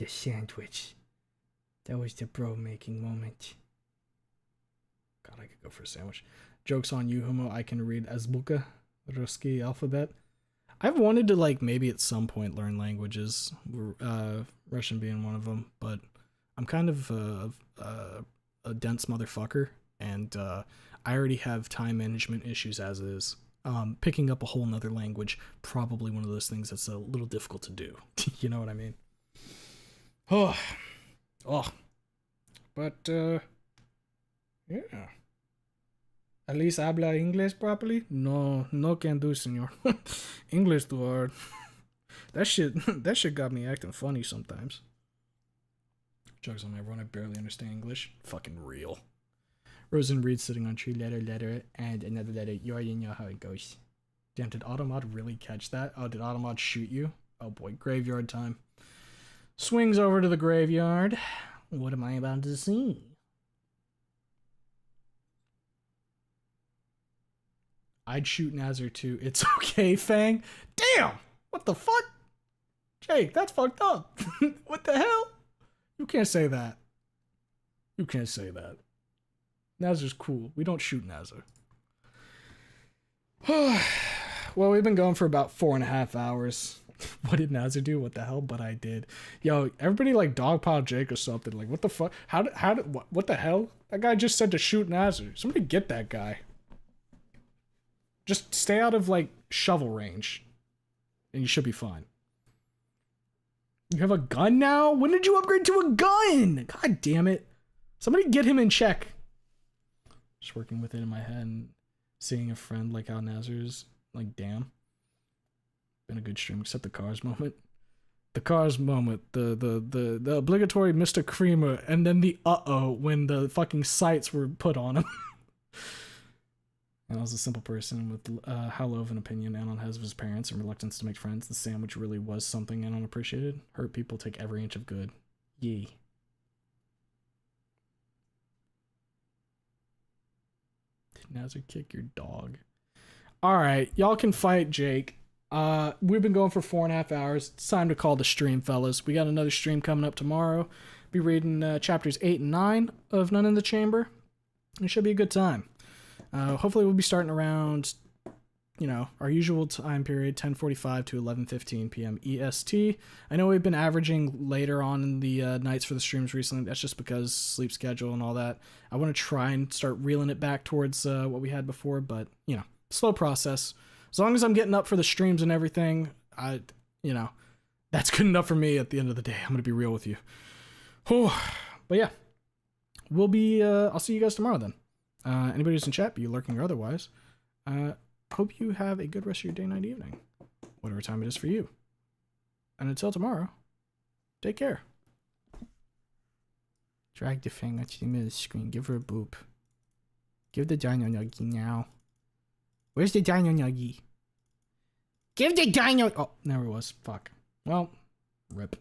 the sandwich. That was the bro making moment. God, I could go for a sandwich. Joke's on you, Homo. I can read Azbuka, Ruski alphabet. I've wanted to, like, maybe at some point learn languages, Russian being one of them, but I'm kind of a dense motherfucker, and I already have time management issues as is. Picking up a whole nother language, probably one of those things that's a little difficult to do. You know what I mean? Oh. But, yeah. At least habla English properly? No can do, senor. English too hard. That shit got me acting funny sometimes. Jokes on everyone, I barely understand English. Fucking real. Rosen Reed sitting on tree, letter, and another letter. You already know how it goes. Damn, did Automod really catch that? Oh, did Automod shoot you? Oh boy, graveyard time. Swings over to the graveyard. What am I about to see? I'd shoot Nazar too. It's okay, Fang. Damn! What the fuck? Jake, that's fucked up. What the hell? You can't say that. You can't say that. Nazar's cool. We don't shoot Nazar. Well, we've been going for about 4.5 hours. What did Nazar do? What the hell? But I did. Yo, everybody like dogpile Jake or something. Like, what the fuck? How did, what the hell? That guy just said to shoot Nazar. Somebody get that guy. Just stay out of, like, shovel range. And you should be fine. You have a gun now? When did you upgrade to a gun? God damn it. Somebody get him in check. Just working with it in my head and seeing a friend like how Nazar's, like, damn. Been a good stream, except the cars moment. The cars moment. The obligatory Mr. Creamer, and then the uh-oh when the fucking sights were put on him. And I was a simple person with how low of an opinion Anon has of his parents and reluctance to make friends. The sandwich really was something Anon appreciated. Hurt people take every inch of good. Yee. Did Nazar kick your dog? Alright, y'all can fight Jake. We've been going for 4.5 hours. It's time to call the stream, fellas. We got another stream coming up tomorrow. Be reading chapters 8 and 9 of None in the Chamber. It should be a good time. Hopefully we'll be starting around, you know, our usual time period, 10:45 to 11:15 p.m. EST. I know we've been averaging later on in the nights for the streams recently. That's just because sleep schedule and all that. I want to try and start reeling it back towards what we had before, but, you know, slow process. As long as I'm getting up for the streams and everything, you know, that's good enough for me at the end of the day. I'm going to be real with you. But yeah, we'll be, I'll see you guys tomorrow then. Anybody who's in chat, be you lurking or otherwise, hope you have a good rest of your day, night, evening, whatever time it is for you. And until tomorrow, take care. Drag the finger to the middle of the screen. Give her a boop. Give the dino nuggie now. Where's the dino nuggie? Give the dino... Oh, there it was. Fuck. Well, rip.